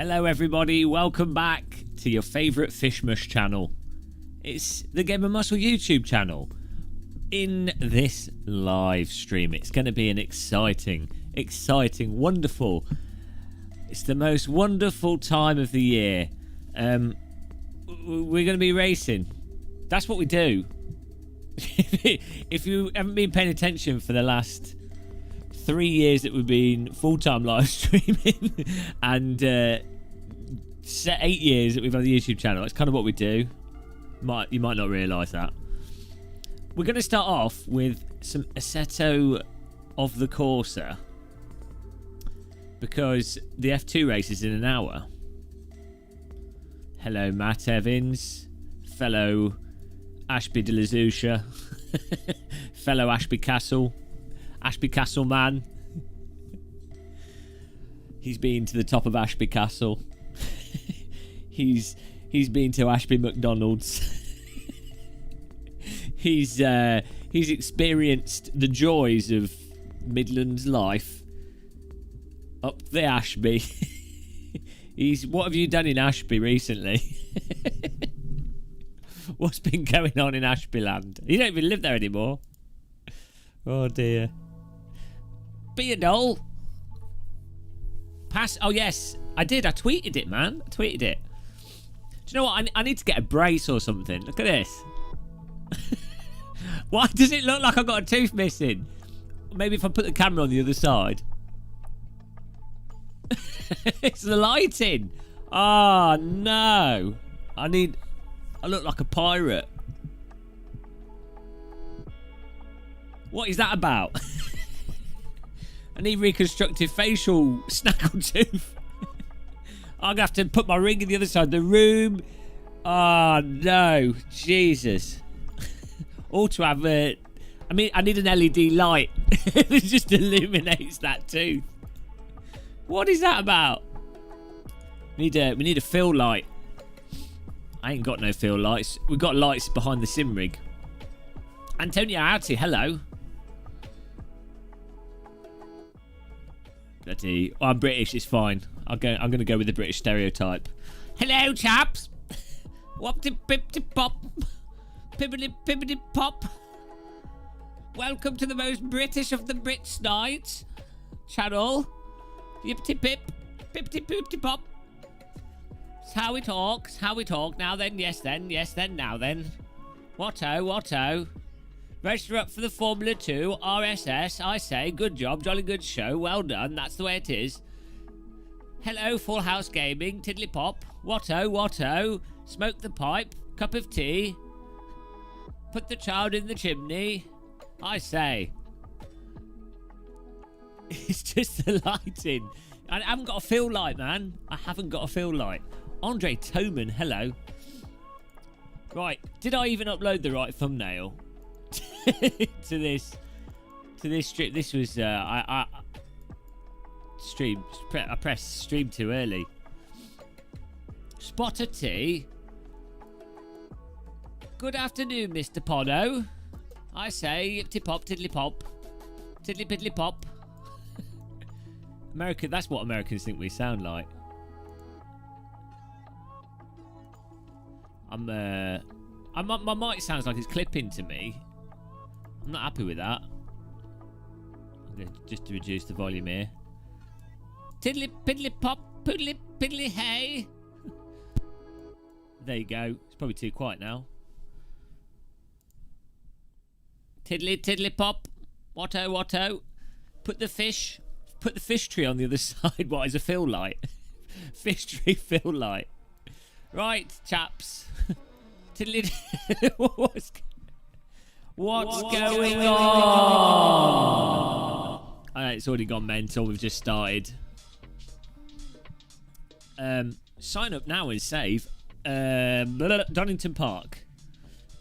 Hello everybody, welcome back to your favourite Fishmush channel. It's the Game of Muscle YouTube channel. In this live stream, it's going to be an exciting, wonderful, it's the most wonderful time of the year. We're going to be racing. That's what we do. If you haven't been paying attention for the last 3 years that we've been full-time live streaming and 8 years that we've had the YouTube channel, that's kind of what we do. You might not realise that. We're going to start off with some Assetto of the Corsa because the F2 race is in an hour. Hello Matt Evans, fellow Ashby de la Zusha, fellow Ashby Castle man. He's been to the top of Ashby Castle. He's been to Ashby McDonald's. He's experienced the joys of Midlands life up the Ashby. What have you done in Ashby recently? What's been going on in Ashbyland? You don't even live there anymore. Oh dear. Be a doll. Pass. Oh yes, I did. I tweeted it, man. I tweeted it. Do you know what? I need to get a brace or something. Look at this. Why does it look like I've got a tooth missing? Maybe if I put the camera on the other side. It's the lighting. Oh no. I look like a pirate. What is that about? I need reconstructive facial snaggletooth. I'm gonna have to put my ring in the other side of the room. Oh no, Jesus. All to have I need an LED light that just illuminates that tooth. What is that about? We need a fill light. I ain't got no fill lights. We've got lights behind the sim rig. Antonio Arti, hello. Bloody, I'm British, it's fine. I'm going to go with the British stereotype. Hello, chaps. Whoopty pipty pop. Pibbity pibbity pop. Welcome to the most British of the Brits night channel. Yippity pip. Pippity poopty pop. It's how we talk. It's how we talk. Now then, yes then, now then. What-o. Register up for the Formula 2 RSS. I say, good job, jolly good show. Well done. That's the way it is. Hello, Full House Gaming. Tiddly pop. What-o. Smoke the pipe. Cup of tea. Put the child in the chimney. I say. It's just the lighting. I haven't got a fill light, man. I haven't got a fill light. Andre Toman, hello. Right, did I even upload the right thumbnail to this stream? This was I pressed stream too early. Spot of tea. Good afternoon, Mr. Podo. I say, tiddly pop, tiddly pop, tiddly piddly pop. America, that's what Americans think we sound like. My mic sounds like it's clipping to me. I'm not happy with that. I'm going to just reduce the volume here. Tiddly piddly pop, poodly piddly hey. There you go. It's probably too quiet now. Tiddly tiddly pop. What-o. Put the fish tree on the other side. What is a fill light? Fish tree fill light. Right, chaps. Tiddly. What's going on? It's already gone mental. We've just started. Sign up now and save. Donington Park.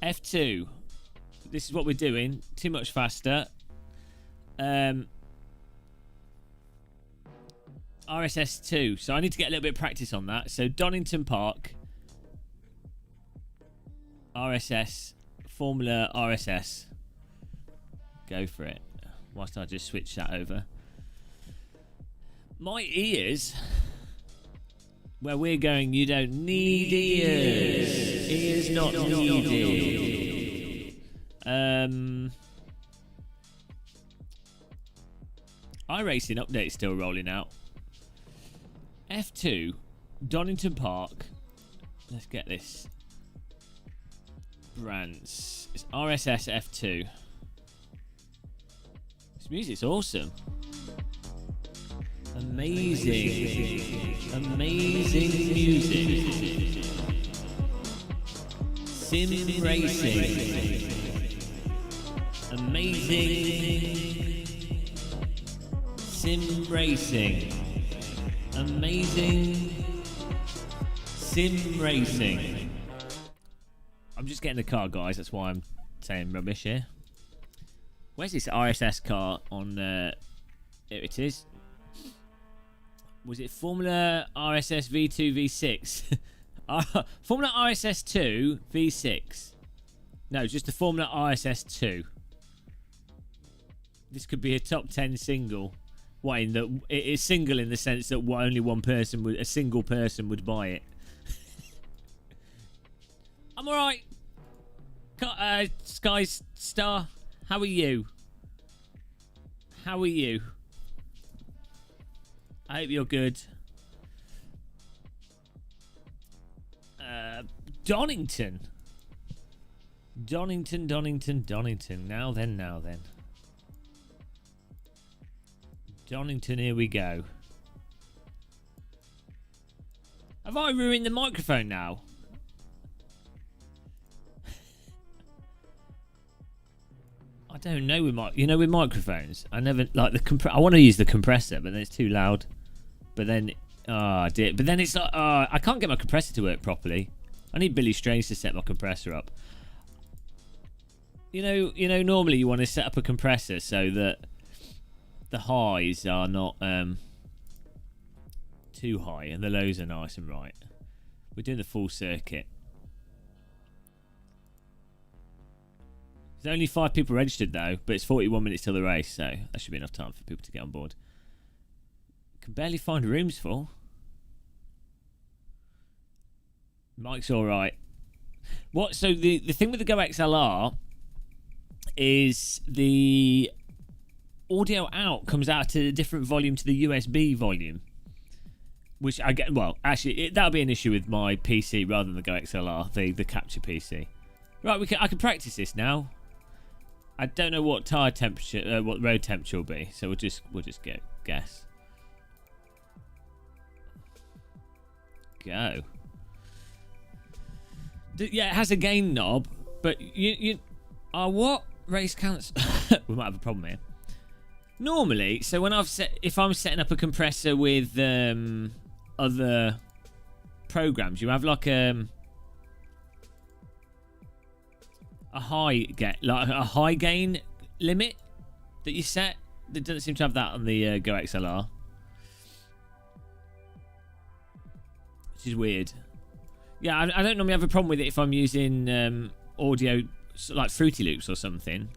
F2. This is what we're doing. Too much faster. RSS2. So I need to get a little bit of practice on that. So Donington Park. RSS. Formula RSS. Go for it. Whilst I just switch that over. My ears Where we're going, you don't need ears. Ears not needed. iRacing update still rolling out. F2, Donington Park. Let's get this. Brands. It's RSS F2. This music's awesome. Amazing. Amazing music. Sim racing. Amazing. Sim racing. Amazing. Sim racing. I'm just getting the car, guys. That's why I'm saying rubbish here. Where's this RSS car on? Here it is. Was it Formula RSS V2 V6? Formula RSS 2 V6. No, just the Formula RSS 2. This could be a top 10 single. What, in that it is single in the sense that only one person would, a single person would buy it. I'm alright. Sky Star, how are you? How are you? I hope you're good. Donington. Donington. Now then. Donington, here we go. Have I ruined the microphone now? I don't know with with microphones. I never like the I want to use the compressor, but then it's too loud. But then dear. But then it's like I can't get my compressor to work properly. I need Billy Strange to set my compressor up. You know normally you want to set up a compressor so that the highs are not too high and the lows are nice and right. We're doing the full circuit. There's only 5 people registered though, but it's 41 minutes till the race, so that should be enough time for people to get on board. Can barely find rooms full. Mike's alright. What? So the thing with the Go XLR is the audio out comes out to a different volume to the USB volume. Which I get, well, actually, that'll be an issue with my PC rather than the Go XLR, the capture PC. Right, I can practice this now. I don't know what tire temperature, what road temperature will be, so we'll just guess. Go. Yeah, it has a gain knob, but what race counts? We might have a problem here. Normally, so when if I'm setting up a compressor with other programs, you have like a high gain limit that you set. It doesn't seem to have that on the Go XLR, which is weird. Yeah, I don't normally have a problem with it if I'm using audio like Fruity Loops or something,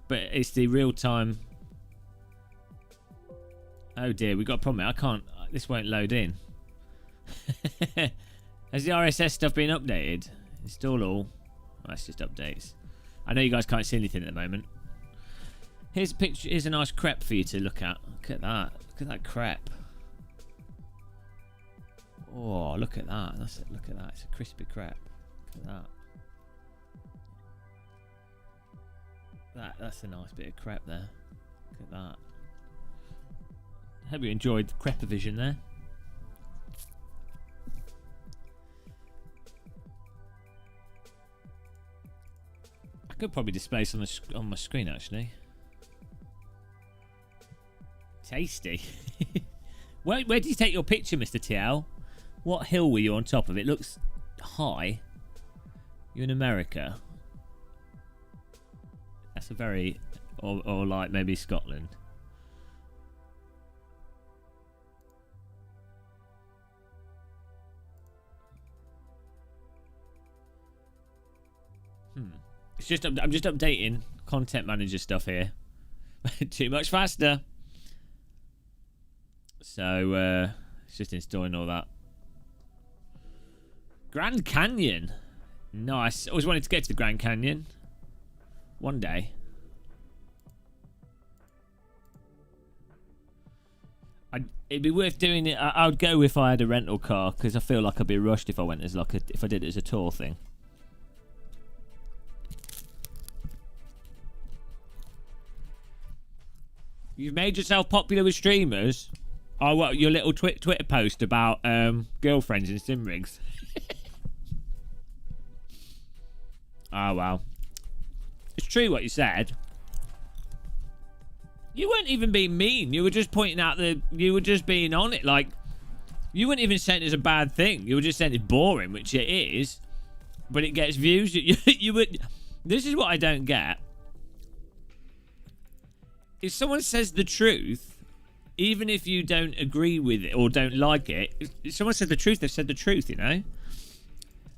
but it's the real time. Oh dear, we got a problem here. I can't. This won't load in. Has the RSS stuff been updated? Install all. That's just updates. I know you guys can't see anything at the moment. Here's a picture. Here's a nice crepe for you to look at. Look at that. Look at that crepe. Oh, look at that. Look at that. It's a crispy crepe. Look at that. That's a nice bit of crepe there. Look at that. Hope you enjoyed the crepe vision there. I could probably display this on my screen actually. Tasty. Where did you take your picture, Mr. TL? What hill were you on top of? It looks high. You're in America. That's a very, or like maybe Scotland. It's just I'm just updating content manager stuff here. Too much faster. So it's just installing all that Grand Canyon. Nice. Always wanted to get to the Grand Canyon. One day. It'd be worth doing it. I would go if I had a rental car, because I feel like I'd be rushed if I went as like if I did it as a tour thing. You've made yourself popular with streamers. Oh, what, your little Twitter post about girlfriends in sim rigs. Oh, wow. It's true what you said. You weren't even being mean. You were just pointing out that you were just being on it. Like, you weren't even saying it's a bad thing. You were just saying it's boring, which it is. But it gets views. You would. This is what I don't get. If someone says the truth, even if you don't agree with it or don't like it, if someone said the truth, they've said the truth, you know?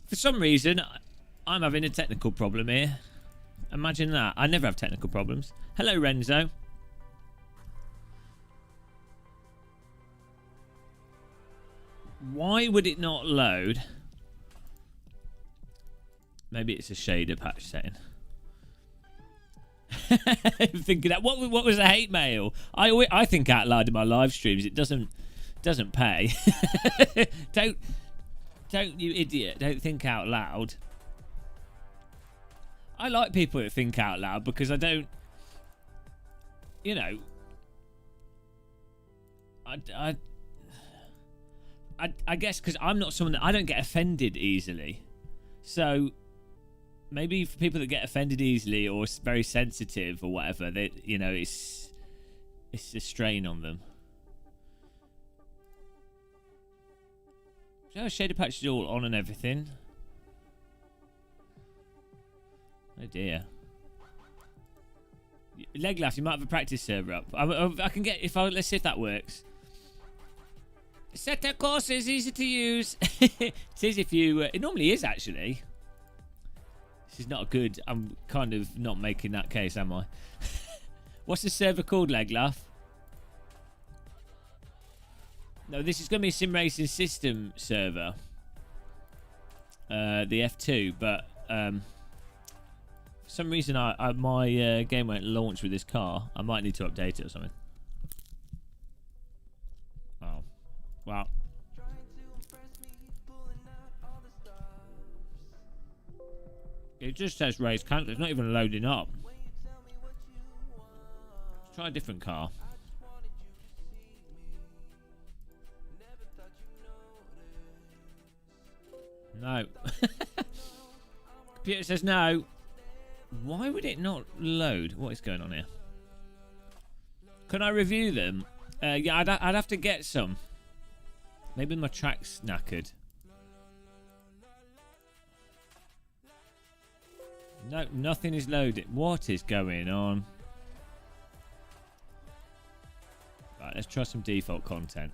For some reason, I'm having a technical problem here. Imagine that. I never have technical problems. Hello, Renzo. Why would it not load? Maybe it's a shader patch setting. Thinking that what was the hate mail? I think out loud in my live streams. It doesn't pay. don't you idiot! Don't think out loud. I like people that think out loud because I don't. You know. I guess because I'm not someone that I don't get offended easily, so maybe for people that get offended easily or very sensitive or whatever, they, you know, it's a strain on them. So shader patch is all on and everything. Oh dear. Leg laugh, you might have a practice server up. I can get let's see if that works. Assetto Corsa is easy to use. It is if you. It normally is actually. This is not good. I'm kind of not making that case, am I? What's the server called, Leg laugh? No, this is going to be a sim racing system server. The F2, but for some reason my game won't launch with this car. I might need to update it or something. Oh. Wow. It just says race cancel. It's not even loading up. Let's try a different car. No. Computer says no. Why would it not load? What is going on here? Can I review them? Yeah, I'd have to get some. Maybe my track's knackered. No, nothing is loaded. What is going on? Right, let's try some default content.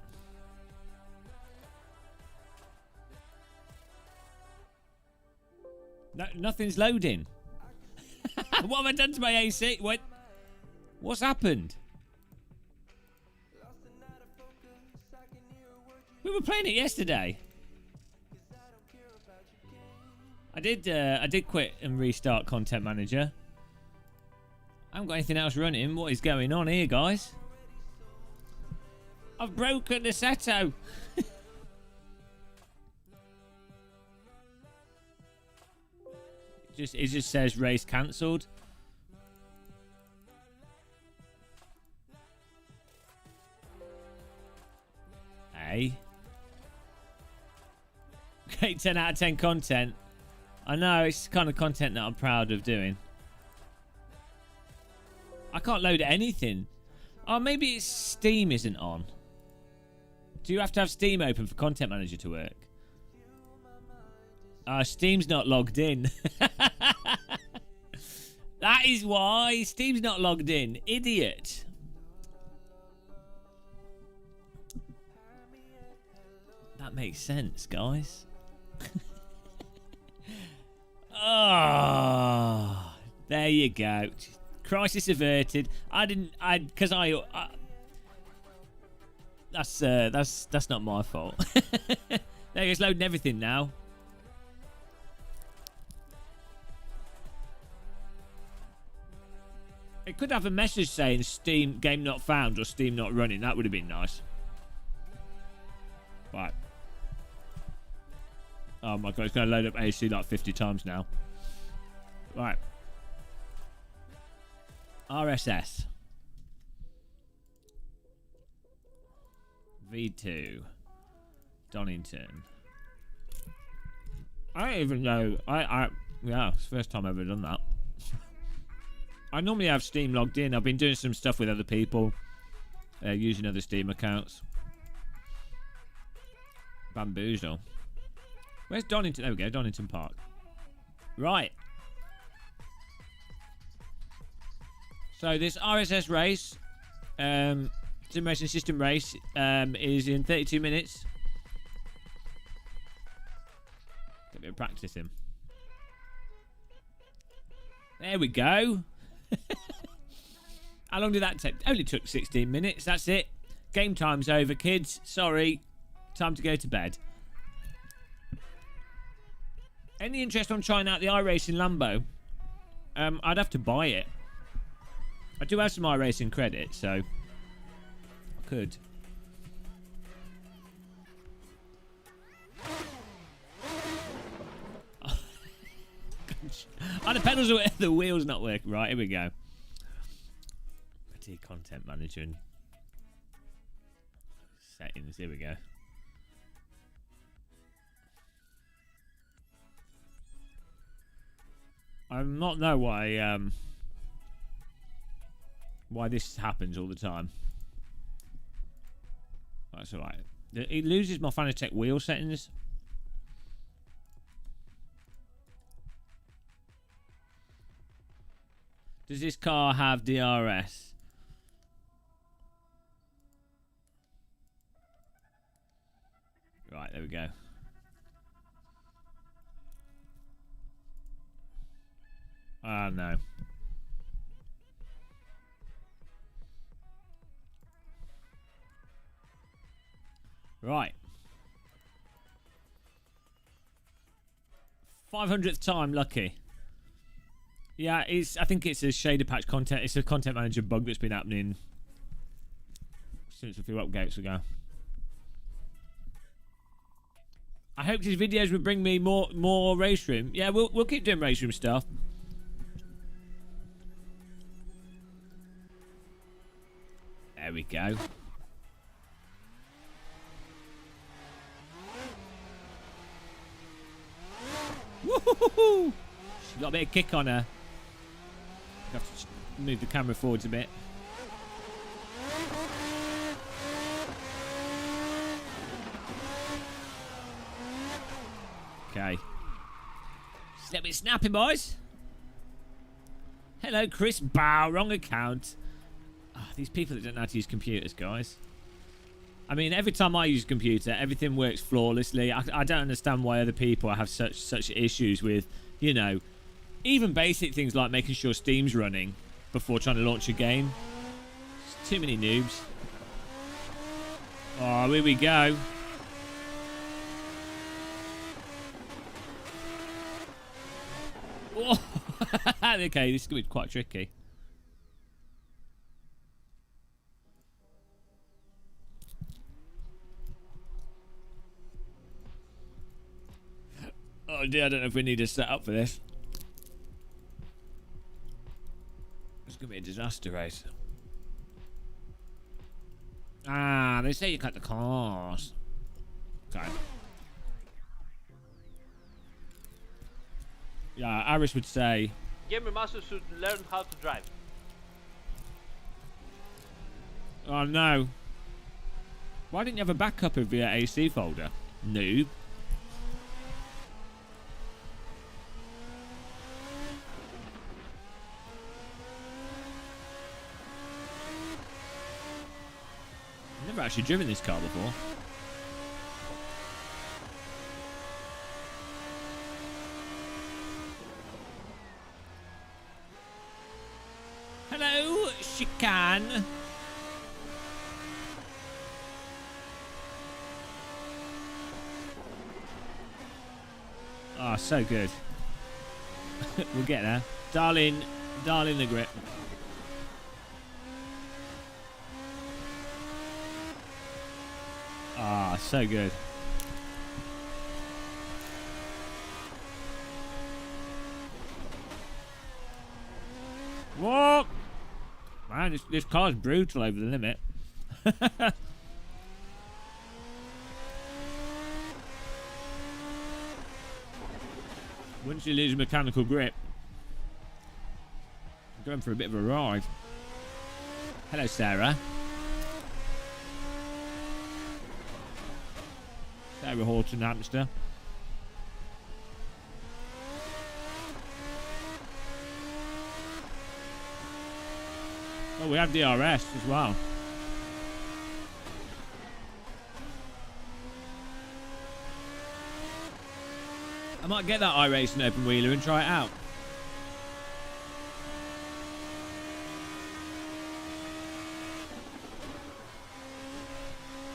No, nothing's loading. What have I done to my AC? What's happened? We were playing it yesterday. I did quit and restart Content Manager. I haven't got anything else running. What is going on here, guys? I've broken the Assetto. It just says race cancelled. Hey. Great 10 out of 10 content. I know, it's the kind of content that I'm proud of doing. I can't load anything. Oh, maybe it's Steam isn't on. Do you have to have Steam open for Content Manager to work? Steam's not logged in. That is why Steam's not logged in. Idiot. That makes sense, guys. Oh, there you go. Crisis averted. That's not my fault. There, it's loading everything now. It could have a message saying Steam game not found or Steam not running. That would have been nice. Right. Oh my god, it's going to load up AC like 50 times now. Right. RSS. V2. Donington. I don't even know. Yeah, it's the first time I've ever done that. I normally have Steam logged in. I've been doing some stuff with other people. Using other Steam accounts. Bamboozle. Where's Donington? There we go, Donington Park. Right. So this RSS race, Sim Racing System race, is in 32 minutes. Get a bit of practice in. There we go. How long did that take? Only took 16 minutes. That's it. Game time's over, kids. Sorry. Time to go to bed. Any interest on trying out the iRacing Lambo? I'd have to buy it. I do have some iRacing credit, so I could. Oh, the pedals are the wheels not working. Right, here we go. Content manager and settings. Here we go. I'm not know why this happens all the time. That's alright. It loses my Fanatec wheel settings. Does this car have DRS? Right, there we go. No. Right. 500th time lucky. Yeah, I think it's a shader patch content. It's a content manager bug that's been happening since a few updates ago. I hoped his videos would bring me more race room. Yeah, we'll keep doing race room stuff. There we go. Woohoo! She got a bit of kick on her. Have to move the camera forwards a bit. Okay. Just a little bit snappy, boys. Hello, Chris Bow. Wrong account. Oh, these people that don't know how to use computers, guys. I mean, every time I use a computer, everything works flawlessly. I don't understand why other people have such issues with, you know, even basic things like making sure Steam's running before trying to launch a game. It's too many noobs. Oh, here we go. Oh. Okay, this is going to be quite tricky. Oh dear, I don't know if we need to set up for this. It's going to be a disaster race. Ah, they say you cut the course. Okay. Yeah, Iris would say... Gamer Master should learn how to drive. Oh no. Why didn't you have a backup of your AC folder? Noob. I've never actually driven this car before. Hello, chicane. Oh, so good. We'll get there. Darling the grip. That's so good. Whoa! Man, this car's brutal over the limit. Once you lose mechanical grip, you're going for a bit of a ride. Hello, Sarah. Sarah Horton hamster. Oh, we have DRS as well. I might get that iRacing open wheeler and try it out.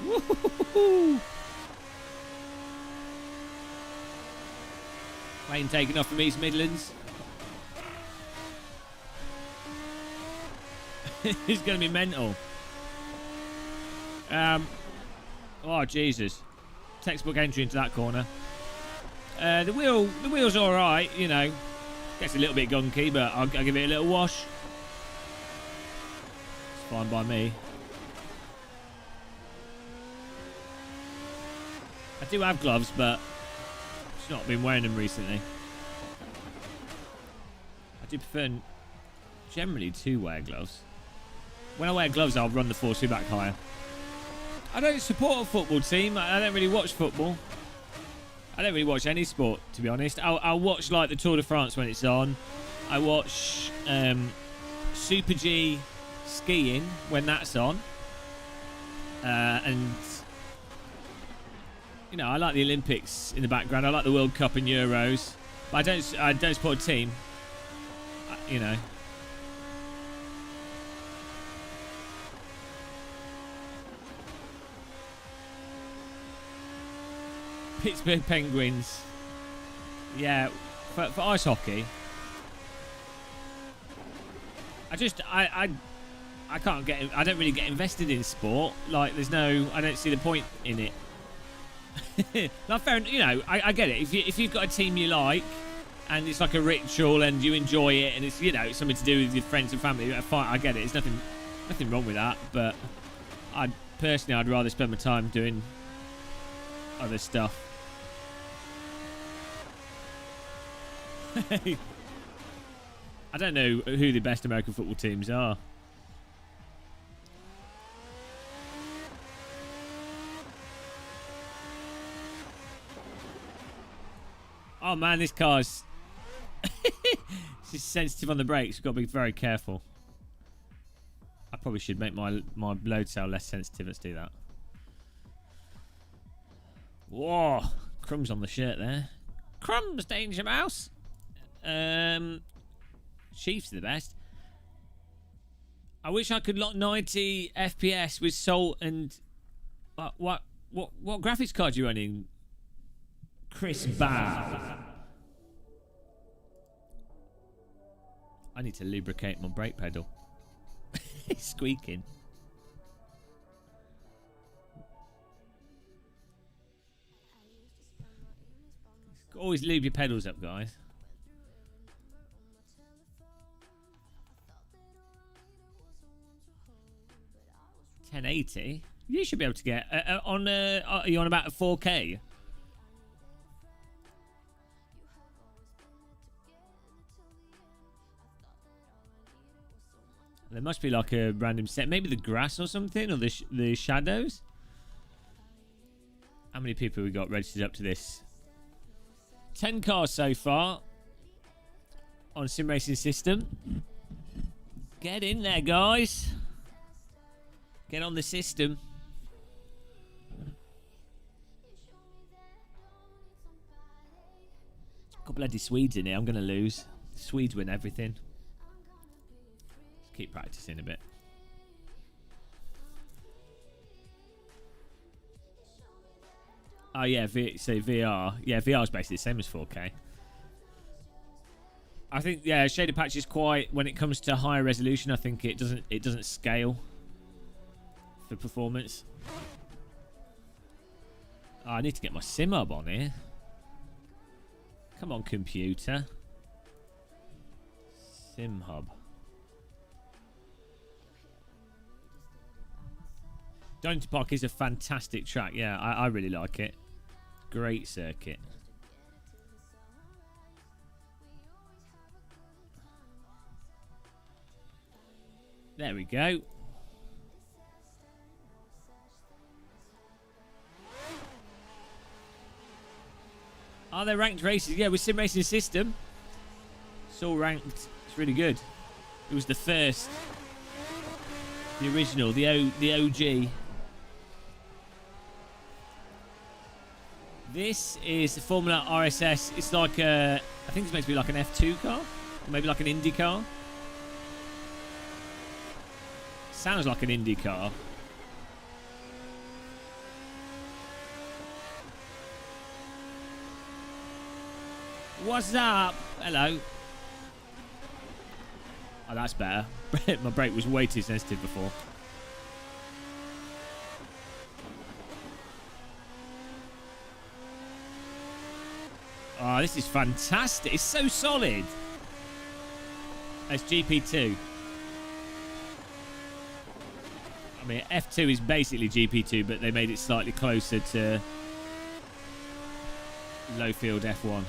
Woohoo! Plane taking off from East Midlands. It's going to be mental. Oh, Jesus. Textbook entry into that corner. The wheel's all right, you know. Gets a little bit gunky, but I'll give it a little wash. It's fine by me. I do have gloves, but I've not been wearing them recently. I do prefer generally to wear gloves. When I wear gloves, I'll run the force back higher. I don't support a football team. I don't really watch football. I don't really watch any sport, to be honest. I'll watch like the Tour de France when it's on. I watch Super G skiing when that's on. And you know, I like the Olympics in the background. I like the World Cup and Euros. But I don't support a team. You know. Pittsburgh Penguins. Yeah, for ice hockey. I can't get. I don't really get invested in sport. Like, I don't see the point in it. Not fair. You know, I get it. If you've got a team you like, and it's like a ritual, and you enjoy it, and it's, you know, it's something to do with your friends and family. Fine, I get it. There's nothing wrong with that. But I'd rather spend my time doing other stuff. I don't know who the best American football teams are. Oh man, this car's she's sensitive on the brakes. Got to be very careful. I probably should make my load cell less sensitive. Let's do that. Whoa, crumbs on the shirt there. Crumbs, Danger Mouse. Chiefs are the best. I wish I could lock 90 FPS with Salt and what graphics card are you running? Chris Bab. I need to lubricate my brake pedal. It's squeaking. Always lube your pedals up, guys. 1080. You should be able to get on. Are you on about a 4K? There must be like a random set, maybe the grass or something, or the shadows. How many people have we got registered up to this? 10 cars so far on sim racing system. Get in there, guys. Get on the system. Got bloody Swedes in here. I'm going to lose. The Swedes win everything. Let's keep practicing a bit. Oh yeah, so VR. Yeah, VR is basically the same as 4K. I think, yeah, shader patch is quite, when it comes to higher resolution, I think it doesn't scale for performance. Oh, I need to get my sim hub on here. Come on, computer. Sim hub. Donington Park is a fantastic track. Yeah, I really like it. Great circuit. There we go. Are there ranked races? Yeah, with Sim Racing System. It's all ranked. It's really good. It was the first. The original. The OG. This is the Formula RSS. It's like a... I think it's meant to be like an F2 car. Or maybe like an Indy car. Sounds like an Indy car. What's up? Hello. Oh, that's better. My brake was way too sensitive before. Oh, this is fantastic. It's so solid. It's GP2. I mean, F2 is basically GP2, but they made it slightly closer to low field F1.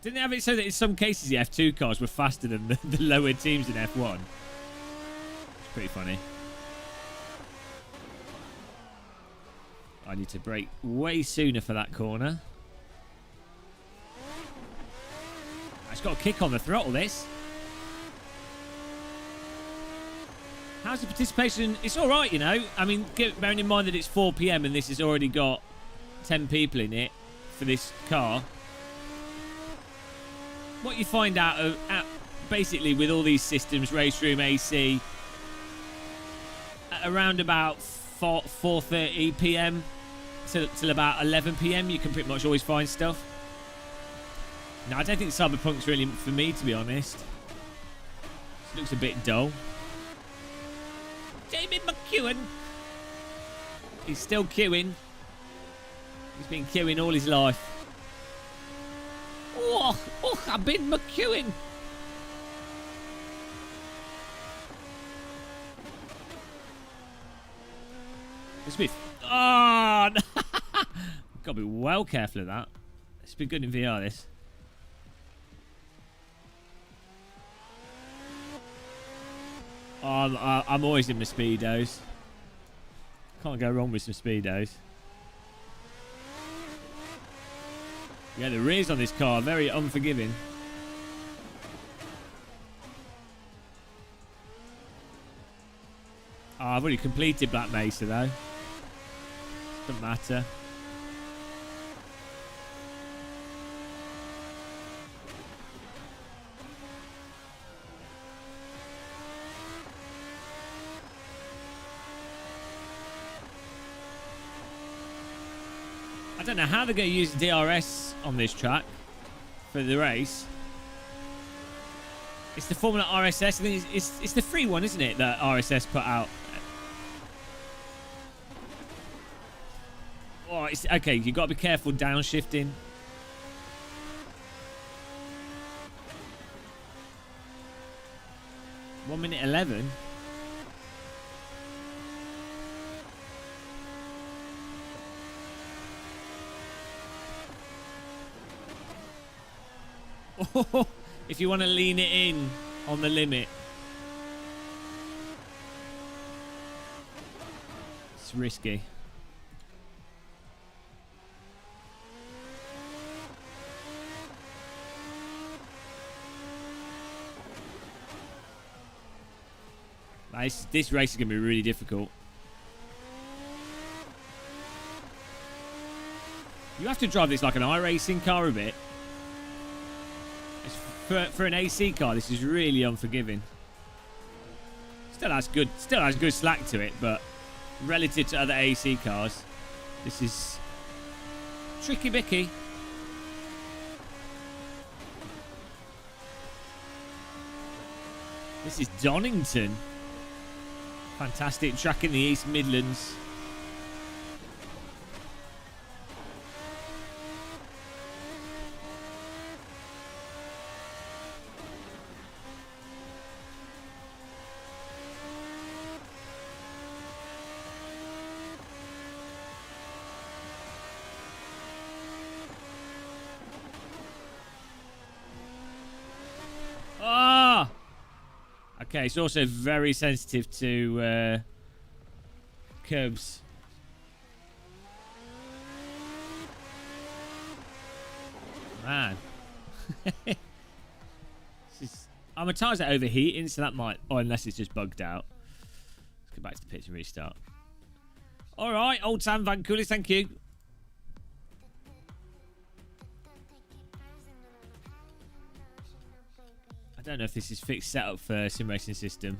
Didn't they have it so that in some cases the F2 cars were faster than the lower teams in F1? It's pretty funny. I need to brake way sooner for that corner. It's got a kick on the throttle, this. How's the participation? It's all right, you know. I mean, bearing in mind that it's 4 PM and this has already got 10 people in it for this car. What you find out of basically with all these systems, race room, AC, at around about 4:30 PM till about 11 PM, you can pretty much always find stuff. No, I don't think Cyberpunk's really for me, to be honest. It looks a bit dull. Jamie McEwen. He's still queuing. He's been queuing all his life. Oh, I've been McEwen. Smith. Oh, no. Got to be well careful of that. It's been good in VR, this. I'm always in my Speedos. Can't go wrong with some Speedos. Yeah, the rears on this car are very unforgiving. Oh, I've already completed Black Mesa, though. Doesn't matter. I don't know how they're going to use DRS on this track for the race. It's the Formula RSS. I think it's the free one, isn't it, that RSS put out? Oh, it's okay. You've got to be careful downshifting. One minute 11. Oh, if you want to lean it in on the limit. It's risky. This race is going to be really difficult. You have to drive this like an iRacing car a bit. For an AC car, this is really unforgiving. Still has good slack to it, but relative to other AC cars, this is tricky bicky. This is Donington. Fantastic track in the East Midlands. Okay, it's also very sensitive to curbs. Man. My tyres are overheating, so that might... Oh, unless it's just bugged out. Let's go back to the pitch and restart. All right, Old Sam Van Cooley, thank you. I don't know if this is fixed setup for sim racing system.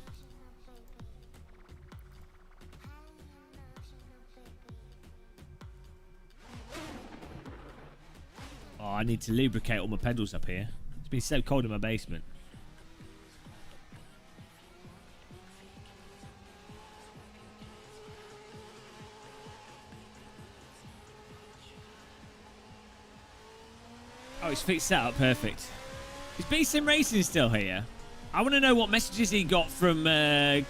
Oh, I need to lubricate all my pedals up here. It's been so cold in my basement. Oh, it's fixed setup, perfect. Is B-Sim Racing still here? I want to know what messages he got from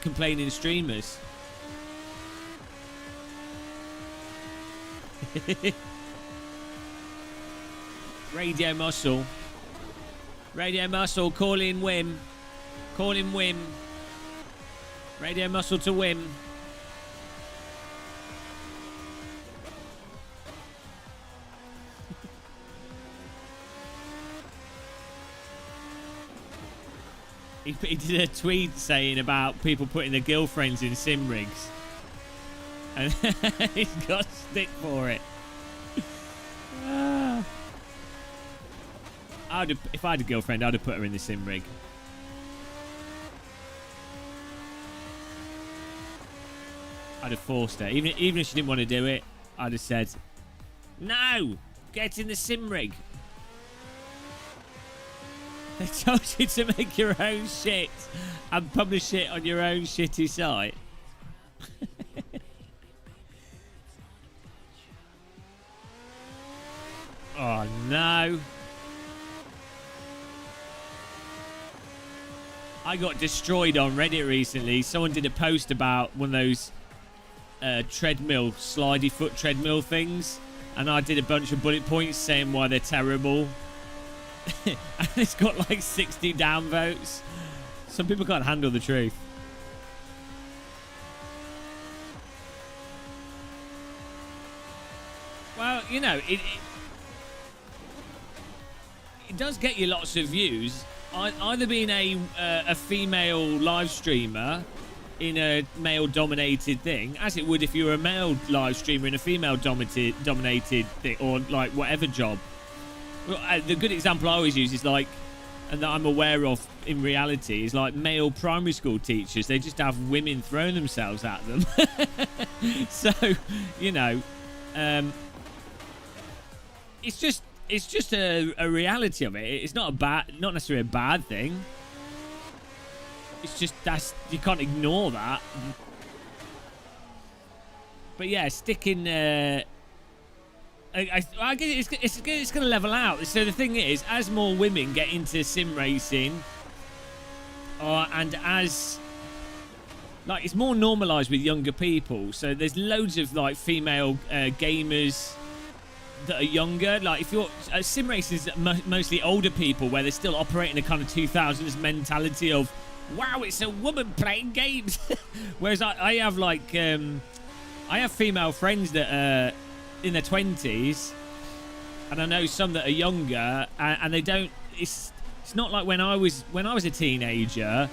complaining streamers. Radio Muscle. Radio Muscle, call in Wim. Call in Wim. Radio Muscle to Wim. He did a tweet saying about people putting their girlfriends in sim rigs. And he's got stick for it. If I had a girlfriend, I'd have put her in the sim rig. I'd have forced her. Even if she didn't want to do it, I'd have said, no, get in the sim rig. They told you to make your own shit and publish it on your own shitty site. Oh no. I got destroyed on Reddit recently. Someone did a post about one of those treadmill, slidey foot treadmill things. And I did a bunch of bullet points saying why they're terrible. And it's got like 60 downvotes. Some people can't handle the truth. Well, you know, it does get you lots of views. Either being a female live streamer in a male-dominated thing, as it would if you were a male live streamer in a female-dominated thing, or like whatever job. Well, the good example I always use is like, and that I'm aware of in reality, is like male primary school teachers. They just have women throwing themselves at them. So, you know, it's just a reality of it. It's not not necessarily a bad thing. It's just you can't ignore that. But yeah, sticking. I guess it's going to level out. So the thing is, as more women get into sim racing, and as like it's more normalised with younger people. So there's loads of like female gamers that are younger. Like if you're sim racing is mostly older people, where they're still operating a kind of 2000s mentality of, wow, it's a woman playing games. Whereas I have like I have female friends that are in their 20s, and I know some that are younger, and they don't. It's not like when I was a teenager.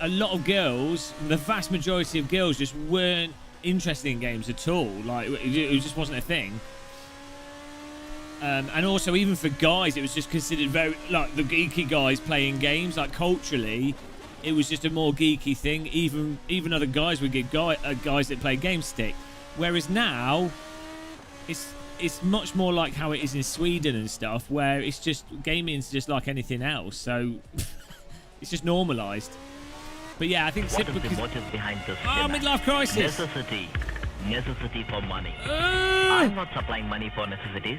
A lot of girls, the vast majority of girls, just weren't interested in games at all. Like it just wasn't a thing. And also, even for guys, it was just considered very like the geeky guys playing games. Like culturally, it was just a more geeky thing. Even other guys would get guys that play games stick. Whereas now, it's much more like how it is in Sweden and stuff, where it's just gaming's just like anything else. So it's just normalised. But yeah, I think What is because... the motive behind this Oh, demand? midlife crisis. Necessity for money. I'm not supplying money for necessities.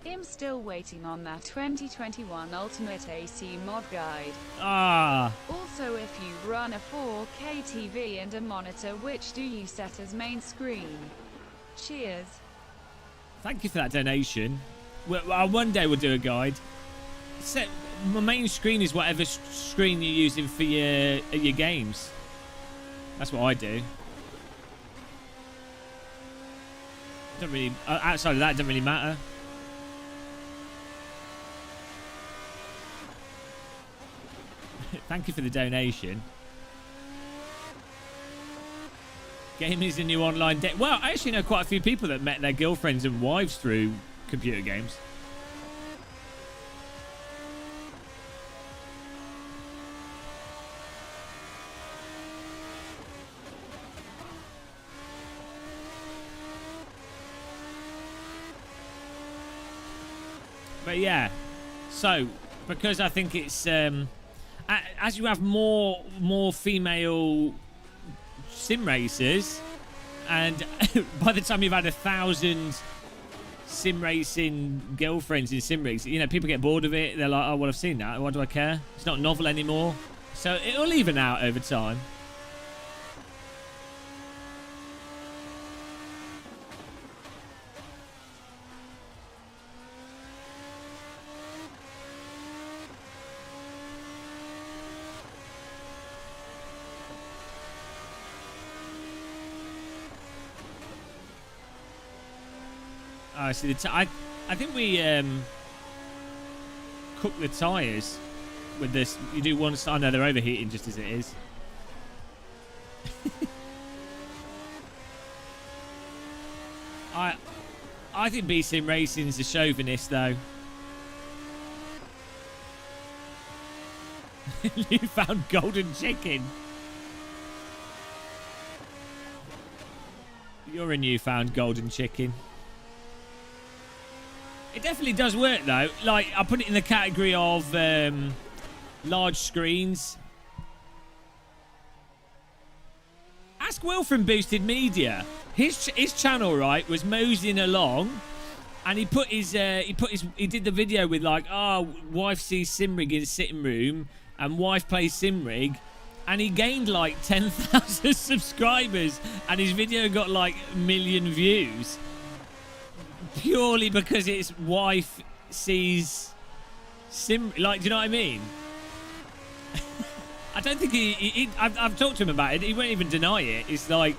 I'm still waiting on that 2021 Ultimate AC mod guide. Ah. Also, if you run a 4K TV and a monitor, which do you set as main screen? Cheers. Thank you for that donation. One day we'll do a guide. My main screen is whatever screen you're using for your games. That's what I do. Don't really. Outside of that, it doesn't really matter. Thank you for the donation. Gaming is a new online day. Well, I actually know quite a few people that met their girlfriends and wives through computer games. But yeah, so because I think it's as you have more female sim racers, and by the time you've had 1,000 sim racing girlfriends in sim racing, you know, people get bored of it. They're like, oh well, I've seen that. Why do I care? It's not novel anymore. So it'll even out over time. I see I think we cook the tyres with this. You do one side. No, they're overheating just as it is. I think B-Sim Racing's a chauvinist though. You found golden chicken. You're a newfound golden chicken. It definitely does work though. Like, I put it in the category of large screens. Ask Will from Boosted Media. His channel, right, was moseying along, and he did the video with like, oh, wife sees Simrig in sitting room, and wife plays Simrig, and he gained like 10,000 subscribers, and his video got like 1 million views. Purely because his wife sees like, do you know what I mean? I don't think I've talked to him about it. He won't even deny it. It's like,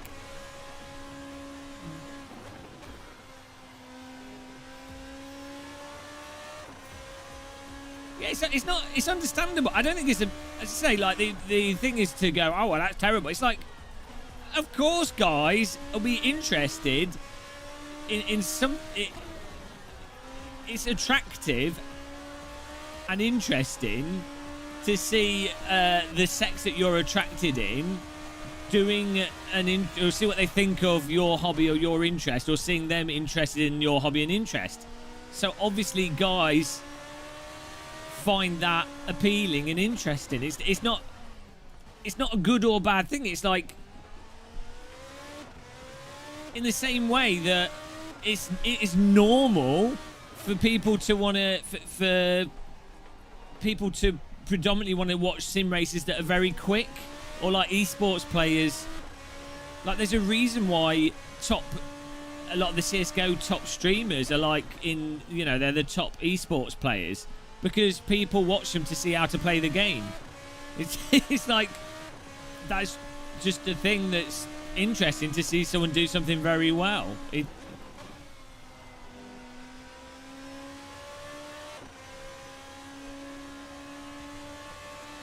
yeah, it's understandable. I don't think it's as I say, like, the thing is to go, oh well, that's terrible. It's like, of course guys will be interested in some. It's attractive and interesting to see the sex that you're attracted in doing or see what they think of your hobby or your interest, or seeing them interested in your hobby and interest. So obviously guys find that appealing and interesting. It's not a good or bad thing. It's like, in the same way that it is normal for people to want to for people to predominantly want to watch sim races that are very quick, or like esports players. Like, there's a reason why a lot of the CSGO top streamers are like, in, you know, they're the top esports players, because people watch them to see how to play the game. It's like, that's just a thing that's interesting to see someone do something very well.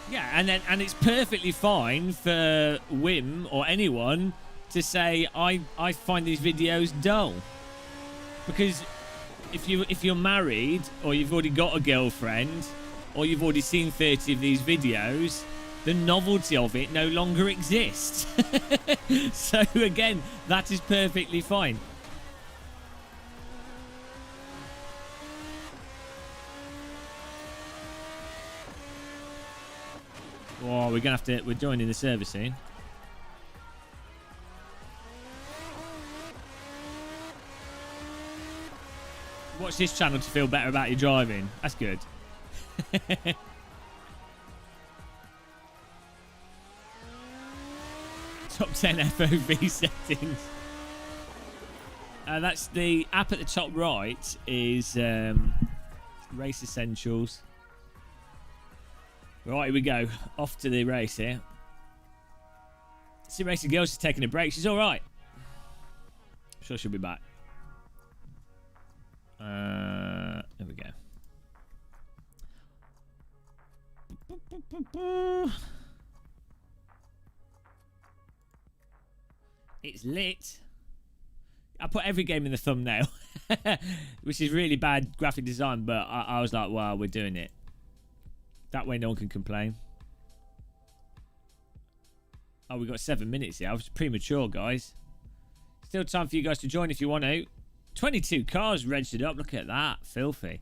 Yeah, and it's perfectly fine for Wim or anyone to say, I find these videos dull. Because if you're married, or you've already got a girlfriend, or you've already seen 30 of these videos, the novelty of it no longer exists. So again, that is perfectly fine. Oh, we're gonna have to. We're joining the service soon. Watch this channel to feel better about your driving. That's good. Top 10 FOV settings. That's the app at the top right is Race Essentials. Right, here we go. Off to the race here. Sim Racing Girls is taking a break. She's all right. I'm sure she'll be back. There we go. It's lit. I put every game in the thumbnail, which is really bad graphic design, but I was like, wow, we're doing it. That way no one can complain. Oh, we got 7 minutes here. I was premature, guys. Still time for you guys to join if you want to. 22 cars registered up. Look at that. Filthy.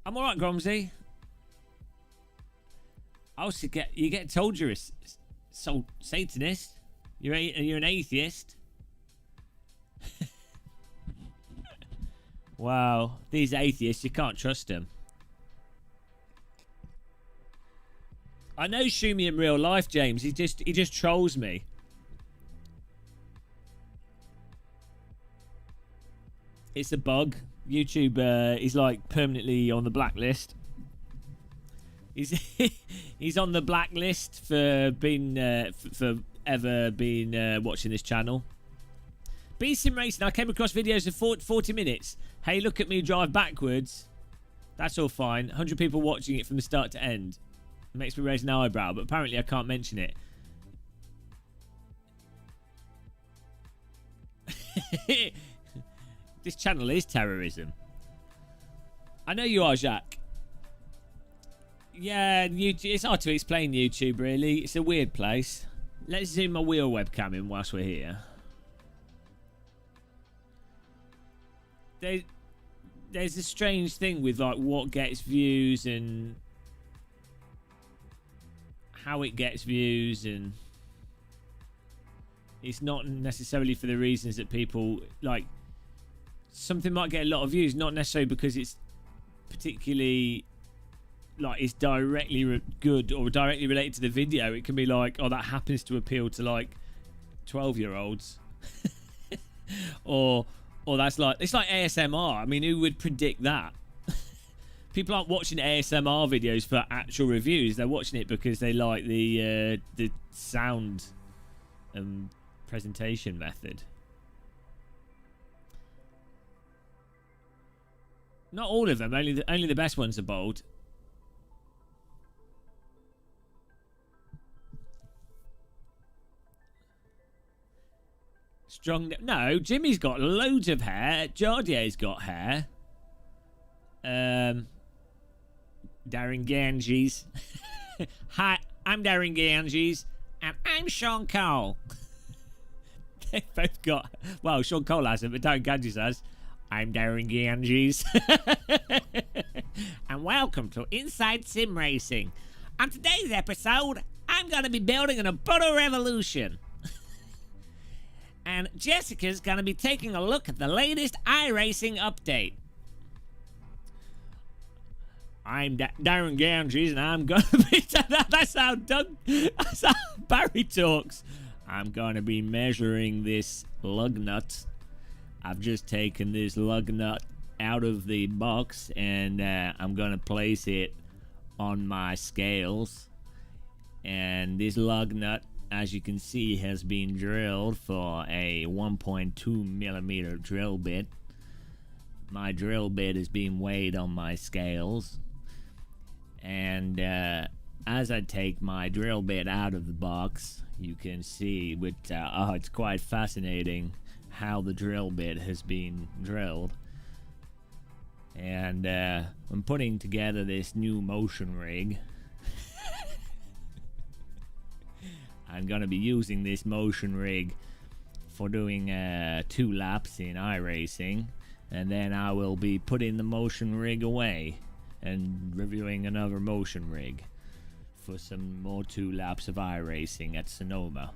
I'm all right, Gromsy. I also you get told you're a Satanist. You're an atheist. Wow. These atheists, you can't trust them. I know Shumi in real life, James. He just trolls me. It's a bug. YouTube is like permanently on the blacklist. He's on the blacklist for being for ever being watching this channel. Sim Racing. I came across videos of 40 minutes. Hey, look at me drive backwards. That's all fine. 100 people watching it from the start to end. It makes me raise an eyebrow, but apparently I can't mention it. This channel is terrorism. I know you are, Jacques. Yeah, YouTube, it's hard to explain YouTube, really. It's a weird place. Let's zoom my wheel webcam in whilst we're here. There's a strange thing with like what gets views and how it gets views, and it's not necessarily for the reasons that people like. Something might get a lot of views, not necessarily because it's particularly like it's directly good or directly related to the video. It can be like, oh, that happens to appeal to like 12-year-olds, or that's like, it's like ASMR. I mean, who would predict that? People aren't watching ASMR videos for actual reviews. They're watching it because they like the sound and presentation method. Not all of them. Only the best ones are bold. Strong. No, Jimmy's got loads of hair. Jardier's got hair. Darren Ganges. Hi, I'm Darren Ganges, and I'm Sean Cole. They both got. Well, Sean Cole hasn't, but Darren Ganges has. I'm Darren Ganges. And welcome to Inside Sim Racing. On today's episode, I'm going to be building an Ubuntu Revolution. And Jessica's going to be taking a look at the latest iRacing update. I'm Darren Ganges, and I'm going to be... That's how Barry talks. I'm going to be measuring this lug nut. I've just taken this lug nut out of the box, and I'm going to place it on my scales. And this lug nut, as you can see, has been drilled for a 1.2 millimeter drill bit. My drill bit is being weighed on my scales. And as I take my drill bit out of the box, you can see it's quite fascinating how the drill bit has been drilled. And I'm putting together this new motion rig. I'm going to be using this motion rig for doing 2 laps in iRacing, and then I will be putting the motion rig away and reviewing another motion rig. for some more 2 laps of iRacing at Sonoma.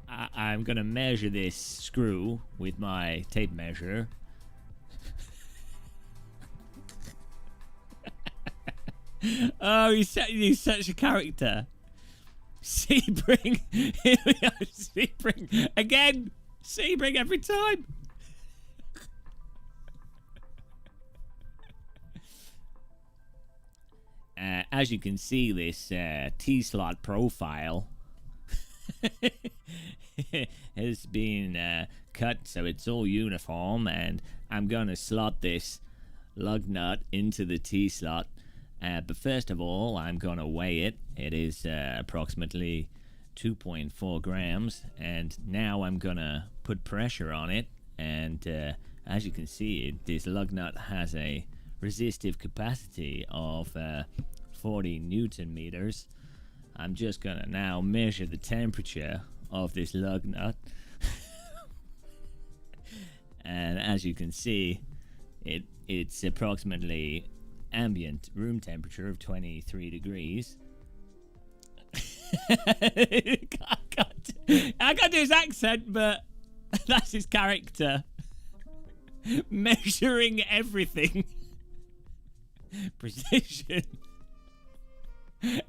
I'm gonna measure this screw with my tape measure. Oh, he's such a character. Sebring. Here we are, Sebring. Again. Sebring every time. As you can see, this T-slot profile has been cut so it's all uniform, and I'm gonna slot this lug nut into the T-slot. But first of all, I'm gonna weigh it. It is approximately 2.4 grams, and now I'm gonna put pressure on it. And as you can see, this lug nut has a resistive capacity of 40 Newton meters. I'm just gonna now measure the temperature of this lug nut. And as you can see, it's approximately ambient room temperature of 23 degrees. I can't do his accent, but that's his character. Measuring everything. Precision.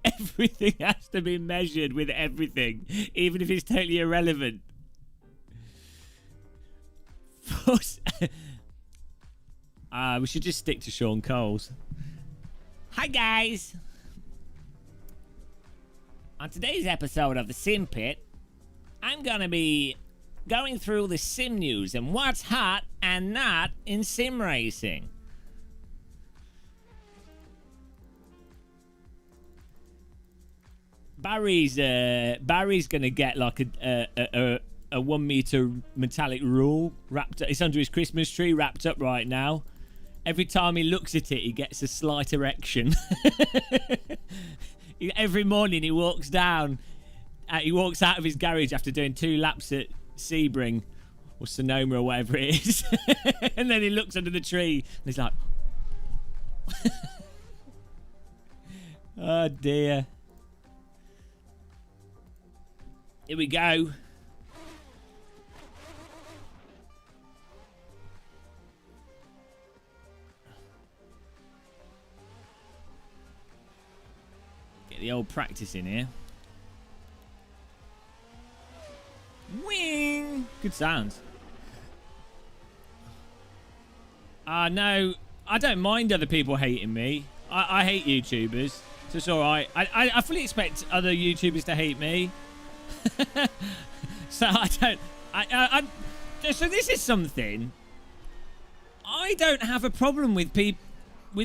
Everything has to be measured with everything, even if it's totally irrelevant. We should just stick to Sean Coles. Hi guys! On today's episode of the Sim Pit, I'm gonna be going through the sim news and what's hot and not in sim racing. Barry's gonna get like a 1 meter metallic rule wrapped up. It's under his Christmas tree, wrapped up right now. Every time he looks at it, he gets a slight erection. Every morning he walks down, he walks out of his garage after doing 2 laps at Sebring or Sonoma or whatever it is, and then he looks under the tree and he's like, oh dear. Here we go. Get the old practice in here. Wing! Good sounds. No, I don't mind other people hating me. I hate YouTubers, so it's alright. I fully expect other YouTubers to hate me. So I don't... So this is something... I don't have a problem with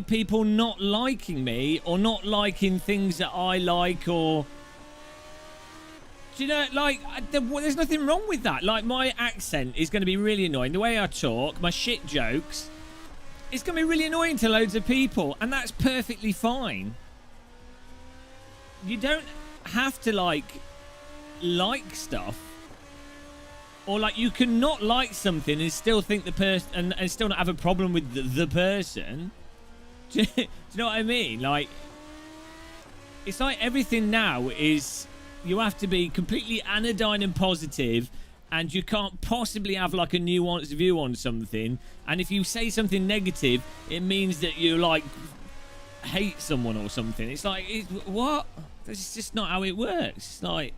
people not liking me or not liking things that I like, or... Do you know, like, there's nothing wrong with that. Like, my accent is going to be really annoying. The way I talk, my shit jokes, it's going to be really annoying to loads of people, and that's perfectly fine. You don't have to, like stuff. Or, like, you can not like something and still think the person... And still not have a problem with the person. Do you know what I mean? Like, it's like everything now is... You have to be completely anodyne and positive, and you can't possibly have like a nuanced view on something. And if you say something negative, it means that you like hate someone or something. It's like, what? That's just not how it works. It's like...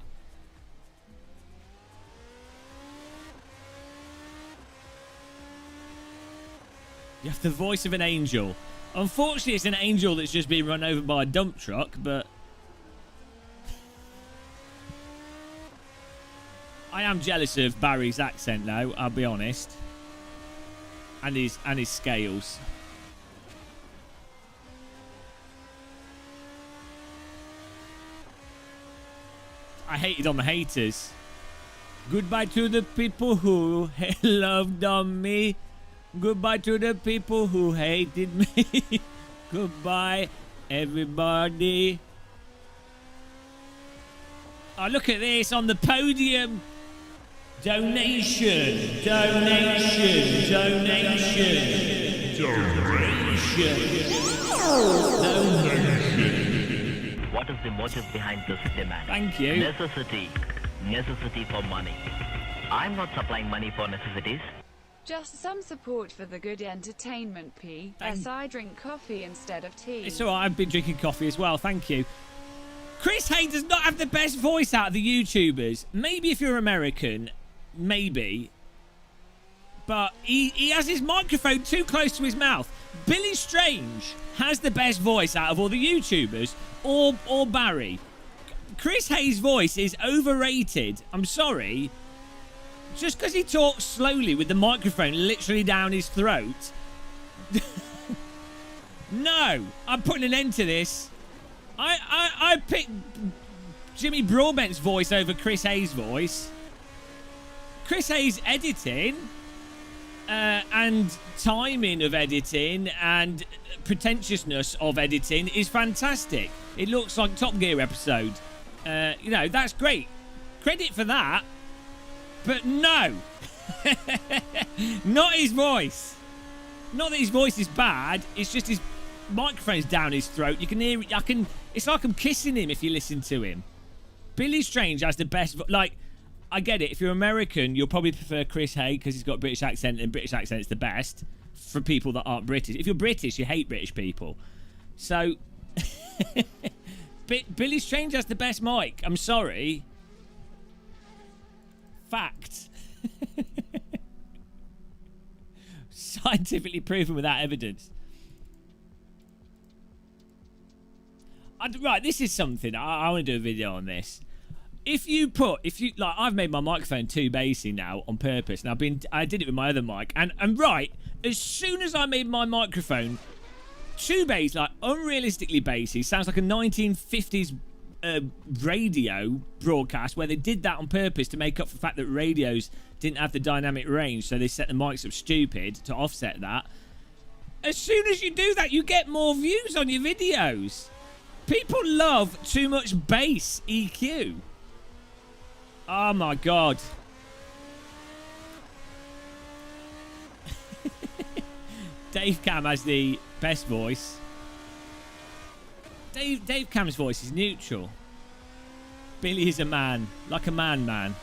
You have the voice of an angel. Unfortunately, it's an angel that's just been run over by a dump truck, but... I am jealous of Barry's accent, though, I'll be honest. And his scales. I hated on the haters. Goodbye to the people who loved on me. Goodbye to the people who hated me. Goodbye, everybody. Oh, look at this on the podium. Donation, donation, donation, donation. What is the motive behind this demand? Thank you. Necessity. Necessity for money. I'm not supplying money for necessities. Just some support for the good entertainment, P. As I drink coffee instead of tea. It's alright, I've been drinking coffee as well, thank you. Chris Hay does not have the best voice out of the YouTubers. Maybe if you're American, maybe. But he has his microphone too close to his mouth. Billy Strange has the best voice out of all the YouTubers, or Barry. Chris Hay's voice is overrated. I'm sorry. Just because he talks slowly with the microphone literally down his throat. No, I'm putting an end to this. I picked Jimmy Broadbent's voice over Chris Hay's voice. Chris Hay's editing and timing of editing and pretentiousness of editing is fantastic. It looks like Top Gear episode. You know, that's great. Credit for that. But no. Not his voice. Not that his voice is bad. It's just his microphone's down his throat. You can hear it. It's like I'm kissing him if you listen to him. Billy Strange has the best... Like, I get it. If you're American, you'll probably prefer Chris Hay because he's got a British accent, and British accent's the best for people that aren't British. If you're British, you hate British people. So... Billy Strange has the best mic. I'm sorry. Fact. Scientifically proven without evidence. Right, this is something. I want to do a video on this. If you like, I've made my microphone too bassy now on purpose, and I did it with my other mic, and right, as soon as I made my microphone too bass, like unrealistically bassy, sounds like a 1950s radio broadcast where they did that on purpose to make up for the fact that radios didn't have the dynamic range, so they set the mics up stupid to offset that. As soon as you do that, you get more views on your videos. People love too much bass EQ. Oh my god. Dave Cam has the best voice. Dave Cam's voice is neutral. Billy is a man, like a man. I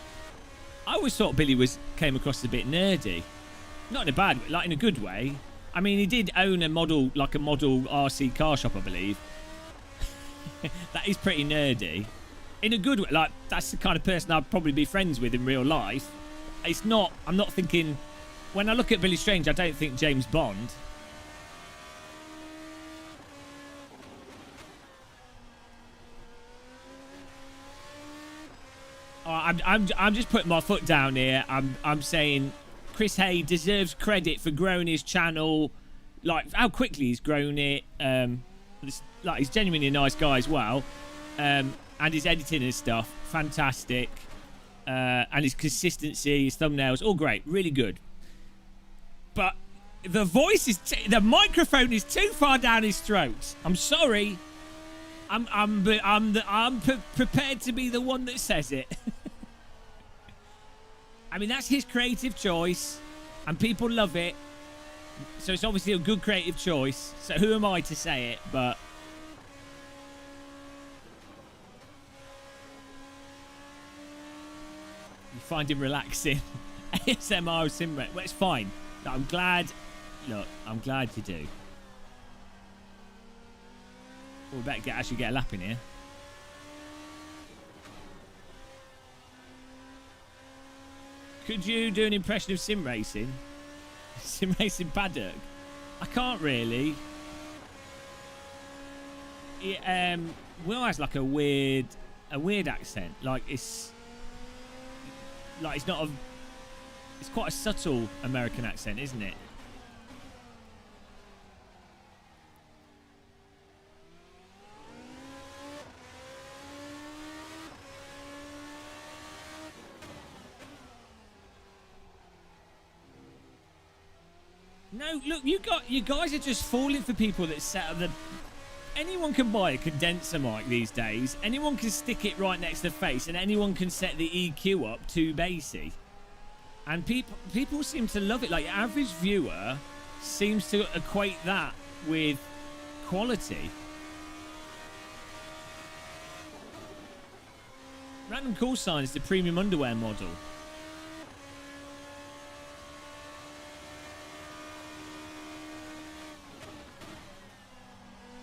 always thought Billy came across a bit nerdy, not in a bad way, like in a good way. I mean, he did own a model RC car shop, I believe. That is pretty nerdy, in a good way. Like, that's the kind of person I'd probably be friends with in real life. It's not. I'm not thinking. When I look at Billy Strange, I don't think James Bond. I'm just putting my foot down here. I'm saying Chris Hay deserves credit for growing his channel, like how quickly he's grown it. Like, he's genuinely a nice guy as well, and his editing and stuff, fantastic, and his consistency, his thumbnails, all great, really good. But the voice is, the microphone is too far down his throat. I'm sorry. I'm prepared to be the one that says it. I mean, that's his creative choice, and people love it. So it's obviously a good creative choice. So who am I to say it? But you find him relaxing. ASMR sim rate. Well, it's fine. I'm glad. Look, I'm glad you do. We better actually get a lap in here. Could you do an impression of sim racing? Sim racing paddock? I can't really. Will has like a weird accent. Like it's not a. It's quite a subtle American accent, isn't it? No, look, you guys are just falling for people that set up the... Anyone can buy a condenser mic these days. Anyone can stick it right next to the face, and anyone can set the EQ up too bassy. And people seem to love it. Like, your average viewer seems to equate that with quality. Random call sign is the premium underwear model.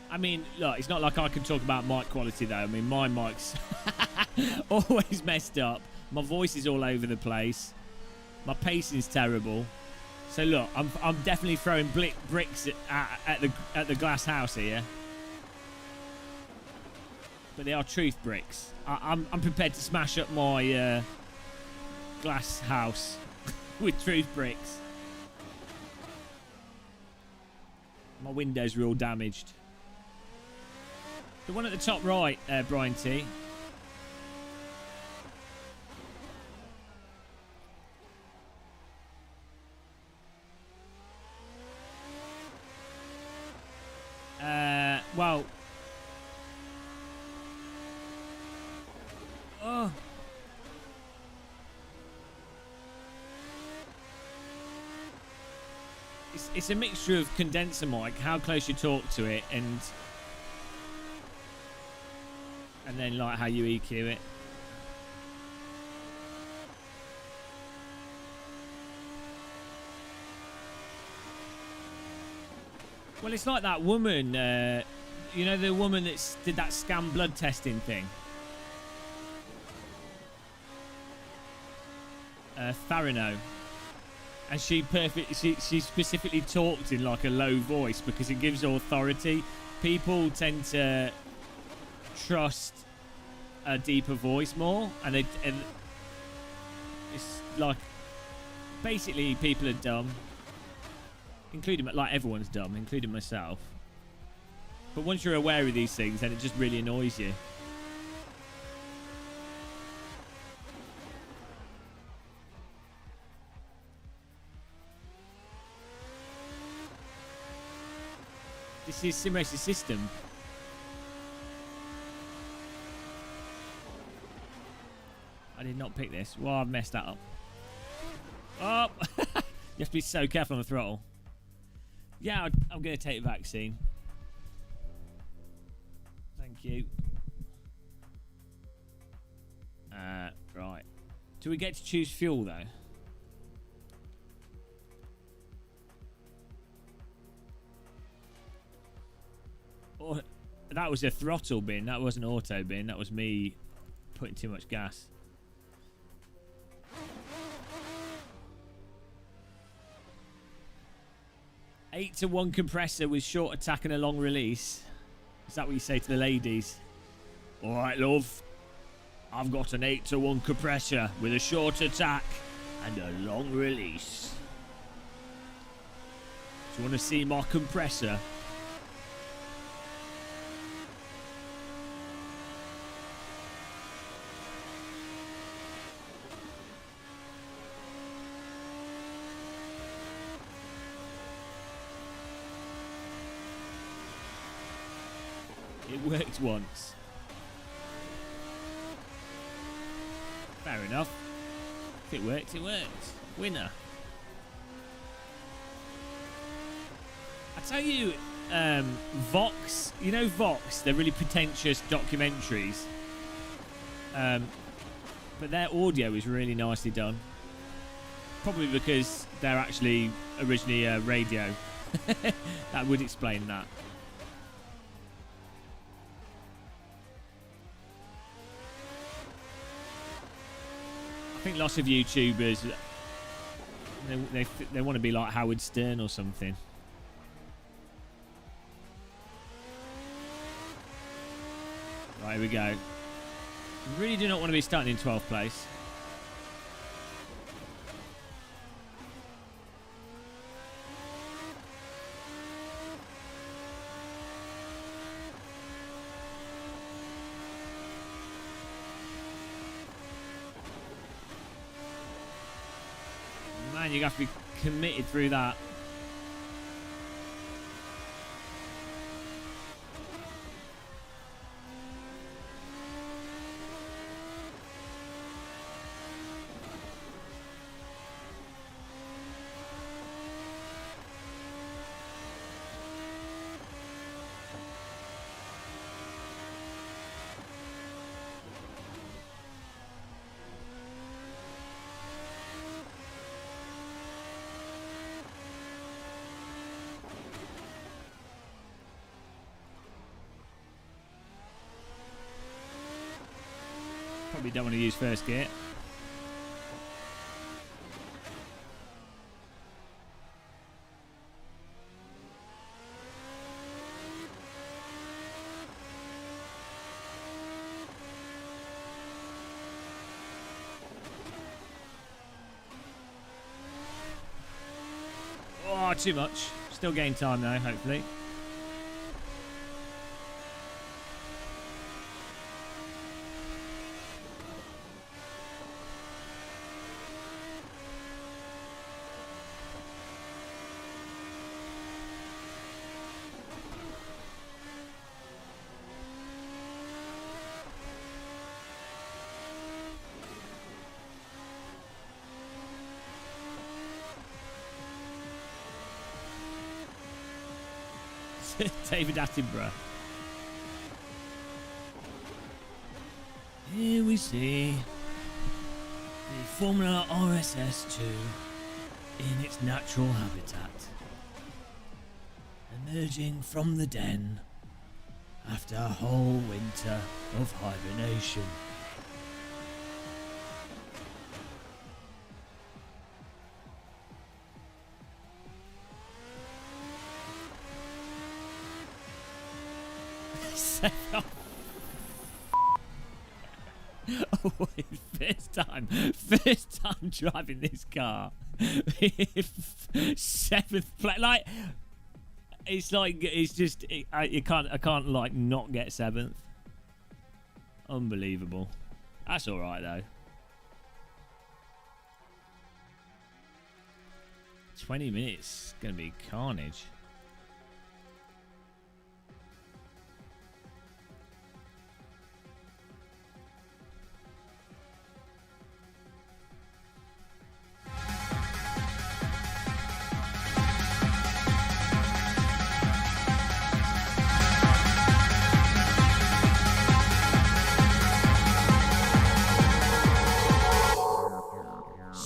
I mean, look, it's not like I can talk about mic quality, though. I mean, my mic's always messed up. My voice is all over the place. My pacing's terrible. So, look, I'm definitely throwing bricks at the glass house here. But they are truth bricks. I'm prepared to smash up my glass house with truth bricks. My windows are all damaged. The one at the top right, Brian T. Well. Oh. It's a mixture of condenser mic, how close you talk to it, and then like how you EQ it. Well, it's like that woman, you know, the woman that did that scam blood testing thing. Farino. And she specifically talked in like a low voice because it gives authority. People tend to trust a deeper voice more, and it's like basically people are dumb, including, like, everyone's dumb, including myself. But once you're aware of these things, then it just really annoys you. This is Simrace's system. I did not pick this. Well, I've messed that up. Oh! You have to be so careful on the throttle. Yeah, I'm going to take the vaccine. Thank you. Right. Do we get to choose fuel, though? Oh, that was a throttle bin. That wasn't auto bin. That was me putting too much gas. Eight to 1 compressor with short attack and a long release. Is that what you say to the ladies? All right, love. I've got an 8 to 1 compressor with a short attack and a long release. Do you want to see my compressor? It worked once. Fair enough. If it worked, it worked. Winner. I tell you, Vox, you know Vox, they're really pretentious documentaries. But their audio is really nicely done. Probably because they're actually originally radio. That would explain that. I think lots of YouTubers, they want to be like Howard Stern or something. Right, here we go. Really do not want to be starting in 12th place. Man, you have to be committed through that. We don't want to use first gear. Oh, too much. Still gain time though, hopefully. David Attenborough. Here we see the Formula RSS2 in its natural habitat, emerging from the den after a whole winter of hibernation. Oh, wait, first time driving this car. 7th place, like it's just I can't like not get 7th. Unbelievable. That's all right though. 20 minutes, gonna be carnage.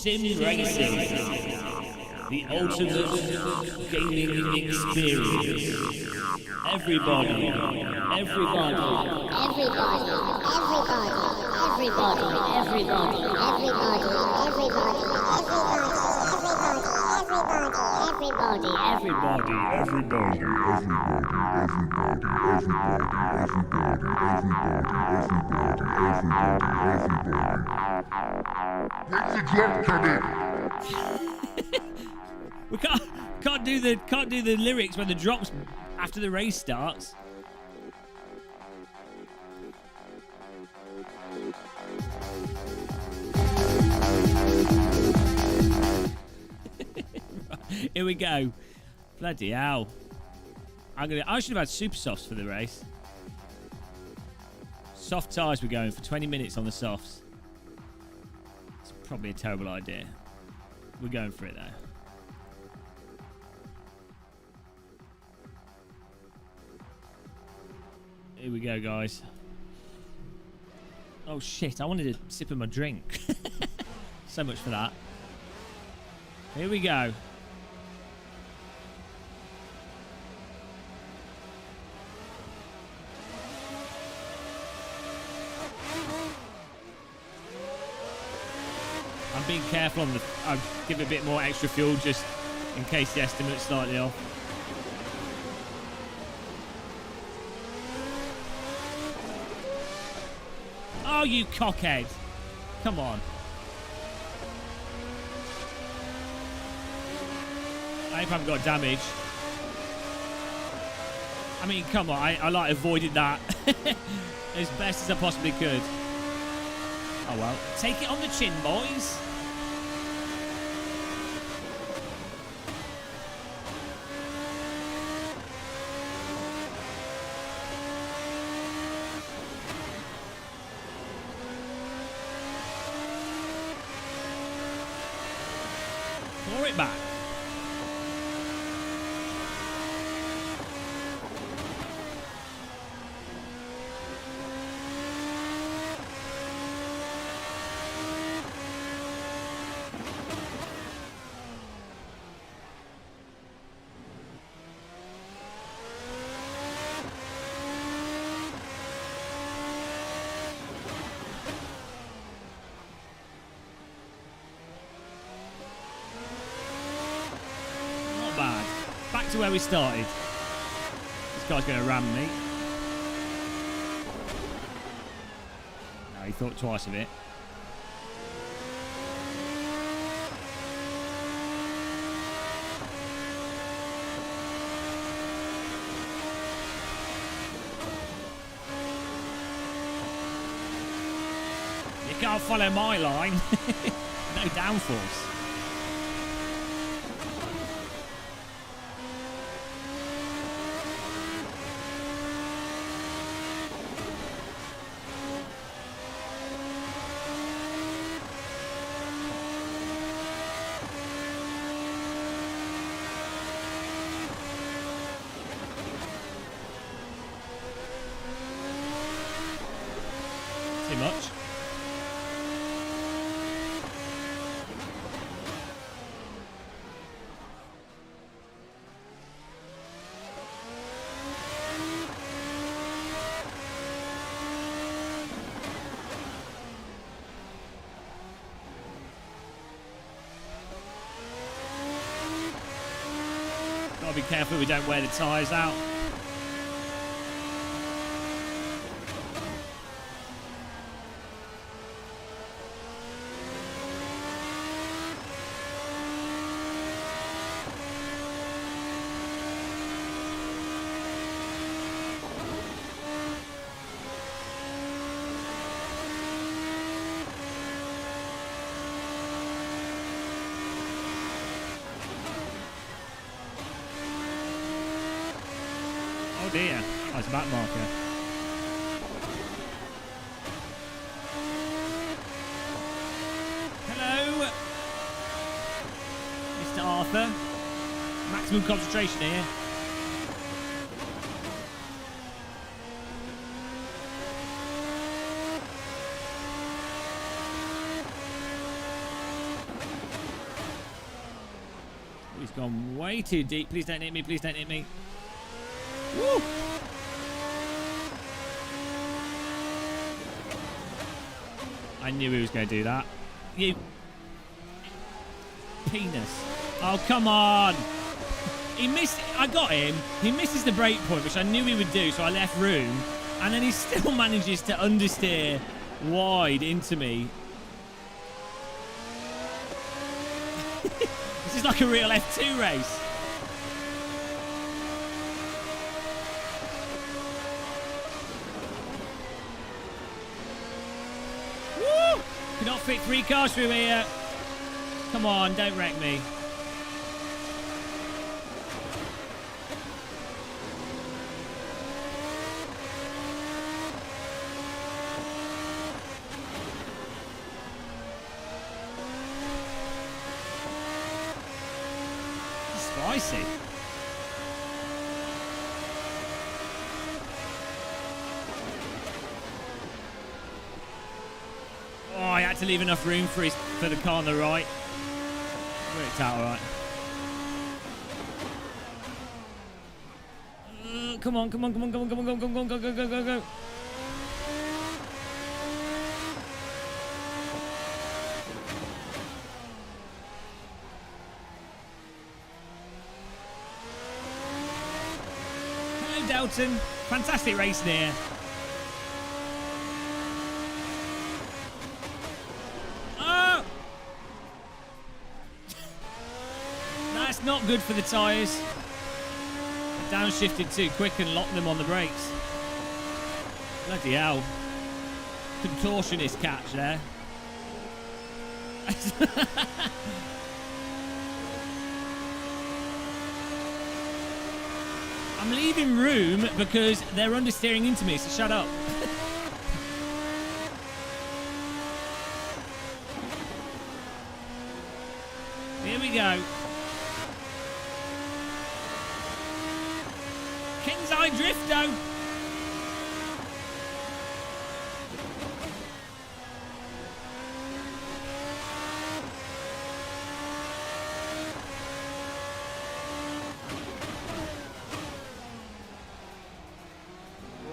Sim Racing, the ultimate gaming experience. Everybody, When's the drop coming? We can't do the lyrics when the drops after the race starts. Here we go. Bloody hell. I should have had super softs for the race. Soft tyres we're going for 20 minutes on the softs. It's probably a terrible idea. We're going for it though. Here we go, guys. Oh shit, I wanted a sip of my drink. So much for that. Here we go. I'm being careful on the... I'll give it a bit more extra fuel just in case the estimate's slightly off. Oh, you cockhead. Come on. I hope I haven't got damage. I mean, come on. I like avoided that as best as I possibly could. Oh, well. Take it on the chin, boys. Claw it back. back to where we started. This guy's going to ram me. No, he thought twice of it. You can't follow my line. No downforce. Too much. Gotta be careful we don't wear the tyres out. Oh dear. Oh, it's a back marker. Hello, Mr. Arthur. Maximum concentration here. Oh, he's gone way too deep. Please don't hit me. Please don't hit me. Woo! I knew he was going to do that. You penis. Oh, come on. He missed. I got him. He misses the brake point, which I knew he would do, so I left room. And then he still manages to understeer wide into me. This is like a real F2 race. Cannot fit 3 cars through here. Come on, don't wreck me. Spicy. Oh, I had to leave enough room for the car on the right. Worked out all right. Come on, come on, come on, come on, come on, come on, go, go, go, go, go. Hello, Delton. Fantastic race there. That's not good for the tyres. Downshifted too quick and locked them on the brakes. Bloody hell. Contortionist catch there. I'm leaving room because they're understeering into me, so shut up. Here we go. Kenzai Drifto.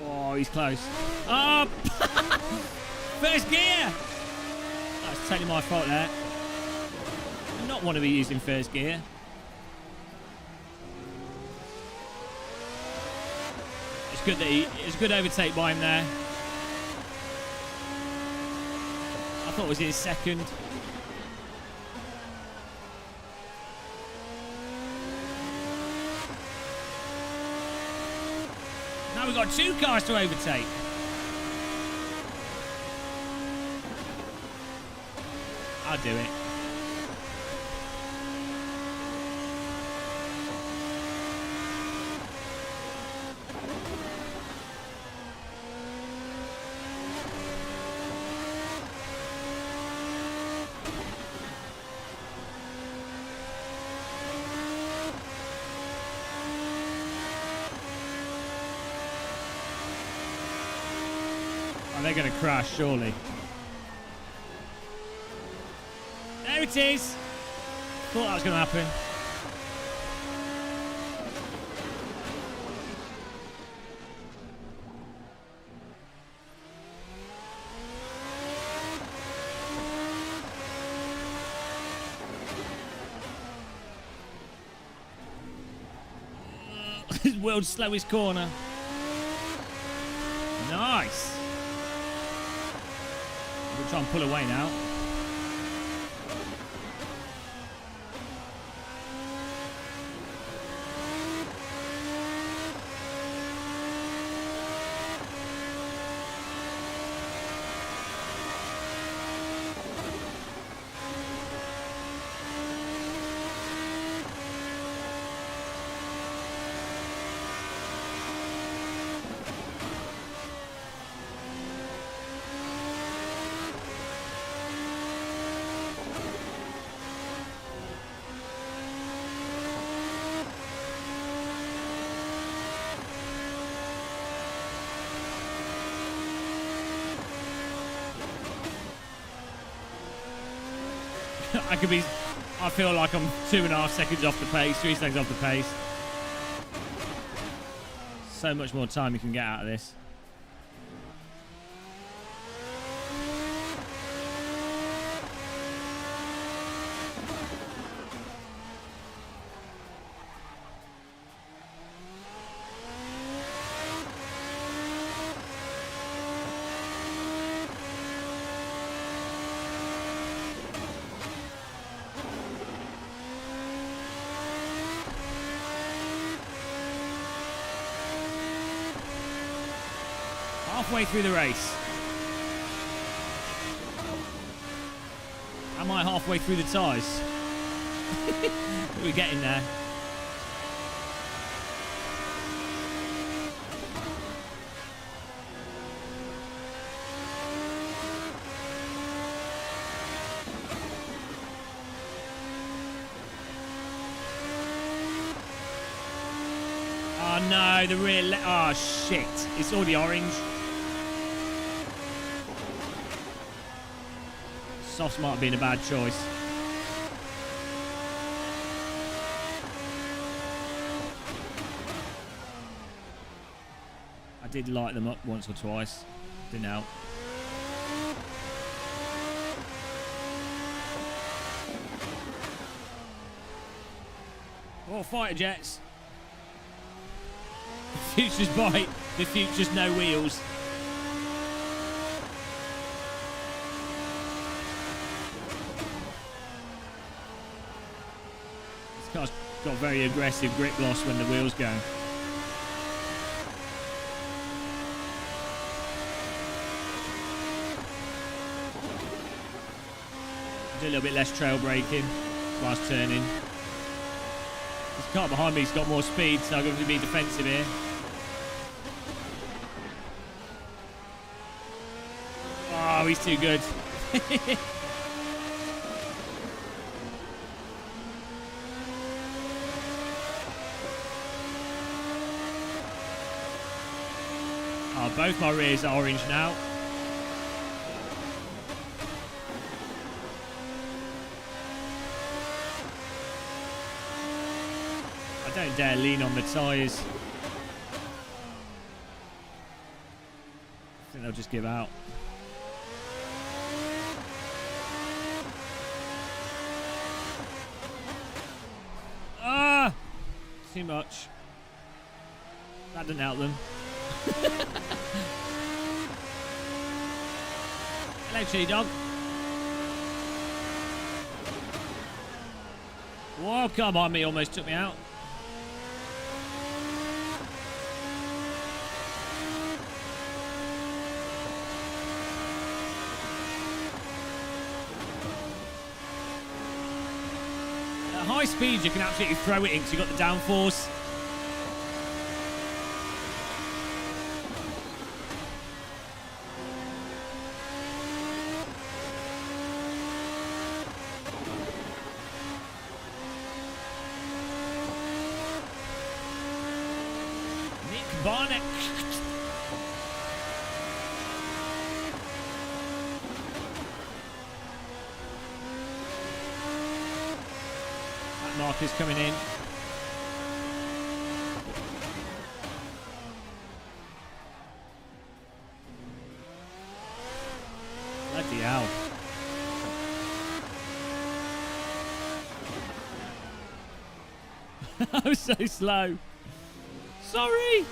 Oh, he's close. Oh, first gear. That's totally my fault there. I do not want to be using first gear. good that it's a good overtake by him there. I thought it was his second. Now we've got 2 cars to overtake. I'll do it. Oh, they're going to crash, surely. There it is. Thought that was going to happen. World's slowest corner. Nice. We'll try and pull away now. I feel like I'm 2.5 seconds off the pace, 3 seconds off the pace. So much more time you can get out of this. Halfway through the race. Am I halfway through the tyres? We're getting there. Oh no, the rear oh shit. It's already orange. Softs might have been a bad choice. I did light them up once or twice. Didn't help. Oh, fighter jets. The future's bright. The future's no wheels. Car's got very aggressive grip loss when the wheels go. Do a little bit less trail braking whilst turning. This car behind me's got more speed, so I'm going to be defensive here. Oh, he's too good. Oh, both my rears are orange now. I don't dare lean on the tyres. I think they'll just give out. Ah! Too much. That didn't help them. Hello, Chili Dog. Whoa, come on, me almost took me out. At high speed, you can absolutely throw it in because you've got the downforce. Barnett. That marker's coming in. Bloody hell. I'm so slow. Sorry.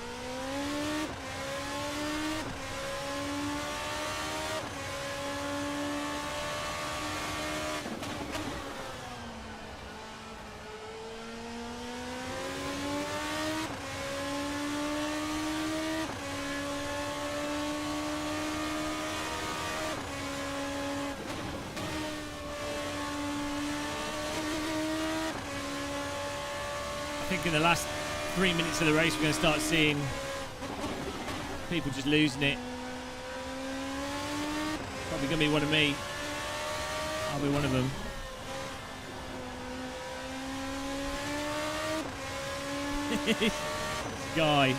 I think in the last 3 minutes of the race, we're going to start seeing people just losing it. Probably going to be one of me. I'll be one of them. This guy.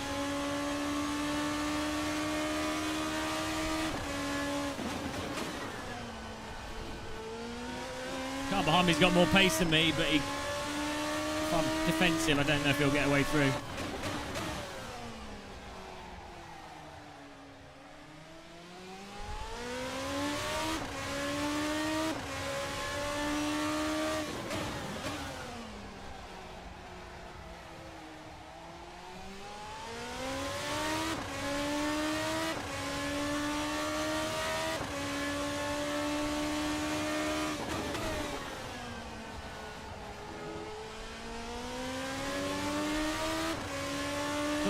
Car behind me's got more pace than me, but if I'm defensive, I don't know if he'll get away through.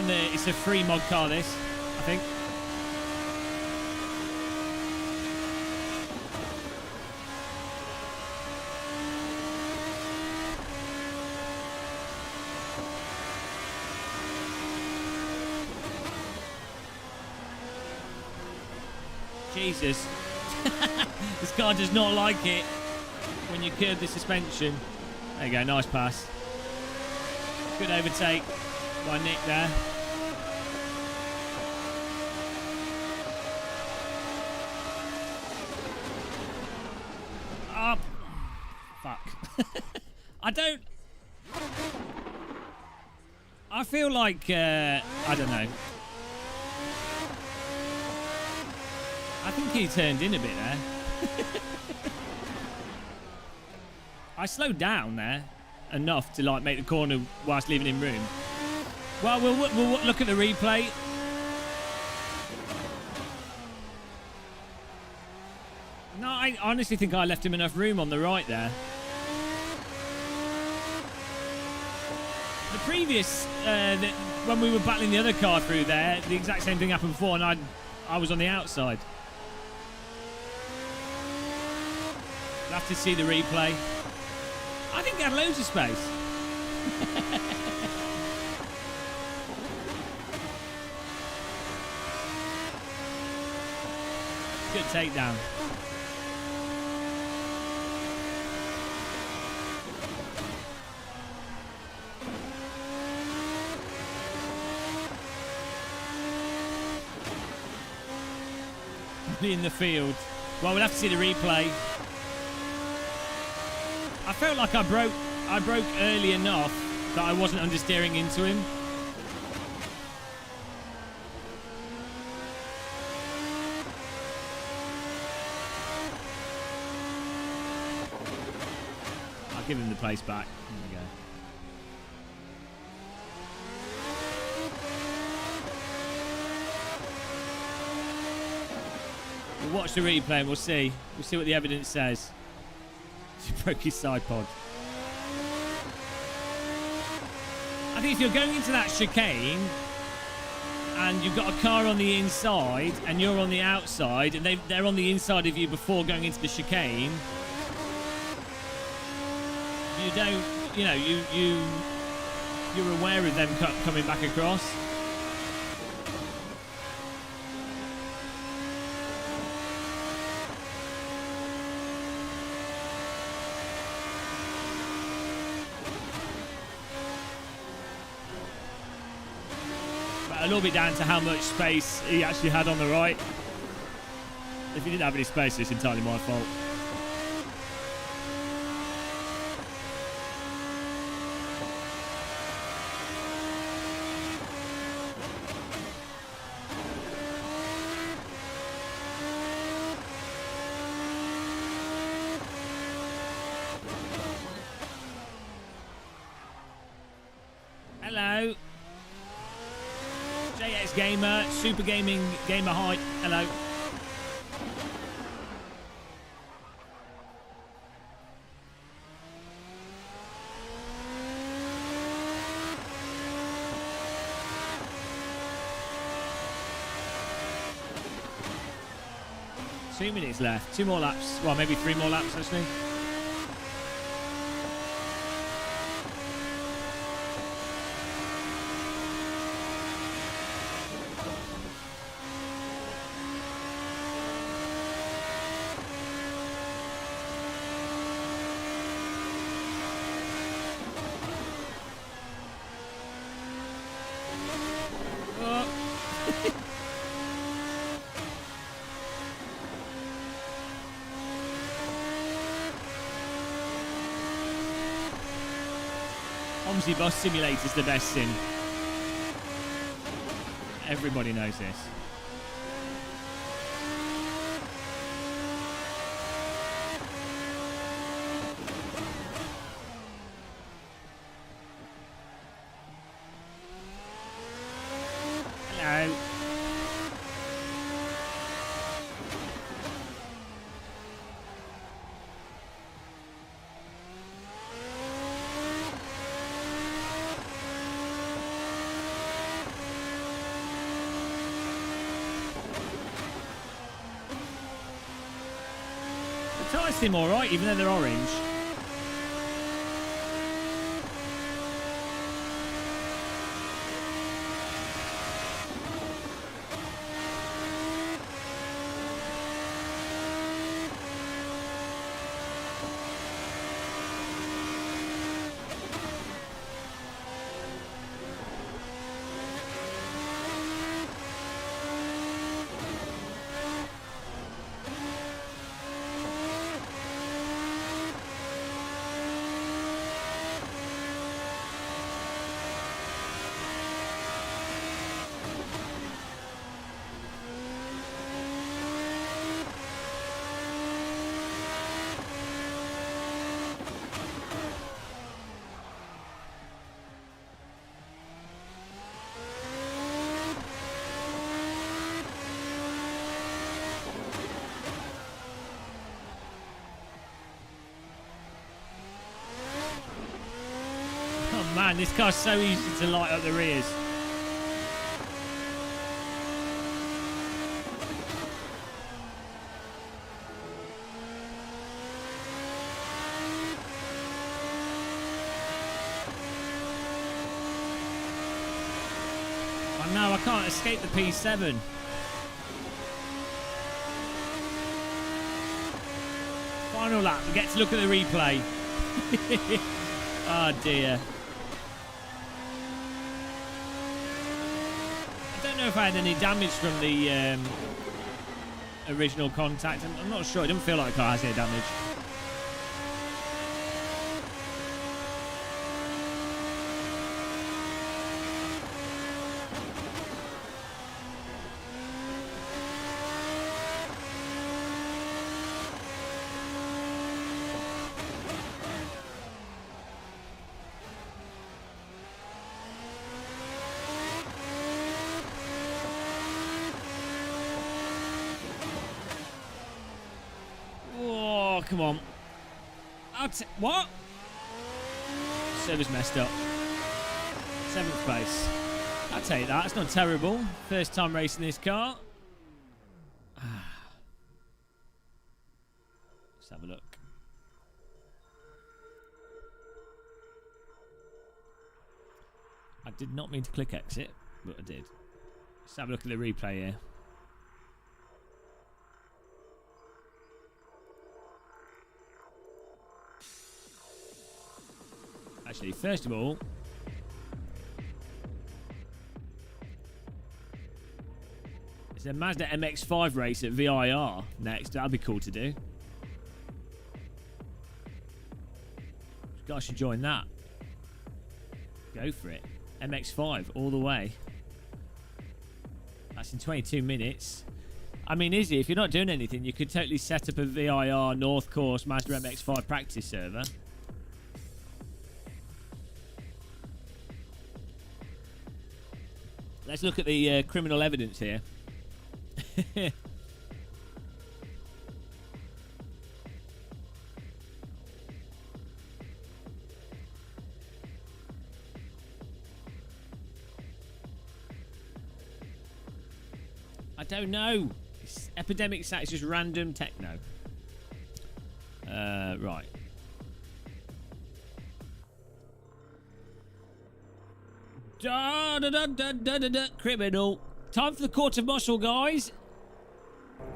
It's a free mod car, this, I think. Jesus. This car does not like it when you curb the suspension. There you go, nice pass. Good overtake by Nick there. Oh, fuck. I feel like, I don't know. I think he turned in a bit there. I slowed down there enough to like make the corner whilst leaving him room. Well, we'll look at the replay. No, I honestly think I left him enough room on the right there. The previous, when we were battling the other car through there, the exact same thing happened before, and I was on the outside. We'll have to see the replay. I think he had loads of space. Good takedown. In the field. Well, we'll have to see the replay. I felt like I broke early enough that I wasn't understeering into him. I'll give him the place back. There we go. We'll watch the replay and we'll see. We'll see what the evidence says. He broke his side pod. I think if you're going into that chicane and you've got a car on the inside and you're on the outside and they're on the inside of you before going into the chicane, you don't, you know, you're aware of them coming back across. A little bit down to how much space he actually had on the right. If he didn't have any space, it's entirely my fault. Hello. JX Gamer, Super Gaming Gamer Height. Hello. Two minutes left. 2 more laps. Well, maybe 3 more laps, actually. Omsi Bus Simulator's the best sim. Everybody knows this. Hello. The tyres seem alright, even though they're orange. Man, this car's so easy to light up the rears. Oh no, I can't escape the P7. Final lap, we get to look at the replay. Oh dear. I don't know if I had any damage from the original contact. I'm not sure. It doesn't feel like the car has any damage. come on. What? Service messed up. 7th place. I'll take that. It's not terrible. First time racing this car. Let's have a look. I did not mean to click exit, but I did. Let's have a look at the replay here. Actually, first of all, it's a Mazda MX-5 race at VIR next. That'd be cool to do. Guys should join that. Go for it. MX-5 all the way. That's in 22 minutes. I mean, Izzy, if you're not doing anything, you could totally set up a VIR North Course Mazda MX-5 practice server. Let's look at the criminal evidence here. I don't know. It's Epidemic Sat is just random techno. Right. Da, da, da, da, da, da, da. Criminal. Time for the court of martial, guys.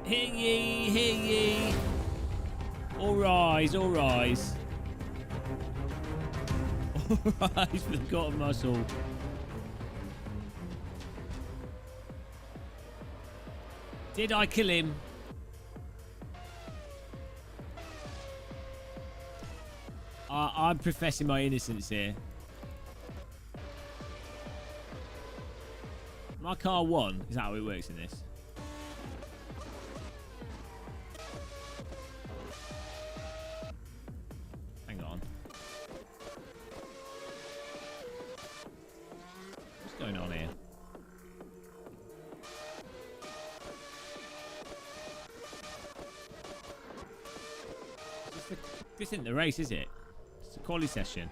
Hear ye, hear ye. All rise, all rise. All rise for the court of martial. Did I kill him? I'm professing my innocence here. My car won. Is that how it works in this? Hang on. What's going on here? This isn't the race, is it? It's a quali session.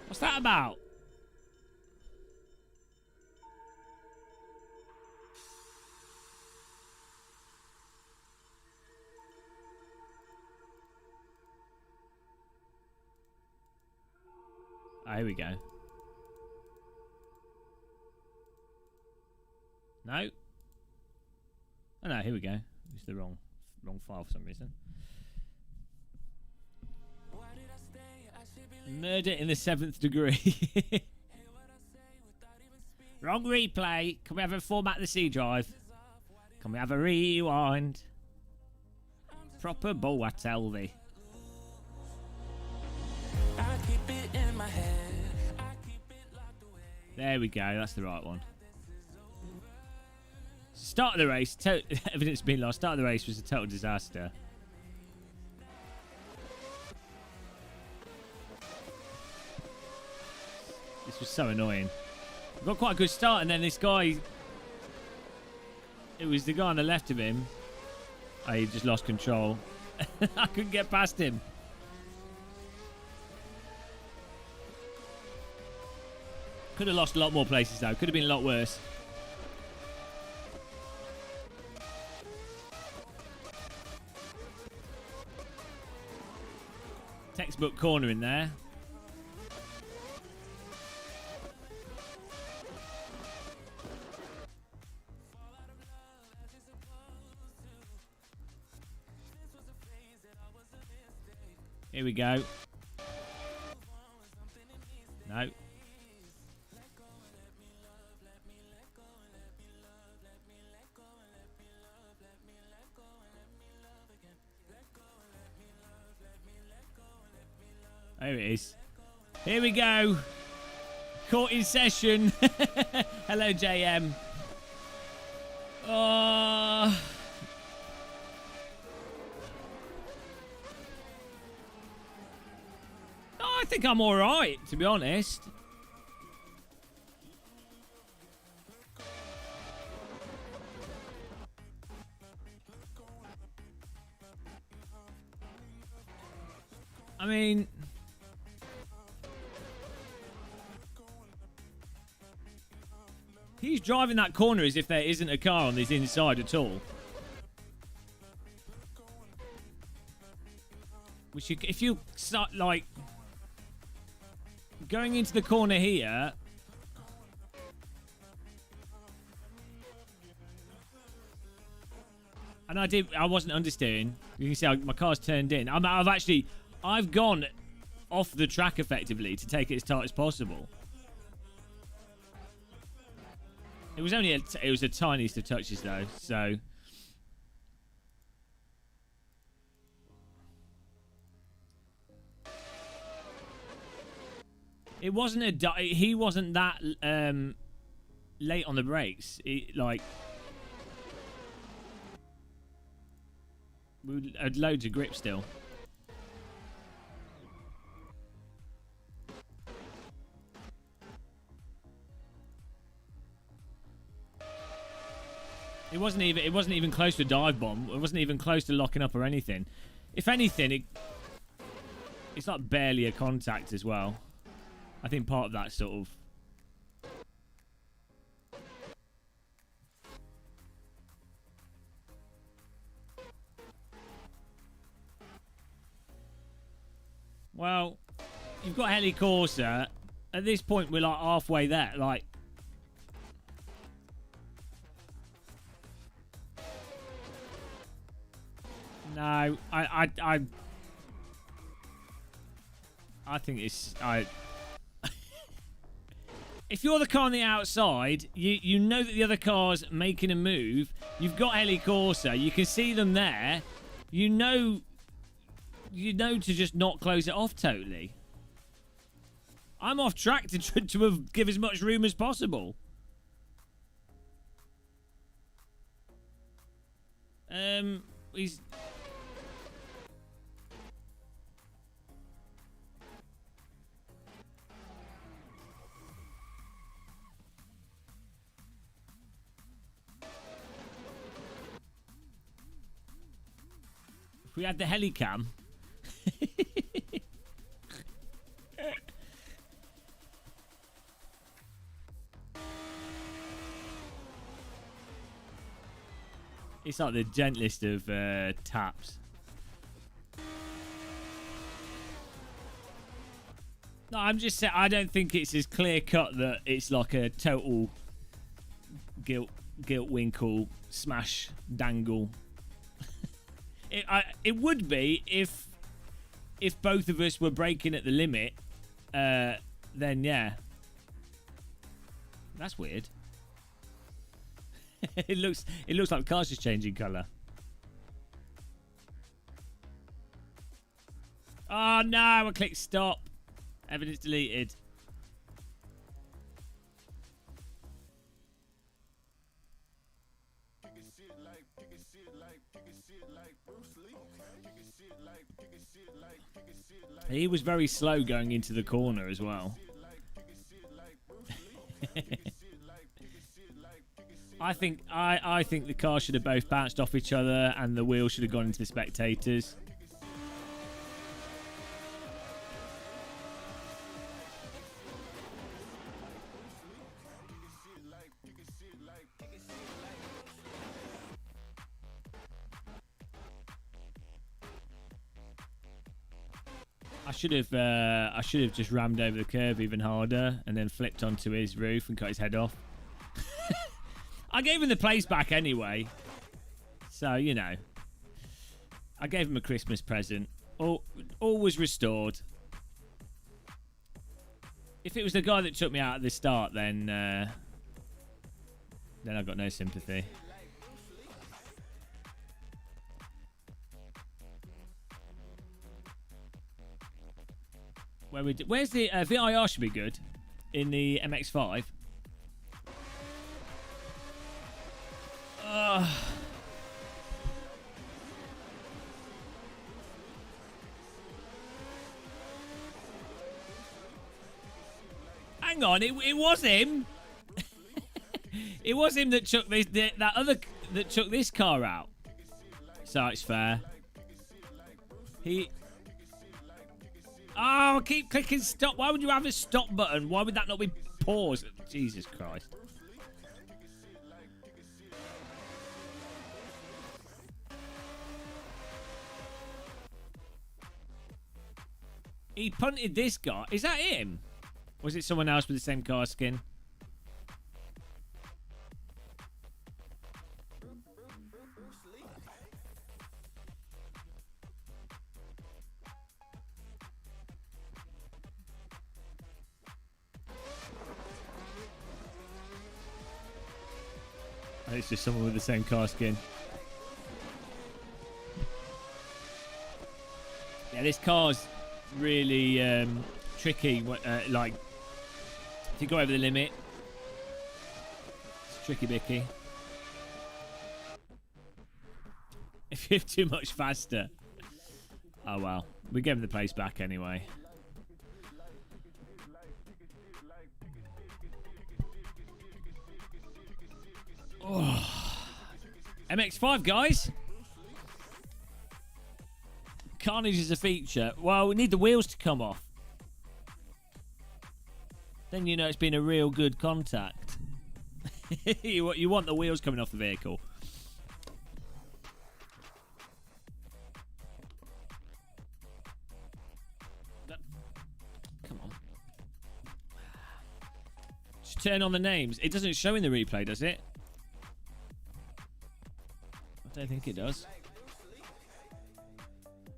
What's that about? Oh, here we go. No. Oh no, here we go. It's the wrong file for some reason. Murder in the 7th degree. Wrong replay. Can we have a format the C drive? Can we have a rewind? Proper bow, I tell thee. There we go. That's the right one. Start of the race. Evidence being lost. Start of the race was a total disaster. This was so annoying. We got quite a good start, and then this guy... It was the guy on the left of him. Oh, he just lost control. I couldn't get past him. Could have lost a lot more places, though. Could have been a lot worse. Textbook corner in there. Here we go. No. There it is. Here we go. Court in session. Hello, JM. Oh. I think I'm all right, to be honest. I mean, he's driving that corner as if there isn't a car on this inside at all. Which, if you start, like, going into the corner here, and I wasn't understeering. You can see my car's turned in. I've gone off the track effectively to take it as tight as possible. It was only it was the tiniest of touches though, so. It wasn't he wasn't that late on the brakes. We had loads of grip still. It wasn't even close to a dive bomb. It wasn't even close to locking up or anything. If anything, it's like barely a contact as well. I think part of that sort of. Well, you've got Assetto Corsa. At this point, we're like halfway there. Like, no, I think it's if you're the car on the outside, you know that the other car's making a move. You've got Assetto Corsa. You can see them there. You know to just not close it off totally. I'm off track to give as much room as possible. He's. If we had the helicam. It's like the gentlest of taps. No, I'm just saying, I don't think it's as clear cut that it's like a total guilt winkle smash dangle. It would be if both of us were braking at the limit. Then yeah, that's weird. it looks like the car's just changing colour. Oh no! I clicked stop. Evidence deleted. He was very slow going into the corner as well. I think the cars should have both bounced off each other and the wheel should have gone into the spectators. I should have just rammed over the curb even harder and then flipped onto his roof and cut his head off. I gave him the place back anyway. So, you know. I gave him a Christmas present. All was restored. If it was the guy that took me out at the start, then I've got no sympathy. Where's the VIR should be good in the MX-5. Hang on, it was him. It was him that took that took this car out. So it's fair. Oh, I keep clicking stop. Why would you have a stop button? Why would that not be pause? Jesus Christ. He punted this guy. Is that him? Or was it someone else with the same car skin? Oh, it's just someone with the same car skin. Yeah, this car's really tricky. Like, if you go over the limit, it's tricky bicky. If you're too much faster. Oh well, we gave him the place back anyway. Oh. MX-5, guys. Carnage is a feature. Well, we need the wheels to come off. Then you know it's been a real good contact. You want the wheels coming off the vehicle. Come on. Just turn on the names. It doesn't show in the replay, does it? I don't think it does.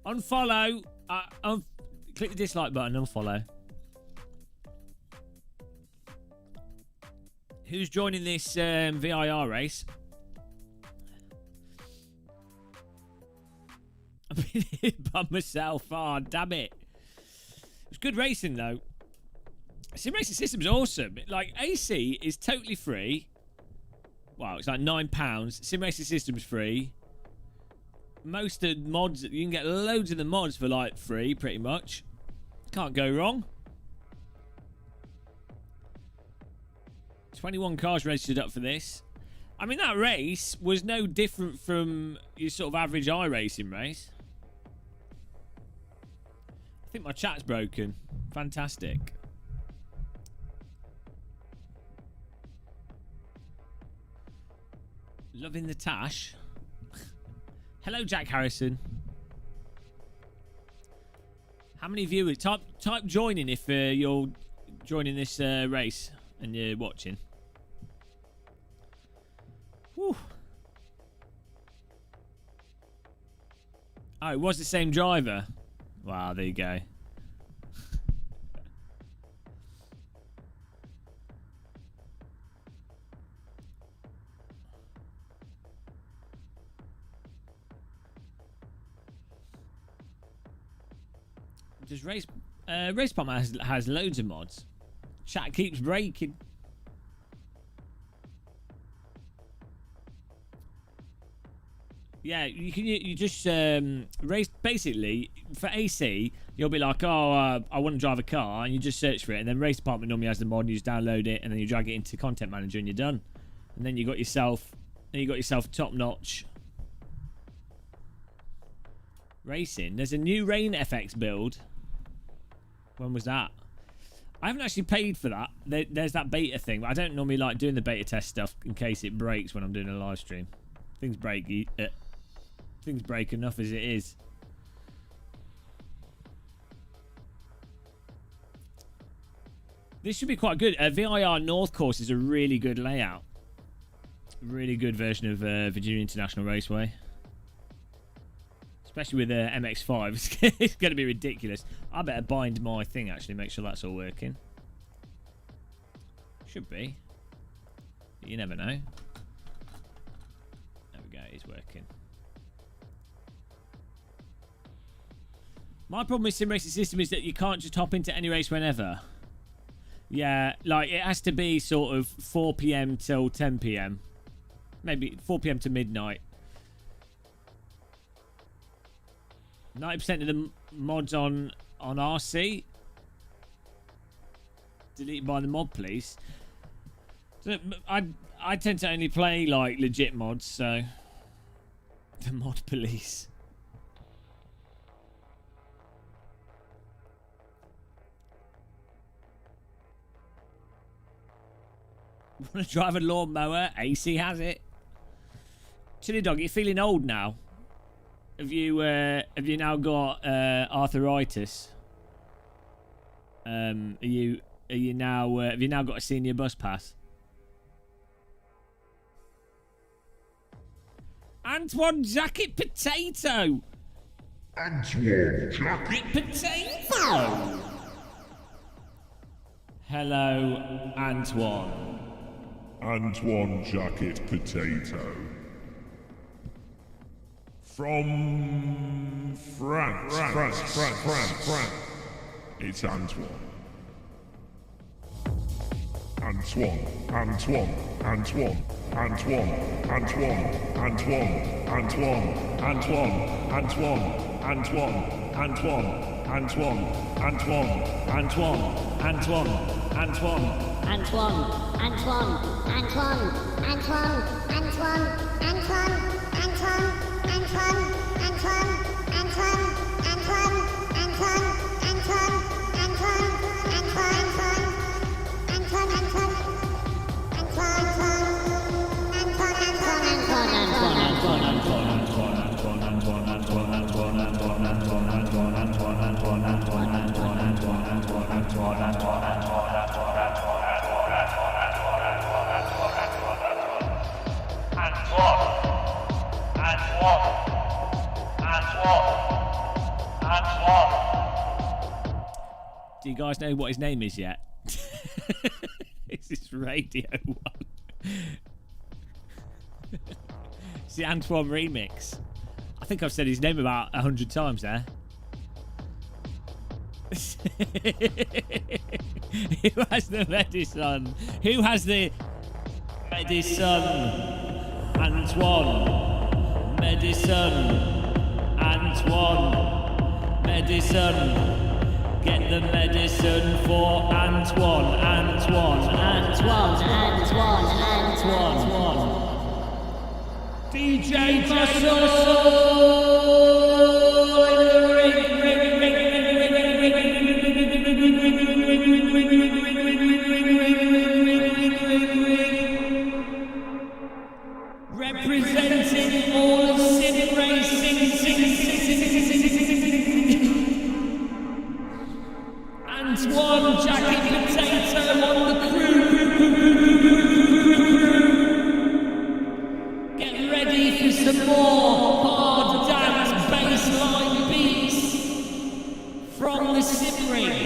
Unfollow. Click the dislike button. Unfollow. Who's joining this VIR race? I've been here by myself. Oh, damn it. It's good racing, though. Sim Racing System's awesome. Like, AC is totally free. Wow, it's like £9. Sim Racing System's free. Most of the mods, you can get loads of the mods for like free, pretty much. Can't go wrong. 21 cars registered up for this. I mean, that race was no different from your sort of average iRacing race. I think my chat's broken. Fantastic. Loving the Tash. Hello, Jack Harrison. How many viewers? Type joining if you're joining this race and you're watching. Whew. Oh, it was the same driver. Wow, there you go. Just race Pump has loads of mods. Chat keeps breaking. Yeah, you just race. Basically, for AC, you'll be like, oh, I want to drive a car, and you just search for it, and then Race Department normally has the mod, and you just download it, and then you drag it into Content Manager, and you're done. And then you got yourself top-notch racing. There's a new Rain FX build. When was that? I haven't actually paid for that. There's that beta thing, but I don't normally like doing the beta test stuff in case it breaks when I'm doing a live stream. Things break enough as it is. This should be quite good. VIR North course is a really good layout. Really good version of Virginia International Raceway. Especially with MX-5. It's going to be ridiculous. I better bind my thing, actually, make sure that's all working. Should be. But you never know. There we go, it's working. My problem with Sim Racing System is that you can't just hop into any race whenever. Yeah, like, it has to be sort of 4 PM till 10 PM. Maybe 4 PM to midnight. 90% of the mods on RC. Deleted by the mod police. So I tend to only play like legit mods, so the mod police. Want to drive a lawnmower? AC has it. Chili Dog, you're feeling old now. Have you now got arthritis? Have you now got a senior bus pass? Antoine Jacket Potato. Antoine Jacket Potato. Hello, Antoine. Antoine Jacket Potato. From France. It's Antoine. Antoine. Do you guys know what his name is yet? It's this Radio 1. It's the Antoine remix. I think I've said his name about 100 times there. Who has the medicine? Who has the medicine? Antoine. Medicine. Antoine. Medicine. Get the medicine for Antoine. DJ representing all of sim racing. Antoine Jacket Potato on the crew. Get ready for some more hard dance bassline beats from the sim ring.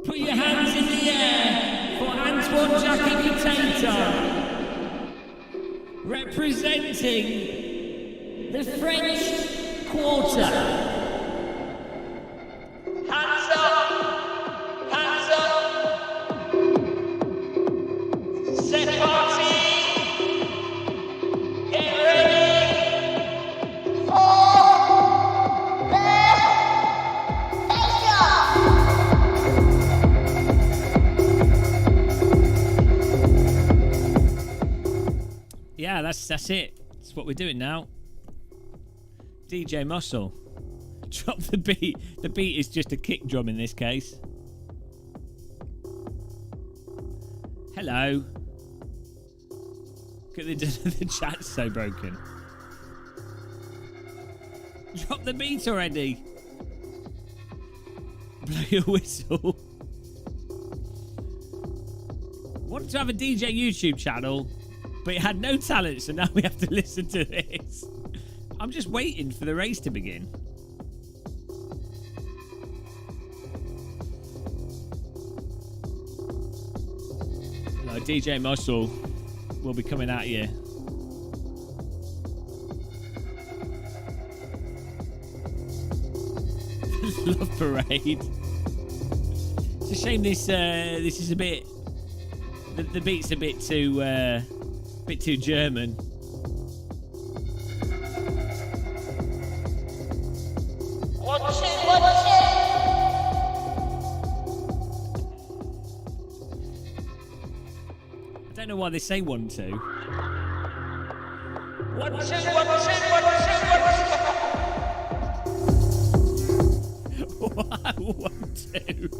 Put your hands in the air for Antoine Jacket Potato, representing the French Quarter. Hands up! Hands up! Set party! Get ready! For the face-off! Yeah, that's it. That's what we're doing now. DJ Muscle. Drop the beat. The beat is just a kick drum in this case. Hello. Look at the chat's so broken. Drop the beat already. Blow your whistle. Wanted to have a DJ YouTube channel, but it had no talent, so now we have to listen to this. I'm just waiting for the race to begin. Hello, DJ Muscle will be coming at you. Love Parade. It's a shame this is a bit. The beat's a bit too German. Watch it. I don't know why they say 1 2. Watch it. 1 2.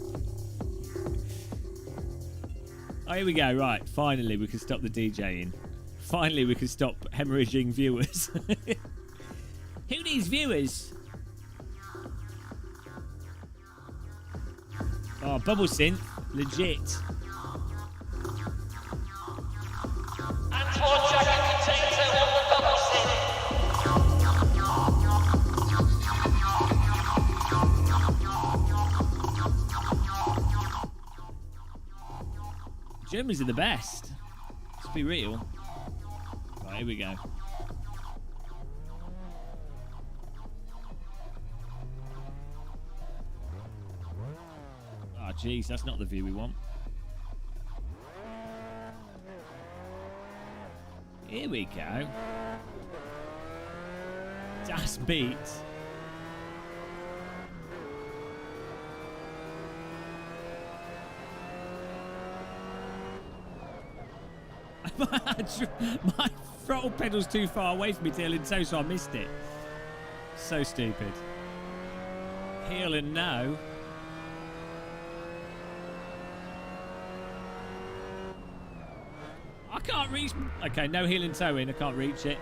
here we go. Right, finally we can stop the DJing. Finally we can stop hemorrhaging viewers. Who needs viewers? Oh, bubble synth, legit. Antoine Jacket Potato on the bubble synth. Germans are the best. Let's be real. Right, here we go. Oh, jeez, that's not the view we want. Here we go. Das Beat. My throttle pedal's too far away from me to heel and toe, so I missed it. So stupid. Heel and no. I can't reach. Okay, no heel and toe in. I can't reach it.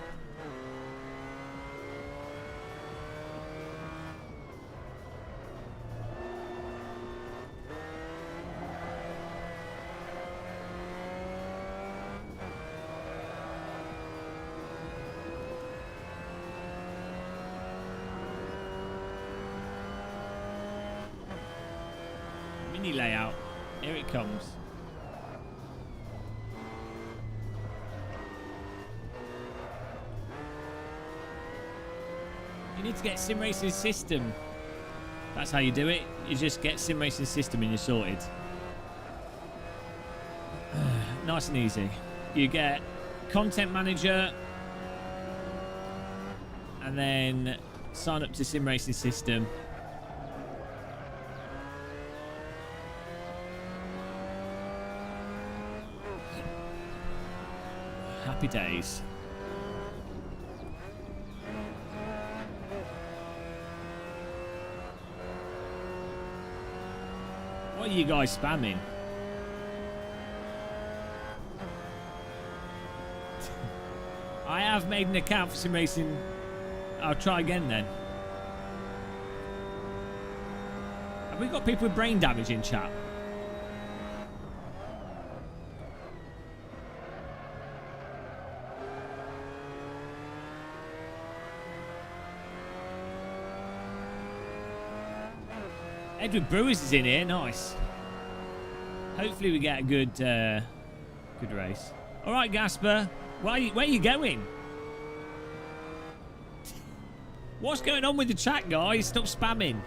Mini layout. Here it comes. You need to get Sim Racing System. That's how you do it. You just get Sim Racing System and you're sorted. Nice and easy. You get Content Manager and then sign up to Sim Racing System. Happy days. What are you guys spamming? I have made an account for Sim Racing. I'll try again then. Have we got people with brain damage in chat? Edward Brewers is in here, nice. Hopefully we get a good good race. All right, Gasper, where are you going? What's going on with the chat, guys? Stop spamming.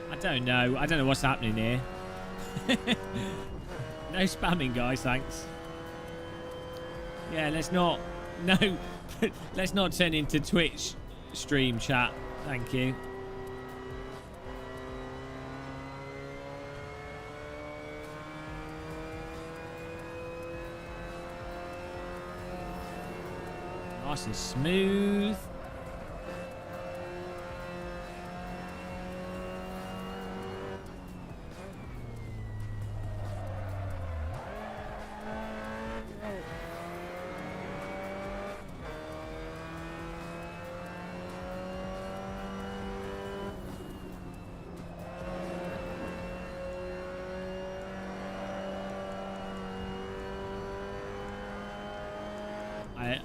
I don't know what's happening here. No spamming, guys, thanks. Yeah, let's not turn into Twitch stream chat. Thank you. Nice and smooth.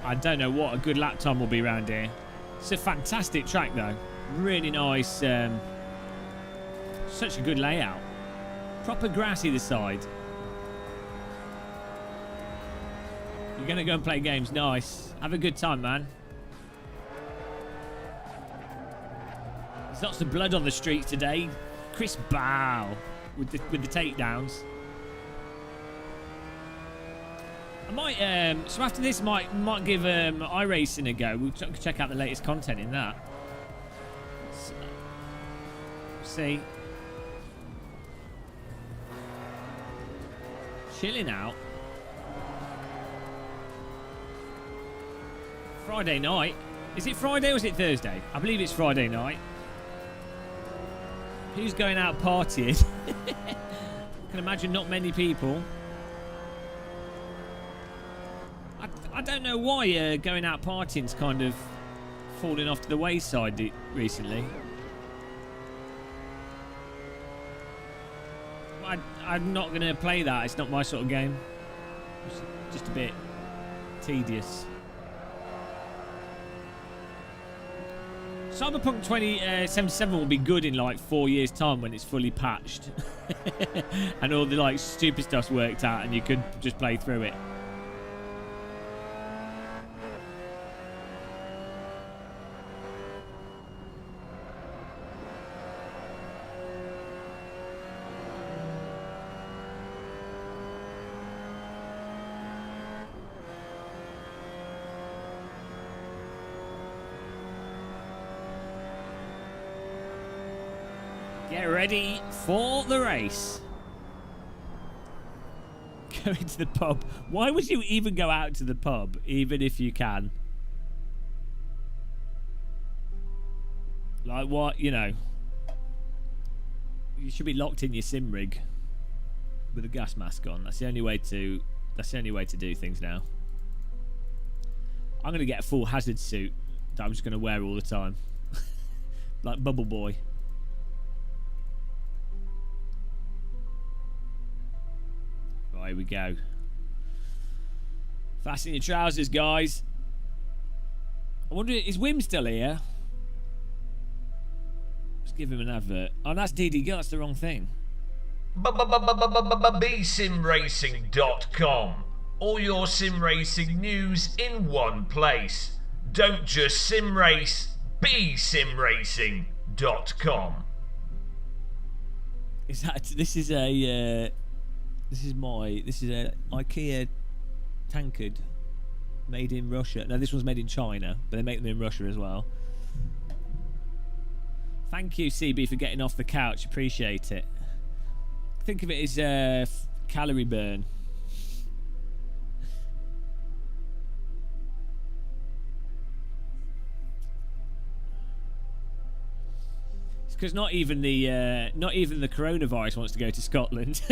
I don't know what a good lap time will be around here. It's a fantastic track though. Really nice. Such a good layout. Proper grassy this side. You're going to go and play games. Nice. Have a good time, man. There's lots of blood on the streets today. Chris Bow with the takedowns. I might, so after this, might give iRacing a go. We'll check out the latest content in that. So, see. Chilling out. Friday night. Is it Friday or is it Thursday? I believe it's Friday night. Who's going out partying? I can imagine not many people. I don't know why going out partying's kind of falling off to the wayside recently. I'm not going to play that. It's not my sort of game. It's just a bit tedious. Cyberpunk 2077 will be good in like 4 years' time when it's fully patched. And all the like stupid stuff's worked out and you could just play through it. Get ready for the race. Going to the pub. Why would you even go out to the pub, even if you can? Like what, you know? You should be locked in your sim rig with a gas mask on. That's the only way to. That's the only way to do things now. I'm gonna get a full hazard suit that I'm just gonna wear all the time, like Bubble Boy. Right, here we go. Fasten your trousers, guys. I wonder, is Wim still here? Let's give him an advert. Oh, that's DD Girl. That's the wrong thing. BSimRacing.com. All your sim racing news in one place. Don't just sim race, BSimRacing.com. Is that? This is a. This is a IKEA tankard made in Russia. No, this one's made in China, but they make them in Russia as well. Thank you, CB, for getting off the couch. Appreciate it. Think of it as calorie burn. It's because not even the coronavirus wants to go to Scotland.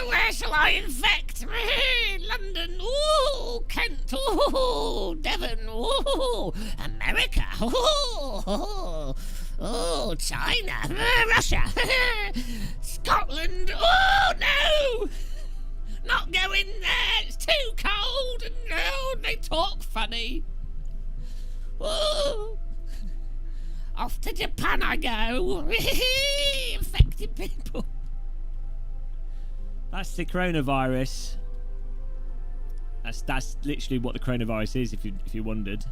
Where shall I infect? London, ooh, Kent, ooh, Devon, ooh, America, ooh, China, Russia, Scotland, oh no! Not going there, it's too cold, and oh, they talk funny. Ooh. Off to Japan I go, infecting people. That's the coronavirus. That's literally what the coronavirus is, if you wondered.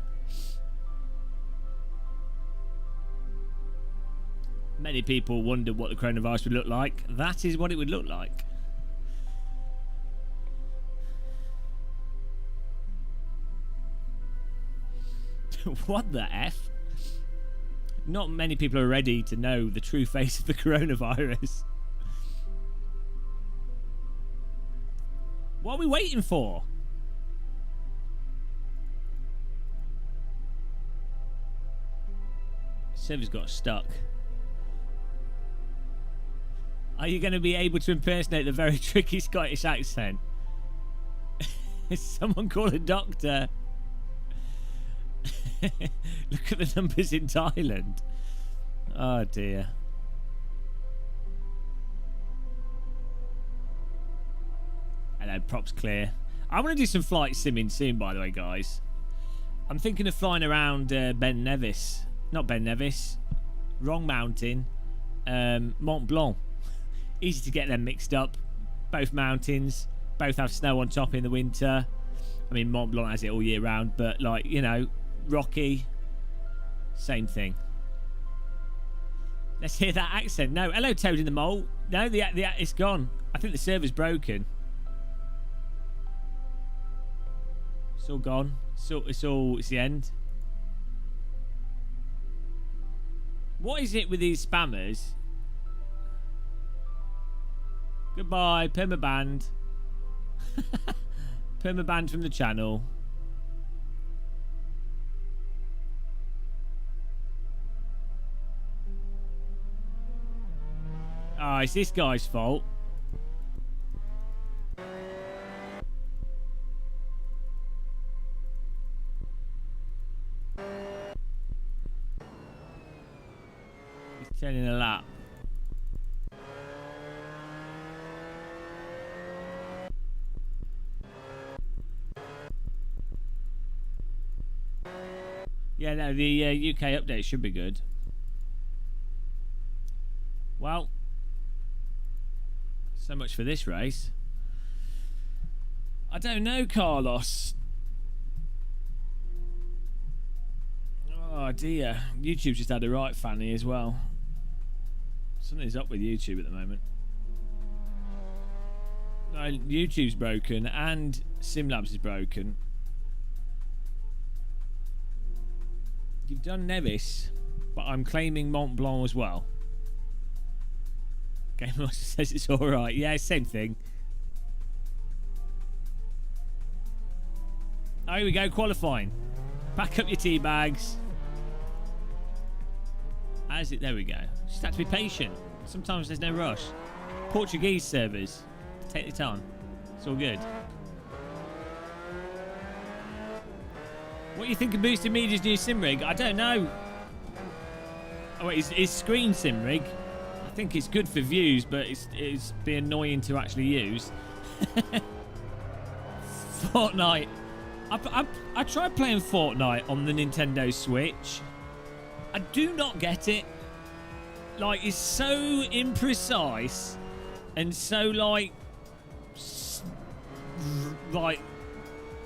Many people wondered what the coronavirus would look like. That is what it would look like. What the F? Not many people are ready to know the true face of the coronavirus. What are we waiting for? Server's got stuck. Are you going to be able to impersonate the very tricky Scottish accent? Someone call a doctor. Look at the numbers in Thailand. Oh dear. Hello, props clear. I want to do some flight simming soon, by the way, guys. I'm thinking of flying around Ben Nevis. Not Ben Nevis. Wrong mountain. Mont Blanc. Easy to get them mixed up. Both mountains. Both have snow on top in the winter. I mean, Mont Blanc has it all year round, but like, you know, Rocky. Same thing. Let's hear that accent. No, hello, Toad in the Mole. No, it's gone. I think the server's broken. It's all gone. It's the end. What is it with these spammers? Goodbye, permaband. Permabanned from the channel. Oh, it's this guy's fault. He's turning a lap. Yeah, no, the UK update should be good. Well, so much for this race. I don't know, Carlos. Oh dear, YouTube's just had a right fanny as well. Something's up with YouTube at the moment. No, YouTube's broken and SimLabs is broken. You've done Nevis, but I'm claiming Mont Blanc as well. Game Master says it's alright. Yeah, same thing. Oh, here we go, qualifying. Pack up your tea bags. How's it? There we go. Just have to be patient. Sometimes there's no rush. Portuguese servers. Take your time. It's all good. What do you think of Boosted Media's new sim rig? I don't know. Oh wait, is screen sim rig? I think it's good for views, but it's be annoying to actually use. Fortnite. I tried playing Fortnite on the Nintendo Switch. I do not get it. Like, it's so imprecise and so like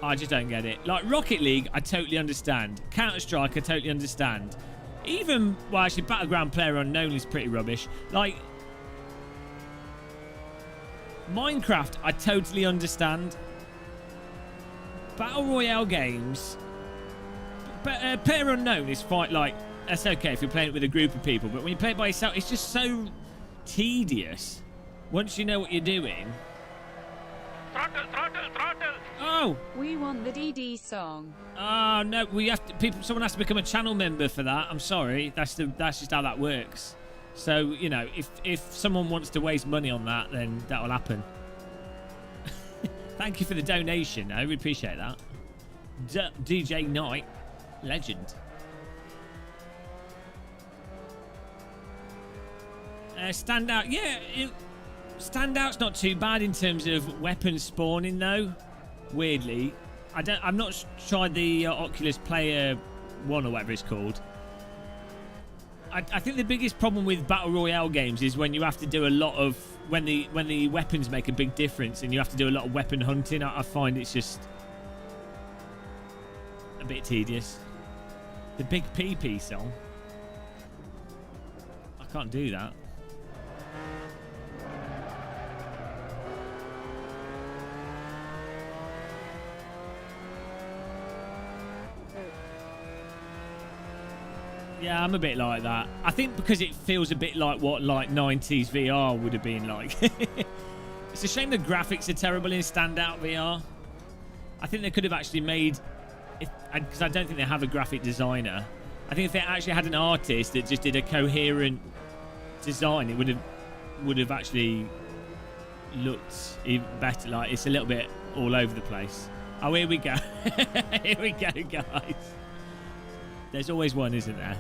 I just don't get it. Like Rocket League, I totally understand. Counter-Strike, I totally understand. Even, well, actually, Battleground PlayerUnknown is pretty rubbish. Like, Minecraft, I totally understand. Battle Royale games, but PlayerUnknown is quite like, that's okay if you're playing it with a group of people, but when you play it by yourself, it's just so tedious. Once you know what you're doing. Throttle, throttle, throttle! Oh! We want the DD song. Oh no, we have to. Someone has to become a channel member for that. I'm sorry, that's just how that works. So you know, if someone wants to waste money on that, then that will happen. Thank you for the donation. I really appreciate that. DJ Knight, legend. Standout, yeah. Standout's not too bad in terms of weapon spawning, though. Weirdly, I've not tried the Oculus Player 1 or whatever it's called. I think the biggest problem with battle royale games is when you have to do a lot of when the weapons make a big difference and you have to do a lot of weapon hunting. I find it's just a bit tedious. The Big PP song. I can't do that. Yeah, I'm a bit like that. I think because it feels a bit like what like 90s VR would have been like. It's a shame the graphics are terrible in Standout VR. I think they could have actually made, because I don't think they have a graphic designer. I think if they actually had an artist that just did a coherent design, it would have actually looked even better. Like, it's a little bit all over the place. Oh, here we go. Here we go, guys. There's always one, isn't there?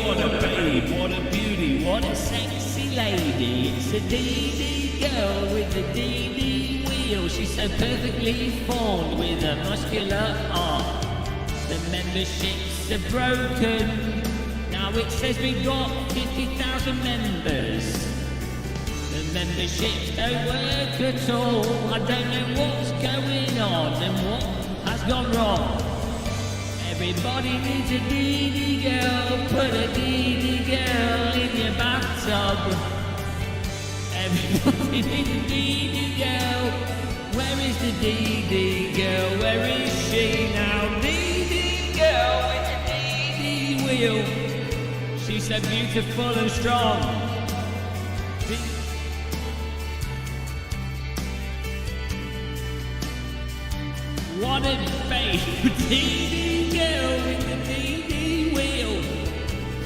What a babe, what a beauty, what a sexy lady. It's a DD girl with a DD wheel. She's so perfectly formed with a muscular arm. The memberships are broken. Now it says we've got 50,000 members. The memberships don't work at all. I don't know what's going on and what has gone wrong. Everybody needs a DD girl. Put a DD girl in your bathtub. Everybody needs a DD girl. Where is the DD girl? Where is she now? DD girl with the DD wheel. She's so beautiful and strong. What a babe, DD girl with the DD wheel.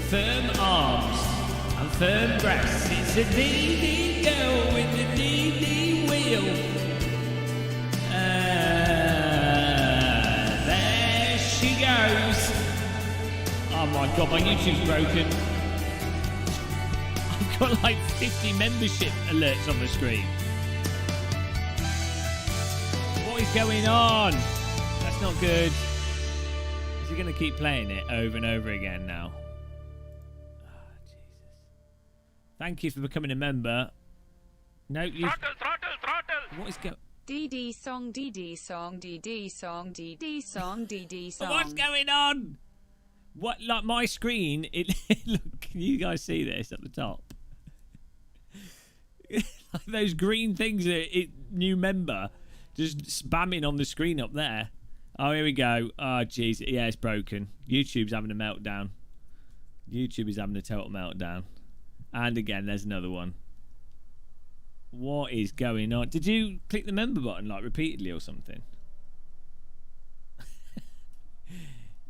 Firm arms and firm breasts. It's a DD girl with the DD wheel. There she goes. Oh my god, my YouTube's broken. I've got like 50 membership alerts on the screen. What is going on? That's not good. Is he going to keep playing it over and over again now? Oh, Jesus. Thank you for becoming a member. No, you... Throttle. What is going... DD song, DD song, DD song, DD song, DD song. What's going on? What, like my screen, it... Look, can you guys see this at the top? Like those green things, new member... Just spamming on the screen up there. Oh, here we go. Oh, jeez. Yeah, it's broken. YouTube's having a meltdown. YouTube is having a total meltdown. And again, there's another one. What is going on? Did you click the member button, like, repeatedly or something?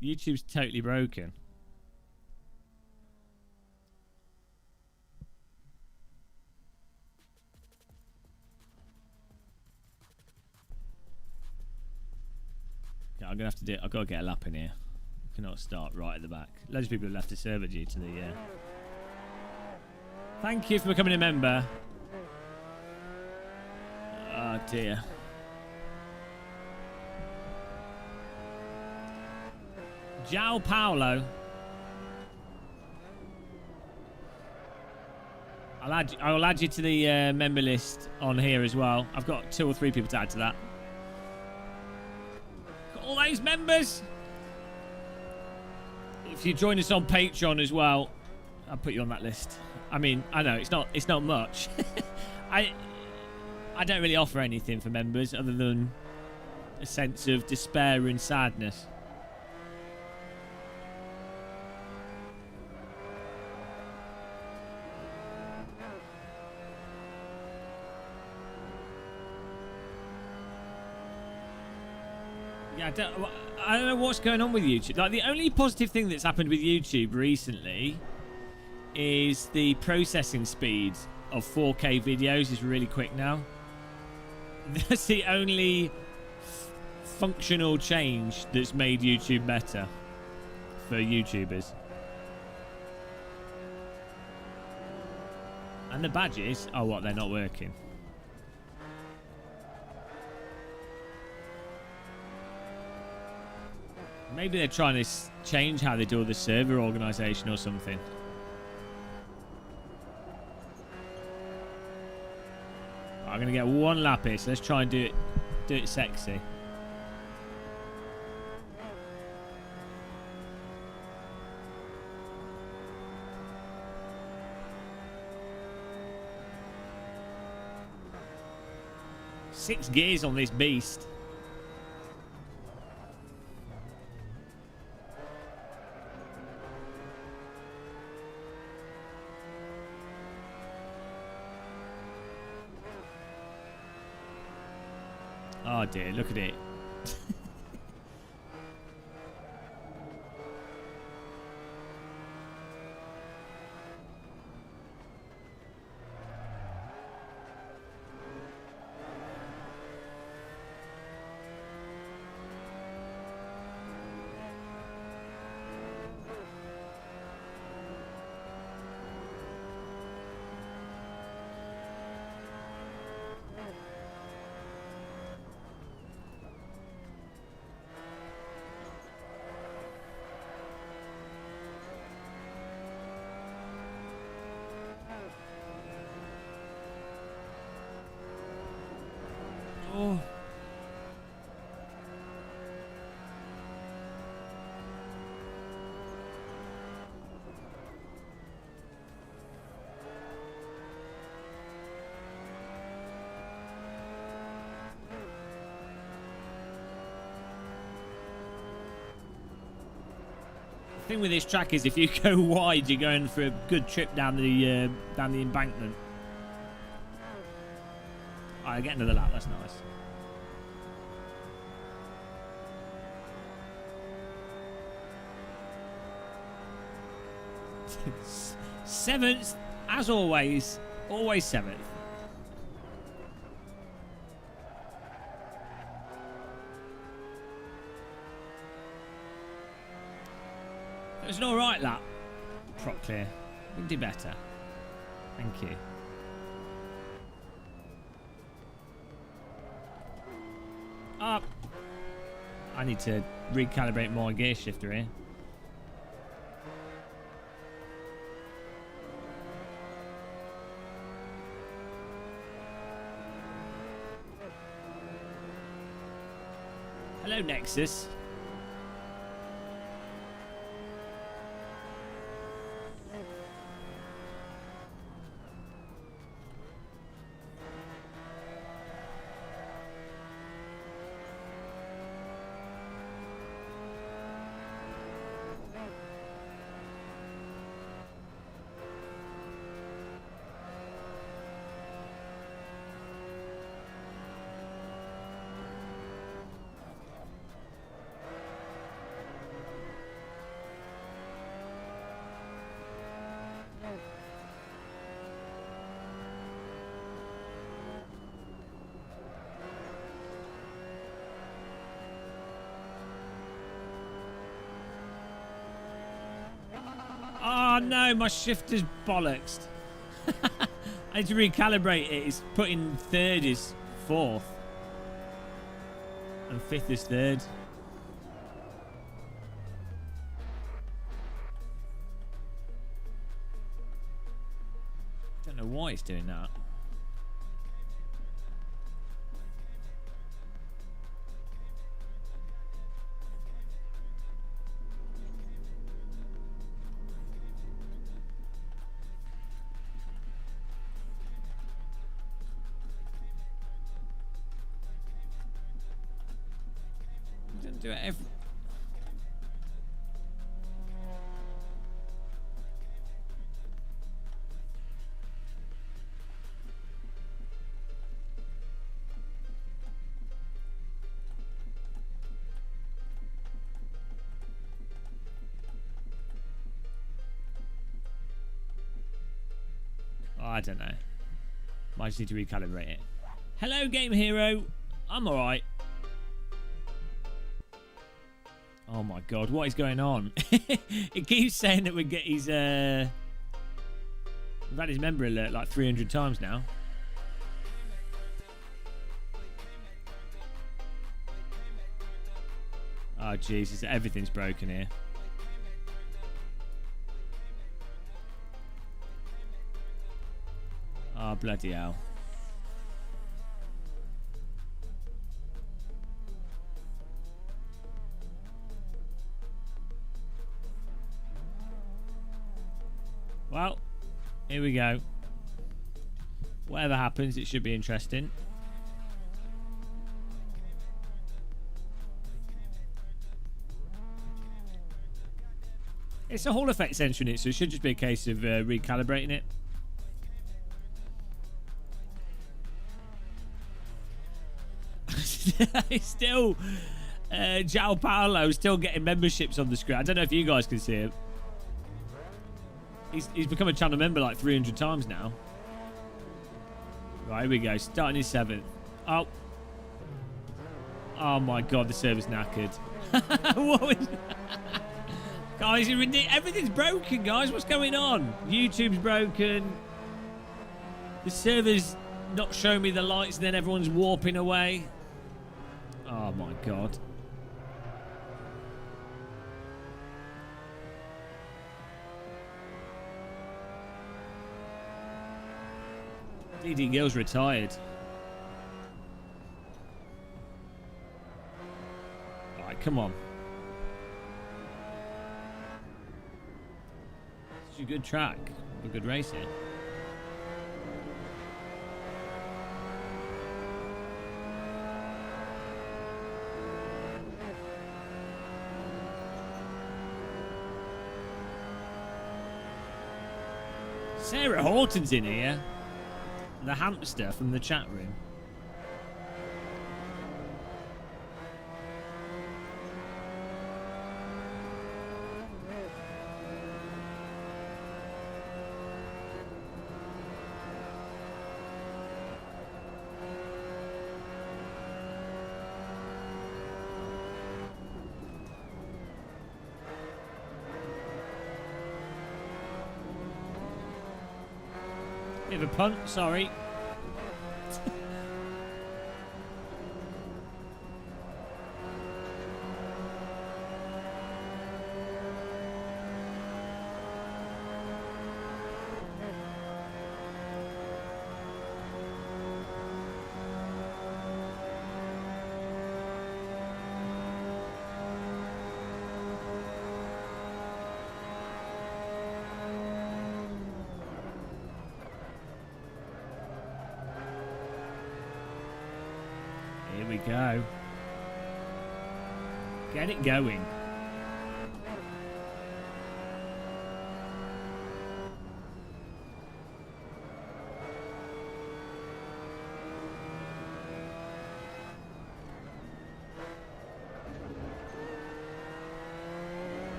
YouTube's totally broken. I'm gonna have to do. I've got to get a lap in here. I cannot start right at the back. Loads of people have left the server due to the. Thank you for becoming a member. Oh dear. João Paulo. I will add you to the member list on here as well. I've got 2 or 3 people to add to that. All those members. If you join us on Patreon as well, I'll put you on that list. I mean, I know it's not much. I don't really offer anything for members other than a sense of despair and sadness. I don't know what's going on with YouTube. Like, the only positive thing that's happened with YouTube recently is the processing speed of 4K videos is really quick now. That's the only functional change that's made YouTube better for YouTubers. And the badges, oh what, they're not working. Maybe they're trying to change how they do the server organisation or something. I'm going to get 1 lapis. Let's try and do it sexy. Six gears on this beast. Oh dear, look at it. thing with this track is if you go wide, you're going for a good trip down the embankment. Alright, get another lap. That's nice. Seventh, as always seventh. It was an alright lap. Prop clear. We can do better. Thank you. Up. I need to recalibrate my gear shifter here. Hello, Nexus. Oh no, my shifter's bollocksed. I need to recalibrate it. It's putting third is fourth. And fifth is third. Don't know why it's doing that. Do it every... Oh, I don't know. Might just need to recalibrate it. Hello, Game Hero. I'm alright. Oh my god, what is going on? It keeps saying that we've had his member alert like 300 times now. Oh Jesus, everything's broken here. Oh bloody hell. Well, here we go. Whatever happens, it should be interesting. It's a Hall effect sensor in it, so it should just be a case of recalibrating it. Still, João Paulo still getting memberships on the screen. I don't know if you guys can see it. He's become a channel member like 300 times now. Right, here we go. Starting his 7th. Oh. Oh my god, the server's knackered. What was... Guys, everything's broken, guys. What's going on? YouTube's broken. The server's not showing me the lights, and then everyone's warping away. Oh my god. DD Gill's retired. Alright, come on. This is a good track. A good race here. Sarah Horton's in here. The hamster from the chat room. Bit of a punt, sorry. Here we go. Get it going.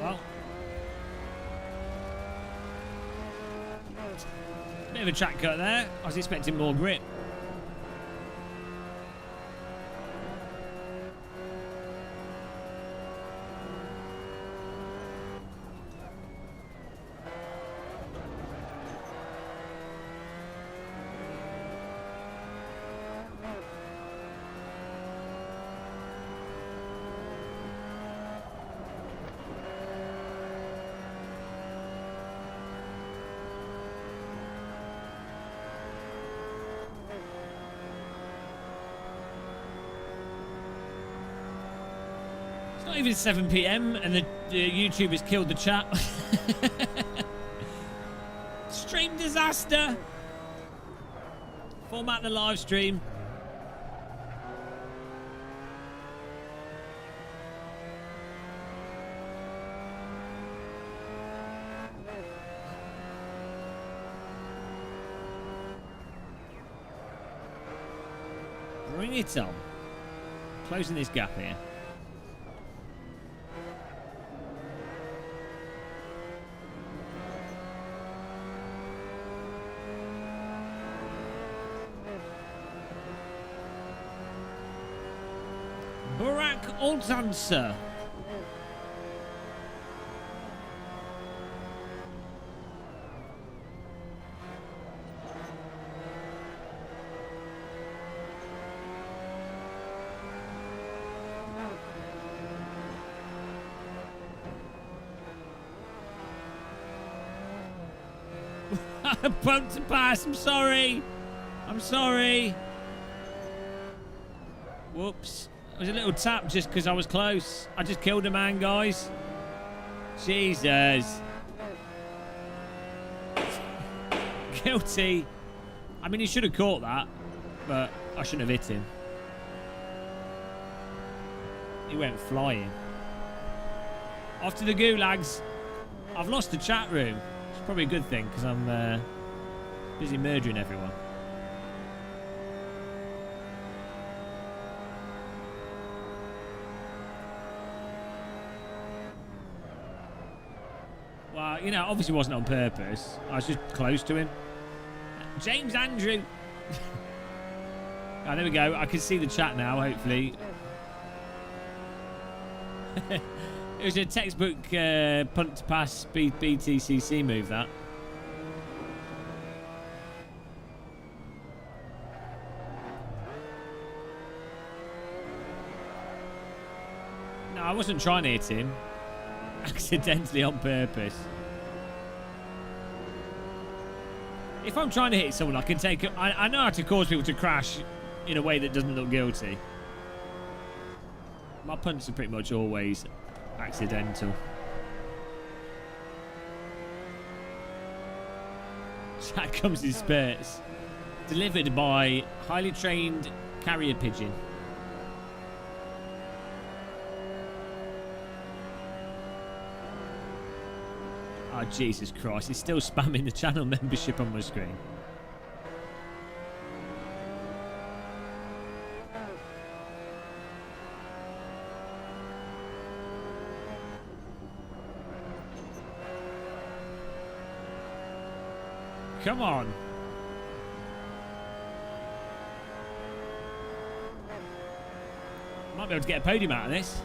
Well, bit of a track cut there. I was expecting more grip. It's not even 7 PM and the YouTube has killed the chat. Stream disaster. Format the live stream. Bring it on. Closing this gap here. Barack Altansa. Bumped to pass. I'm sorry. I'm sorry. Whoops. It was a little tap just because I was close. I just killed a man, guys. Jesus. Guilty. I mean, he should have caught that, but I shouldn't have hit him. He went flying. Off to the gulags. I've lost the chat room. It's probably a good thing because I'm busy murdering everyone. Well, you know, obviously it wasn't on purpose. I was just close to him. James Andrew. Oh, there we go. I can see the chat now, hopefully. It was a textbook punt to pass BTCC move, that. No, I wasn't trying to hit him. Accidentally on purpose. If I'm trying to hit someone, I can take it. I know how to cause people to crash in a way that doesn't look guilty. My punts are pretty much always Accidental. Chat comes in spurts. Delivered by highly trained carrier pigeon. Oh, Jesus Christ. He's still spamming the channel membership on my screen. Come on. Might be able to get a podium out of this.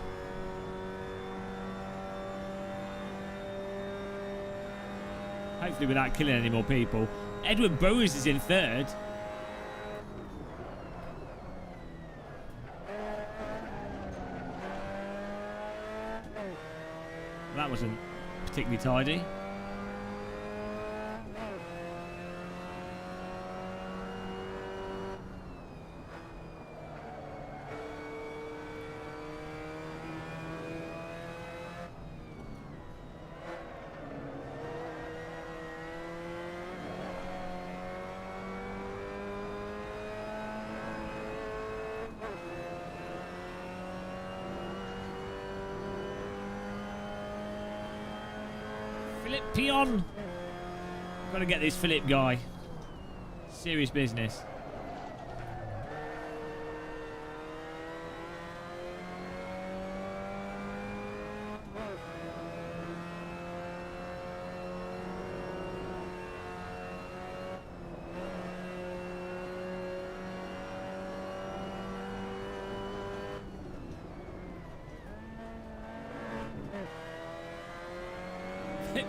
Hopefully without killing any more people. Edward Bowes is in third. That wasn't particularly tidy. Philip Pion. Gotta get this Philip guy. Serious business.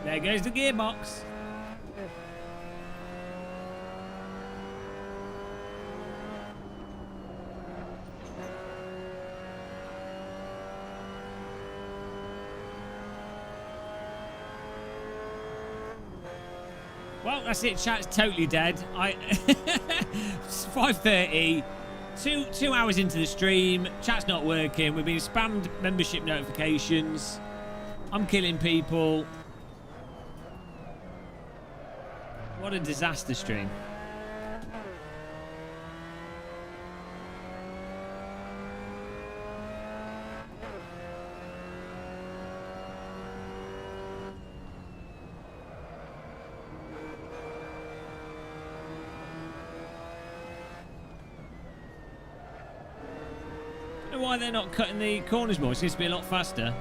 There goes the gearbox. Well, that's it. Chat's totally dead. It's 5:30. Two hours into the stream. Chat's not working. We've been spammed membership notifications. I'm killing people. What a disaster stream. I don't know why they're not cutting the corners more. It seems to be a lot faster.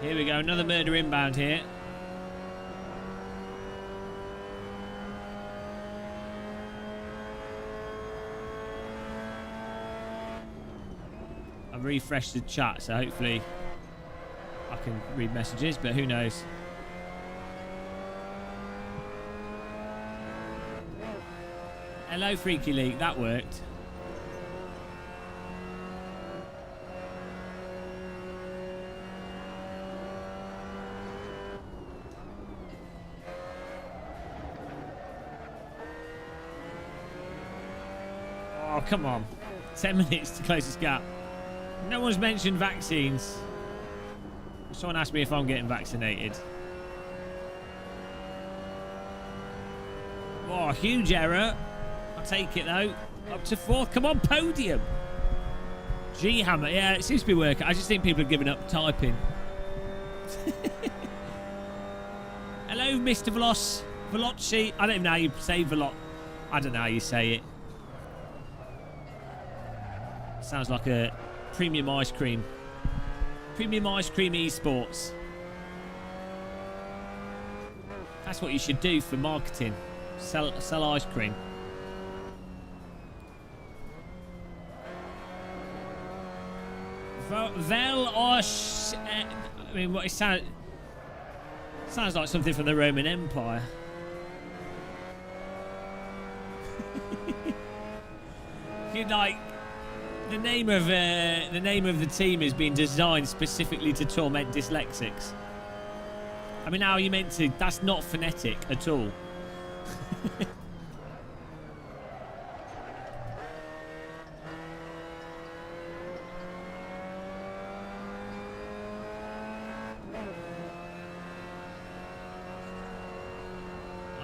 Here we go. Another murder inbound here. I've refreshed the chat, so hopefully I can read messages, but who knows. Hello, Freaky Leak. That worked. Oh, come on. 10 minutes to closest gap. No one's mentioned vaccines. Someone asked me if I'm getting vaccinated. Oh, huge error. I'll take it though. Up to fourth. Come on, podium. G-Hammer. Yeah, it seems to be working. I just think people are giving up typing. Hello, Mr. Veloci. I don't even know how you say Velot. I don't know how you say it. Sounds like a premium ice cream. Premium ice cream esports. That's what you should do for marketing. Sell ice cream. I mean, what it sounds like something from the Roman Empire. You'd like the name of the team is being designed specifically to torment dyslexics. I mean, how are you meant to? That's not phonetic at all.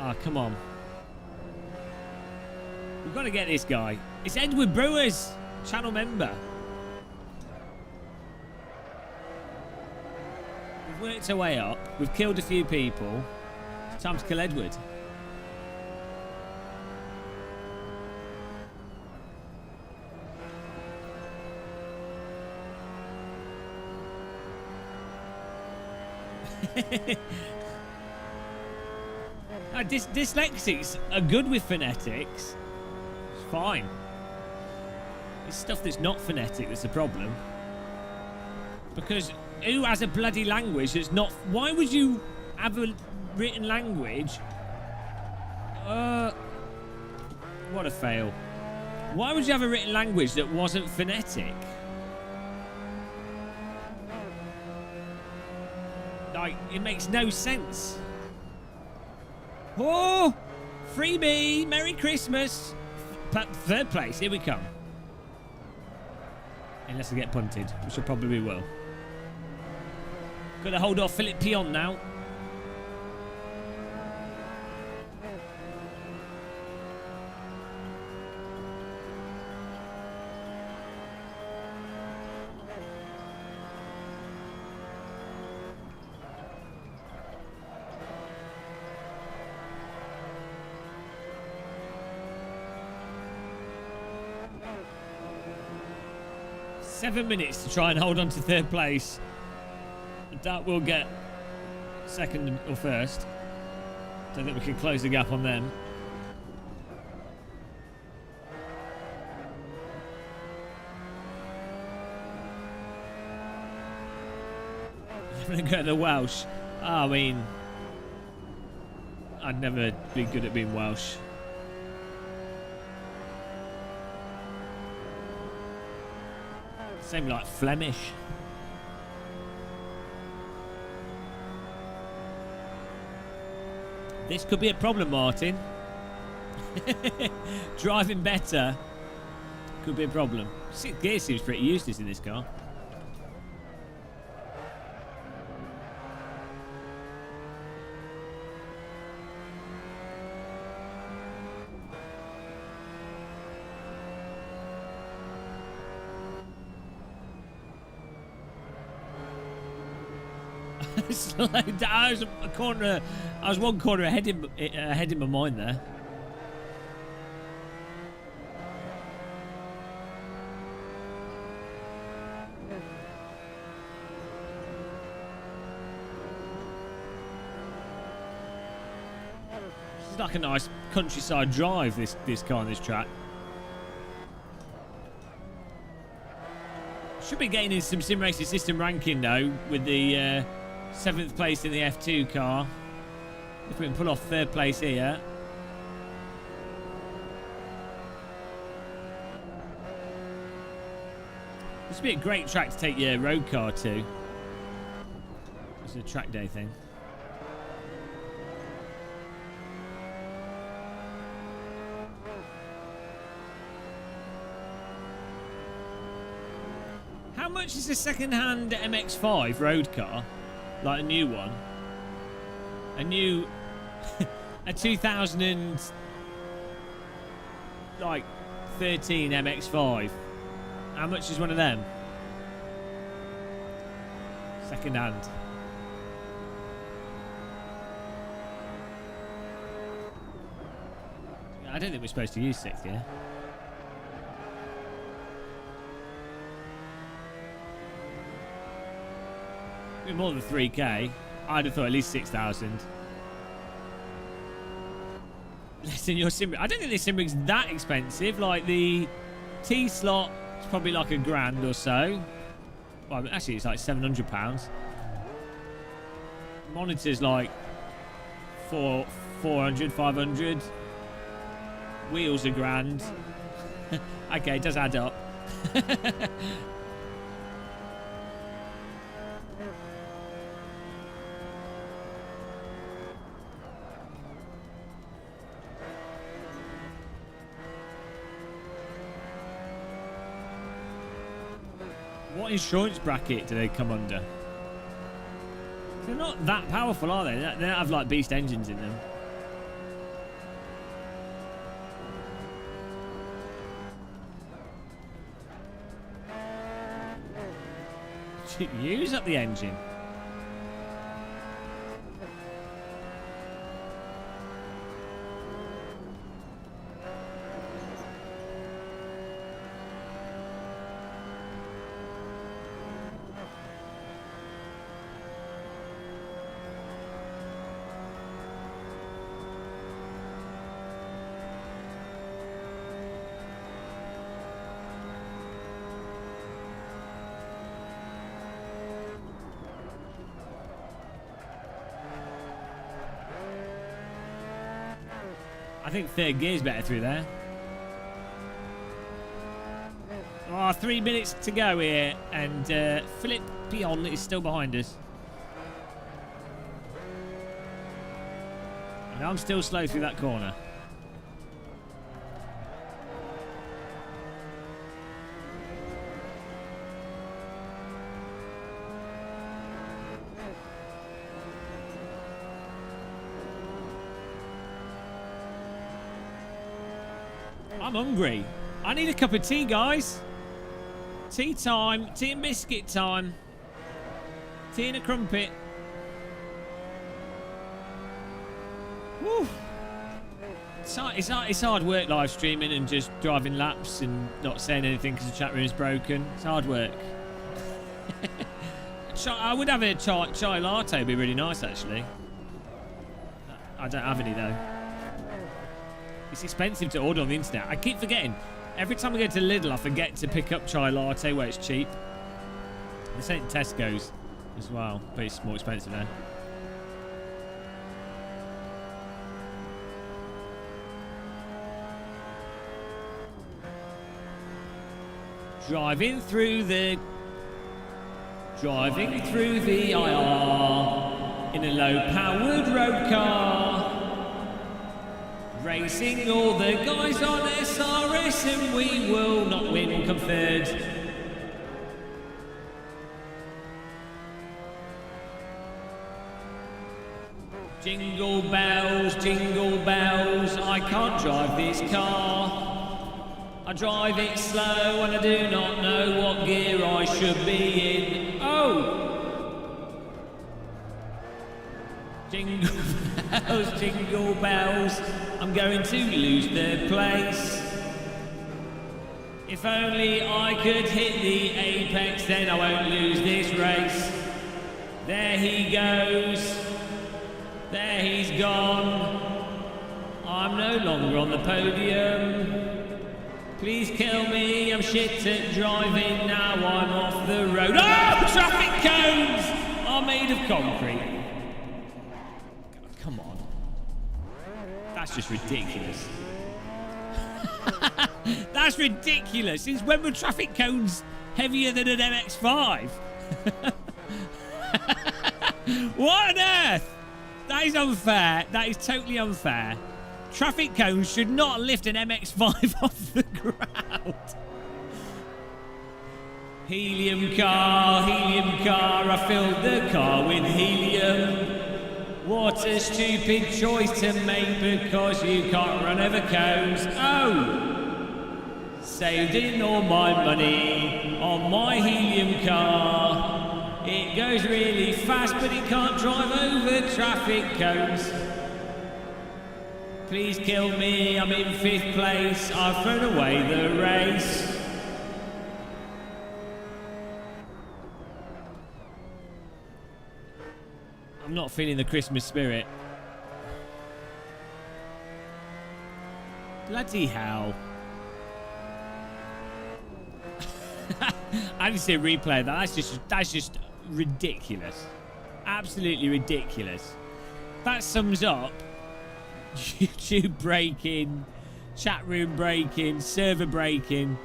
Ah, come on. We've got to get this guy. It's Edward Brewers, channel member. We've worked our way up. We've killed a few people. It's time to kill Edward. Dyslexics are good with phonetics. It's fine. It's stuff that's not phonetic that's the problem. Because who has a bloody language that's not... Why would you have a written language? What a fail. Why would you have a written language that wasn't phonetic? Like, it makes no sense. Oh! Freebie! Merry Christmas! Third place, here we come. Unless I get punted, which I probably will. Gotta hold off Philip Pion now. Seven minutes to try and hold on to third place. I doubt we'll get second or first. Don't think we can close the gap on them. I'm gonna go to the Welsh. I mean, I'd never be good at being Welsh. Same like Flemish. This could be a problem, Martin. Driving better could be a problem. Sixth gear seems pretty useless in this car. Slow down. I was one corner ahead in my mind there. This is like a nice countryside drive. This car on this track. Should be gaining some sim racing system ranking though with the 7th place in the F2 car. If we can pull off third place here. This would be a great track to take your road car to. It's a track day thing. How much is a second-hand MX-5 road car? Like a new one? A new... a 2013 MX-5. How much is one of them? Second-hand. I don't think we're supposed to use 6th gear. More than 3k. I'd have thought at least 6,000. Less than your sim rig. I don't think this sim rig's that expensive. Like the T slot is probably like £1,000 or so. Well, actually, it's like £700. Monitor's like 400, 500. Wheels £1,000. Okay, it does add up. What insurance bracket do they come under? They're not that powerful, are they? They don't have like beast engines in them. Use up the engine. I think third gear's better through there. Oh, 3 minutes to go here, and Philip Pion is still behind us. And I'm still slow through that corner. I'm hungry. I need a cup of tea, guys. Tea time. Tea and biscuit time. Tea and a crumpet. Woo. It's hard work live streaming and just driving laps and not saying anything because the chat room is broken. It's hard work. I would have a chai latte. It'd be really nice, actually. I don't have any, though. It's expensive to order on the internet. I keep forgetting. Every time I go to Lidl, I forget to pick up chai latte where it's cheap. They say it in Tesco's as well, but it's more expensive now. Driving through the IR in a low-powered road car. Racing all the guys on SRS, and we will not win, come third. Jingle bells, I can't drive this car. I drive it slow and I do not know what gear I should be in. Oh! Jingle bells, I'm going to lose third place. If only I could hit the apex, then I won't lose this race. There he goes. There he's gone. I'm no longer on the podium. Please kill me, I'm shit at driving, now I'm off the road. Oh! Traffic cones are made of concrete. Come on. That's just ridiculous. That's ridiculous. Since when were traffic cones heavier than an MX-5? What on earth? That is unfair. That is totally unfair. Traffic cones should not lift an MX-5 off the ground. Helium car, I filled the car with helium. What a stupid choice to make because you can't run over cones. Oh! Saved in all my money on my helium car. It goes really fast but it can't drive over traffic cones. Please kill me, I'm in 5th place. I've thrown away the race. I'm not feeling the Christmas spirit. Bloody hell. I need to see a replay of that. That's just ridiculous. Absolutely ridiculous. That sums up YouTube breaking, chat room breaking, server breaking.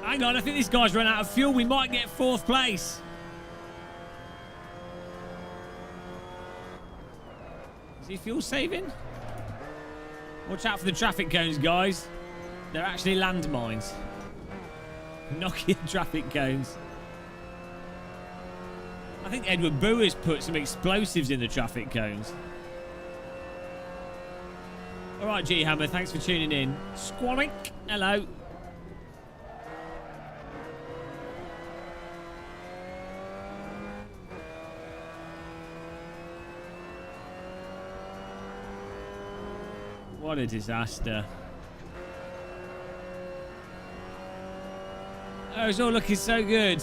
Hang on, I think this guy's run out of fuel. We might get 4th place. Is he fuel saving? Watch out for the traffic cones, guys. They're actually landmines. Knocking traffic cones. I think Edward Brewer's put some explosives in the traffic cones. All right, G Hammer, thanks for tuning in. Squalink, hello. What a disaster. Oh, it's all looking so good.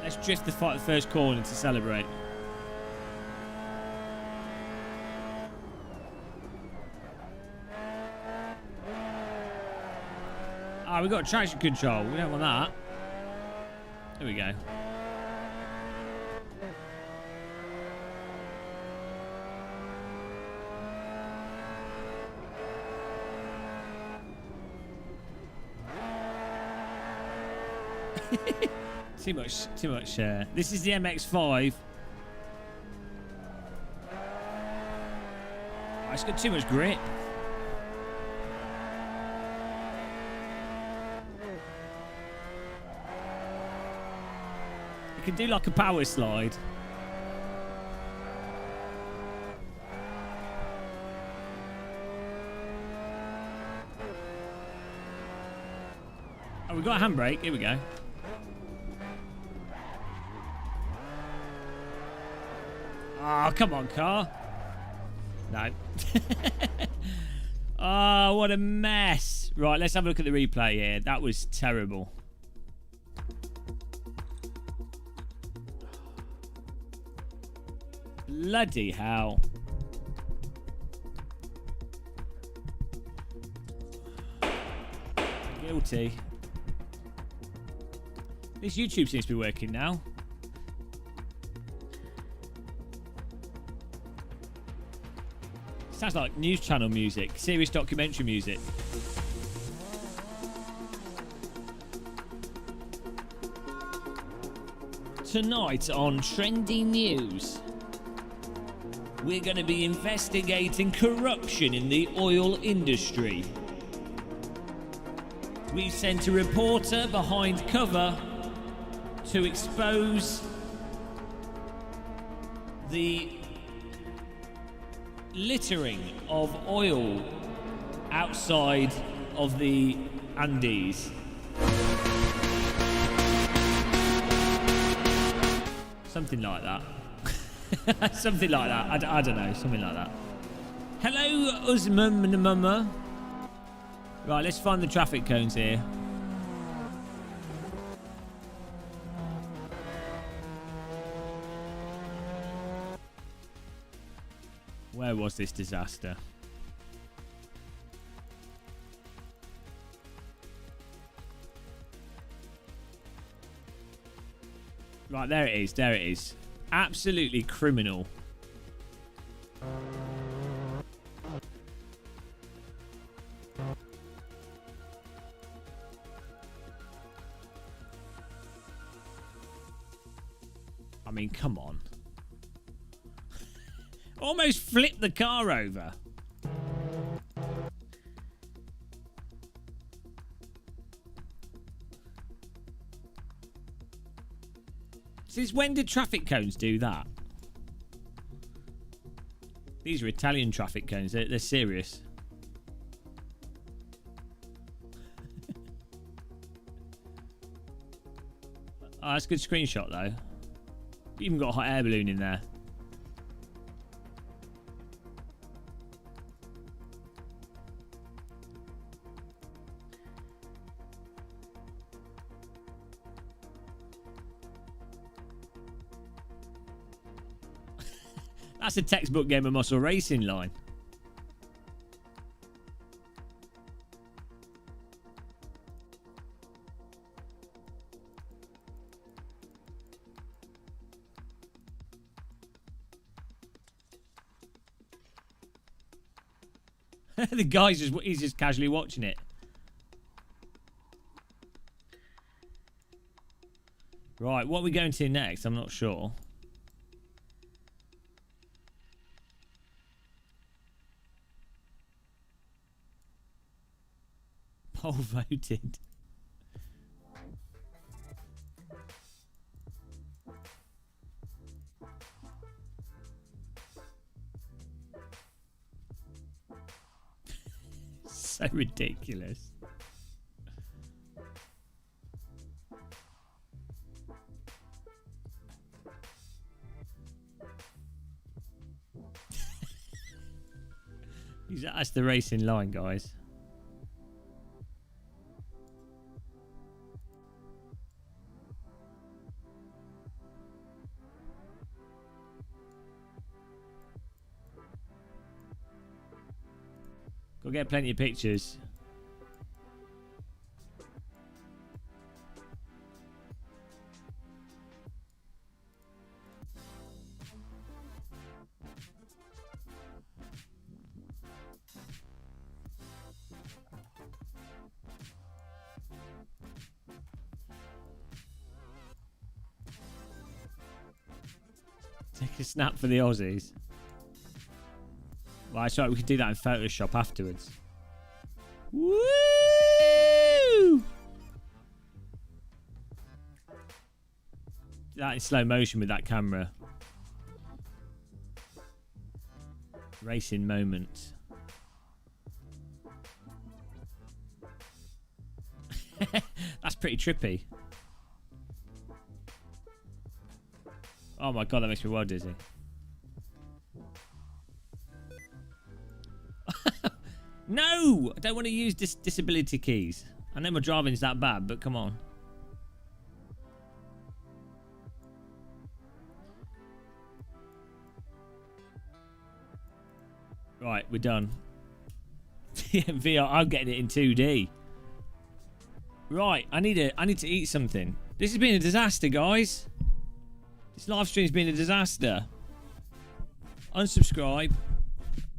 Let's drift the first corner to celebrate. Ah, we've got traction control. We don't want that. There we go. Too much. This is the MX-5. Oh, it's got too much grip. You can do like a power slide. Oh, we've got a handbrake. Here we go. Oh, come on, car. No. Oh, what a mess. Right, let's have a look at the replay here. That was terrible. Bloody hell. Guilty. At least YouTube seems to be working now. Sounds like news channel music, serious documentary music. Tonight on Trending News, we're going to be investigating corruption in the oil industry. We sent a reporter behind cover to expose the littering of oil outside of the Andes. Something like that. Something like that. I don't know. Something like that. Hello, Uzmumma. Right, let's find the traffic cones here. Where was this disaster? Right, there it is. There it is. Absolutely criminal. I mean, come on. Almost flipped the car over. Since when did traffic cones do that? These are Italian traffic cones. They're serious. Oh, that's a good screenshot, though. Even got a hot air balloon in there. That's a textbook game of muscle racing line. The guy's he's just casually watching it. Right, what are we going to next? I'm not sure. Poll voted. So ridiculous. That's the racing line, guys. Go get plenty of pictures. Take a snap for the Aussies. Well, that's right, we could do that in Photoshop afterwards. Woo! That in slow motion with that camera. Racing moment. That's pretty trippy. Oh my god, that makes me well dizzy. No! I don't want to use disability keys. I know my driving's that bad, but come on. Right, we're done. VR, I'm getting it in 2D. Right, I need to eat something. This has been a disaster, guys. This live stream's been a disaster. Unsubscribe.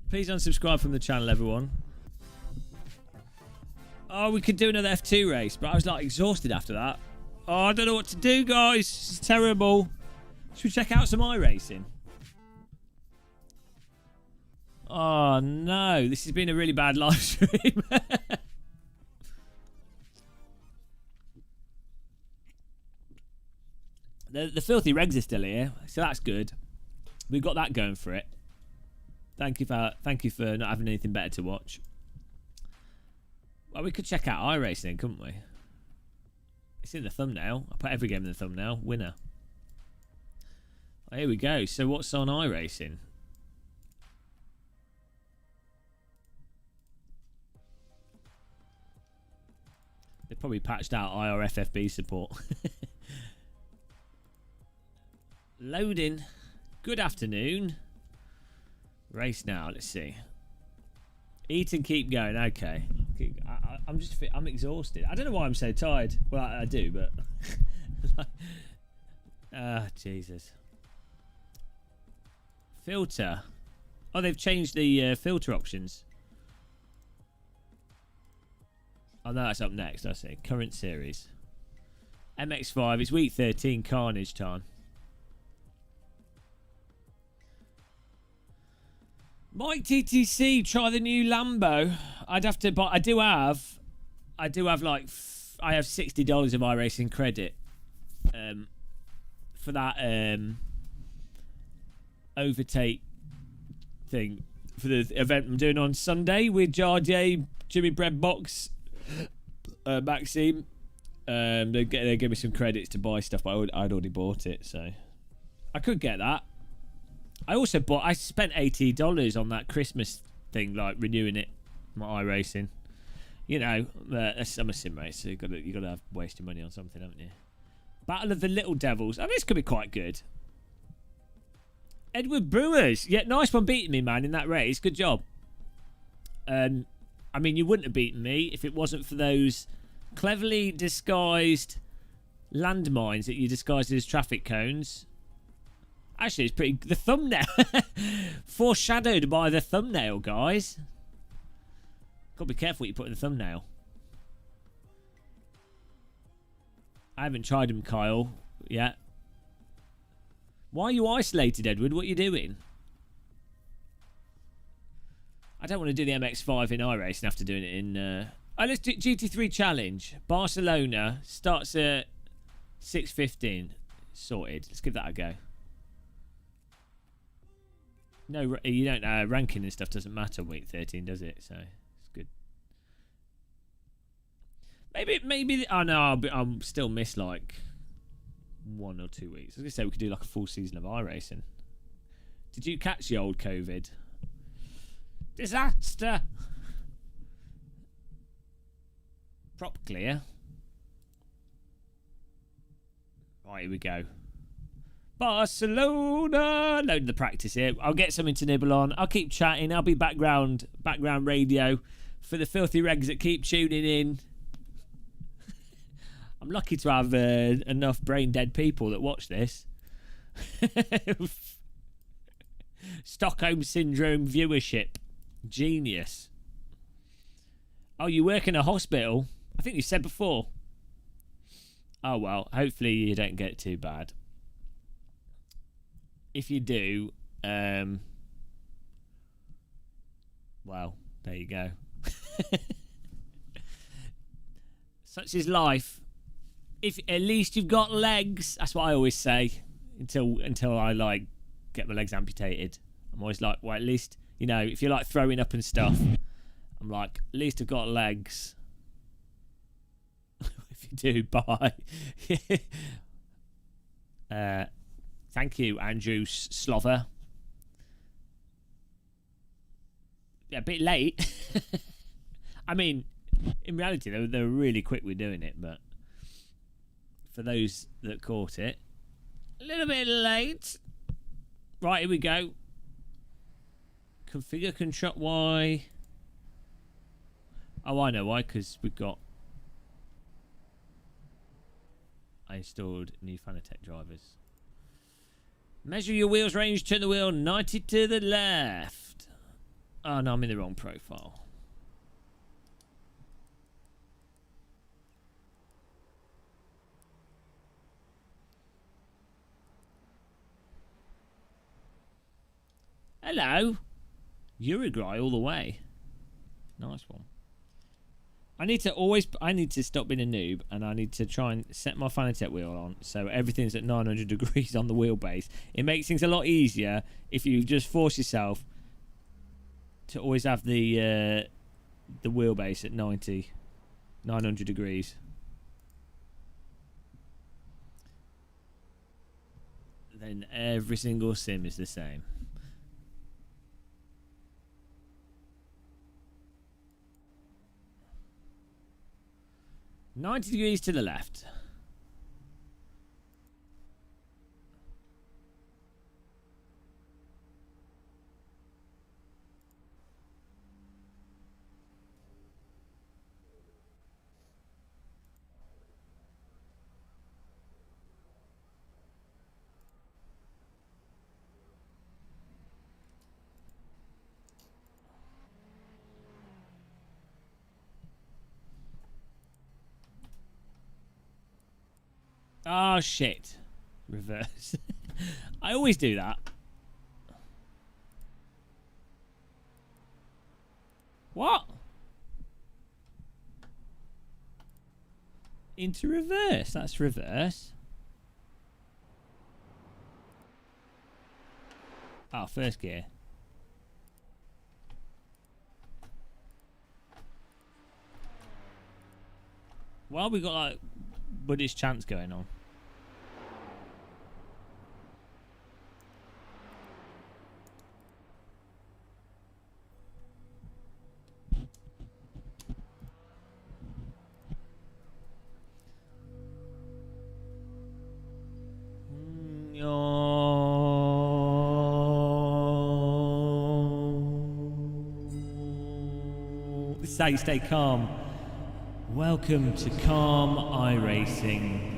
Please unsubscribe from the channel, everyone. Oh, we could do another F2 race, but I was like exhausted after that. Oh, I don't know what to do, guys. This is terrible. Should we check out some iRacing? Oh, no. This has been a really bad live stream. The filthy regs are still here, so that's good. We've got that going for it. Thank you for not having anything better to watch. Well, we could check out iRacing, couldn't we? It's in the thumbnail. I put every game in the thumbnail. Winner. Oh, here we go. So what's on iRacing? They probably patched out IRFFB support. Loading. Good afternoon. Race now. Let's see. Eat and keep going. Okay. I'm exhausted. I don't know why I'm so tired. Well, I do, but Jesus. Filter. Oh, they've changed the filter options. Oh no, that's up next. I see. Current series. MX5. It's week 13. Carnage time. Mike TTC, try the new Lambo. I'd have to, but I have like, I have $60 of iRacing credit, for that overtake thing for the event I'm doing on Sunday with Jar J, Jimmy Breadbox, Maxime. They gave me some credits to buy stuff, but I'd already bought it, so I could get that. I spent $80 on that Christmas thing, like renewing it, my iRacing. You know, I'm a sim race, so you gotta have wasted money on something, haven't you? Battle of the Little Devils. Oh, this could be quite good. Edward Brewers. Yeah, nice one beating me, man, in that race. Good job. I mean, you wouldn't have beaten me if it wasn't for those cleverly disguised landmines that you disguised as traffic cones. Actually, it's pretty... The thumbnail. Foreshadowed by the thumbnail, guys. Got to be careful what you put in the thumbnail. I haven't tried them, Kyle, yet. Why are you isolated, Edward? What are you doing? I don't want to do the MX-5 in iRacing after doing it in Let's do GT3 challenge. Barcelona starts at 6:15. Sorted. Let's give that a go. No, you don't. Ranking and stuff doesn't matter week 13, does it? So it's good. Maybe. Oh no, I'll still miss like 1 or 2 weeks. I was gonna say we could do like a full season of iRacing. Did you catch the old COVID? Disaster. Prop clear. Right, here we go. Barcelona. Load the practice here. I'll get something to nibble on. I'll keep chatting. I'll be background radio for the filthy regs that keep tuning in. I'm lucky to have enough brain dead people that watch this. Stockholm syndrome viewership. Genius. Oh, you work in a hospital? I think you said before. Oh well, hopefully you don't get too bad. If you do, well, there you go. Such is life. If at least you've got legs, that's what I always say. Until I like get my legs amputated, I'm always like, well, at least if you're like throwing up and stuff, I'm like, at least I've got legs. If you do, bye. Thank you, Andrew Slover. Yeah, a bit late. I mean, in reality, they were really quick with doing it, but for those that caught it, a little bit late. Right, here we go. Configure control Y. Oh, I know why, because we've got... I installed new Fanatec drivers. Measure your wheels range, turn the wheel 90 to the left. Oh no, I'm in the wrong profile. Hello. Uruguay all the way. Nice one. I need to stop being a noob, and I need to try and set my Fanatec wheel on so everything's at 900 degrees on the wheelbase. It makes things a lot easier if you just force yourself to always have the wheelbase at 900 degrees. Then every single sim is the same. "90 degrees to the left." Oh shit. Reverse. I always do that. What? Into reverse. That's reverse. Oh, first gear. Well, we got like Buddy's chance going on. Stay calm. Welcome to Calm iRacing.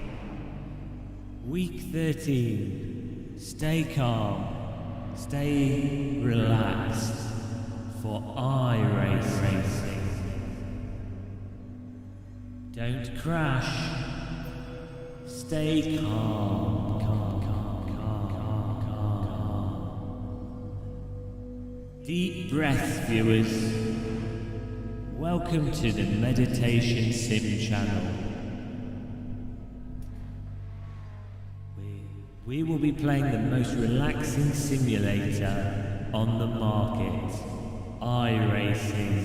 Week 13. Stay calm. Stay relaxed for iRacing. Don't crash. Stay calm. Deep breaths, viewers. Welcome to the Meditation Sim channel. We will be playing the most relaxing simulator on the market. iRacing.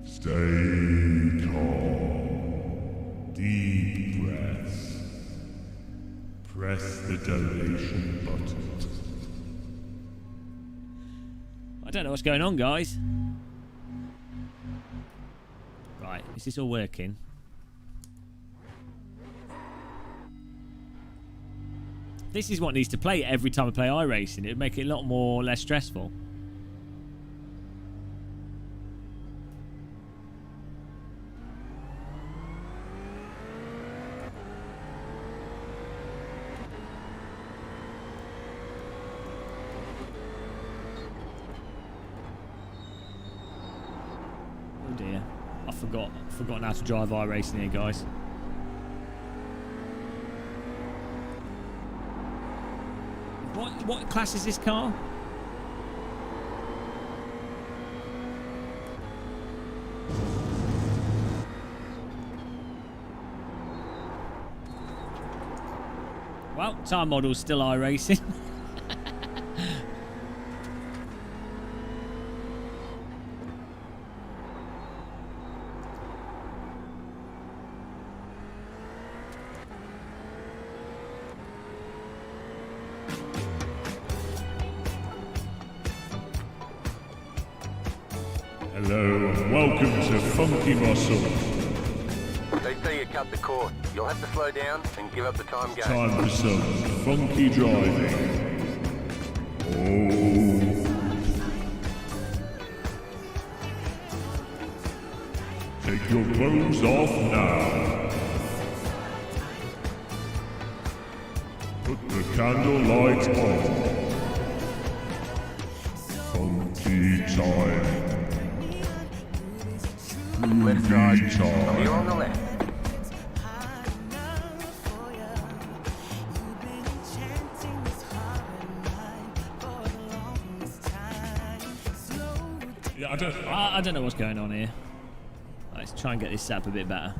Stay calm. Deep breaths. Press the donation button. I don't know what's going on, guys. Right, is this all working? This is what needs to play every time I play iRacing. It would make it a lot more less stressful. Oh dear, I've forgotten how to drive iRacing here, guys. What class is this car? Well, time model's still iRacing. Hello and welcome to Funky Muscle. They say you cut the cord. You'll have to slow down and give up the time game. Time for some funky driving. Oh. Take your clothes off now. Put the candle light on. Funky time. Left side. Time. You're on the left. Yeah, I don't know what's going on here. Let's try and get this set up a bit better.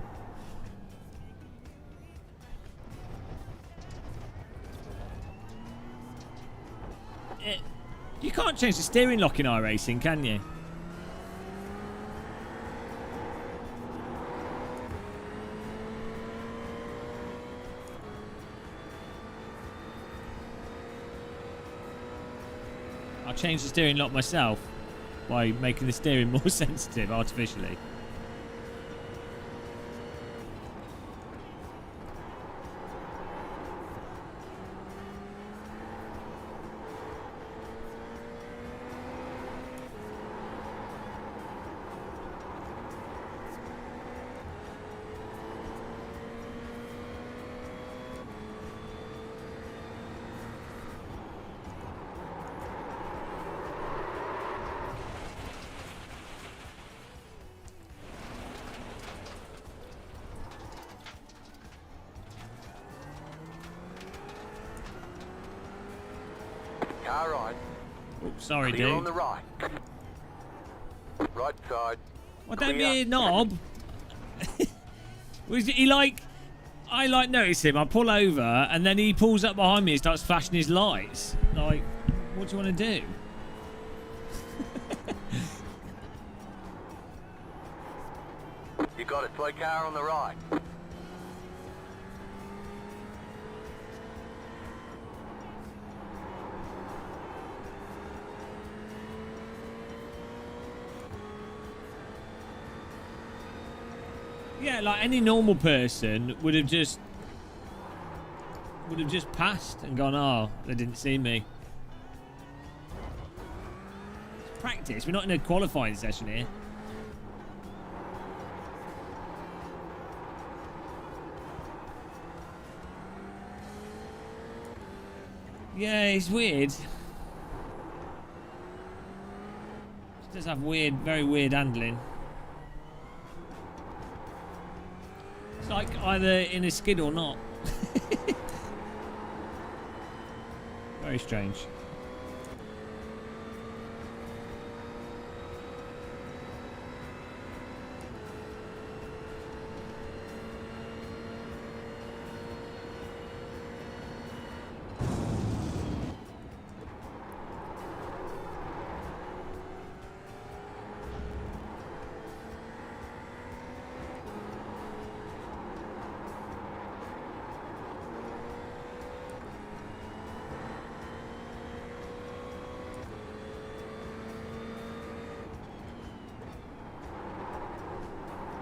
You can't change the steering lock in iRacing, can you? I'll change the steering lock myself by making the steering more sensitive artificially. Car right. Oh, sorry, Clear on dude. the right. Right side. Well, don't be Clear. a knob. Was he like... I notice him. I pull over and then he pulls up behind me and starts flashing his lights. Like, what do you want to do? You got a slow car on the right. Yeah, like any normal person would have just passed and gone, oh, they didn't see me. It's practice. We're not in a qualifying session here. Yeah, it's weird. It does have weird, very weird handling. It's like either in a skid or not. Very strange.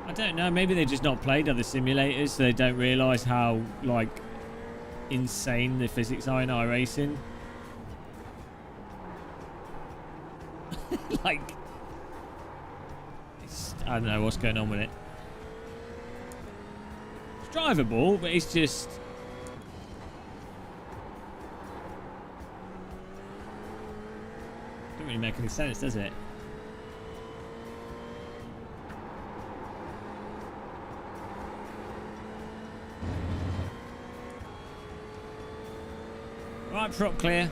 I don't know, maybe they've just not played other simulators, so they don't realise how, like, insane the physics are in iRacing. Like, I don't know what's going on with it. It's drivable, but it's just... Doesn't really make any sense, does it? Right, prop clear.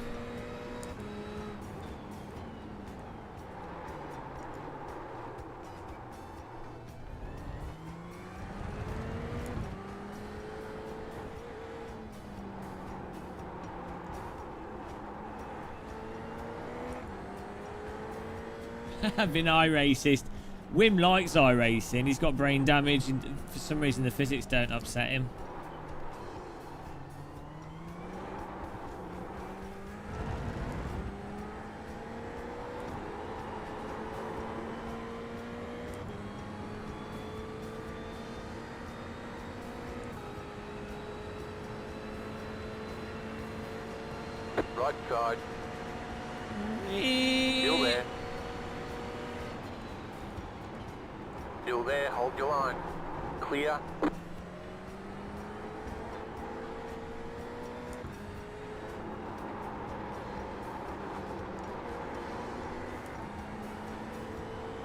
Been iRacist. Wim likes iRacing. He's got brain damage, and for some reason the physics don't upset him. Right side. Still there. Still there, hold your line. Clear. I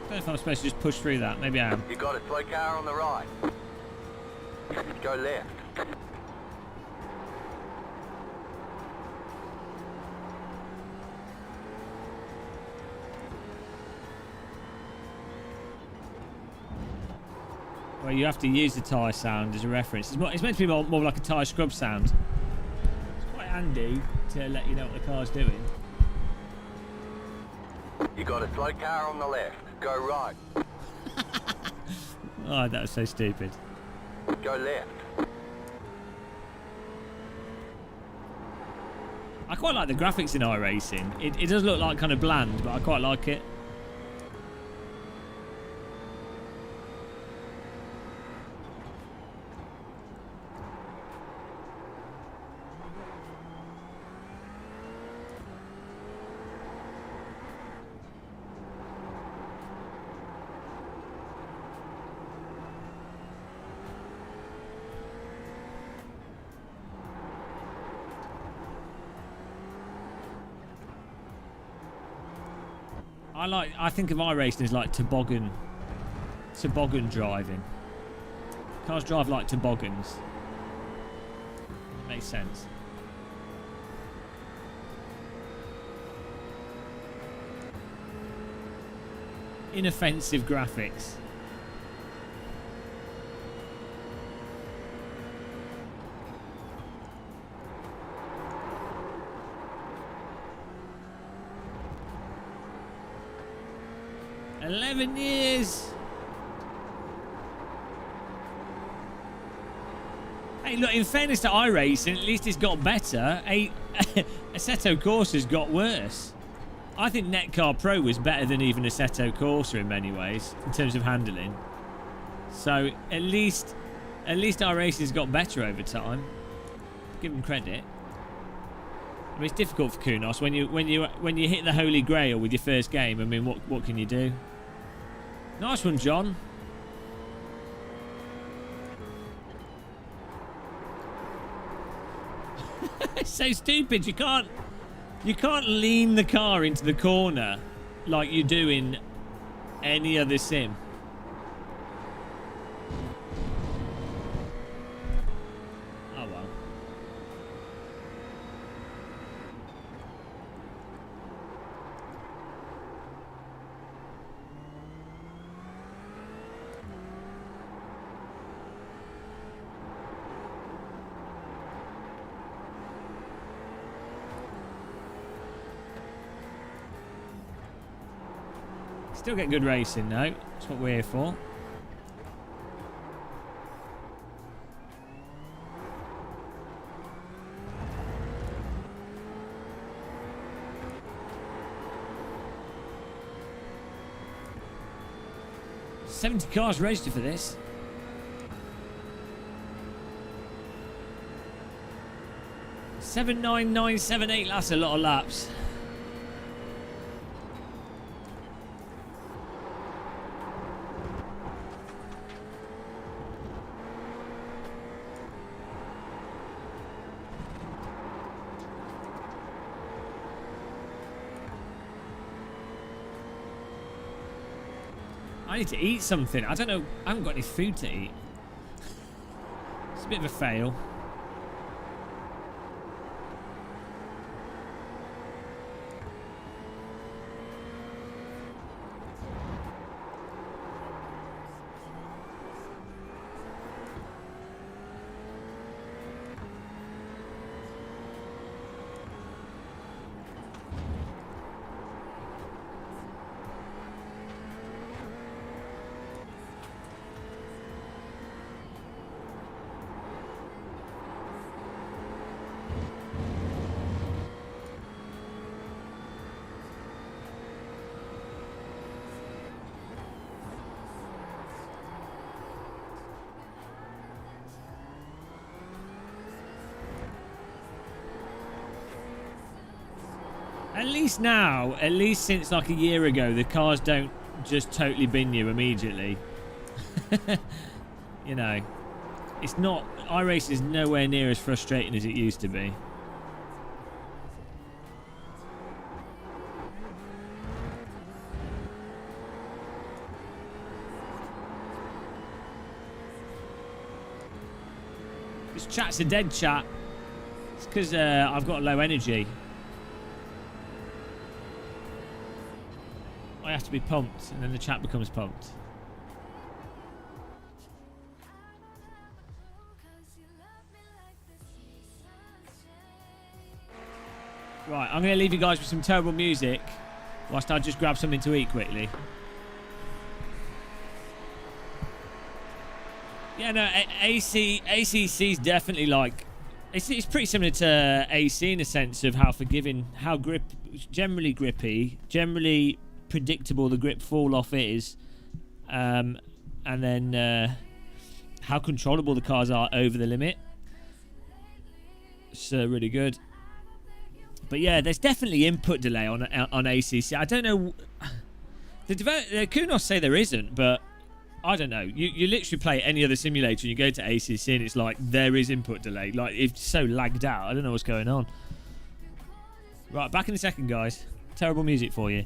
don't know if I'm supposed to just push through that. Maybe I am. You got a slow car on the right. Go left. Well, you have to use the tyre sound as a reference. It's meant to be more like a tyre scrub sound. It's quite handy to let you know what the car's doing. You got a slow car on the left. Go right. Oh, that was so stupid. Go left. I quite like the graphics in iRacing. It does look like kind of bland, but I quite like it. I think of iRacing as like toboggan driving. Cars drive like toboggans. Makes sense. Inoffensive graphics. $11 Hey, look, in fairness to iRacing, at least it's got better. Assetto Corsa's got worse. I think Netcar Pro was better than even Assetto Corsa in many ways, in terms of handling. So, at least iRacing's got better over time. Give them credit. I mean, it's difficult for Kunos when you hit the holy grail with your first game. I mean, what can you do? Nice one, John. It's so stupid. You can't You can't lean the car into the corner like you do in any other sim. Oh well. Still get good racing though. That's what we're here for. $70 cars registered for this. $79978. That's a lot of laps. I need to eat something. I don't know. I haven't got any food to eat. It's a bit of a fail. At least now, at least since like a year ago, the cars don't just totally bin you immediately. You know, it's not, iRacing is nowhere near as frustrating as it used to be. This chat's a dead chat. It's because I've got low energy. I have to be pumped, and then the chat becomes pumped. Right, I'm going to leave you guys with some terrible music whilst I just grab something to eat quickly. Yeah, no, ACC is definitely like... It's pretty similar to AC in a sense of how forgiving, how generally grippy, generally predictable the grip fall off is, and then how controllable the cars are over the limit. So really good. But yeah, there's definitely input delay on ACC. I don't know. The Kunos say there isn't, but I don't know. You literally play any other simulator and you go to ACC and it's like there is input delay. Like it's so lagged out. I don't know what's going on. Right, back in a second, guys. Terrible music for you.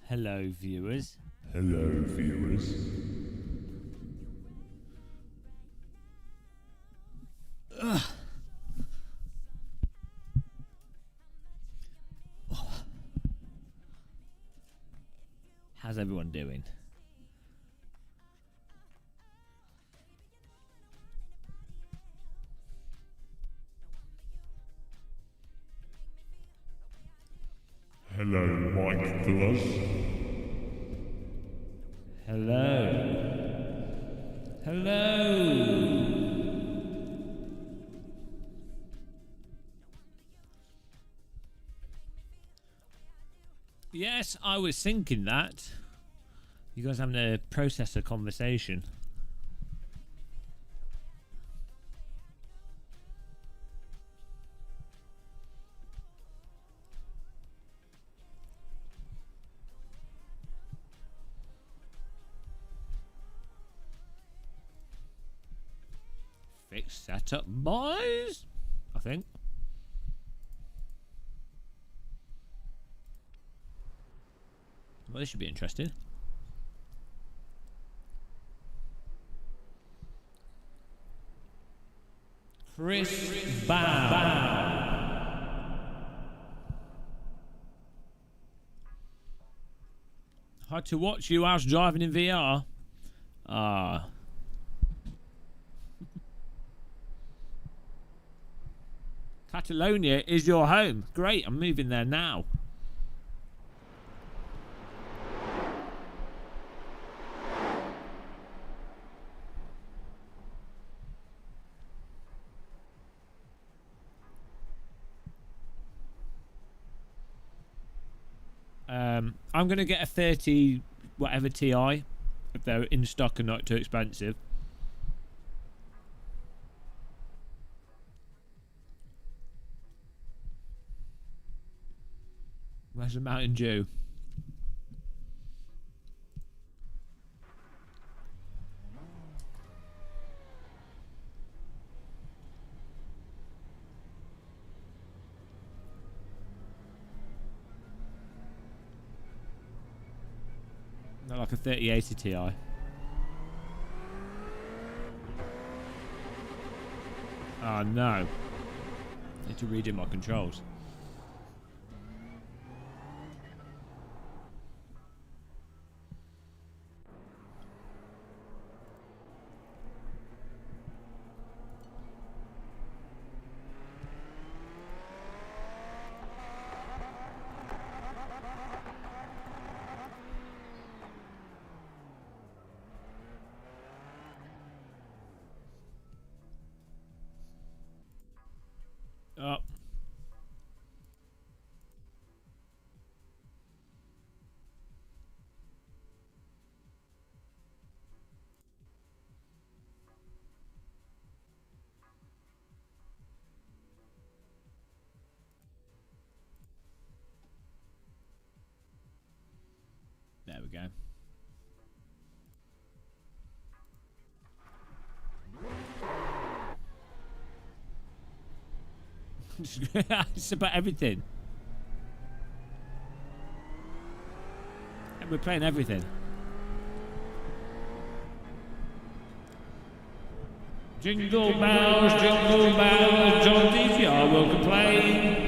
Hello, viewers. Hello, viewers. Ugh. How's everyone doing? Hello, Mike Plus. Hello. Hello. Yes, I was thinking that. You guys having a processor conversation. Fix setup, boys. I think. Well, this should be interesting. Chris Bow. Hard to watch you whilst driving in VR. Ah. Catalonia is your home. Great, I'm moving there now. I'm going to get a 30 whatever Ti if they're in stock and not too expensive. Where's the Mountain Dew? Not like a 3080 Ti. Oh no. Need to redo my controls. Oh. There we go. It's about everything. And we're playing everything. Jingle bells, John DCR will complain.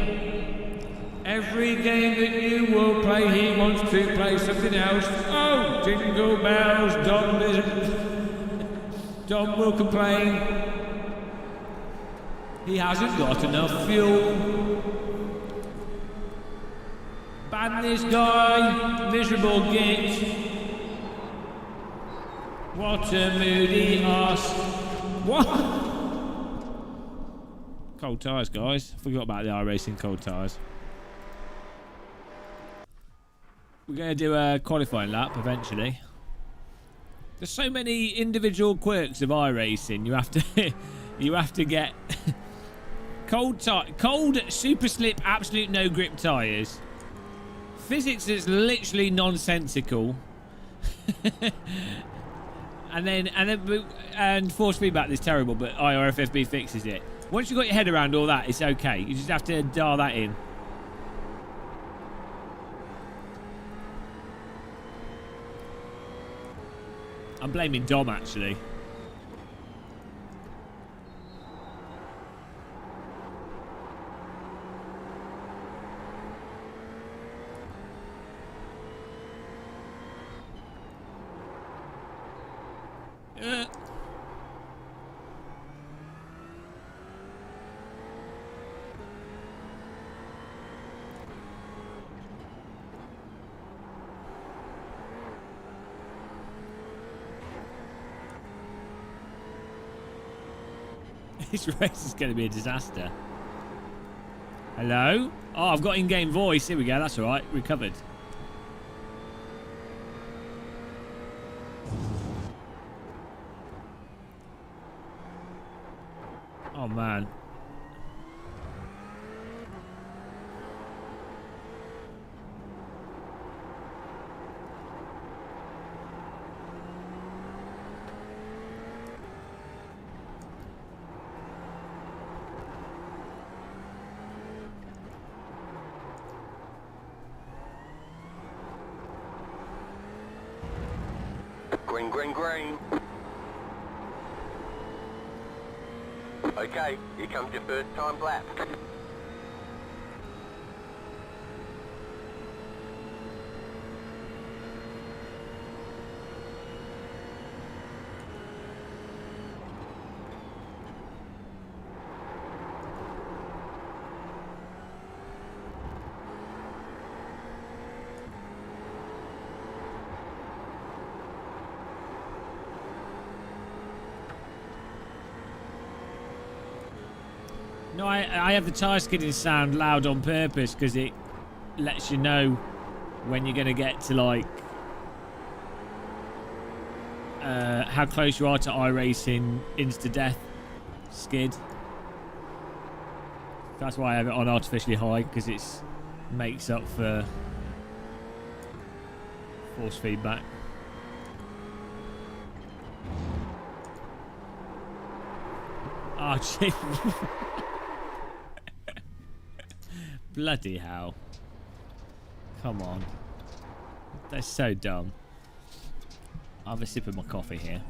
Every game that you will play, he wants to play something else. Oh, jingle bells, John will complain. He hasn't got enough fuel. Ban this guy, miserable git. What a moody ass. What? Cold tyres, guys. Forgot about the iRacing cold tyres. We're going to do a qualifying lap eventually. There's so many individual quirks of iRacing. You have to get cold super slip, absolute no grip tyres. Physics that's literally nonsensical. and force feedback is terrible, but IRFFB fixes it. Once you've got your head around all that, it's okay. You just have to dial that in. I'm blaming Dom, actually. This race is going to be a disaster. Hello? Oh, I've got in-game voice. Here we go. That's all right. Recovered. Oh, man. Green, green, green. Okay, here comes your first time lap. No, I have the tyre skidding sound loud on purpose because it lets you know when you're going to get to, like, how close you are to iRacing insta-death skid. That's why I have it on artificially high, because it makes up for force feedback. Oh, gee. Bloody hell. Come on. They're so dumb. I'll have a sip of my coffee here.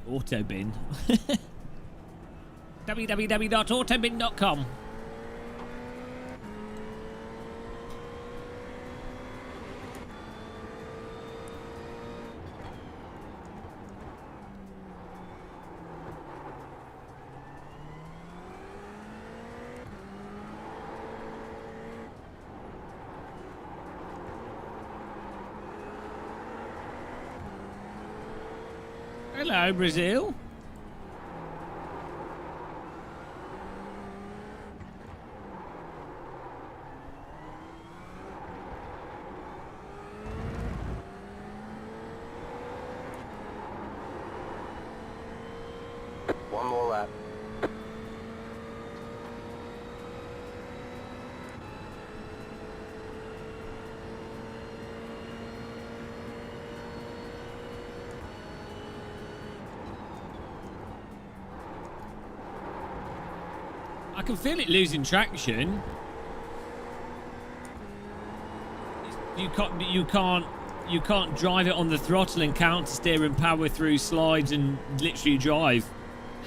Autobin. www.autobin.com. Hello, Brazil. One more lap. I can feel it losing traction. You can't drive it on the throttle and counter steer and power through slides and literally drive.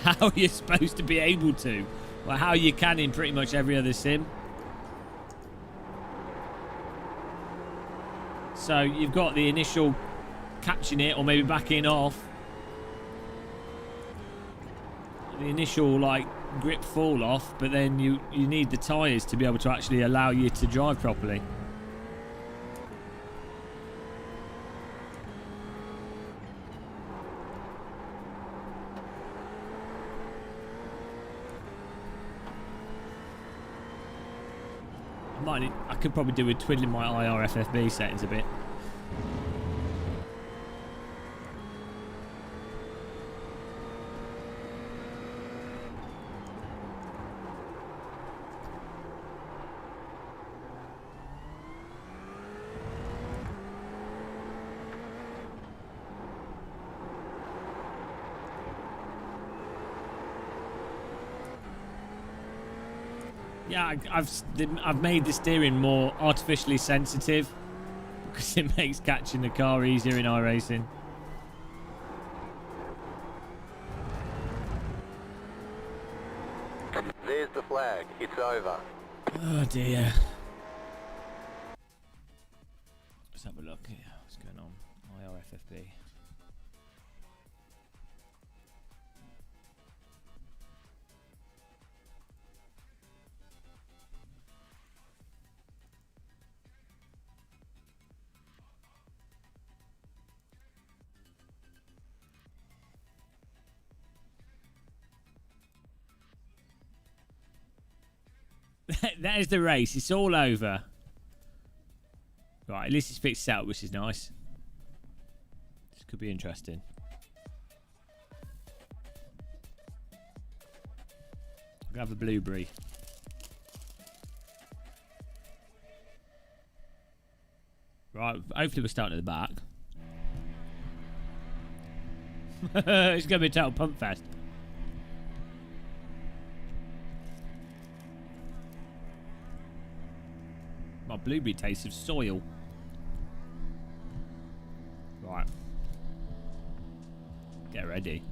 How are you supposed to be able to? Well, how you can in pretty much every other sim. So you've got the initial catching it or maybe backing off. The initial, like, grip fall off, but then you need the tyres to be able to actually allow you to drive properly. I could probably do with twiddling my IRFFB settings a bit. Yeah, I've made the steering more artificially sensitive because it makes catching the car easier in iRacing. There's the flag. It's over. Oh dear. Let's have a look here. What's going on? IRFFB. That is the race. It's all over. Right, at least it's fixed out, which is nice. This could be interesting. Grab a blueberry. Right, hopefully we're starting at the back. It's going to be a total pump fest. My blueberry tastes of soil. Right. Get ready.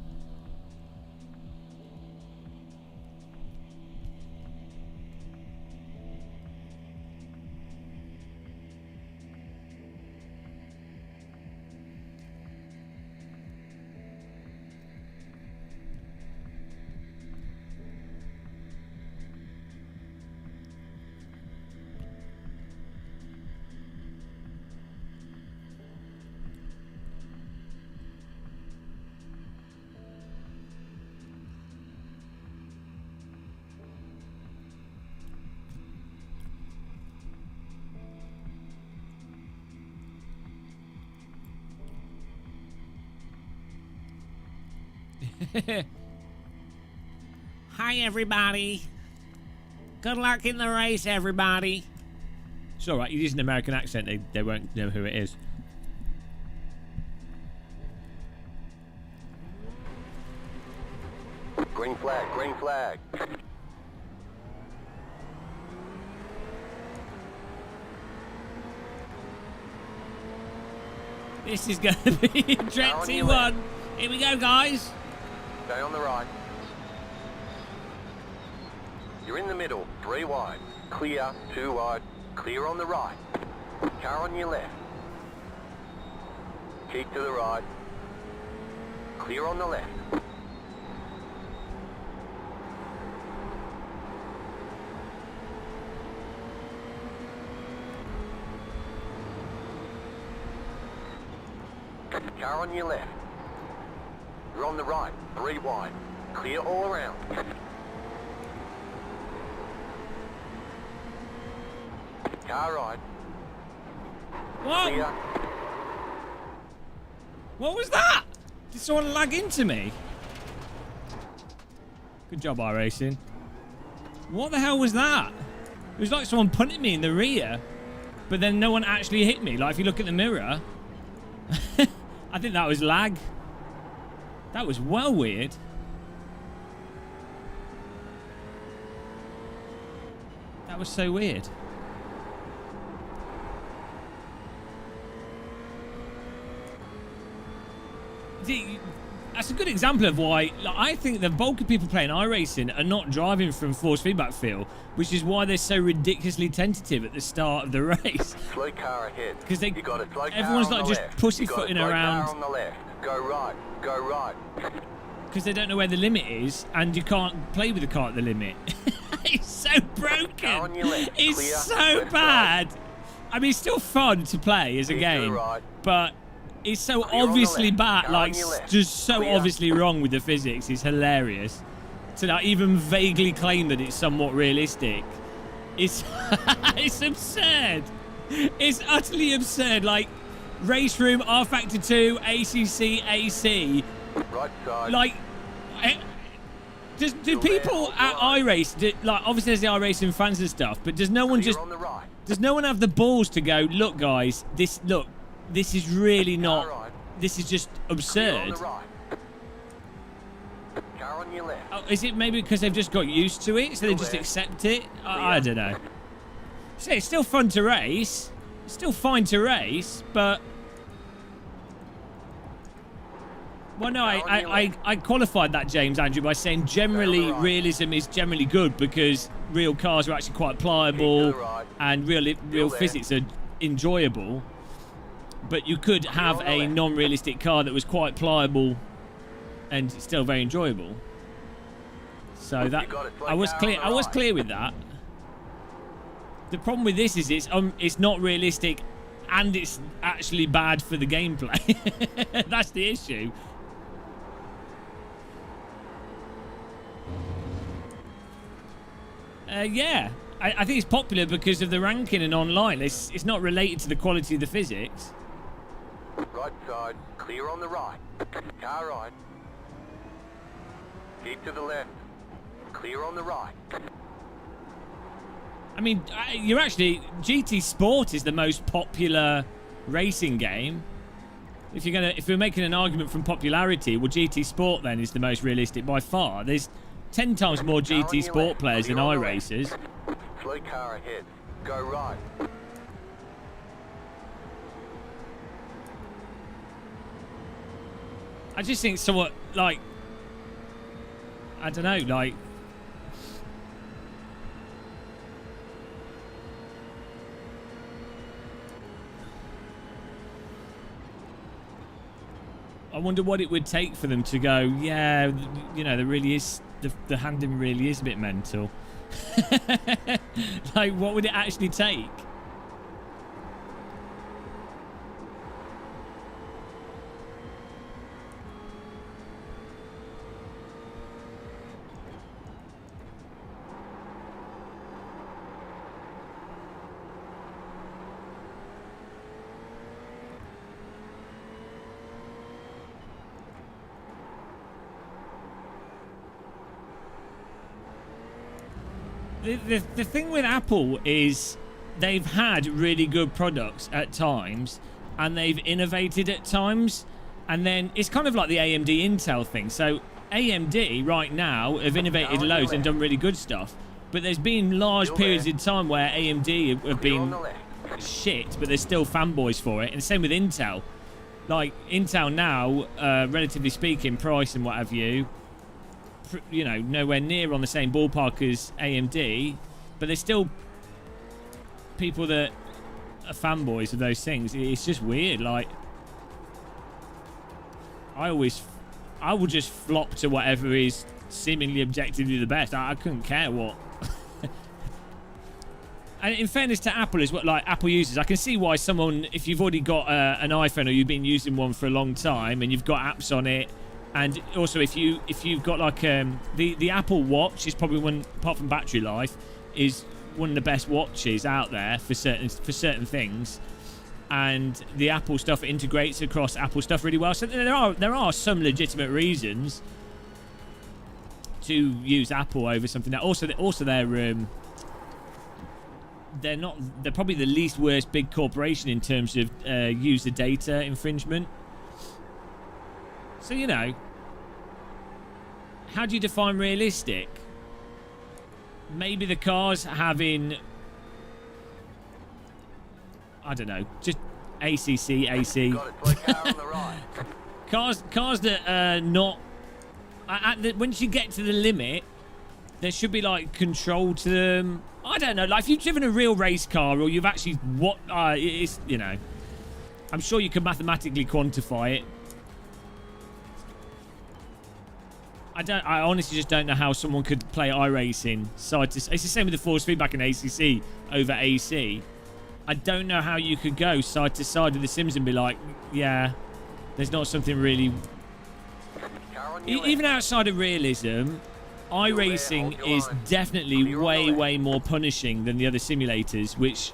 Hi everybody. Good luck in the race, everybody. It's alright, you use an American accent, they won't know who it is. Green flag, green flag. This is going to be a Trexy one. Here we go, guys. Stay on the right. You're in the middle, 3 wide. Clear, 2 wide. Clear on the right. Car on your left. Keep to the right. Clear on the left. Car on your left. You're on the right, 3 wide. Clear all around. Car right. What? Clear. What was that? Did someone lag into me? Good job, iRacing. What the hell was that? It was like someone punted me in the rear, but then no one actually hit me. Like, if you look at the mirror, I think that was lag. That was well weird. That was so weird. See, that's a good example of why, like, I think the bulk of people playing iRacing are not driving from force feedback feel, which is why they're so ridiculously tentative at the start of the race. Slow car ahead. Because everyone's like just pussyfooting around. Car on the left. Go right. Go right. Because they don't know where the limit is, and you can't play with the car at the limit. It's so broken. Car on your left. It's Clear. so Left bad. I mean, it's still fun to play as a Keep to the game, right. but it's so Clear on the obviously left. bad, Car like on your left. just so Clear. obviously wrong with the physics. It's hilarious to like even vaguely claim that it's somewhat realistic. It's it's absurd. It's utterly absurd. Like race room, R Factor 2, ACC, AC. Right side. Like, do people at iRace, like, obviously there's the iRacing fans and stuff, but does no one Clear just, on the right. does no one have the balls to go, look guys, this is really Car not, right. this is just Clear on absurd. the right. Car on your left. Oh, is it maybe because they've just got used to it, so they just there. accept it? I don't know. So it's still fun to race. It's still fine to race, but... Well, no, I qualified that, James Andrew, by saying generally realism is generally good because real cars are actually quite pliable and real physics are enjoyable. But you could have a non-realistic car that was quite pliable and still very enjoyable. So that I was clear with that. The problem with this is it's not realistic and it's actually bad for the gameplay. That's the issue. Yeah, I think it's popular because of the ranking and online. It's not related to the quality of the physics. Right side, clear on the right. Car right. Keep to the left. Clear on the right. I mean, you're actually... GT Sport is the most popular racing game. If we're making an argument from popularity, well, GT Sport then is the most realistic by far. There's 10 times more GT Sport players than iRacers. Slow car ahead. Go right. I just think somewhat, like... I don't know, like... I wonder what it would take for them to go, yeah, you know, there really is... The handling really is a bit mental. Like, what would it actually take? The thing with Apple is they've had really good products at times and they've innovated at times, and then it's kind of like the AMD Intel thing. So AMD right now have innovated loads and done really good stuff, but there's been large periods in time where AMD have been shit, but there's still fanboys for it. And the same with Intel. Like Intel now, relatively speaking, price and what have you, you know, nowhere near on the same ballpark as AMD, but there's still people that are fanboys of those things. It's just weird. Like, I will just flop to whatever is seemingly objectively the best. I couldn't care what. And in fairness to Apple, is what, like, Apple users, I can see why someone, if you've already got an iPhone or you've been using one for a long time and you've got apps on it. And also, if you've got like the Apple Watch is probably one, apart from battery life, is one of the best watches out there for certain things. And the Apple stuff integrates across Apple stuff really well. So there are some legitimate reasons to use Apple over something else. Also they're probably the least worst big corporation in terms of user data infringement. So, you know, how do you define realistic? Maybe the cars having, I don't know, just ACC, AC. Cars that are not, once you get to the limit, there should be like control to them. I don't know, like if you've driven a real race car or you've actually, it's, you know, I'm sure you can mathematically quantify it. I honestly just don't know how someone could play iRacing side to side. It's the same with the force feedback in ACC over AC. I don't know how you could go side to side with the Sims and be like, yeah, there's not something really... Even outside of realism, iRacing is definitely way more punishing than the other simulators, which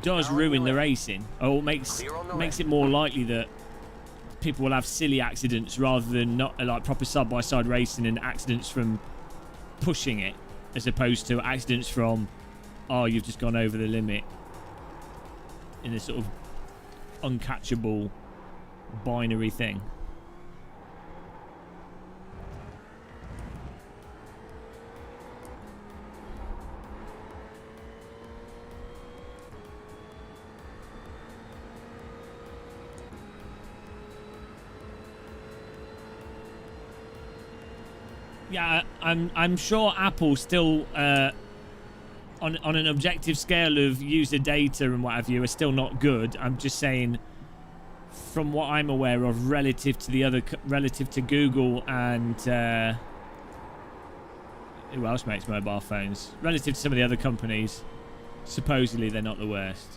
does ruin the racing, or makes it more likely that people will have silly accidents rather than not like proper side-by-side racing and accidents from pushing it, as opposed to accidents from, oh, you've just gone over the limit in a sort of uncatchable binary thing. Yeah, I'm sure Apple still, on an objective scale of user data and what have you, are still not good. I'm just saying, from what I'm aware of, relative to Google and who else makes mobile phones, relative to some of the other companies, supposedly they're not the worst.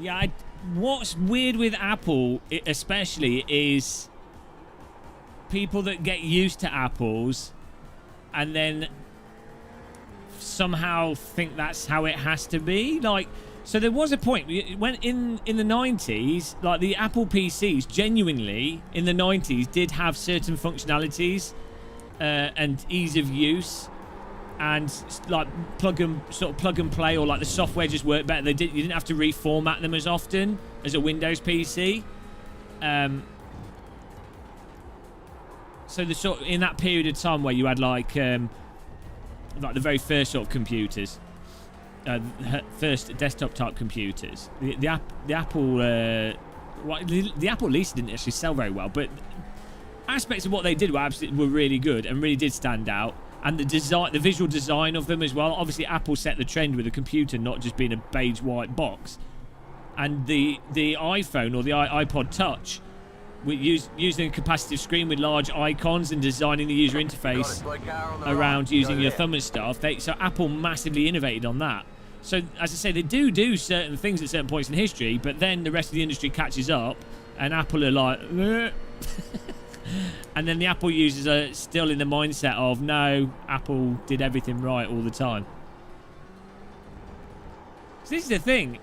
Yeah, what's weird with Apple, especially, is people that get used to Apples and then somehow think that's how it has to be. Like, so there was a point when in the 90s, like the Apple PCs genuinely in the 90s did have certain functionalities and ease of use. And like plug and play, or like the software just worked better. You didn't have to reformat them as often as a Windows PC. So the in that period of time where you had like the very first sort of computers, first desktop type computers, the Apple the Apple Lisa didn't actually sell very well, but aspects of what they did were really good and really did stand out. And the visual design of them as well. Obviously, Apple set the trend with a computer not just being a beige white box. And the iPhone or the iPod Touch, using a capacitive screen with large icons and designing the user interface around using your thumb and stuff. So Apple massively innovated on that. So as I say, they do certain things at certain points in history, but then the rest of the industry catches up, and Apple are like. And then the Apple users are still in the mindset of, no, Apple did everything right all the time. So this is the thing.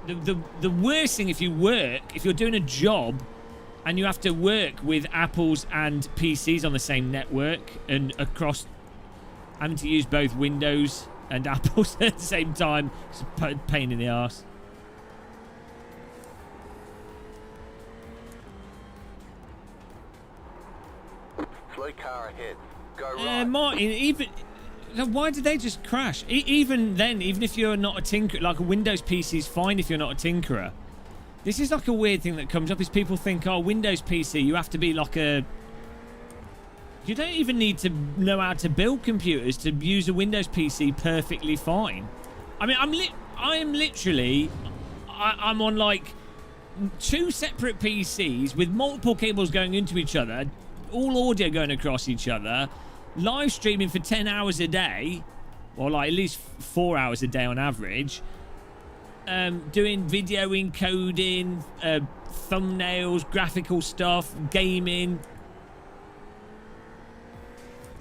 The worst thing, if you're doing a job and you have to work with Apples and PCs on the same network and across, having to use both Windows and Apples at the same time, it's a pain in the arse. Slow car ahead. Go right. Martin, why did they just crash? Even then, even if you're not a tinkerer, like a Windows PC is fine if you're not a tinkerer. This is like a weird thing that comes up, is people think, oh, Windows PC, you have to be like a... You don't even need to know how to build computers to use a Windows PC perfectly fine. I mean, I'm on like 2 separate PCs with multiple cables going into each other, all audio going across each other, live streaming for 10 hours a day, or like at least 4 hours a day on average, doing video encoding, thumbnails, graphical stuff, gaming.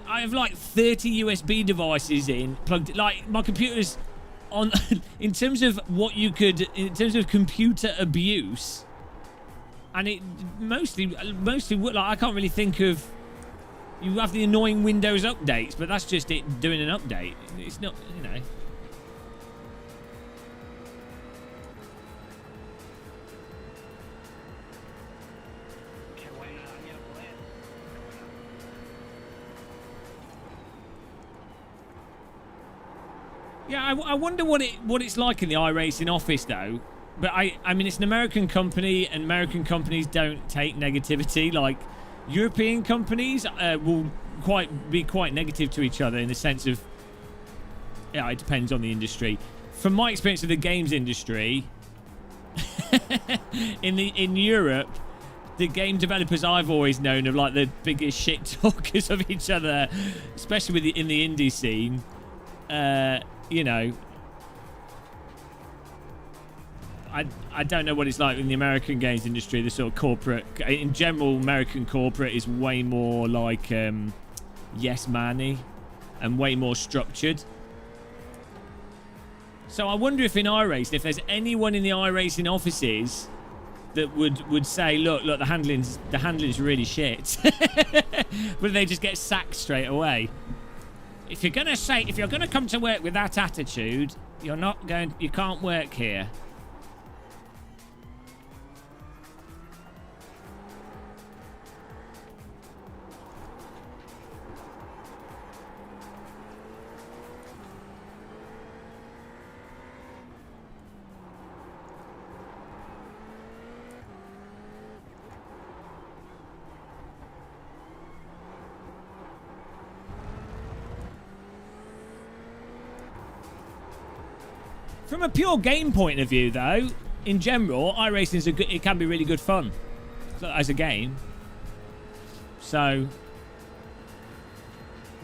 I have like 30 USB devices plugged. Like, my computer's on in terms of computer abuse. And it mostly, like, I can't really think of. You have the annoying Windows updates, but that's just it doing an update. It's not, you know. Yeah, I wonder what it's like in the iRacing office though. But I mean, it's an American company, and American companies don't take negativity. Like, European companies will be quite negative to each other in the sense of, yeah, it depends on the industry. From my experience of the games industry, in Europe, the game developers I've always known are like the biggest shit talkers of each other, especially in the indie scene. You know, I don't know what it's like in the American games industry. The sort of corporate, in general, American corporate is way more like yes man-y and way more structured. So I wonder if in iRacing, if there's anyone in the iRacing offices that would say, look, the handling's really shit, but they just get sacked straight away. If you're gonna come to work with that attitude, you can't work here. From a pure game point of view, though, in general, iRacing is it can be really good fun as a game. So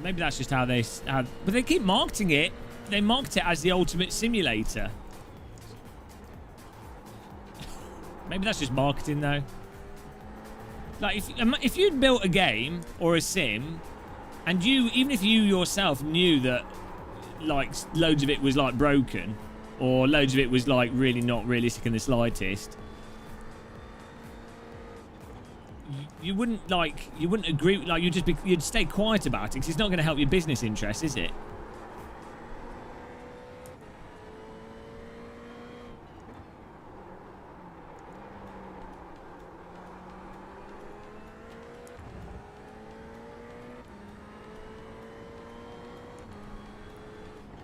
maybe that's just how but they keep marketing it. They market it as the ultimate simulator. Maybe that's just marketing, though. Like, if you'd built a game or a sim, and even if you yourself knew that, like, loads of it was, like, broken, or loads of it was, like, really not realistic in the slightest, you wouldn't agree, like, you'd stay quiet about it, because it's not going to help your business interests, is it?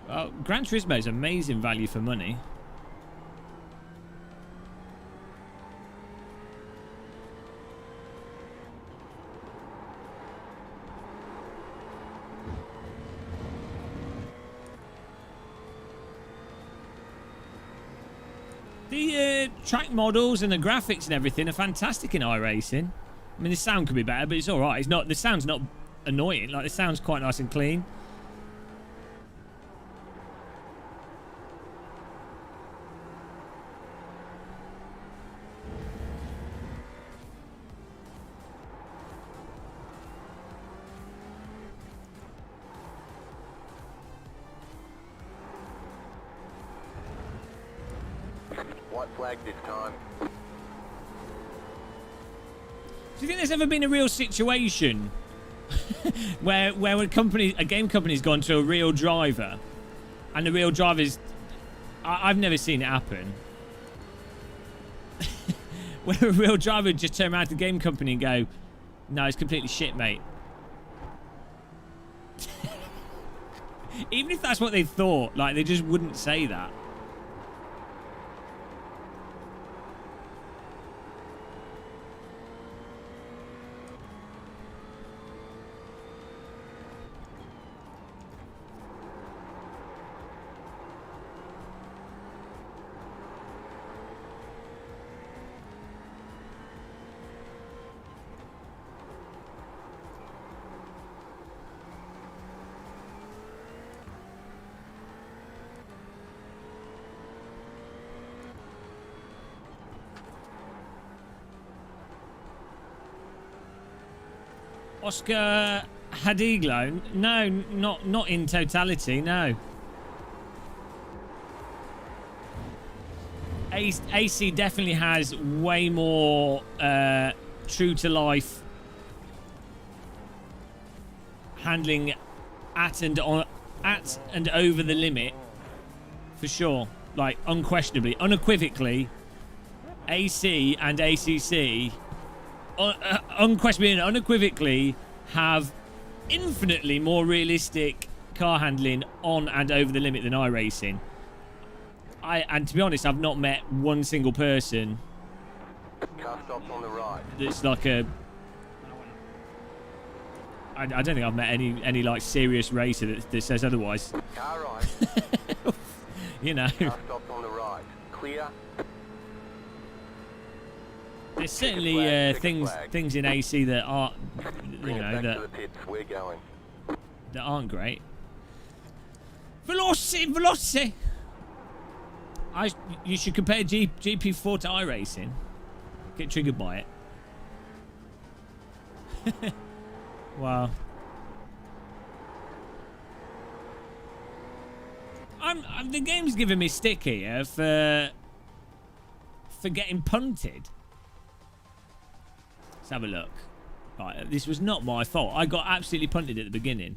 Well, Gran Turismo is amazing value for money. The track models and the graphics and everything are fantastic in iRacing. I mean, the sound could be better, but it's all right. It's not. The sound's not annoying. Like, the sound's quite nice and clean. White flag this time. Do you think there's ever been a real situation where a game company's gone to a real driver, and the real driver's... I've never seen it happen. Where a real driver would just turn around to the game company and go, "No, it's completely shit, mate." Even if that's what they thought, like, they just wouldn't say that. Oscar Hadiglo? No, not in totality, no. AC definitely has way more true to life handling at and over the limit, for sure. Like, unquestionably, unequivocally, AC and ACC unquestionably and unequivocally have infinitely more realistic car handling on and over the limit than iRacing. And to be honest, I've not met one single person Car stops on the right. that's like a... I don't think I've met any like serious racer that says otherwise. Car right. You know. Car stops on the right. Clear. There's certainly things in AC that aren't, Bring it back to the pits. We're going. that aren't great. Velocity. You should compare GP4 to iRacing. Get triggered by it. Wow. The game's giving me stick here for getting punted. Let's have a look. Right, this was not my fault. I got absolutely punted at the beginning.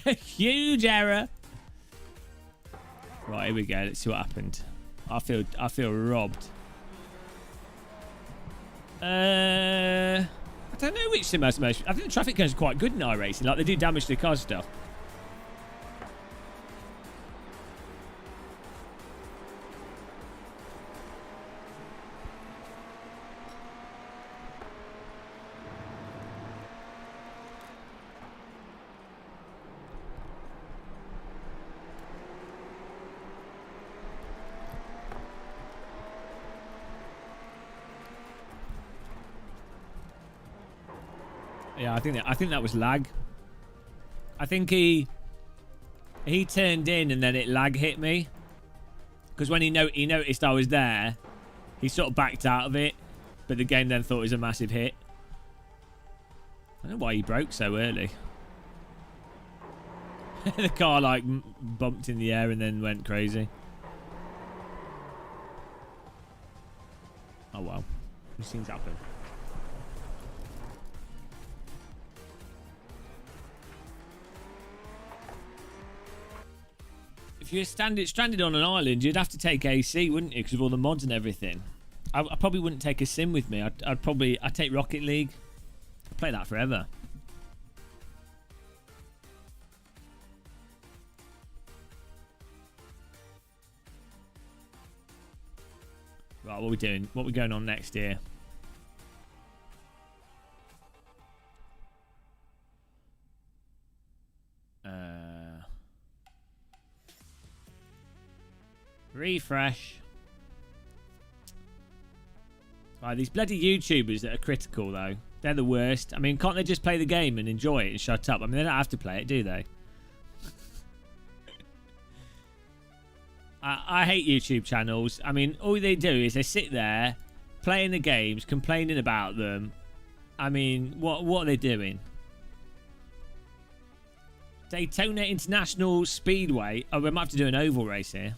Huge error. Right, here we go. Let's see what happened. I feel robbed. I don't know which sim has most. I think the traffic cones are quite good in iRacing. Like, they do damage to the car stuff. Yeah, I think that was lag. I think he turned in and then it lag hit me. Because when he noticed I was there, he sort of backed out of it. But the game then thought it was a massive hit. I don't know why he broke so early. The car like bumped in the air and then went crazy. Oh well, these things happen. If you're stranded on an island, you'd have to take AC, wouldn't you? Because of all the mods and everything. I probably wouldn't take a sim with me. I'd take Rocket League. I'd play that forever. Right, what are we doing? What are we going on next here? Refresh. Right, these bloody YouTubers that are critical, though. They're the worst. I mean, can't they just play the game and enjoy it and shut up? I mean, they don't have to play it, do they? I hate YouTube channels. I mean, all they do is they sit there, playing the games, complaining about them. I mean, what are they doing? Daytona International Speedway. Oh, we might have to do an oval race here.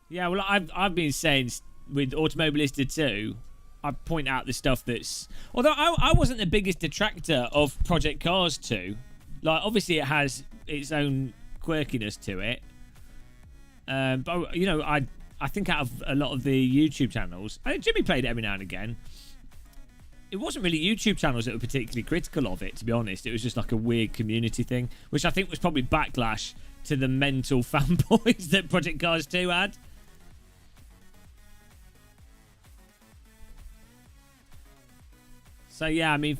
Yeah, well, I've been saying with Automobilista 2, I point out the stuff that's... Although I wasn't the biggest detractor of Project Cars 2. Like, obviously it has its own quirkiness to it. But, you know, I think out of a lot of the YouTube channels... I think Jimmy played it every now and again. It wasn't really YouTube channels that were particularly critical of it, to be honest. It was just like a weird community thing, which I think was probably backlash to the mental fanboys that Project Cars 2 had. So, yeah, I mean,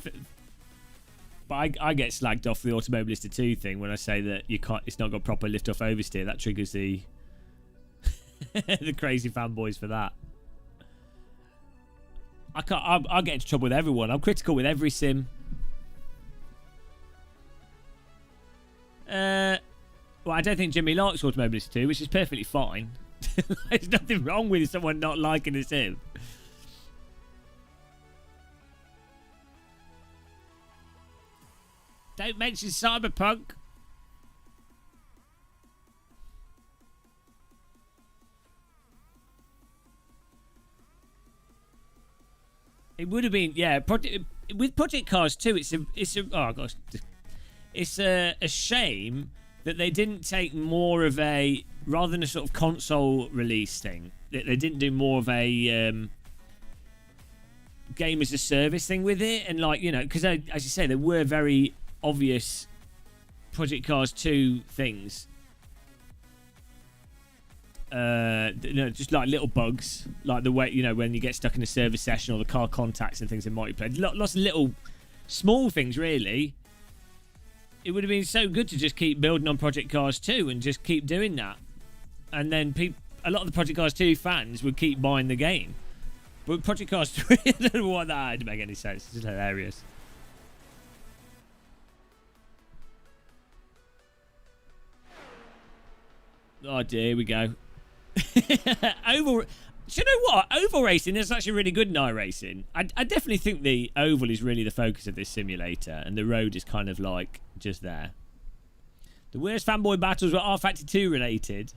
but I get slagged off the Automobilista 2 thing when I say that you can't. It's not got proper lift-off oversteer. That triggers the the crazy fanboys for that. I can't. I'll get into trouble with everyone. I'm critical with every sim. Well, I don't think Jimmy likes Automobilista 2, which is perfectly fine. There's nothing wrong with someone not liking a sim. Don't mention Cyberpunk. It would have been, yeah. With Project Cars 2, it's a shame that they didn't take more of a, rather than a sort of console release thing, that they didn't do more of a game as a service thing with it, and like, you know, because as you say, there were very obvious Project Cars 2 things. Just like little bugs, like the way, you know, when you get stuck in a service session or the car contacts and things in multiplayer. Lots of little small things, really. It would have been so good to just keep building on Project Cars 2 and just keep doing that. And then a lot of the Project Cars 2 fans would keep buying the game. But Project Cars 3, I don't know why that didn't make any sense. It's just hilarious. Oh dear, here we go. Oval. Do you know what? Oval racing is actually really good in iRacing. I definitely think the oval is really the focus of this simulator, and the road is kind of like just there. The worst fanboy battles were R Factor 2 related.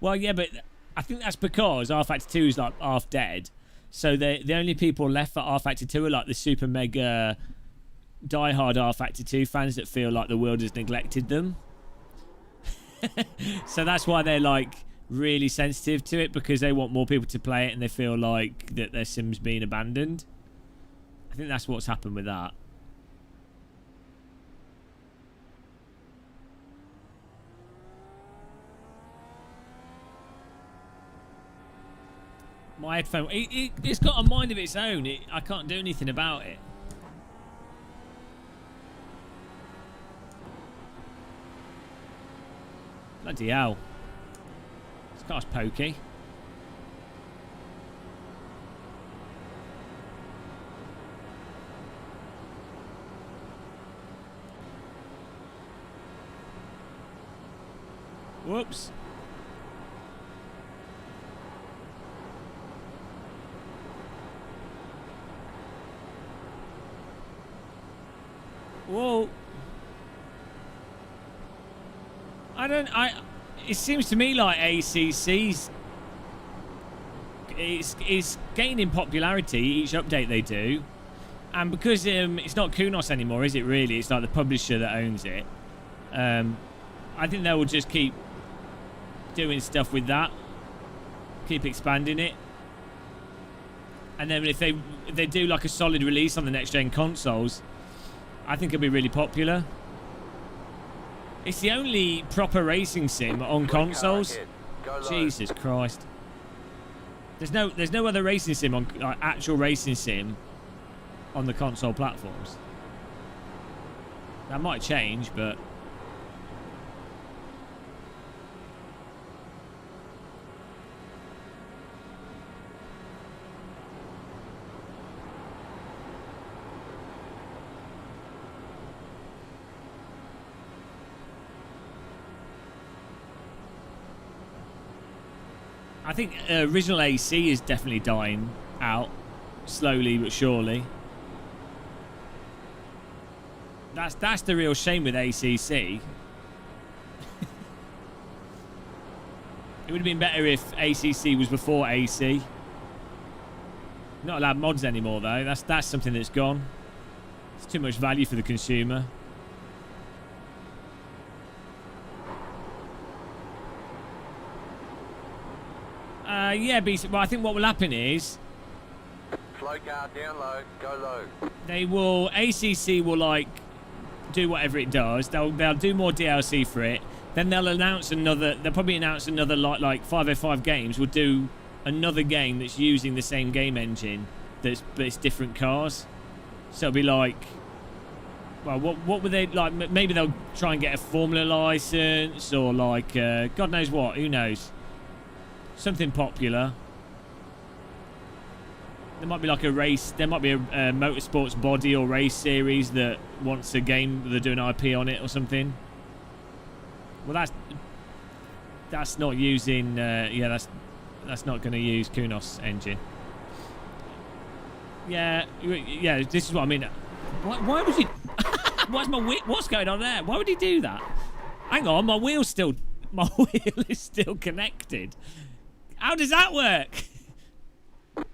Well, yeah, but I think that's because R Factor 2 is like half dead. So the only people left for R Factor 2 are like the super mega diehard R Factor 2 fans that feel like the world has neglected them. So that's why they're like really sensitive to it, because they want more people to play it and they feel like that their sim's been abandoned. I think that's what's happened with that. My headphone, it's got a mind of its own. I can't do anything about it. Bloody hell. This car's pokey. Whoops. Whoa. It seems to me like ACC's it's gaining popularity each update they do, and because it's not Kunos anymore, is it really? It's like the publisher that owns it. I think they will just keep doing stuff with that, keep expanding it, and then if they do like a solid release on the next gen consoles, I think it'll be really popular. It's the only proper racing sim on consoles. Jesus Christ. There's no other racing sim on like, actual racing sim on the console platforms. That might change, but I think original AC is definitely dying out, slowly but surely. That's the real shame with ACC. It would have been better if ACC was before AC. Not allowed mods anymore though. That's something that's gone. It's too much value for the consumer. Yeah, well, I think what will happen is Slow car, down low, go low. they will ACC will like do whatever it does. They'll do more DLC for it. Then they'll announce another. They'll probably announce another like 505 Games will do another game that's using the same game engine but it's different cars. So it'll be like, well, what would they like? Maybe they'll try and get a Formula license or like God knows what. Who knows? Something popular. There might be like a race. There might be a motorsports body or race series that wants a game. They're doing IP on it or something. Well, that's not using. Yeah, that's not going to use Kunos engine. Yeah. This is what I mean. Why would you? What's going on there? Why would he do that? Hang on, my wheel is still connected. How does that work?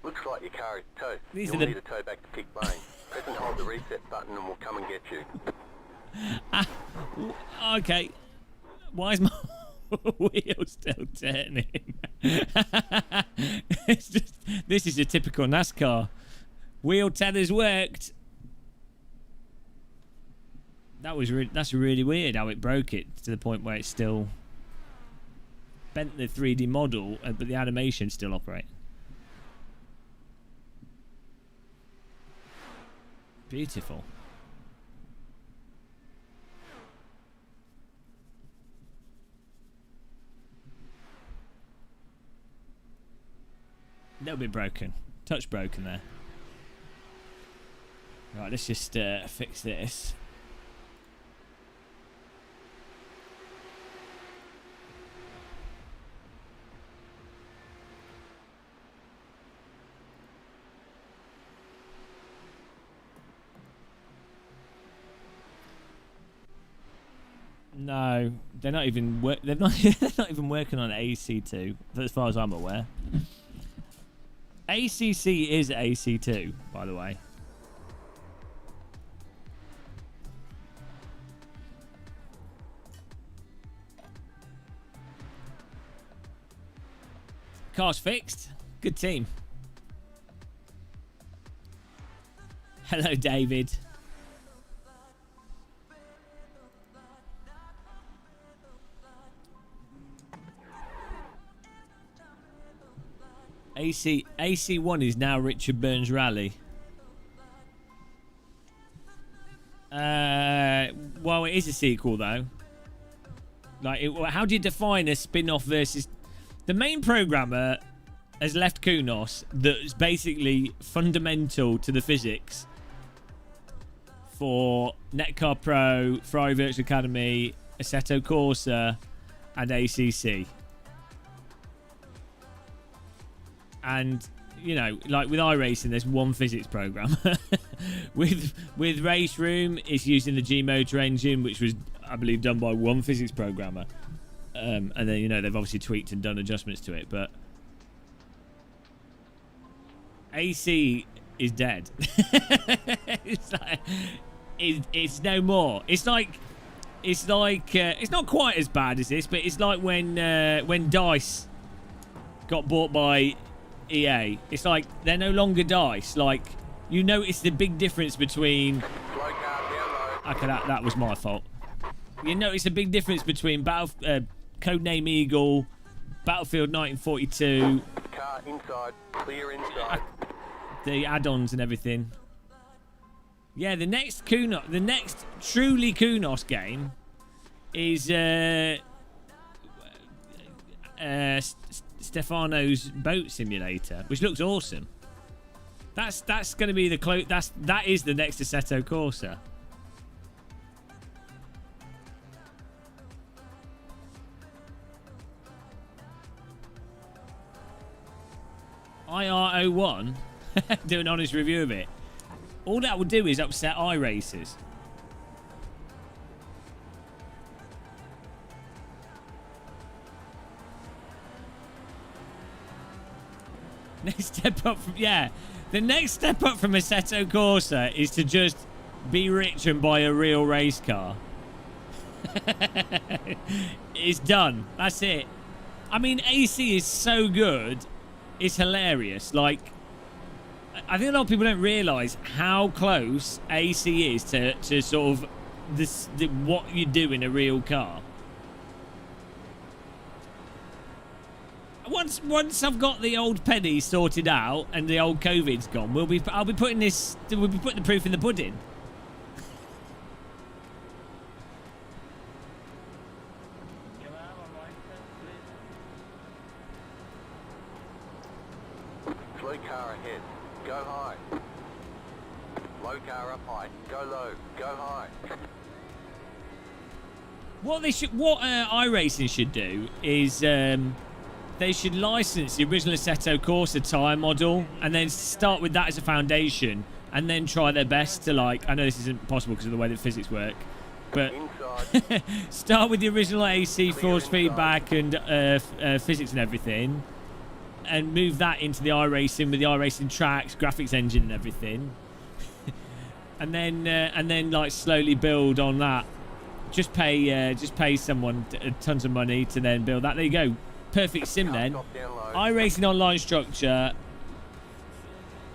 Looks like your car is toast. These You'll are need a tow back to pit lane. Press and hold the reset button and we'll come and get you. Okay. Why is my wheel still turning? It's just, this is a typical NASCAR. Wheel tethers worked. That's really weird how it broke it to the point where it's still bent the 3D model, but the animation still operate. Beautiful. A little bit broken. Touch broken there. Right, let's just fix this. No, they're not even they're not even working on AC2, as far as I'm aware. ACC is AC2, by the way. Car's fixed. Good team. Hello, David. AC1 is now Richard Burns Rally. Well, it is a sequel though. Like, how do you define a spin-off versus? The main programmer has left Kunos that's basically fundamental to the physics for Netcar Pro, Ferrari Virtual Academy, Assetto Corsa, and ACC. And, you know, like with iRacing, there's one physics program. with Race Room, it's using the G-Motor engine, which was, I believe, done by one physics programmer. And then, you know, they've obviously tweaked and done adjustments to it. But AC is dead. It's like, it's no more. It's not quite as bad as this, but it's like when DICE got bought by EA. It's like they're no longer DICE. Like, you notice the big difference between... Okay, that was my fault. You notice a big difference between Codename Eagle, Battlefield 1942... Car inside, clear inside. The add-ons and everything. Yeah, the next truly Kunos game is Stefano's boat simulator, which looks awesome. That's going to be that is the next Assetto Corsa. IR01 do an honest review of it. All that would do is upset iRacers. Next step up from... Yeah. The next step up from Assetto Corsa is to just be rich and buy a real race car. It's done. That's it. I mean, AC is so good. It's hilarious. Like, I think a lot of people don't realise how close AC is to sort of what you do in a real car. Once I've got the old penny sorted out and the old COVID's gone, we'll be putting the proof in the pudding. Slow car ahead. Go high. Low car up high. Go low. Go high. What iRacing should do is they should license the original Assetto Corsa tyre model and then start with that as a foundation and then try their best to, like, I know this isn't possible because of the way that physics work, but start with the original AC force feedback and physics and everything, and move that into the iRacing with the iRacing tracks, graphics engine and everything, and then like slowly build on that. Just pay someone tons of money to then build that. There you go. Perfect sim then. iRacing online structure,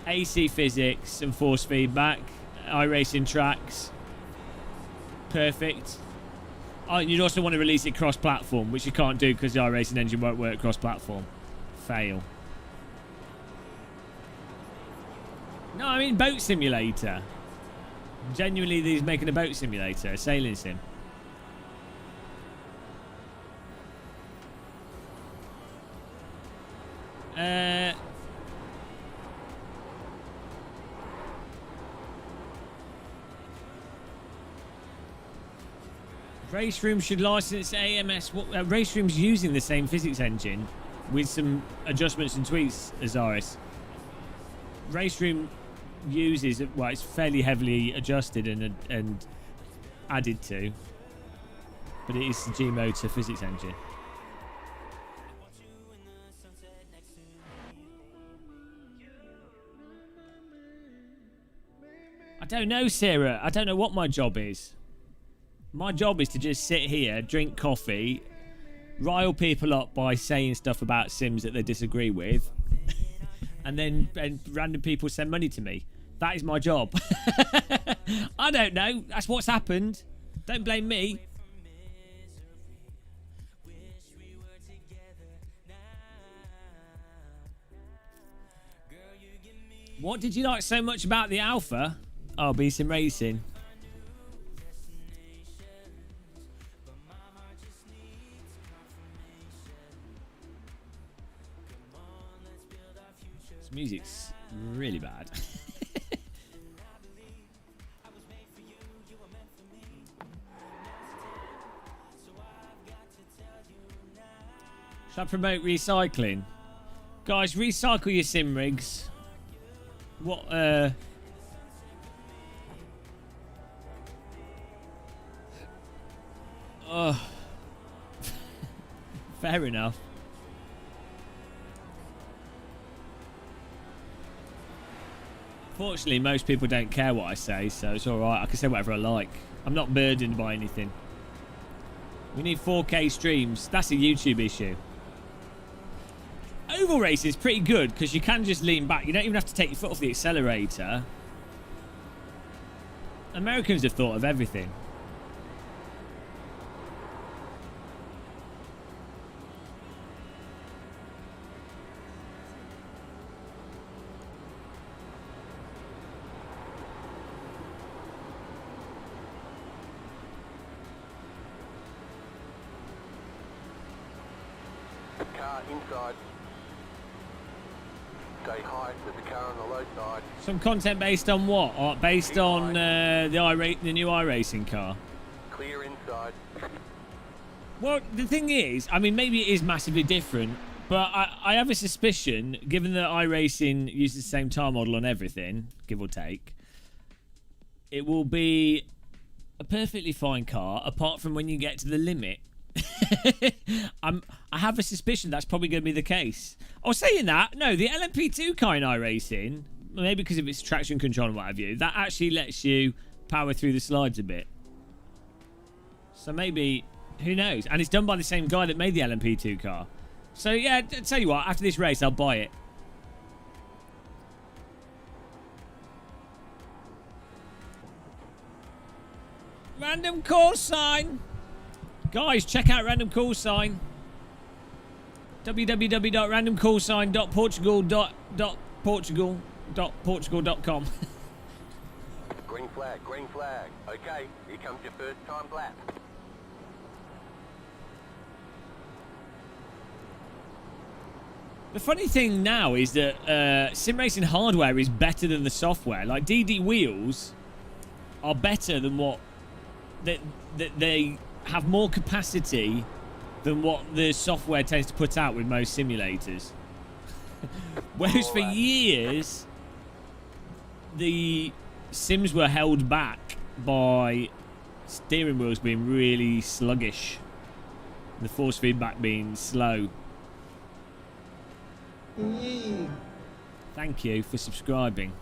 AC physics and force feedback, iRacing tracks. Perfect. Oh, and you'd also want to release it cross-platform, which you can't do because the iRacing engine won't work cross-platform. Fail. No, I mean boat simulator. Genuinely, he's making a boat simulator, a sailing sim. Race Room should license AMS. Race Room's using the same physics engine with some adjustments and tweaks as Aris. Race Room uses, well, it's fairly heavily adjusted and added to, but it is the G-Motor physics engine. I don't know, Sarah. I don't know what my job is. My job is to just sit here, drink coffee, rile people up by saying stuff about Sims that they disagree with, and random people send money to me. That is my job. I don't know. That's what's happened. Don't blame me. What did you like so much about the alpha? Oh, Sim Racing. This music's really bad. Should I promote recycling? Guys, recycle your sim rigs. What, oh. Fair enough. Fortunately, most people don't care what I say, so it's alright. I can say whatever I like. I'm not burdened by anything. We need 4K streams. That's a YouTube issue. Oval race is pretty good because you can just lean back. You don't even have to take your foot off the accelerator. Americans have thought of everything. Car inside. Stay high with the car on the low side. Some content based on what? Based on the new iRacing car. Clear inside. Well, the thing is, I mean, maybe it is massively different, but I have a suspicion, given that iRacing uses the same tire model on everything, give or take, it will be a perfectly fine car, apart from when you get to the limit. I have a suspicion that's probably going to be the case. Oh, saying that, no, the LMP2 car in iRacing, maybe because of its traction control and what have you, that actually lets you power through the slides a bit. So maybe, who knows? And it's done by the same guy that made the LMP2 car. So yeah, I'll tell you what, after this race, I'll buy it. Random call sign. Guys, check out Random Call Sign. www.randomcallsign.portugal.portugal.com. Green flag, green flag. Okay, here comes your first time lap. The funny thing now is that sim racing hardware is better than the software. Like DD wheels are better than what they have more capacity than what the software tends to put out with most simulators. Whereas for years, the sims were held back by steering wheels being really sluggish, the force feedback being slow. Thank you for subscribing.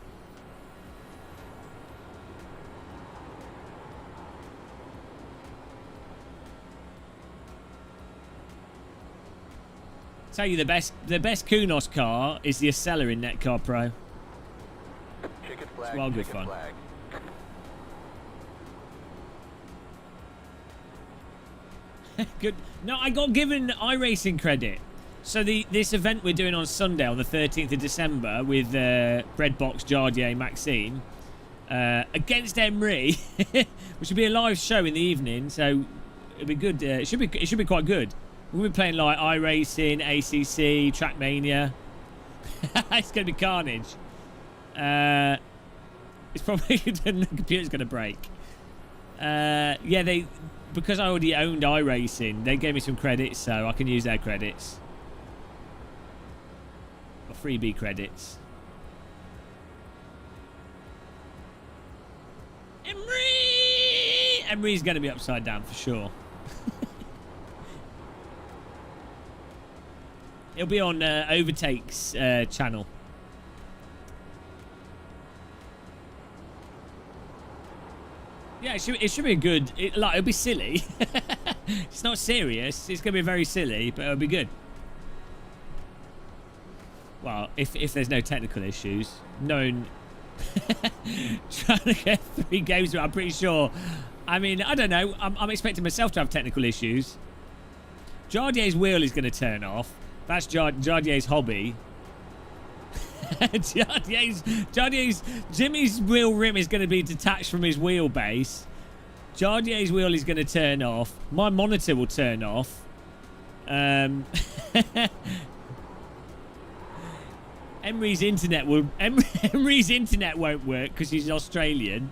Tell you the best Kunos car is the Assetto in Netcar Pro. Chicken flag, It's well good chicken fun. flag. Good. No, I got given iRacing credit. So this event we're doing on Sunday, on the 13th of December, with Breadbox, Jardier, Maxine, against Emery, which will be a live show in the evening. So it'll be good. It should be quite good. We'll be playing like iRacing, ACC, Trackmania. It's going to be carnage. It's probably the computer's going to break. Yeah, because I already owned iRacing, they gave me some credits, so I can use their credits. Or freebie credits. Emery's going to be upside down for sure. It'll be on Overtake's channel. Yeah, it should be a good... it'll be silly. It's not serious. It's going to be very silly, but it'll be good. Well, if there's no technical issues. Trying to get 3 games, I'm pretty sure... I mean, I don't know. I'm expecting myself to have technical issues. Jardier's wheel is going to turn off. That's Jardier's hobby. Jimmy's wheel rim is going to be detached from his wheelbase. Jardier's wheel is going to turn off. My monitor will turn off. Emery's internet won't work because he's Australian.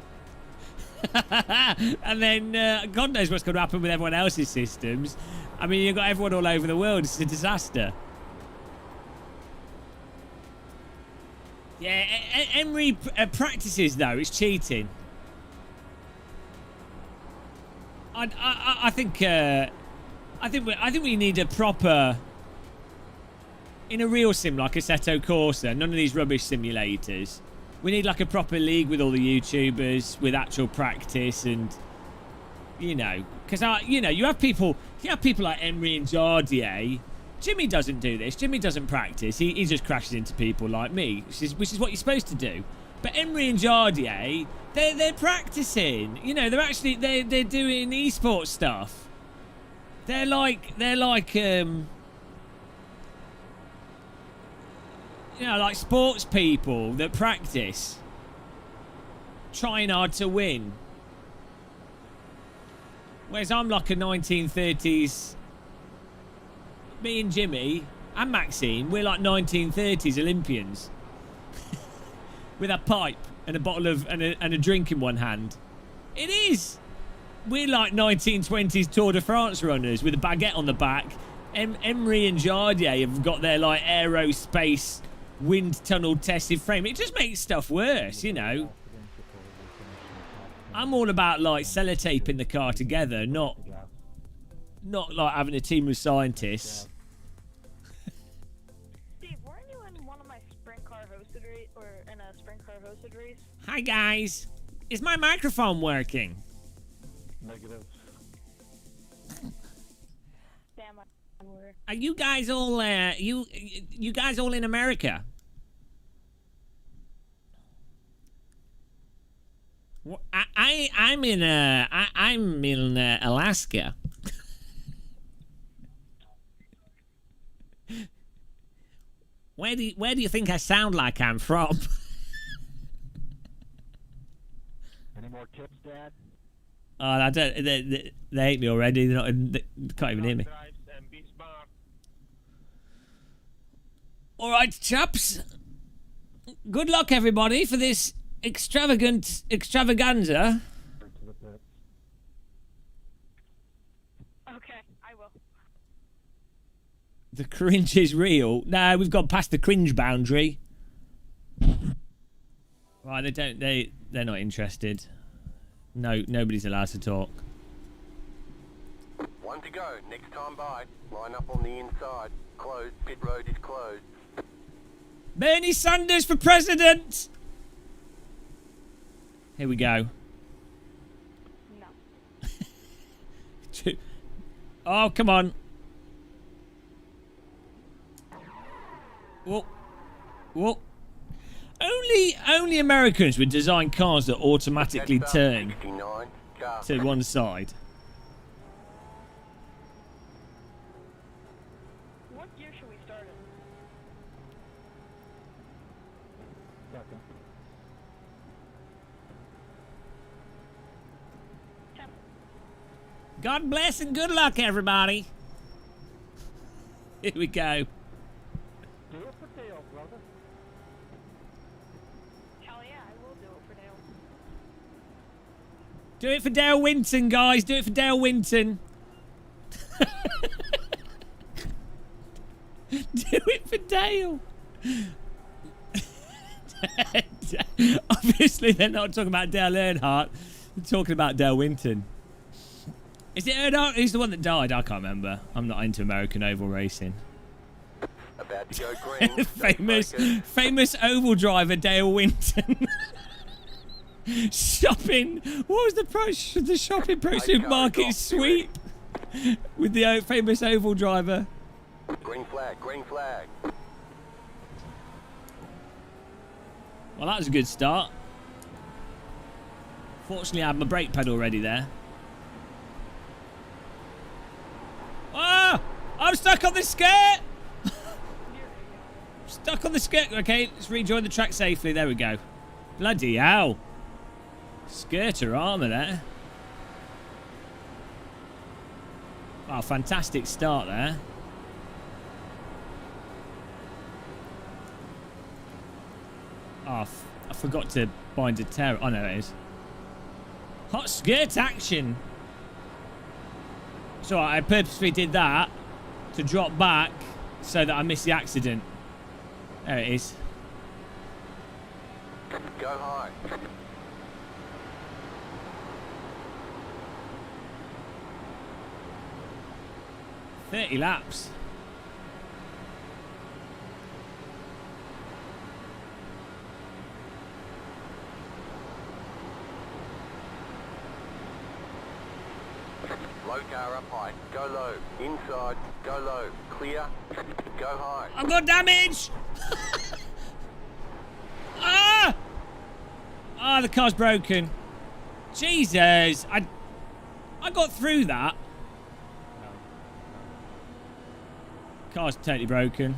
And then God knows what's going to happen with everyone else's systems. I mean, you've got everyone all over the world. It's a disaster. Yeah, Emery practices, though. It's cheating. I think we need a proper, in a real sim like Assetto Corsa, none of these rubbish simulators. We need like a proper league with all the YouTubers with actual practice, and you know, because you have people like Emery and Jardier. Jimmy doesn't do this. Jimmy doesn't practice. He just crashes into people like me, which is what you're supposed to do. But Emery and Jardier, they're practicing. You know, they're doing esports stuff. They're like you know, like sports people that practice, trying hard to win. Whereas I'm like a 1930s. Me and Jimmy and Maxine, we're like 1930s Olympians. With a pipe and a bottle of and a drink in one hand. It is. We're like 1920s Tour de France runners with a baguette on the back. Emery and Jardier have got their like aerospace wind tunnel tested frame. It just makes stuff worse, you know. I'm all about like sellotaping the car together, not like having a team of scientists. Steve, weren't you in one of my sprint car hosted race, or in a sprint car hosted race? Hi guys, is my microphone working? Negative. Damn, Are you guys all you guys all in America? I'm in Alaska. Where do you think I sound like I'm from? Any more tips, Dad? Oh, I don't. They hate me already. They can't even hear me. All right, chaps. Good luck, everybody, for this extravaganza. Okay, I will. The cringe is real. No, we've gone past the cringe boundary. Right, they're not interested. No, nobody's allowed to talk. One to go. Next time by. Line up on the inside. Closed. Pit road is closed. Bernie Sanders for president. Here we go. No. Oh, come on. Whoa. Whoa. Only Americans would design cars that automatically turn to one side. What year should we start in? Second. God bless and good luck, everybody. Here we go. Do it for Dale, brother. Hell yeah, I will do it for Dale. Do it for Dale Winton, guys. Do it for Dale Winton. Do it for Dale. Obviously, they're not talking about Dale Earnhardt. They're talking about Dale Winton. Is it Earnhardt? Who's the one that died? I can't remember. I'm not into American oval racing. About to go green. famous oval driver Dale Winton. Shopping. What was the price of the shopping pro supermarket sweep with the famous oval driver? Green flag. Green flag. Well, that was a good start. Fortunately, I had my brake pedal ready there. Ah! I'm stuck on the skirt! Stuck on the skirt. Okay, let's rejoin the track safely. There we go. Bloody hell. Skirter armour there. Oh, fantastic start there. Oh, I forgot to bind a tear. Oh, no, it is. Hot skirt action. So I purposely did that to drop back so that I missed the accident. There it is. Go high. 30 laps. Low car up high. Go low. Inside. Go low. Clear. Go high. I've got damage! Ah! Ah, the car's broken. Jesus, I got through that. Car's totally broken.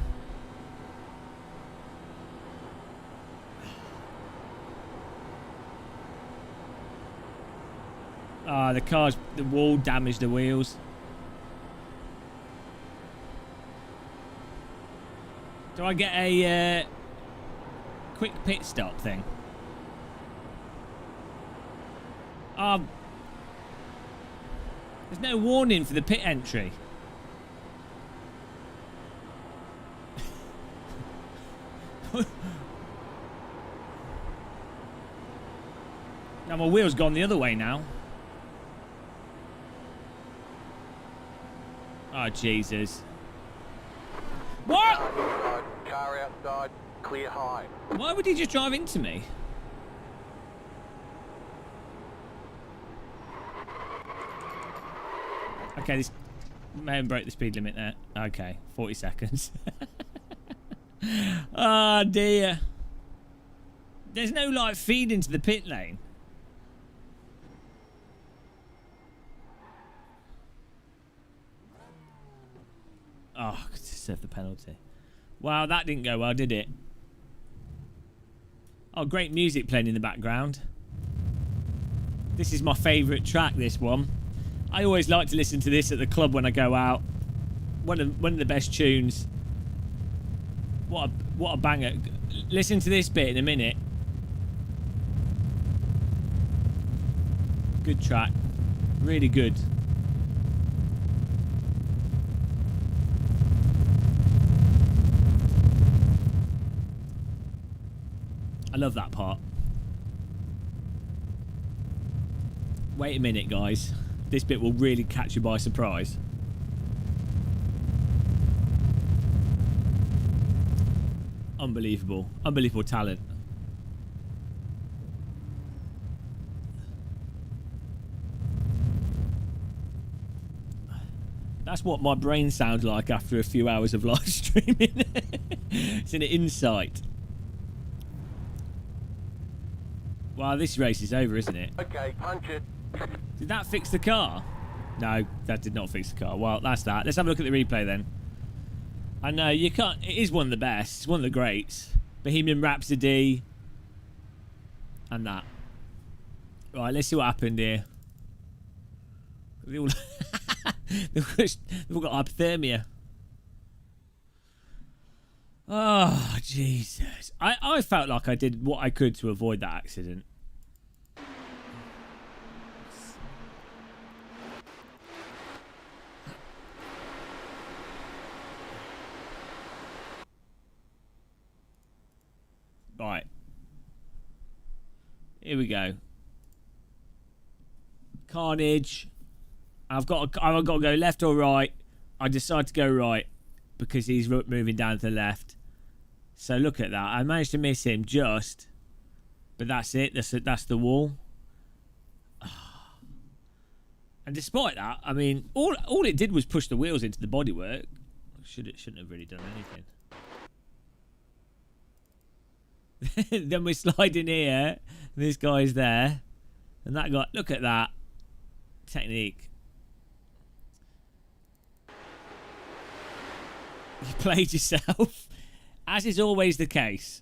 Ah, the wall damaged the wheels. Do I get a quick pit stop thing? There's no warning for the pit entry. Now my wheel's gone the other way now. Oh, Jesus. What? Car outside. Clear high. Why would he just drive into me? Okay, this may have broke the speed limit there. Okay, 40 seconds. Oh, dear. There's no, like, feed into the pit lane. Oh, I could deserve the penalty. Wow, that didn't go well, did it? Oh, great music playing in the background. This is my favourite track, this one. I always like to listen to this at the club when I go out. One of the best tunes. What a banger. Listen to this bit in a minute. Good track. Really good. I love that part. Wait a minute, guys. This bit will really catch you by surprise. Unbelievable. Unbelievable talent. That's what my brain sounds like after a few hours of live streaming. It's an insight. Wow, this race is over, isn't it? Okay, punch it. Did that fix the car? No, that did not fix the car. Well, that's that. Let's have a look at the replay then. I know, you can't... It is one of the best. It's one of the greats. Bohemian Rhapsody. And that. Right, let's see what happened here. They've all got hypothermia. Oh, Jesus. I felt like I did what I could to avoid that accident. Right. Here we go. Carnage. I've got to go left or right. I decide to go right because he's moving down to the left. So look at that. I managed to miss him just, but that's it. That's the wall. And despite that, I mean, all it did was push the wheels into the bodywork. Shouldn't have really done anything. Then we're sliding here. This guy's there, and that guy. Look at that technique. You played yourself, as is always the case.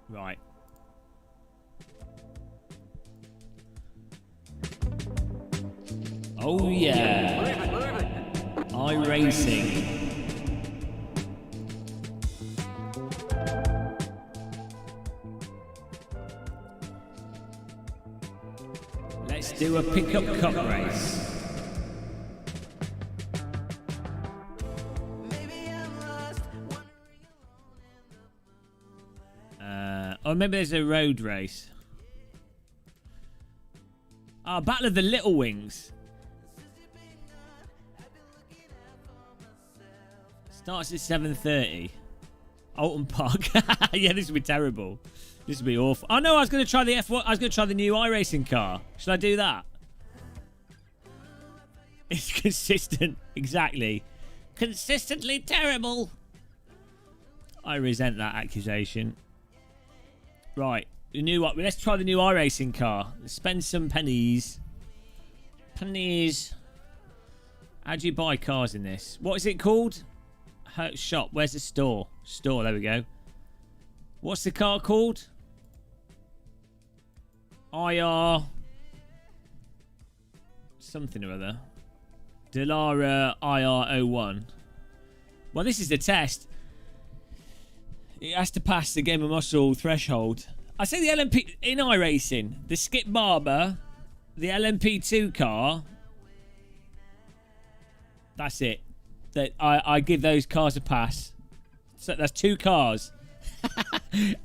Right. Oh yeah. iRacing. Let's do a pickup cup race. Or maybe there's a road race. Oh, Battle of the Little Wings. Starts at 7:30. Alton Park. Yeah, this would be terrible. This would be awful. Oh no, I was going to try the F1. I was going to try the new iRacing car. Should I do that? It's consistent. Exactly. Consistently terrible. I resent that accusation. Right. The new. Let's try the new iRacing car. Let's spend some pennies. Pennies. How do you buy cars in this? What is it called? Shop. Where's the store? Store. There we go. What's the car called? IR. Something or other. Delara IR01. Well, this is the test. It has to pass the Game of Muscle threshold. I say the LMP in iRacing, the Skip Barber, the LMP2 car. That's it. That I give those cars a pass. So that's 2 cars.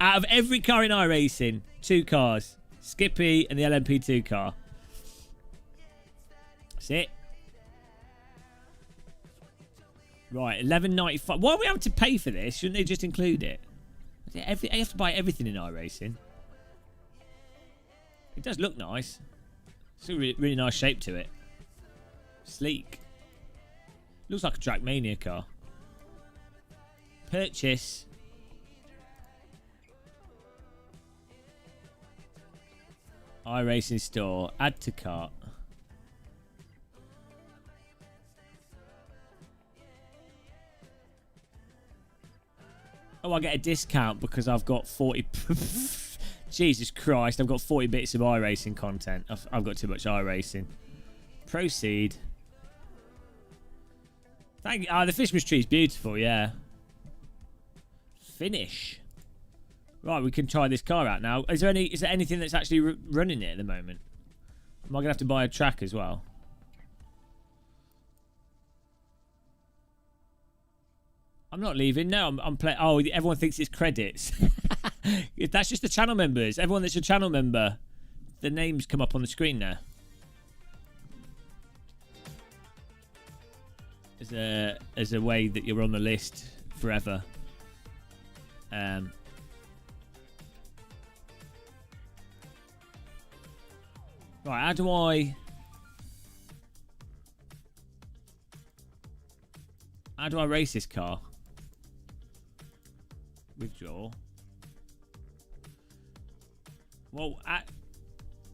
Out of every car in iRacing, 2 cars. Skippy and the LMP2 car. That's it. Right, $11.95. Why are we having to pay for this? Shouldn't they just include it? You have to buy everything in iRacing. It does look nice. It's a really, really nice shape to it. Sleek. Looks like a Trackmania car. Purchase. iRacing store. Add to cart. Oh, I get a discount because I've got 40... Jesus Christ, I've got 40 bits of iRacing content. I've got too much iRacing. Proceed. Thank you. Ah, the Christmas tree is beautiful, yeah. Finish. Right, we can try this car out now. Is there anything that's actually running it at the moment? Am I going to have to buy a track as well? I'm not leaving. No, I'm playing. Oh, everyone thinks it's credits. That's just the channel members. Everyone that's a channel member, the names come up on the screen now. As a way that you're on the list forever. Right, how do I race this car? Withdraw. Well,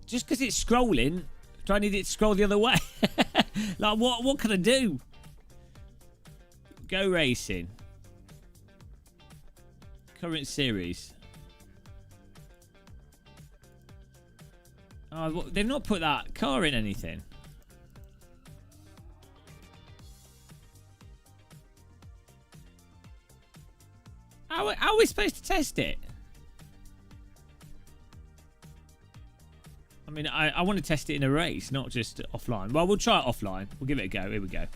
just because it's scrolling, do I need it to scroll the other way? Like, what can I do? Go racing. Current series. Oh, well, they've not put that car in anything. How are we supposed to test it? I mean, I want to test it in a race, not just offline. Well, we'll try it offline. We'll give it a go. Here we go.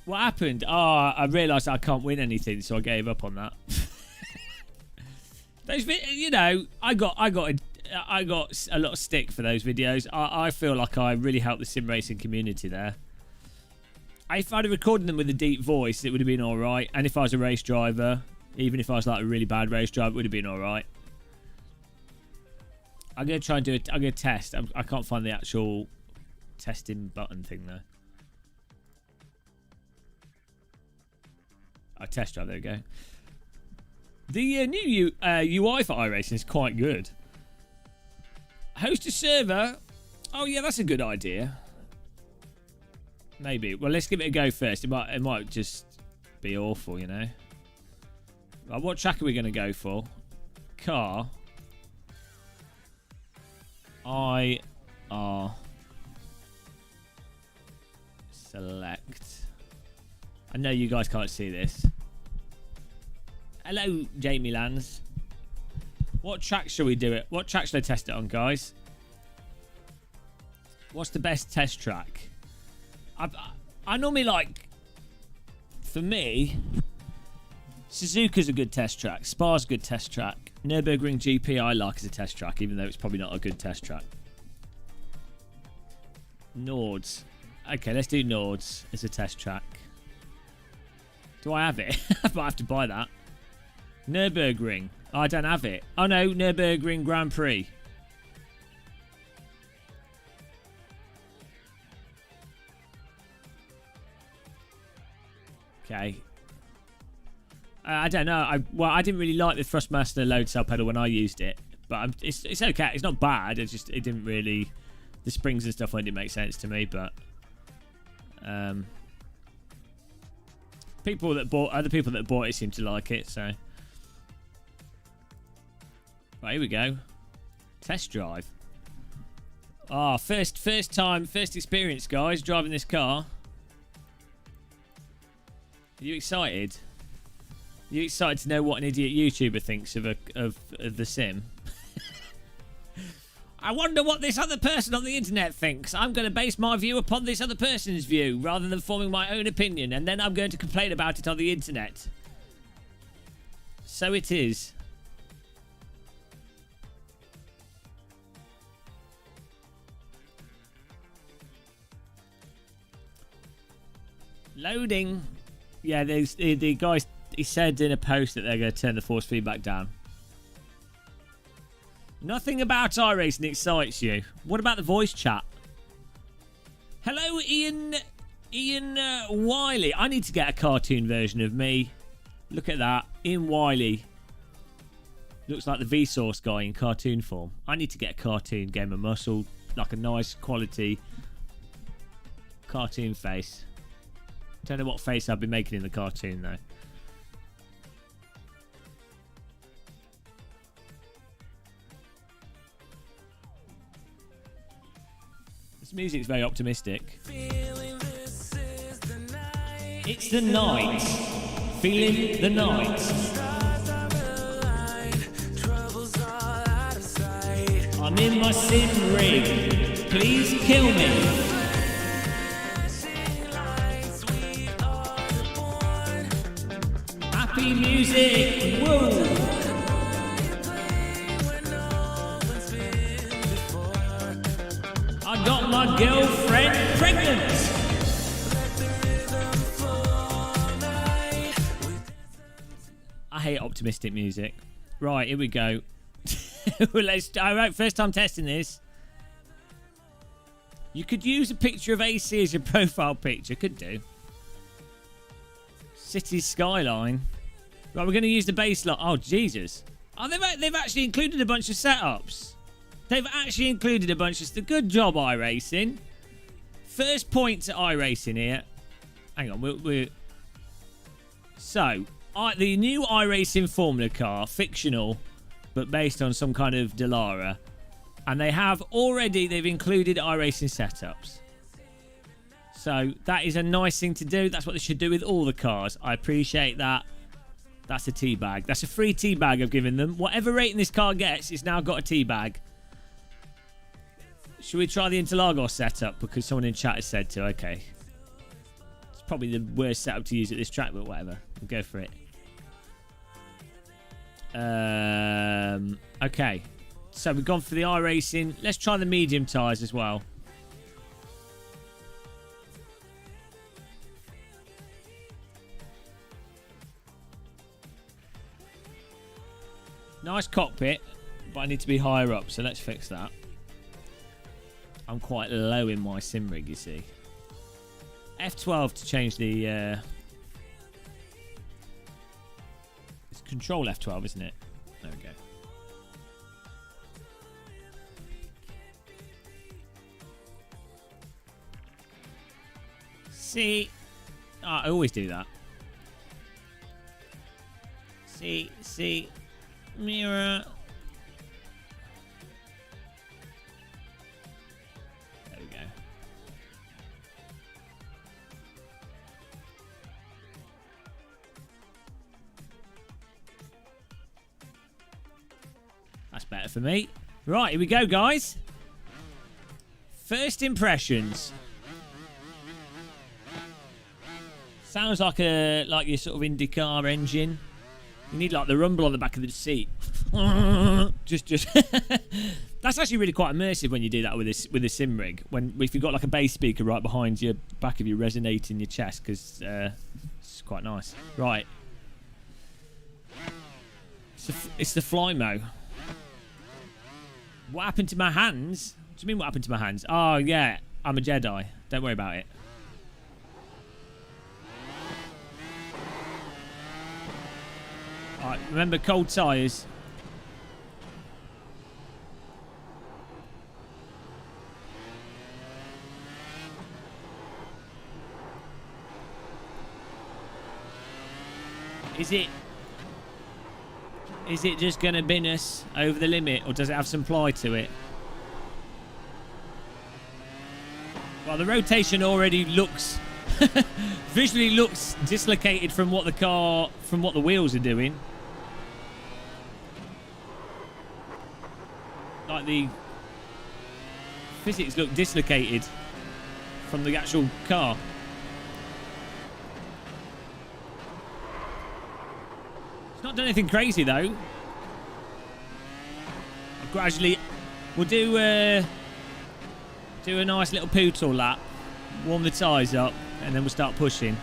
What happened? Oh, I realised I can't win anything, so I gave up on that. Those, you know, I got a lot of stick for those videos. I feel like I really helped the sim racing community there. If I'd have recorded them with a deep voice, it would have been all right. And if I was a race driver, even if I was like a really bad race driver, it would have been all right. I'm going to try and do it. I'm going to test. I can't find the actual testing button thing though. Test drive. There we go. The new UI for iRacing is quite good. Host a server. Oh yeah, that's a good idea. Maybe. Well, let's give it a go first. It might just be awful, you know. Right, what track are we going to go for? Car. IR. Select. I know you guys can't see this. Hello, Jamie Lands. What track shall we do it? What track should I test it on, guys? What's the best test track? I normally like, for me, Suzuka's a good test track. Spa's a good test track. Nürburgring GP I like as a test track, even though it's probably not a good test track. Nords. Okay, let's do Nords as a test track. Do I have it? I might have to buy that. Nürburgring. Oh, I don't have it. Oh no, Nürburgring Grand Prix. Okay. I don't know. I didn't really like the Thrustmaster load cell pedal when I used it, but it's okay. It's not bad. It didn't really, the springs and stuff didn't make sense to me. But other people that bought it seem to like it. So right, here we go. Test drive. Ah, first experience, guys, driving this car. Are you excited? Are you excited to know what an idiot YouTuber thinks of the sim? I wonder what this other person on the internet thinks. I'm going to base my view upon this other person's view rather than forming my own opinion, and then I'm going to complain about it on the internet. So it is. Loading. Yeah, the guys, he said in a post that they're going to turn the force feedback down. Nothing about iRacing excites you. What about the voice chat? Hello, Ian Wiley. I need to get a cartoon version of me. Look at that. Ian Wiley. Looks like the Vsauce guy in cartoon form. I need to get a cartoon Game of Muscle. Like a nice quality cartoon face. Don't know what face I'll be making in the cartoon though. This music's very optimistic. It's the night. Feeling the night. I'm in my sim rig. Please kill me. Happy music, woo! I got my girlfriend pregnant. I hate optimistic music. Right, here we go. Alright, first time testing this. You could use a picture of AC as your profile picture, could do. City skyline. Right, we're going to use the baseline. Oh, Jesus. Oh, they've actually included a bunch of setups. They've actually included a bunch of... Good job, iRacing. First points at iRacing here. Hang on, we're... So, the new iRacing Formula car, fictional, but based on some kind of Dallara. And they've included iRacing setups. So, that is a nice thing to do. That's what they should do with all the cars. I appreciate that. That's a tea bag. That's a free tea bag I've given them. Whatever rating this car gets, it's now got a tea bag. Should we try the Interlagos setup? Because someone in chat has said to. Okay. It's probably the worst setup to use at this track, but whatever. We'll go for it. Okay. So we've gone for the iRacing. Let's try the medium tyres as well. Nice cockpit, but I need to be higher up, so let's fix that. I'm quite low in my sim rig, you see. F12 to change the... It's control F12, isn't it? There we go. See? Oh, I always do that. See? Mirror. There we go. That's better for me. Right, here we go, guys. First impressions. Sounds like your sort of IndyCar engine. You need like the rumble on the back of the seat. just. That's actually really quite immersive when you do that with a sim rig. If you've got like a bass speaker right behind your back of you resonating your chest, because it's quite nice. Right. It's the Flymo. What happened to my hands? What do you mean what happened to my hands? Oh yeah, I'm a Jedi. Don't worry about it. Alright, remember cold tyres. Is it just going to bin us over the limit, or does it have some ply to it? Well, the rotation already looks visually looks dislocated from what the wheels are doing. Like the physics look dislocated from the actual car. It's not done anything crazy though. We'll do a nice little poodle lap, warm the tyres up, and then we'll start pushing.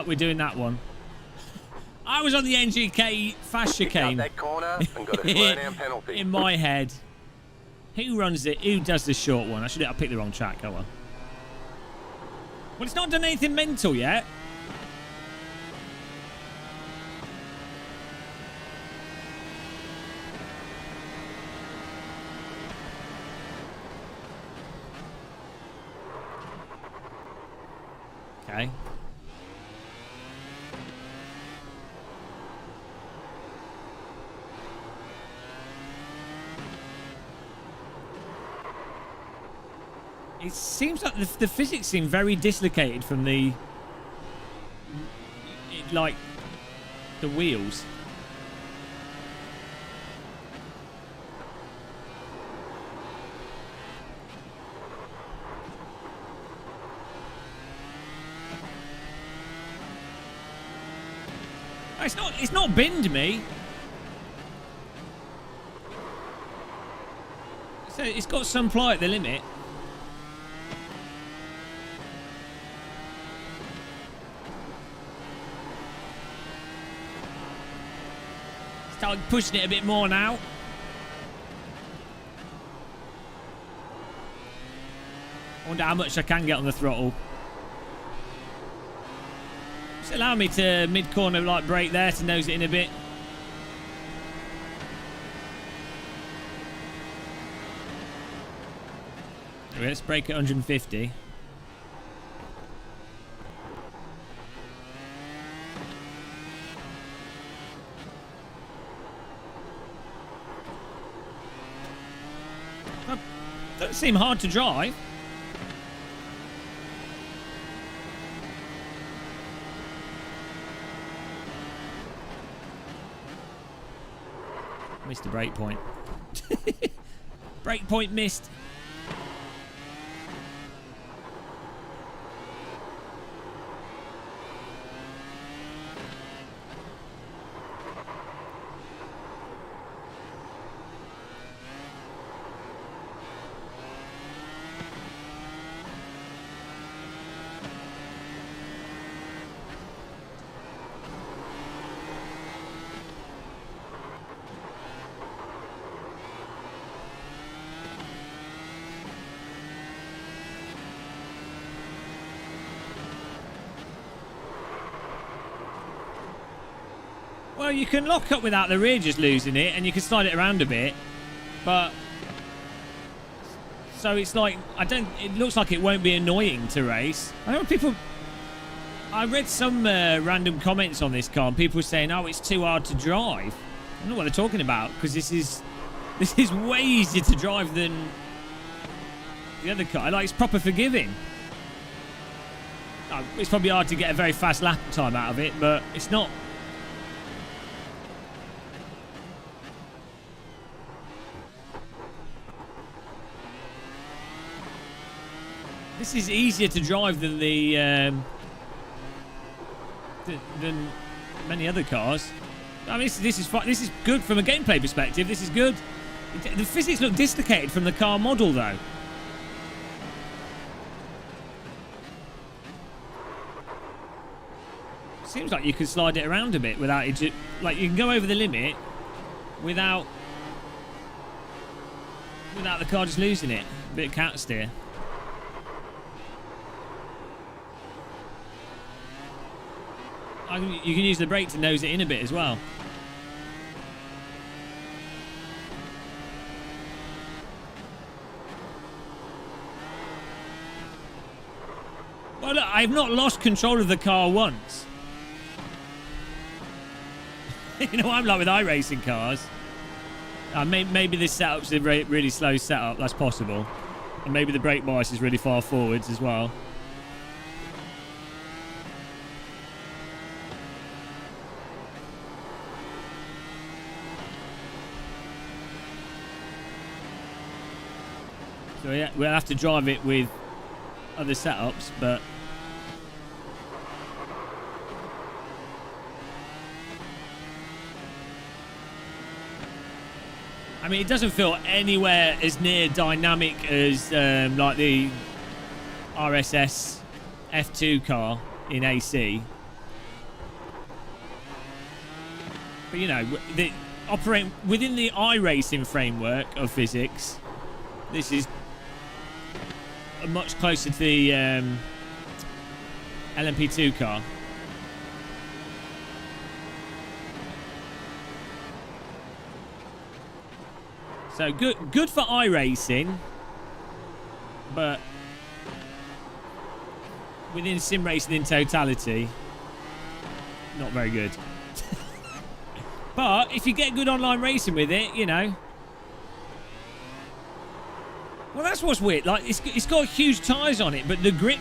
We're doing that one. I was on the NGK fast chicane. That corner and got a slowdown penalty. In my head. Who runs it? Who does the short one? I picked the wrong track. Oh well. Well, it's not done anything mental yet. Okay. It seems like the physics seem very dislocated from the wheels. It's not binned me. So it's got some ply at the limit. Start pushing it a bit more now. I wonder how much I can get on the throttle. Just allow me to mid-corner like brake there to nose it in a bit. Let's brake at 150. Doesn't seem hard to drive. Missed a brake point. Brake point missed. Well, you can lock up without the rear just losing it, and you can slide it around a bit, but so it's like it looks like it won't be annoying to race. I read some random comments on this car, and people were saying, oh, it's too hard to drive. I don't know what they're talking about, because this is way easier to drive than the other car. Like, it's proper forgiving. It's probably hard to get a very fast lap time out of it, but it's not. This is easier to drive than the than many other cars. I mean, this is fine. This is good from a gameplay perspective. This is good. The physics look dislocated from the car model, though. Seems like you can slide it around a bit without it. Like, you can go over the limit without the car just losing it. A bit of cat steer. You can use the brake to nose it in a bit as well. Well, look, I've not lost control of the car once. You know what I'm like with iRacing cars? Maybe this setup's a really slow setup. That's possible. And maybe the brake bias is really far forwards as well. So yeah, we'll have to drive it with other setups, but I mean, it doesn't feel anywhere as near dynamic as like the RSS F2 car in AC. But you know, operating within the iRacing framework of physics, this is much closer to the LMP2 car. So good for iRacing, but within sim racing in totality, not very good. But if you get good online racing with it, you know. Well, that's what's weird. Like, it's got huge tyres on it, but the grip,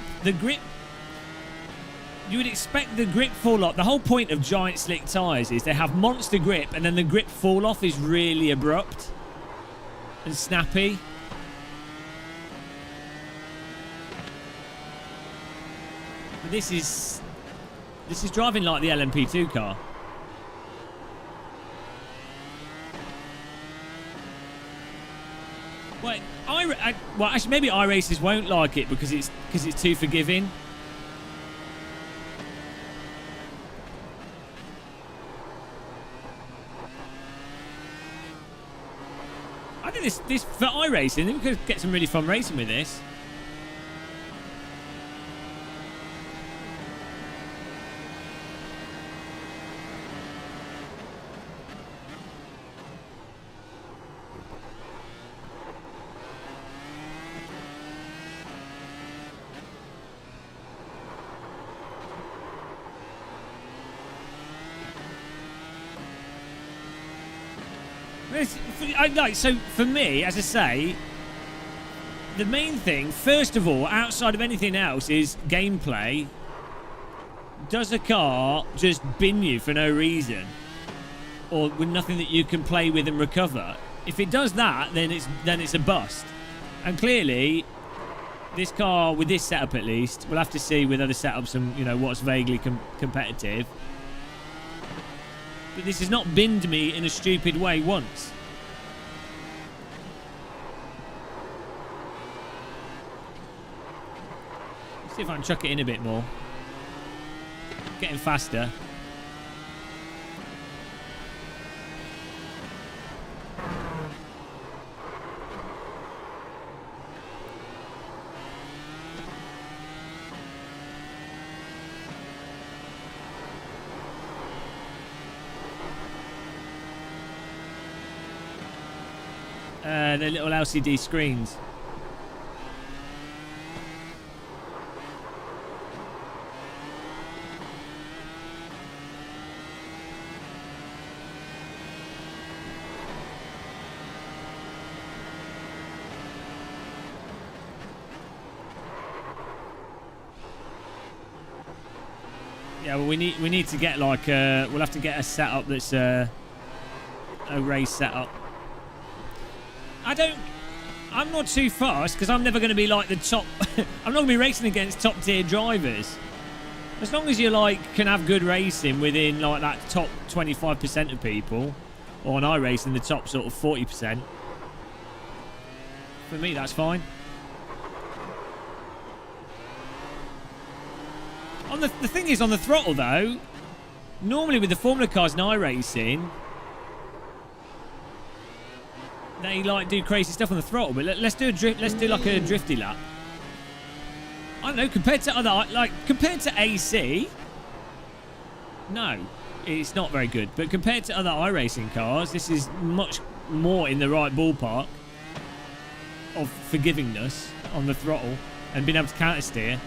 you would expect the grip fall off. The whole point of giant slick tyres is they have monster grip, and then the grip fall off is really abrupt and snappy. But this is driving like the LMP2 car. Well, actually, maybe iRacers won't like it because it's too forgiving. I think this for iRacing, we could get some really fun racing with this. So for me, as I say, the main thing, first of all, outside of anything else, is gameplay. Does a car just bin you for no reason, or with nothing that you can play with and recover? If it does that, then it's a bust. And clearly, this car with this setup, at least, we'll have to see with other setups and you know what's vaguely competitive. But this has not binned me in a stupid way once. See if I can chuck it in a bit more. Getting faster. The little LCD screens. Yeah, well, we need to get like we'll have to get a setup that's a race setup. I'm not too fast because I'm never going to be like the top. I'm not going to be racing against top tier drivers. As long as you like can have good racing within like that top 25% of people, or on iRacing the top sort of 40%. For me, that's fine. The thing is, on the throttle though, normally with the Formula cars in iRacing, they like do crazy stuff on the throttle. But let's do a drift. Let's do like a drifty lap. I don't know. Compared to AC, no, it's not very good. But compared to other iRacing cars, this is much more in the right ballpark of forgivingness on the throttle and being able to counter steer.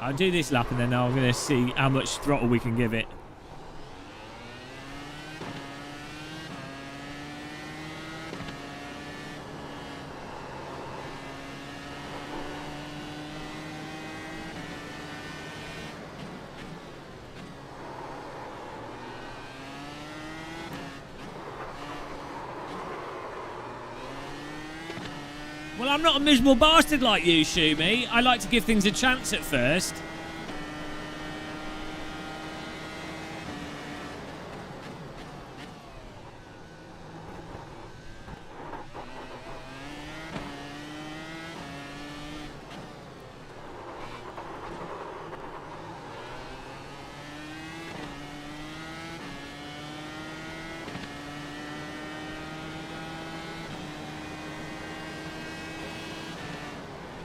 I'll do this lap and then I'm going to see how much throttle we can give it. Well, I'm not a miserable bastard like you, Shumi. I like to give things a chance at first.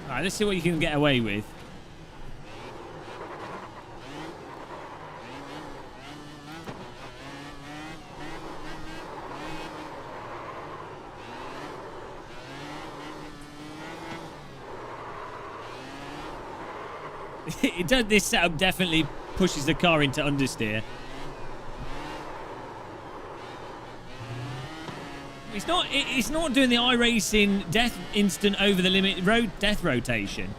Right, let's see what you can get away with. It does. This setup definitely pushes the car into understeer. It's not doing the iRacing death instant over the limit road death rotation.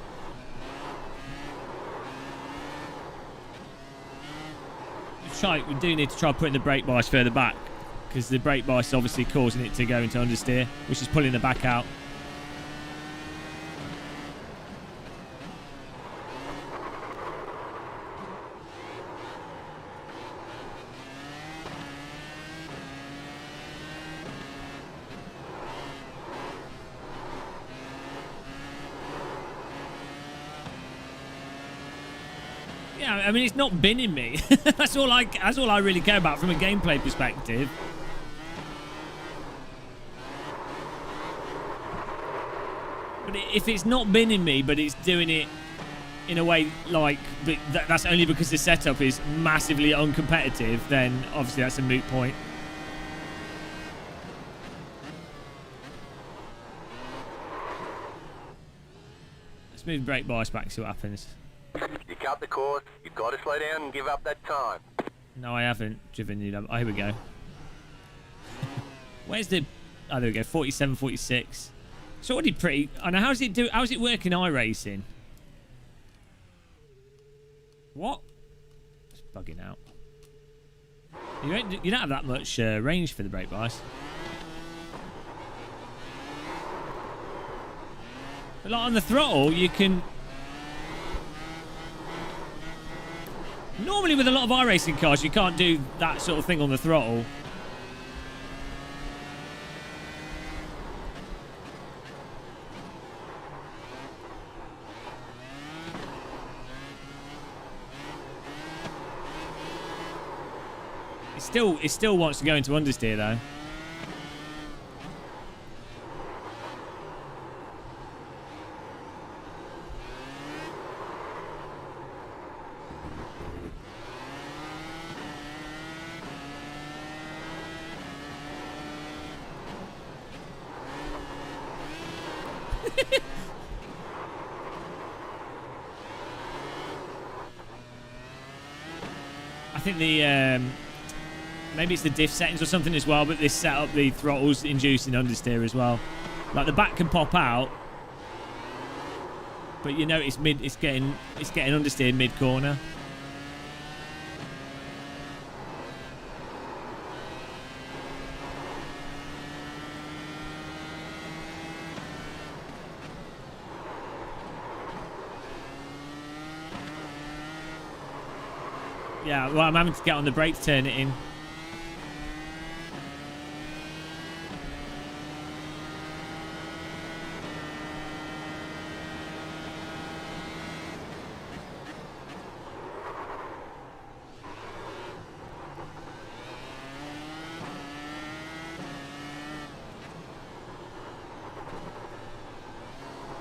We do need to try putting the brake bias further back because the brake bias is obviously causing it to go into understeer, which is pulling the back out. Yeah, I mean, it's not binning me. That's all I really care about from a gameplay perspective. But if it's not binning me, but it's doing it in a way like that's only because the setup is massively uncompetitive, then obviously that's a moot point. Let's move brake bias back, see what happens. You cut the course, you've got to slow down and give up that time. No, I haven't driven you. Oh, here we go. Where's the... Oh, there we go. 47, 46. It's already pretty... I know. How's it work in iRacing? What? It's bugging out. You don't have that much range for the brake bias. But like on the throttle, you can... Normally with a lot of iRacing cars, you can't do that sort of thing on the throttle. It still wants to go into understeer though. I think the maybe it's the diff settings or something as well, but this set up the throttles inducing understeer as well. Like the back can pop out. But you know, it's getting understeered mid corner. Yeah, well, I'm having to get on the brake to turn it in.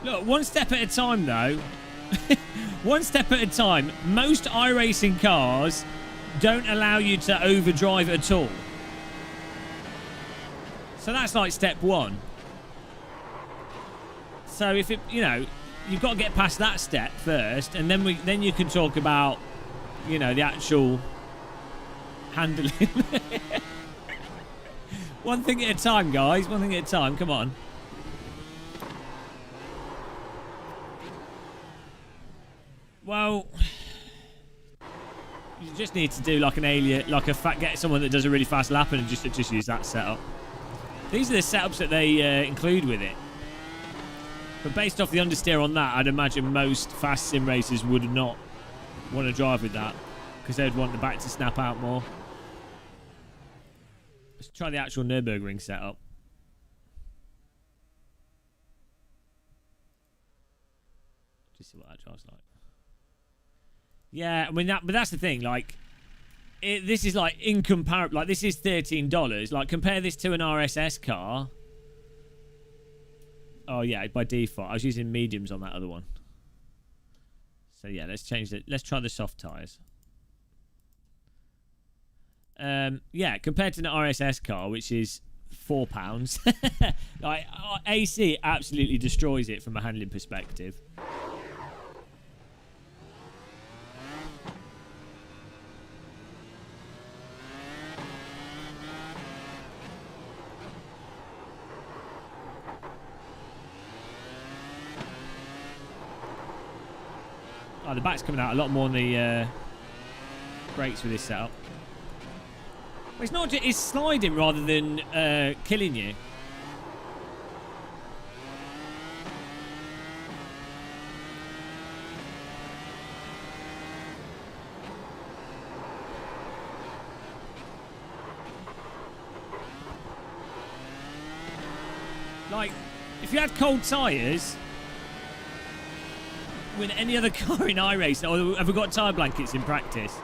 Look, one step at a time, though. One step at a time. Most iRacing cars don't allow you to overdrive at all. So that's like step one. So if it, you know, you've got to get past that step first, and then you can talk about, you know, the actual handling. One thing at a time, guys. One thing at a time. Come on. Well, you just need to do like an alien, get someone that does a really fast lap and just use that setup. These are the setups that they include with it. But based off the understeer on that, I'd imagine most fast sim racers would not want to drive with that because they'd want the back to snap out more. Let's try the actual Nürburgring setup. Just see what that drives like. Yeah, I mean but that's the thing. Like, this is like incomparable. Like, this is $13. Like, compare this to an RSS car. Oh yeah, by default, I was using mediums on that other one. So yeah, let's change it. Let's try the soft tires. Yeah, compared to an RSS car, which is £4, like AC absolutely destroys it from a handling perspective. Oh, the back's coming out a lot more on the brakes with this setup. Well, it's not. It's sliding rather than killing you. Like, if you had cold tyres with any other car in iRacing, or have we got tyre blankets in practice?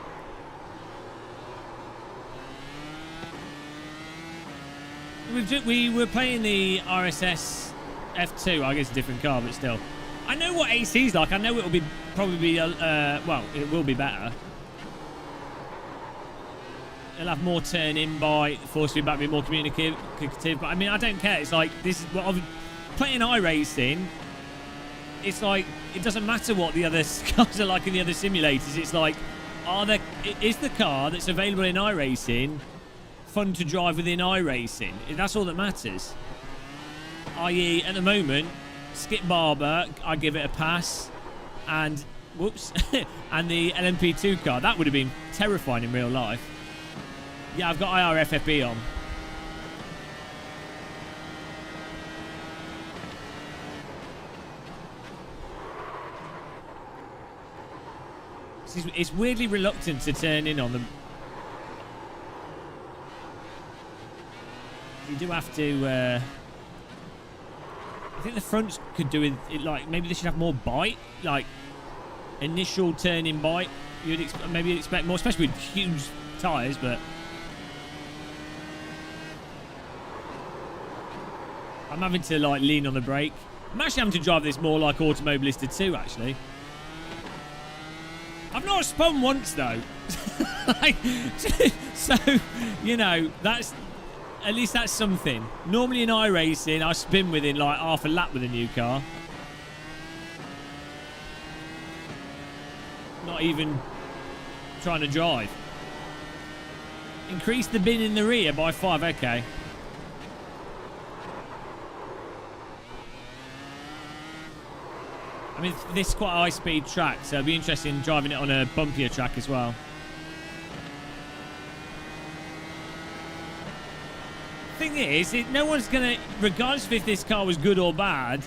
We were playing the RSS F2. I guess a different car, but still. I know what AC's like. I know it will be probably well, it will be better. It'll have more turn-in by force feedback, be more communicative. But I mean, I don't care. It's like, this is what I'm playing iRacing. It's like, it doesn't matter what the other cars are like in the other simulators. It's like, is the car that's available in iRacing fun to drive within iRacing? That's all that matters. I.e., at the moment, Skip Barber, I give it a pass, and whoops, and the LMP2 car, that would have been terrifying in real life. Yeah, I've got IRFFB on. It's weirdly reluctant to turn in on them. You do have to. I think the fronts could do it. Like, maybe they should have more bite, like initial turn-in bite. Maybe you'd expect more, especially with huge tyres. But I'm having to like lean on the brake. I'm actually having to drive this more like Automobilista 2, actually. I've not spun once though. Like, so, you know, that's at least that's something. Normally in iRacing, I spin within like half a lap with a new car. Not even trying to drive. Increase the bin in the rear by 5, okay. I mean, this is quite a high-speed track, so it'd be interesting driving it on a bumpier track as well. Thing is, no one's gonna, regardless of if this car was good or bad,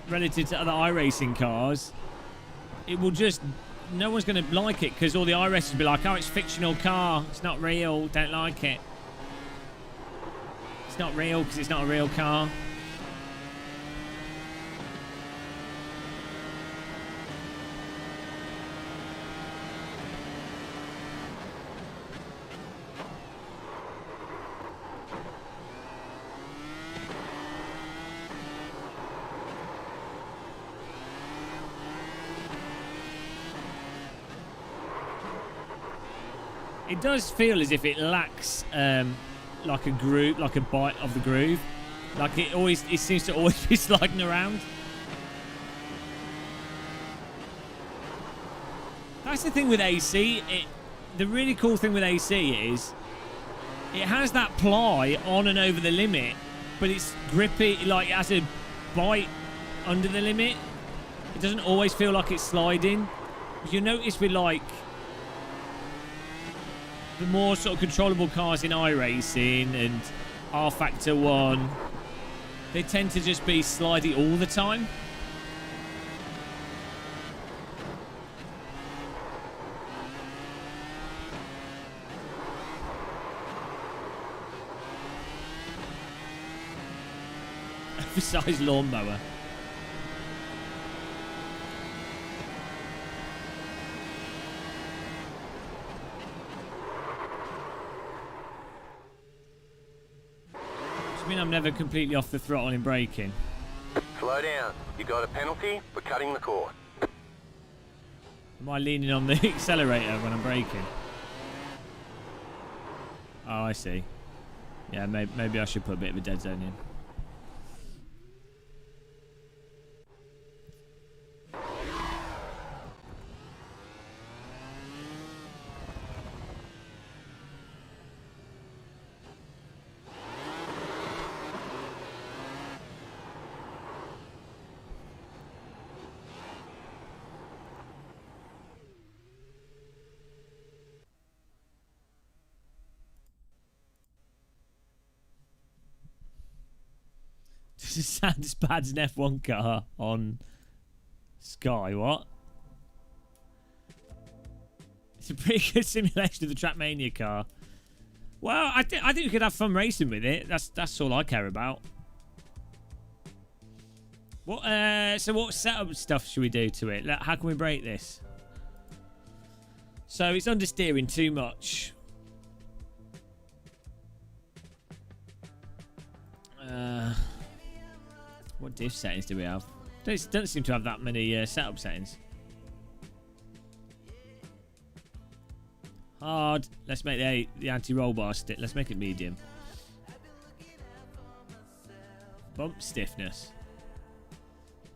relative to other iRacing cars, it will just, no one's gonna like it because all the iRacers will be like, oh, it's a fictional car, it's not real, don't like it. It's not real because it's not a real car. It does feel as if it lacks like a groove, like a bite of the groove. Like it seems to always be sliding around. That's the thing with AC. The really cool thing with AC is it has that ply on and over the limit, but it's grippy, like it has a bite under the limit. It doesn't always feel like it's sliding. You notice with like the more sort of controllable cars in iRacing and R-Factor 1, they tend to just be slidey all the time. Oversized lawnmower. I mean, I'm never completely off the throttle in braking. Slow down. You got a penalty for cutting the cord. Am I leaning on the accelerator when I'm braking? Oh, I see. Yeah, maybe I should put a bit of a dead zone in. Does it sound as bad as an F1 car on Sky? What? It's a pretty good simulation of the Trackmania car. Well, I think we could have fun racing with it. That's all I care about. What? So what setup stuff should we do to it? How can we break this? So it's understeering too much. What diff settings do we have? Don't seem to have that many setup settings. Hard. Let's make the anti-roll bar stick. Let's make it medium. Bump stiffness.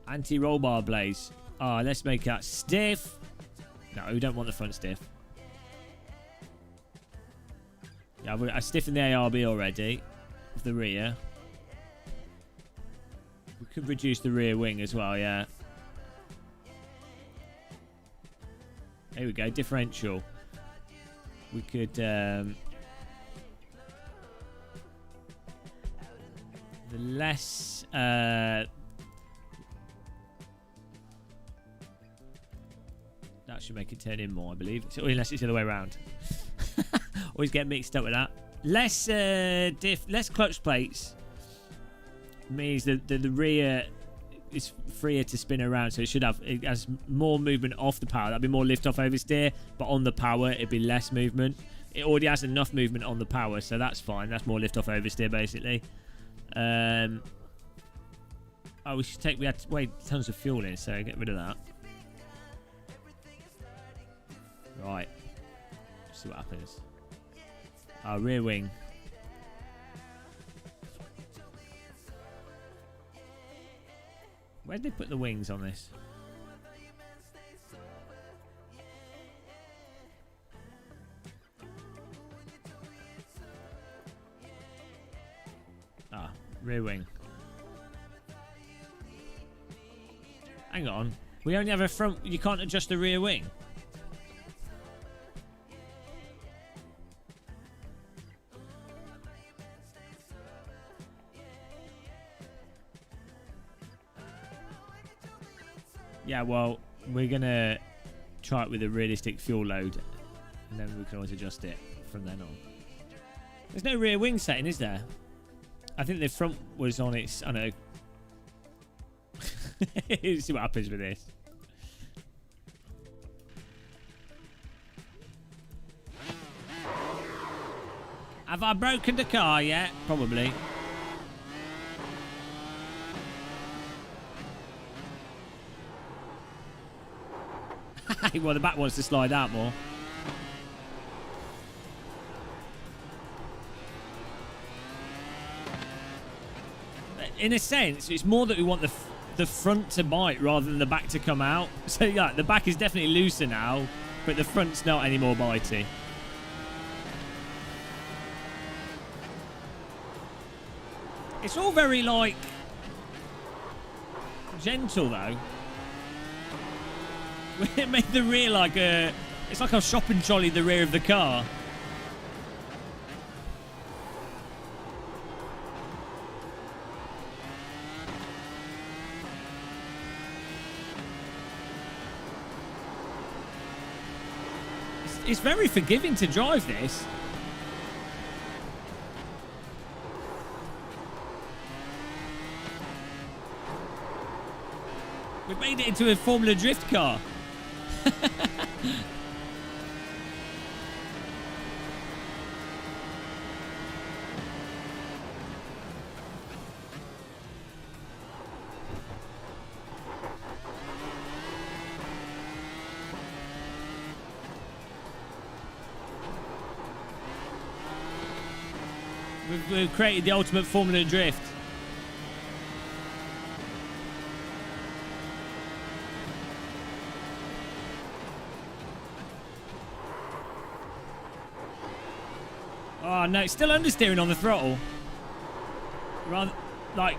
Anti-roll bar blaze. Let's make that stiff. No, we don't want the front stiff. Yeah, I stiffened the ARB already. Of the rear. We could reduce the rear wing as well, yeah. Here we go, differential. We could the less that should make it turn in more, I believe. So, unless it's the other way around. Always get mixed up with that. Less less clutch plates means that the rear is freer to spin around, so it has more movement off the power. That'd be more lift off oversteer, but on the power it'd be less movement. It already has enough movement on the power, so that's fine. That's more lift off oversteer basically. We had way tons of fuel in, so get rid of that. Right, let's see what happens. Rear wing. Where'd they put the wings on this? Rear wing. Hang on. We only have a front. You can't adjust the rear wing. Yeah, well, we're gonna try it with a realistic fuel load, and then we can always adjust it from then on. There's no rear wing setting, is there? I think the front was on its. I know. See what happens with this. Have I broken the car yet? Probably. Well, the back wants to slide out more. In a sense, it's more that we want the front to bite rather than the back to come out. So yeah, the back is definitely looser now, but the front's not any more bitey. It's all very, like, gentle, though. It made the rear like a... It's like a shopping trolley, the rear of the car. It's very forgiving to drive this. We've made it into a Formula Drift car. We've created the ultimate Formula Drift. Oh no, it's still understeering on the throttle. Rather, like,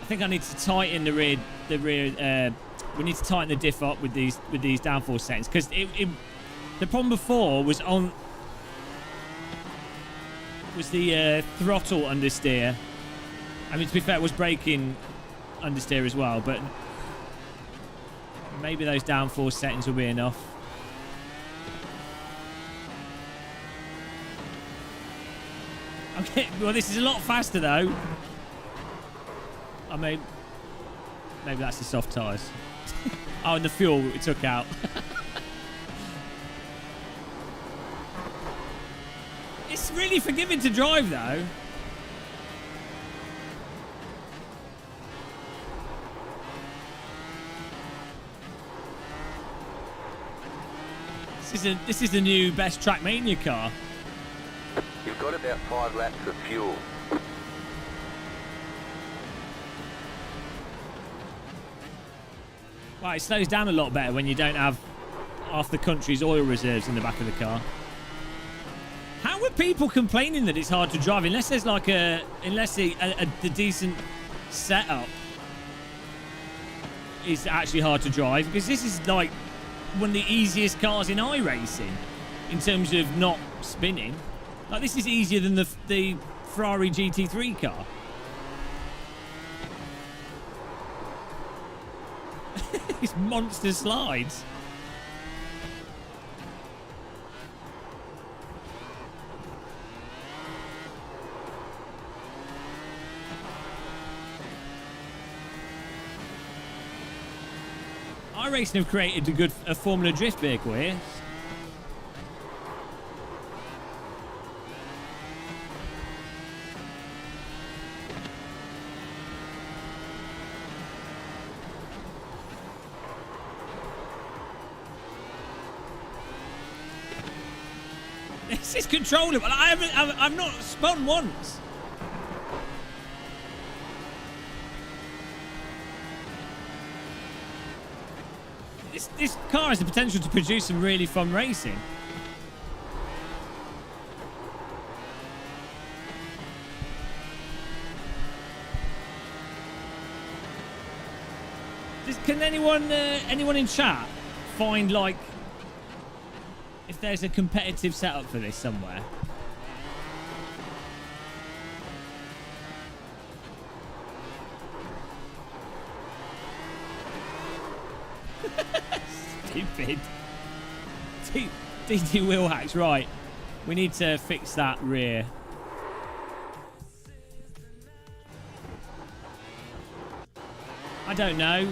I think I need to tighten the rear. We need to tighten the diff up with these downforce settings, because the problem before was the throttle understeer. I mean, to be fair, it was braking understeer as well, but maybe those downforce settings will be enough. Okay, well, this is a lot faster though. I mean, maybe that's the soft tyres. Oh, and the fuel we took out. It's really forgiving to drive though. This is the new best Trackmania car. You've got about 5 laps of fuel. Right, it slows down a lot better when you don't have half the country's oil reserves in the back of the car. How are people complaining that it's hard to drive unless there's like a decent setup is actually hard to drive? Because this is like one of the easiest cars in iRacing in terms of not spinning. Like, this is easier than the Ferrari GT3 car. These monster slides. iRacing have created a Formula Drift vehicle here. This is controllable. I've not spun once. This car has the potential to produce some really fun racing. Can anyone in chat find, like, if there's a competitive setup for this somewhere? Stupid. DT wheel hacks, right. We need to fix that rear. I don't know.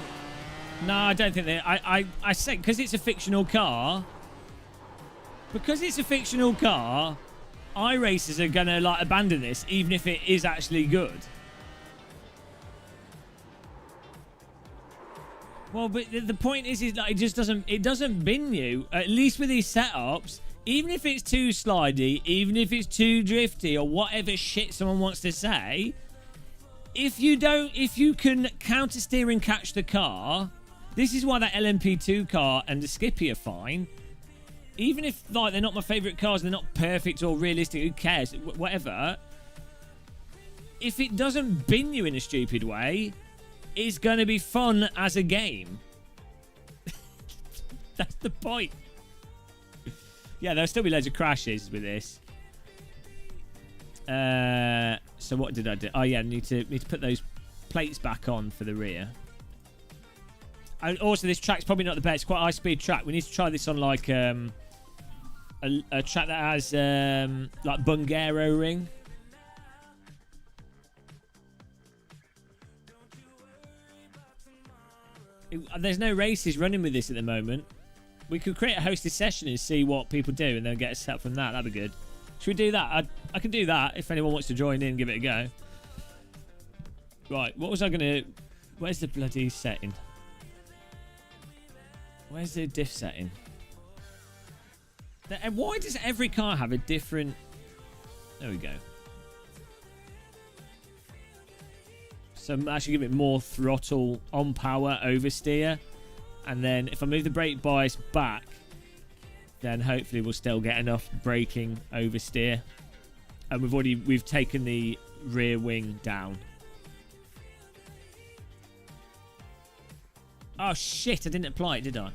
No, I don't think that. I say, because it's a fictional car. Because it's a fictional car, iRacers are going to, like, abandon this, even if it is actually good. Well, but the point is that it just doesn't bin you, at least with these setups. Even if it's too slidey, even if it's too drifty, or whatever shit someone wants to say, if you can counter steer and catch the car, this is why that LMP2 car and the Skippy are fine. Even if, like, they're not my favourite cars and they're not perfect or realistic, who cares? Whatever. If it doesn't bin you in a stupid way, it's going to be fun as a game. That's the point. Yeah, there'll still be loads of crashes with this. So what did I do? Oh yeah, I need to put those plates back on for the rear. And also, this track's probably not the best. It's quite a high-speed track. We need to try this on, like, a track that has like Bungaro ring. There's no races running with this at the moment. We could create a hosted session and see what people do and then get a set from that. That'd be good. Should we do that? I can do that if anyone wants to join in and give it a go. Right, what was I going to... Where's the bloody setting? Where's the diff setting? And why does every car have a different... There we go. So I should give it more throttle on power oversteer. And then if I move the brake bias back, then hopefully we'll still get enough braking oversteer. And we've taken the rear wing down. Oh shit, I didn't apply it, did I?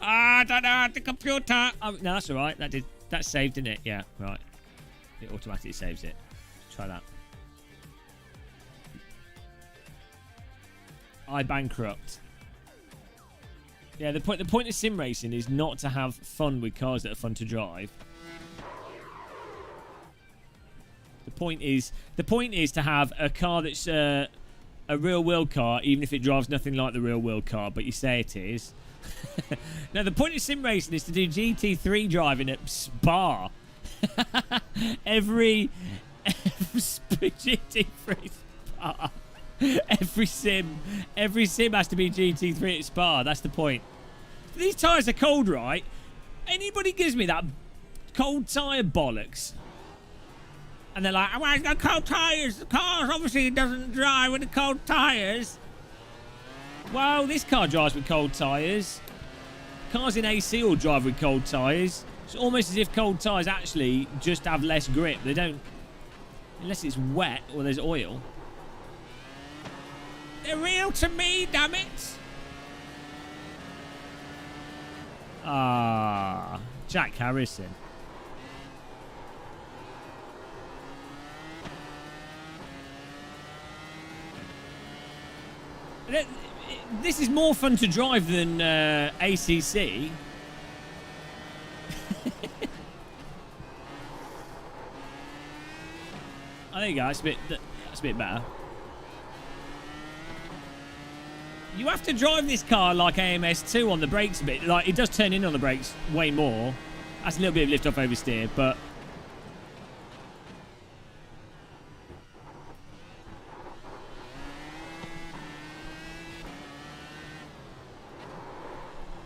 I don't know the computer. Oh, no, that's alright. That saved, didn't it? Yeah, right. It automatically saves it. Try that. I bankrupt. Yeah, the point of sim racing is not to have fun with cars that are fun to drive. The point is to have a car that's a real world car, even if it drives nothing like the real world car, but you say it is. No, the point of sim racing is to do GT3 driving at Spa. every GT3 Spa. Every sim has to be GT3 at Spa. That's the point. These tyres are cold, right? Anybody gives me that cold tyre bollocks, and they're like, "Oh, it's got cold tyres. The car obviously doesn't drive with the cold tyres." Well, this car drives with cold tyres. Cars in AC all drive with cold tyres. It's almost as if cold tyres actually just have less grip. They don't, unless it's wet or there's oil. They're real to me, damn it! Ah, Jack Harrison. This is more fun to drive than ACC. Oh, there you go. That's a bit better. You have to drive this car like AMS2 on the brakes a bit. Like, it does turn in on the brakes way more. That's a little bit of lift off oversteer, but...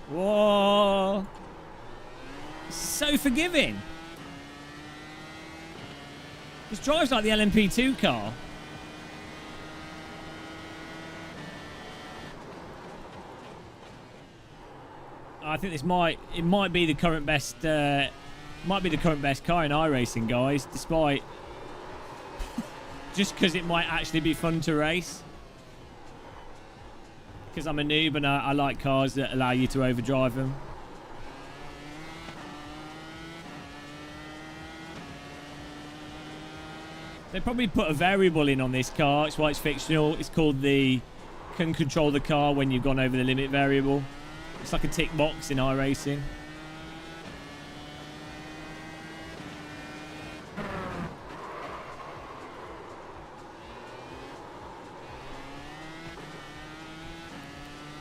Whoa. So forgiving. This drives like the LMP2 car. I think it might be the current best car in iRacing, guys, despite just because it might actually be fun to race. Because I'm a noob and I like cars that allow you to overdrive them. They probably put a variable in on this car. It's why it's fictional. It's called the can control the car when you've gone over the limit variable. It's like a tick box in iRacing.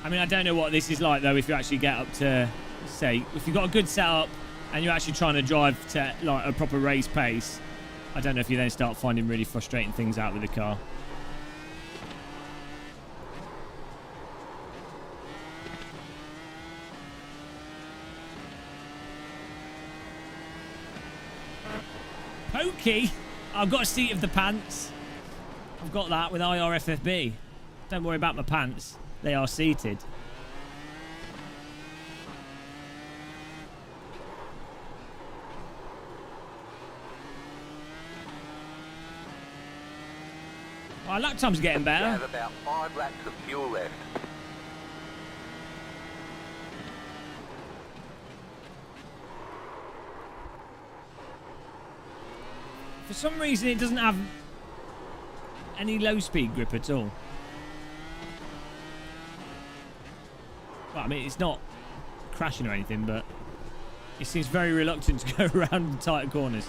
I mean, I don't know what this is like, though, if you actually get up to, say, if you've got a good setup and you're actually trying to drive to, like, a proper race pace, I don't know if you then start finding really frustrating things out with the car. Pokey! I've got a seat of the pants. I've got that with IRFFB. Don't worry about my pants. They are seated. Our lap time's getting better. You have about 5 laps of fuel left. For some reason, it doesn't have any low-speed grip at all. Well, I mean, it's not crashing or anything, but it seems very reluctant to go around the tighter corners.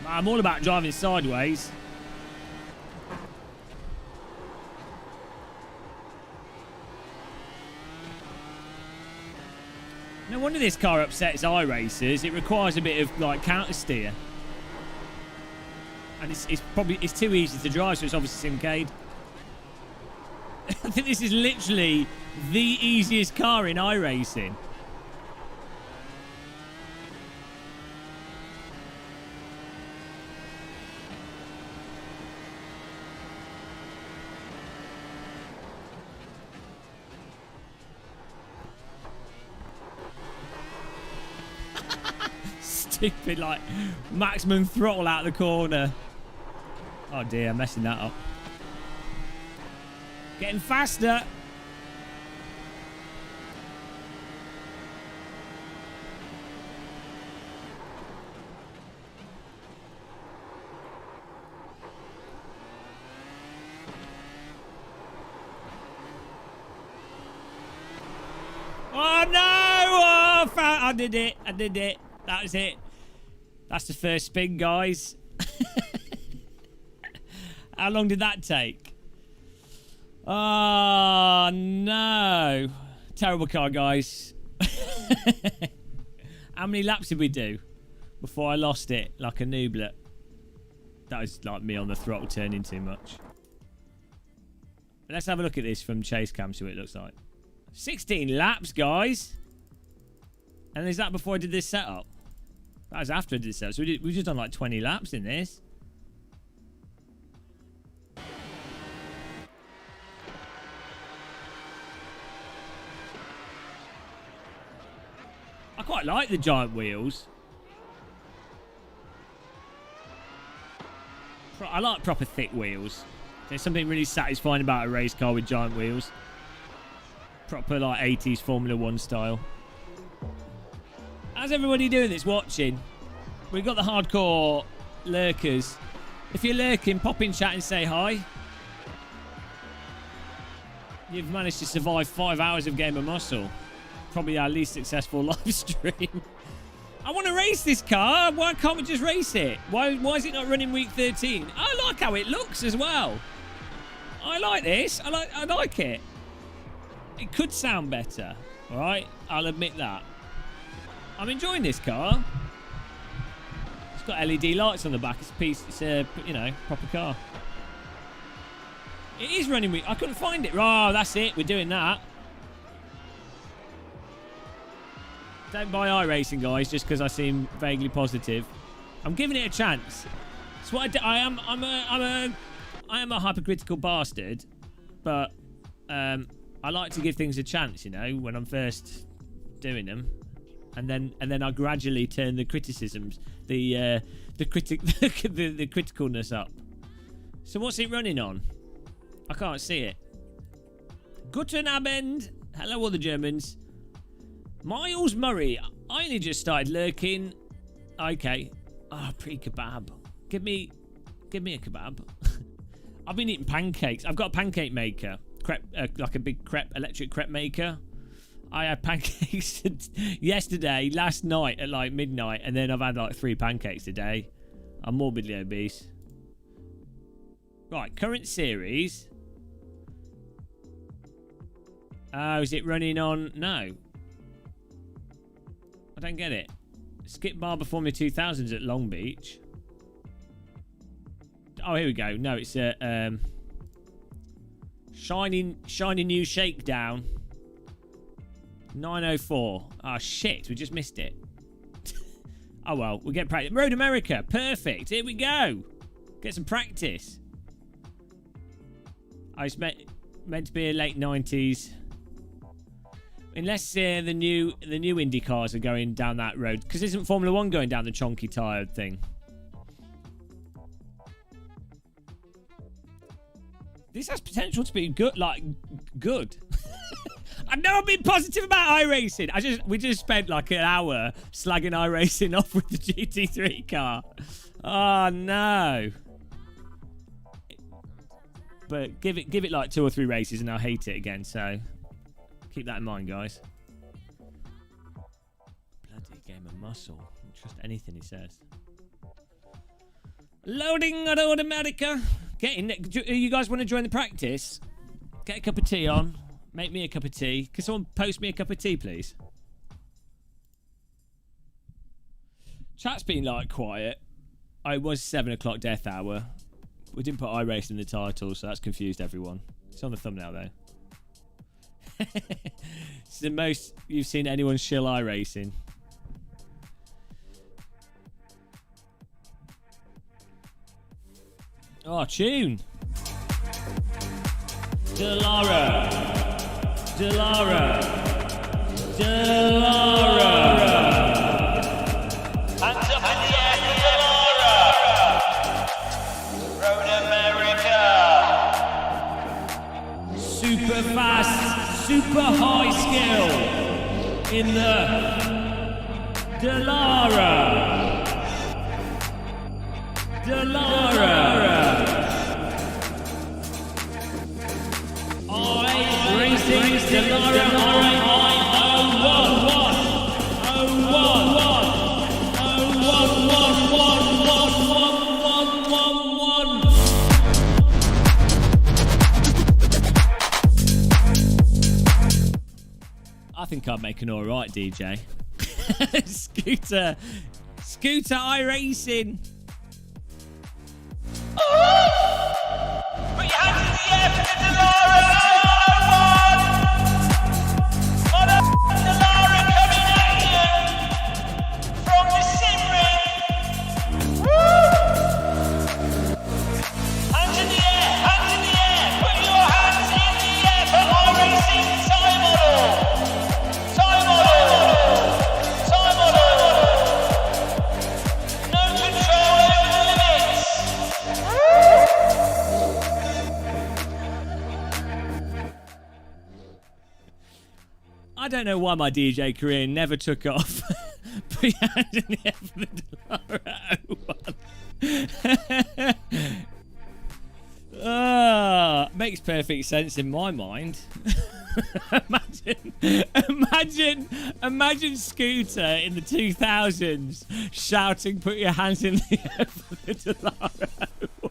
I'm all about driving sideways. No wonder this car upsets iRacers. It requires a bit of like counter steer, and it's too easy to drive, so it's obviously Simcade. I think this is literally the easiest car in iRacing. Stupid, like, maximum throttle out the corner. Oh dear, I'm messing that up. Getting faster. Oh no! Oh, I did it. I did it. That was it. That's the first spin, guys. How long did that take? Oh, no. Terrible car, guys. How many laps did we do before I lost it like a nooblet? That was like me on the throttle turning too much. Let's have a look at this from chase cam, see what it looks like. 16 laps, guys. And is that before I did this setup? That was after I did this setup. So we've just done like 20 laps in this. I quite like the giant wheels. I like proper thick wheels. There's something really satisfying about a race car with giant wheels. Proper like 80s Formula 1 style. How's everybody doing that's watching? We've got the hardcore lurkers. If you're lurking, pop in chat and say hi. You've managed to survive 5 hours of Game of Muscle. Probably our least successful live stream. I want to race this car. Why can't we just race it? Why is it not running week 13? I like how it looks as well. I like this. I like it. It could sound better. All right? I'll admit that. I'm enjoying this car. It's got LED lights on the back. It's a you know, proper car. It is running week. I couldn't find it. Oh, that's it. We're doing that. Don't buy iRacing, guys, just because I seem vaguely positive. I'm giving it a chance. It's what I am. I am a hypercritical bastard, but I I like to give things a chance, you know, when I'm first doing them, and then I gradually turn the criticisms, the criticalness up. So what's it running on? I can't see it. Guten Abend. Hello, all the Germans. Miles Murray. I only just started lurking. Okay. Ah, pre-kebab. Give me a kebab. I've been eating pancakes. I've got a pancake maker. Crepe, like a big electric crepe maker. I had pancakes yesterday, last night at like midnight, and then I've had like 3 pancakes today. I'm morbidly obese. Right, current series. Oh, is it running on? No. I don't get it. Skip Bar Formula 2000s at Long Beach. Oh, here we go. No, it's a shiny new shakedown. 9:04. Oh shit, we just missed it. Oh well, we'll get practice. Road America, perfect. Here we go. Get some practice. I was meant to be a late 90s. Unless the new Indy cars are going down that road, because isn't Formula 1 going down the chonky tired thing? This has potential to be good, like good. I know I'm being positive about iRacing. We just spent like an hour slagging iRacing off with the GT3 car. Oh no. But give it like 2 or 3 races and I'll hate it again, so keep that in mind, guys. Bloody game of muscle. Don't trust anything he says. Loading on Automatica. You guys want to join the practice? Get a cup of tea on. Make me a cup of tea. Can someone post me a cup of tea, please? Chat's been like quiet. It was 7 o'clock death hour. We didn't put iRacing in the title, so that's confused everyone. It's on the thumbnail though. It's the most you've seen anyone shill iRacing. Oh, tune. Delara. Hands up in the air for Delara. Road America. Super fast, super high skill in the Delara. Racing Delara I think I'd make an alright DJ. Scooter iRacing. Put your hands in the air for the Delara. Delara coming at you from the sim ring. Woo! Hands in the air, Put your hands in the air for iRacing time model. No control over the limits. I don't know why my DJ career never took off. Put your hand in the air for the Delara 01. Makes perfect sense in my mind. Imagine Scooter in the 2000s shouting, "Put your hands in the air for the Delara 01."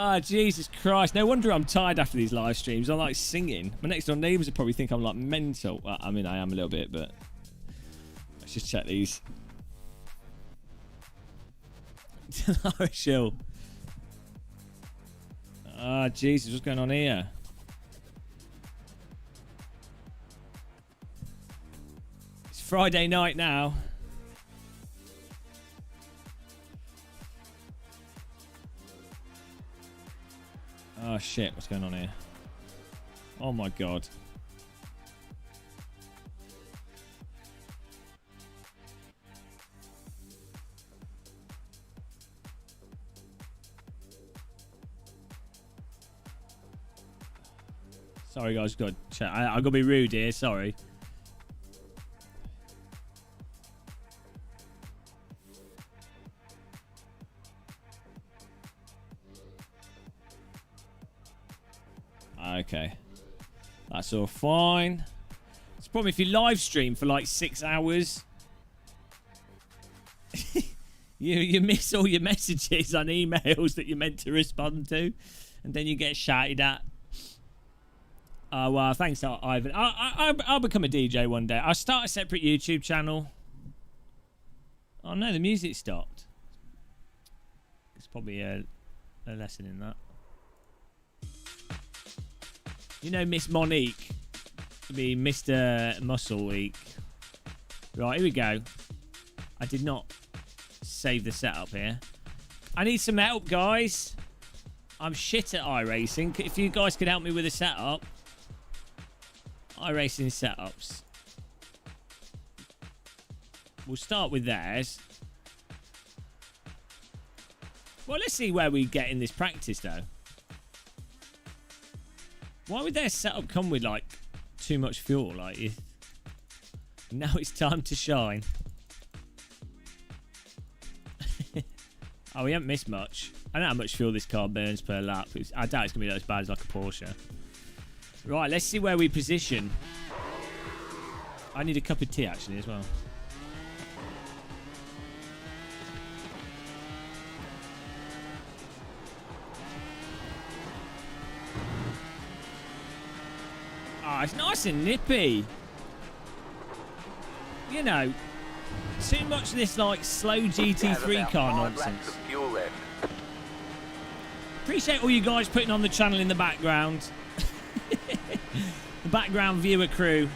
Oh, Jesus Christ. No wonder I'm tired after these live streams. I like singing. My next door neighbours would probably think I'm like mental. Well, I mean, I am a little bit, but let's just check these. Delara Shill. Oh, Jesus. What's going on here? It's Friday night now. Oh shit, what's going on here? Oh my god. Sorry guys, got to chat. I'm gonna be rude here, sorry. Okay. That's all fine. It's a problem if you live stream for like 6 hours. you miss all your messages and emails that you're meant to respond to. And then you get shouted at. Oh, well, thanks, Ivan. I'll become a DJ one day. I'll start a separate YouTube channel. Oh, no, the music stopped. It's probably a lesson in that. You know Miss Monique. To be Mr. Muscle Week. Right, here we go. I did not save the setup here. I need some help, guys. I'm shit at iRacing. If you guys could help me with a setup. iRacing setups. We'll start with theirs. Well, let's see where we get in this practice, though. Why would their setup come with, like, too much fuel? Like, now it's time to shine. Oh, we haven't missed much. I don't know how much fuel this car burns per lap. I doubt it's going to be as bad as, like, a Porsche. Right, let's see where we position. I need a cup of tea, actually, as well. Oh, it's nice and nippy. You know, too much of this, like, slow GT3 car nonsense. Appreciate all you guys putting on the channel in the background. The background viewer crew.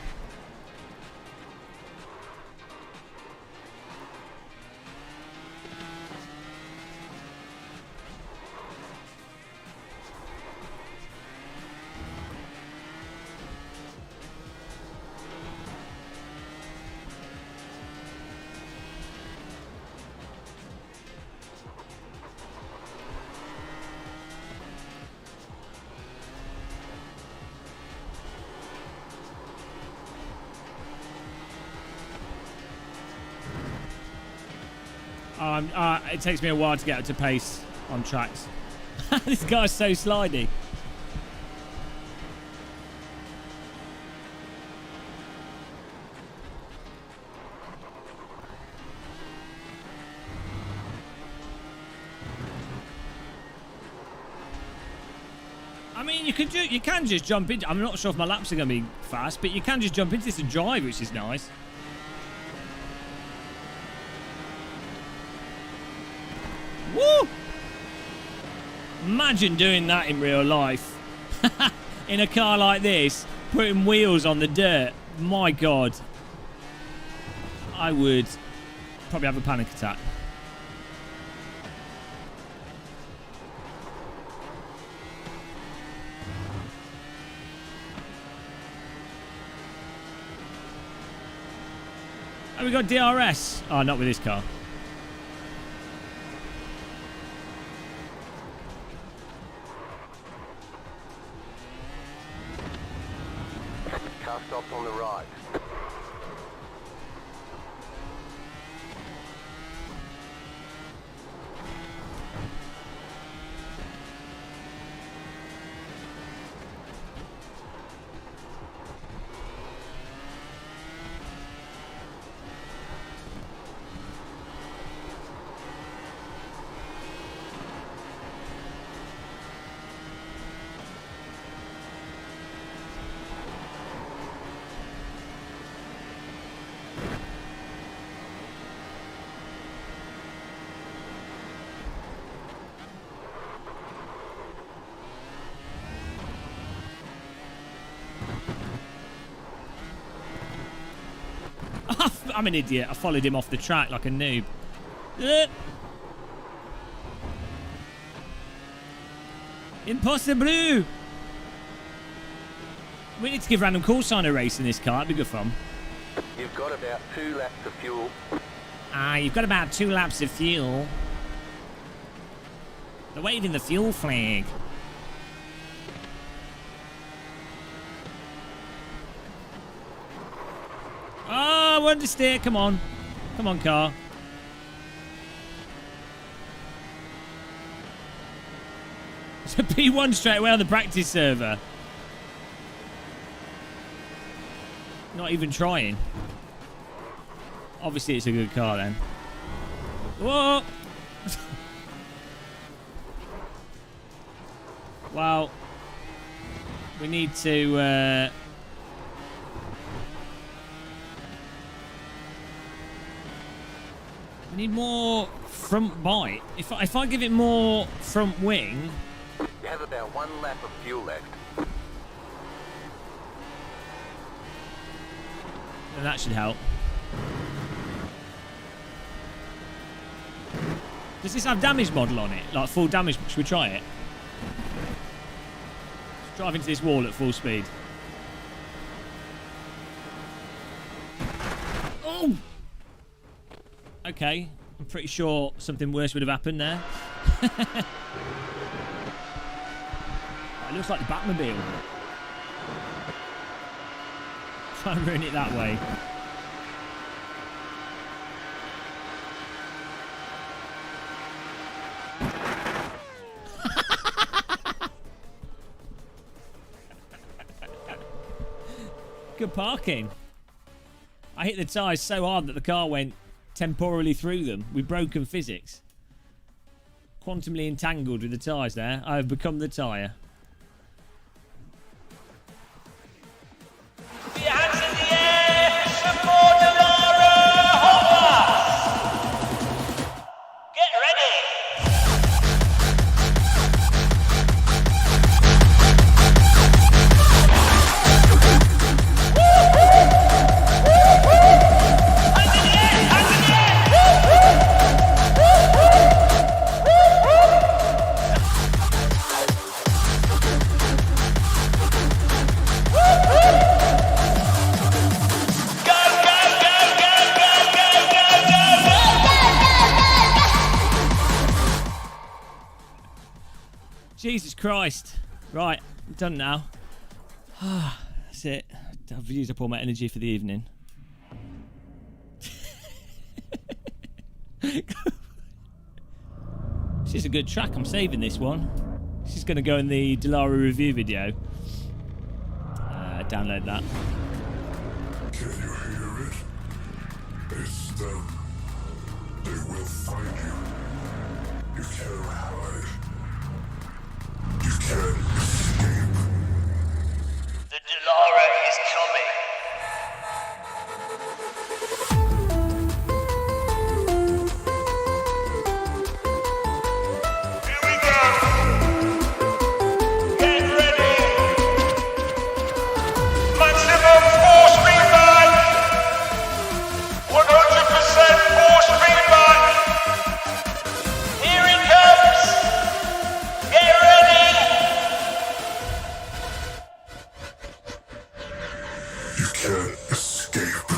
It takes me a while to get up to pace on tracks. This guy's so slidey. I mean, you can just jump into. I'm not sure if my laps are going to be fast, but you can just jump into this and drive, which is nice. Woo! Imagine doing that in real life. In a car like this, putting wheels on the dirt. My God. I would probably have a panic attack. Oh, we got DRS. Oh, not with this car. Car stopped on the right. I'm an idiot. I followed him off the track like a noob. Impossible! We need to give random call sign a race in this car. That'd be good fun. You've got about 2 laps of fuel. You've got about 2 laps of fuel. They're waving the fuel flag. Oh, I understeer. Come on. Come on, car. It's a P1 straight away on the practice server. Not even trying. Obviously, it's a good car then. Whoa! Well, we need to. We need more front bite. If I give it more front wing. You have about 1 lap of fuel left. Then that should help. Does this have damage model on it? Like full damage? Should we try it? Let's drive into this wall at full speed. Oh! Okay. I'm pretty sure something worse would have happened there. It looks like the Batmobile. Try and ruin it that way. Good parking. I hit the tyres so hard that the car went temporally through them with broken physics. Quantumly entangled with the tyres there. I have become the tyre. Your hands in the air for some more Delara Hot Laps. Get ready. Hands in the air, hands in the Jesus Christ. Right, I'm done now. That's it. I've used up all my energy for the evening. This is a good track. I'm saving this one. This is going to go in the Delara review video. Download that. Can you hear it? It's them. They will find you. You can't hide. You can't escape. The Delara is coming. Here we go. Get ready. Maximum force feedback. 100% force feedback. Here it comes. Get ready. You can't escape.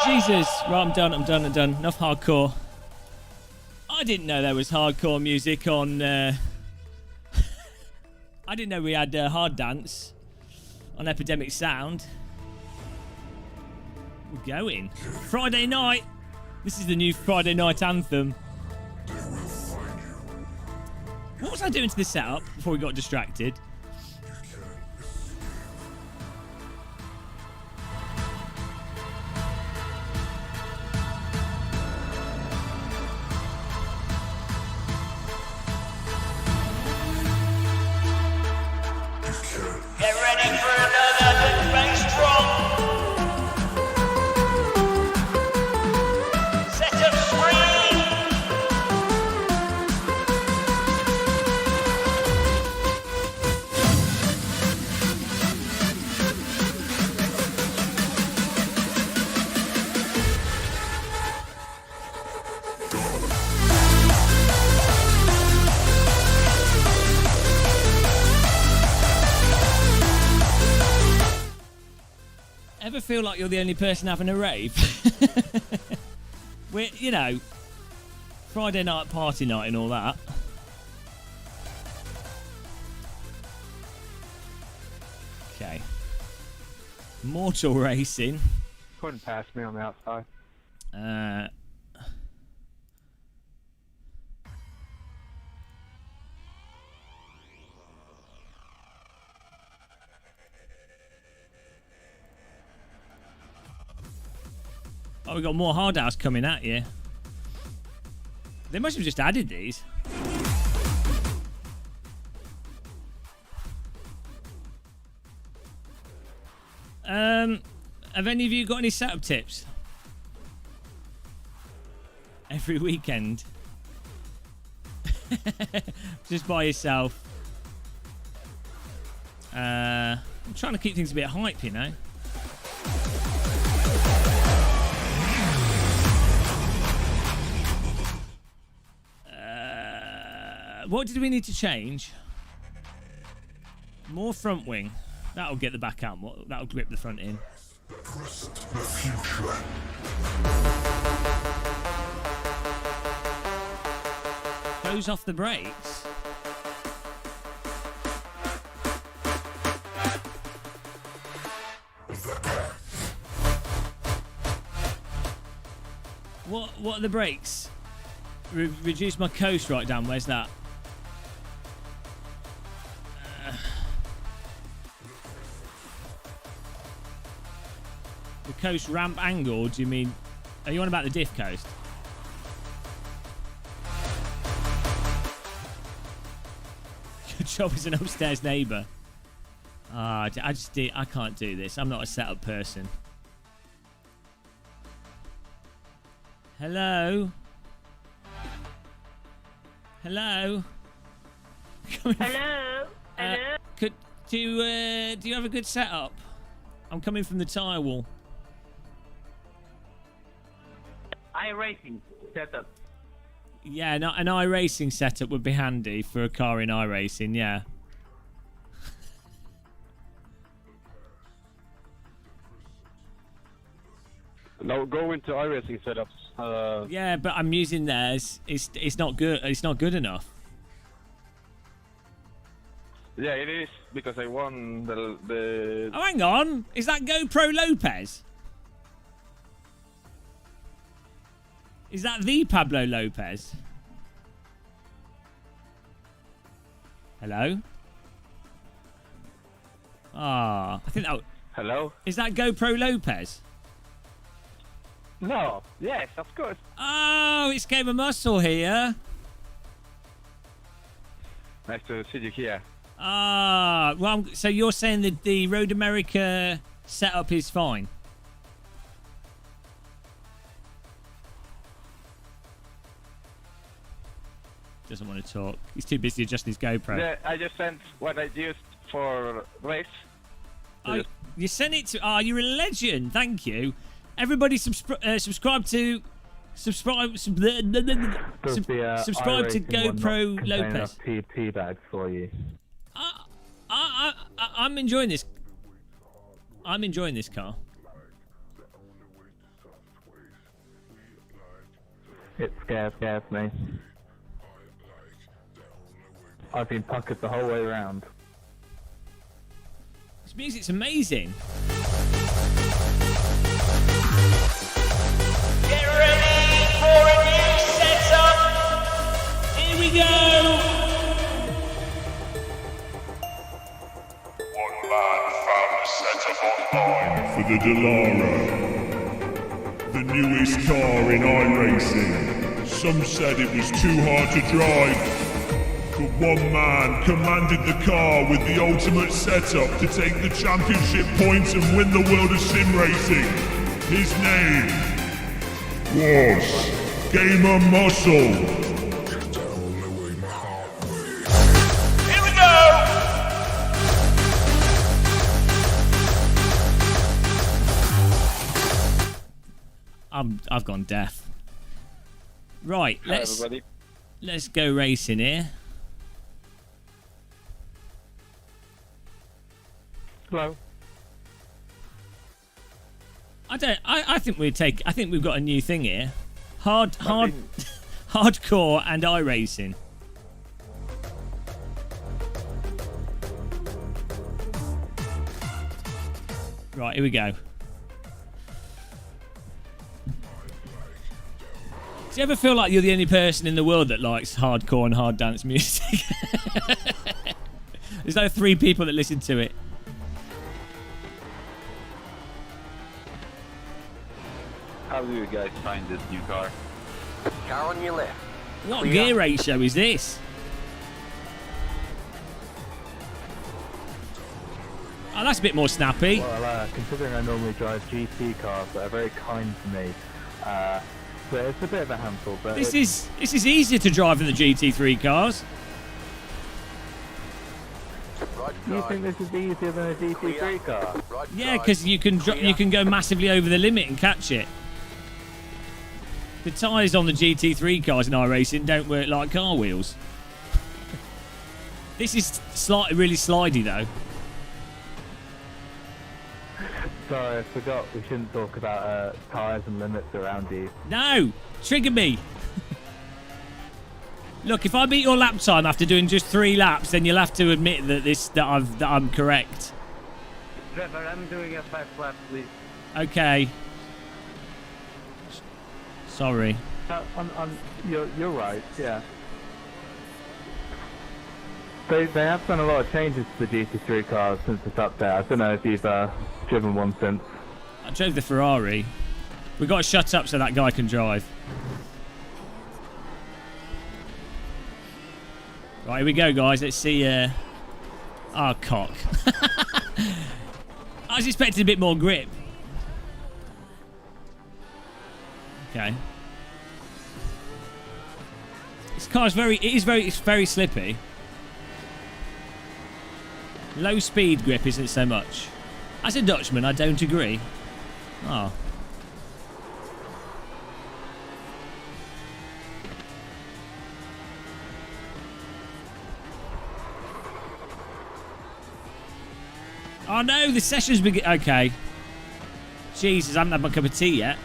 Jesus. Right, I'm done. Enough hardcore. I didn't know there was hardcore music on... I didn't know we had hard dance on Epidemic Sound. We're going. Friday night. This is the new Friday night anthem. They will find you. What was I doing to the setup before we got distracted? You can't escape. You can't. Get ready for another bass drum. Set up screen. feel like you're the only person having a rave. We're, you know, Friday night party night and all that. Okay. Mortal Racing. Couldn't pass me on the outside. Oh, we got more hard house coming at you. They must have just added these. Have any of you got any setup tips? Every weekend. Just by yourself. I'm trying to keep things a bit hype, you know. What did we need to change? More front wing. That'll get the back out more. That'll grip the front in. Trust the future. Close off the brakes. What are the brakes? Reduce my coast right down. Where's that? The coast ramp angle, do you mean... Are you on about the diff coast? Your job is an upstairs neighbour. I can't do this. I'm not a setup person. Hello? Hello? Hello? Hello? Do you have a good setup? I'm coming from the tire wall. iRacing setup. Yeah, an iRacing setup would be handy for a car in iRacing, yeah. No, go into iRacing setups. Yeah, but I'm using theirs. It's not good. It's not good enough. Yeah, it is because I won the. Oh, hang on. Is that GoPro Lopez? Is that the Pablo Lopez? Hello? Ah, I think that. Hello? Is that GoPro Lopez? No. Yes, of course. Oh, it's Game of Muscle here. Nice to see you here. Ah, well, so you're saying that the Road America setup is fine? Doesn't want to talk. He's too busy adjusting his GoPro. Yeah, I just sent what I used for race. Oh, you sent it to... Ah, you're a legend. Thank you. Everybody subscribe to... Subscribe to GoPro Lopez. PP bags for you. I'm enjoying this. I'm enjoying this car. It scares me. I've been puckered the whole way around. This music's amazing. Get ready for a new setup. Here we go. One man found a setup online for the Delara, the newest car in iRacing. Some said it was too hard to drive, but one man commanded the car with the ultimate setup to take the championship points and win the world of sim racing. His name was Game of Muscle. Here we go. I've gone deaf. Right, let's go racing here. I think I think we've got a new thing here. Hardcore and iRacing. Right, here we go. Do you ever feel like you're the only person in the world that likes hardcore and hard dance music? There's like 3 people that listen to it. How do you guys find this new car? Car on your left. What Clear. gear ratio is this? Oh, that's a bit more snappy. Well, considering I normally drive GT cars that are very kind to me, so it's a bit of a handful. But This is easier to drive than the GT3 cars. Right Do you side. think this is easier than a GT3 car? Right Yeah, side. because you can go massively over the limit and catch it. The tyres on the GT3 cars in iRacing don't work like car wheels. This is really slidey though. Sorry, I forgot we shouldn't talk about tyres and limits around you. No, trigger me. Look, if I beat your lap time after doing just 3 laps, then you'll have to admit that I'm correct. Trevor, I'm doing a 5 lap, please. Okay. Sorry. You're right, yeah. They have done a lot of changes to the GT3 cars since it's up there. I don't know if you've driven one since. I drove the Ferrari. We've got to shut up so that guy can drive. Right, here we go, guys. Let's see. Oh, cock. I was expecting a bit more grip. Okay. This car is it's very slippy. Low speed grip isn't so much. As a Dutchman, I don't agree. Oh. Oh no, the session's begin. Okay. Jesus, I haven't had my cup of tea yet.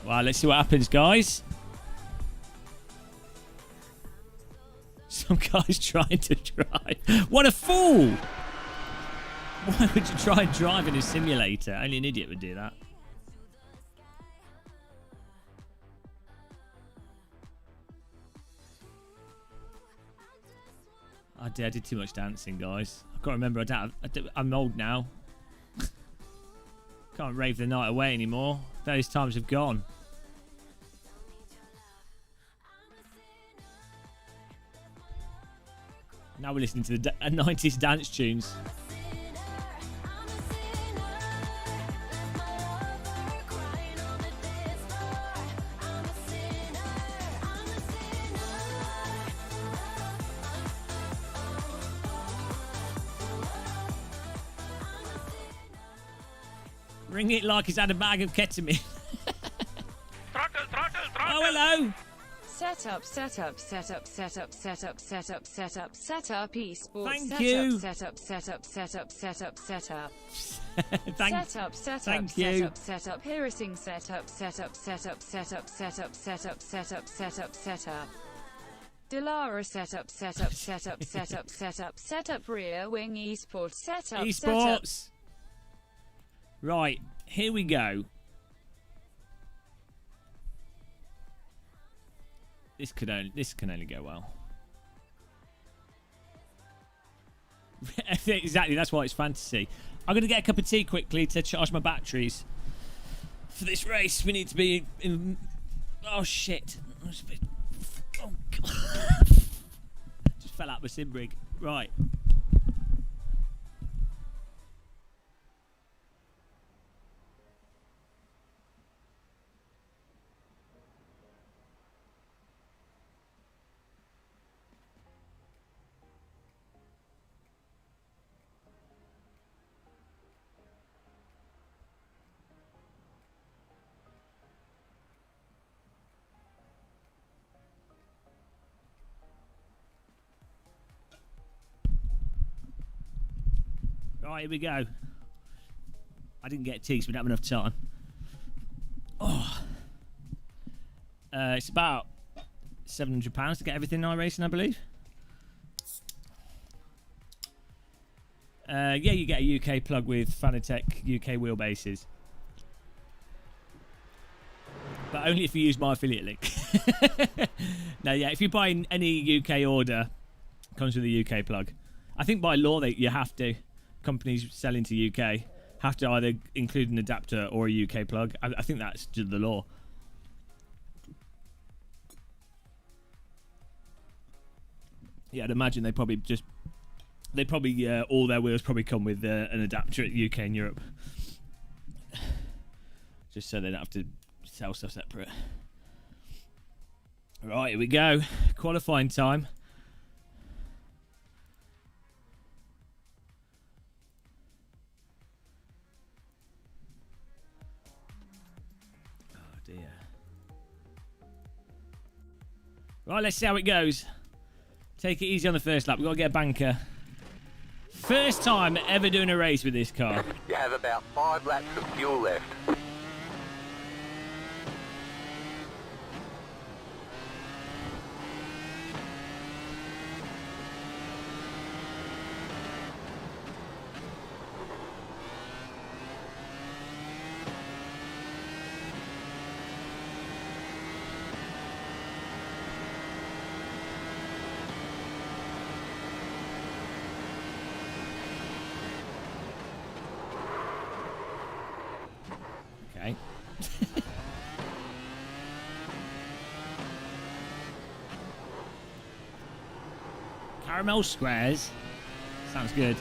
Well, let's see what happens, guys. Some guy's trying to drive. What a fool! Why would you try and drive in a simulator? Only an idiot would do that. I did too much dancing, guys. I can't remember. I'm old now. Can't rave the night away anymore. Those times have gone. Now we're listening to the 90s dance tunes. Ring it like he's had a bag of ketamine. Throttle, throttle, throttle. Oh, hello. Setup esports. Thank you. Setup. Thank you. Setup. Harassing setup. Delara setup. Rear wing esports setup. Esports. Right, here we go. This can only go well. Exactly, that's why it's fantasy. I'm going to get a cup of tea quickly to charge my batteries. For this race, we need to be in... Oh, shit. Oh, God. Just fell out my sim rig. Right. Right, here we go. I didn't get tea, so we don't have enough time. Oh. It's about £700 to get everything in iRacing, I believe. Yeah, you get a UK plug with Fanatec UK wheelbases. But only if you use my affiliate link. No, yeah, if you buy any UK order, it comes with a UK plug. I think by law you have to. Companies selling to UK have to either include an adapter or a UK plug. I think that's just the law. Yeah, I'd imagine they probably all their wheels probably come with an adapter at UK and Europe, just so they don't have to sell stuff separate. Right, here we go. Qualifying time. Oh dear. Right, let's see how it goes. Take it easy on the first lap. We've got to get a banker. First time ever doing a race with this car. You have about 5 laps of fuel left. Okay. Caramel squares. Sounds good.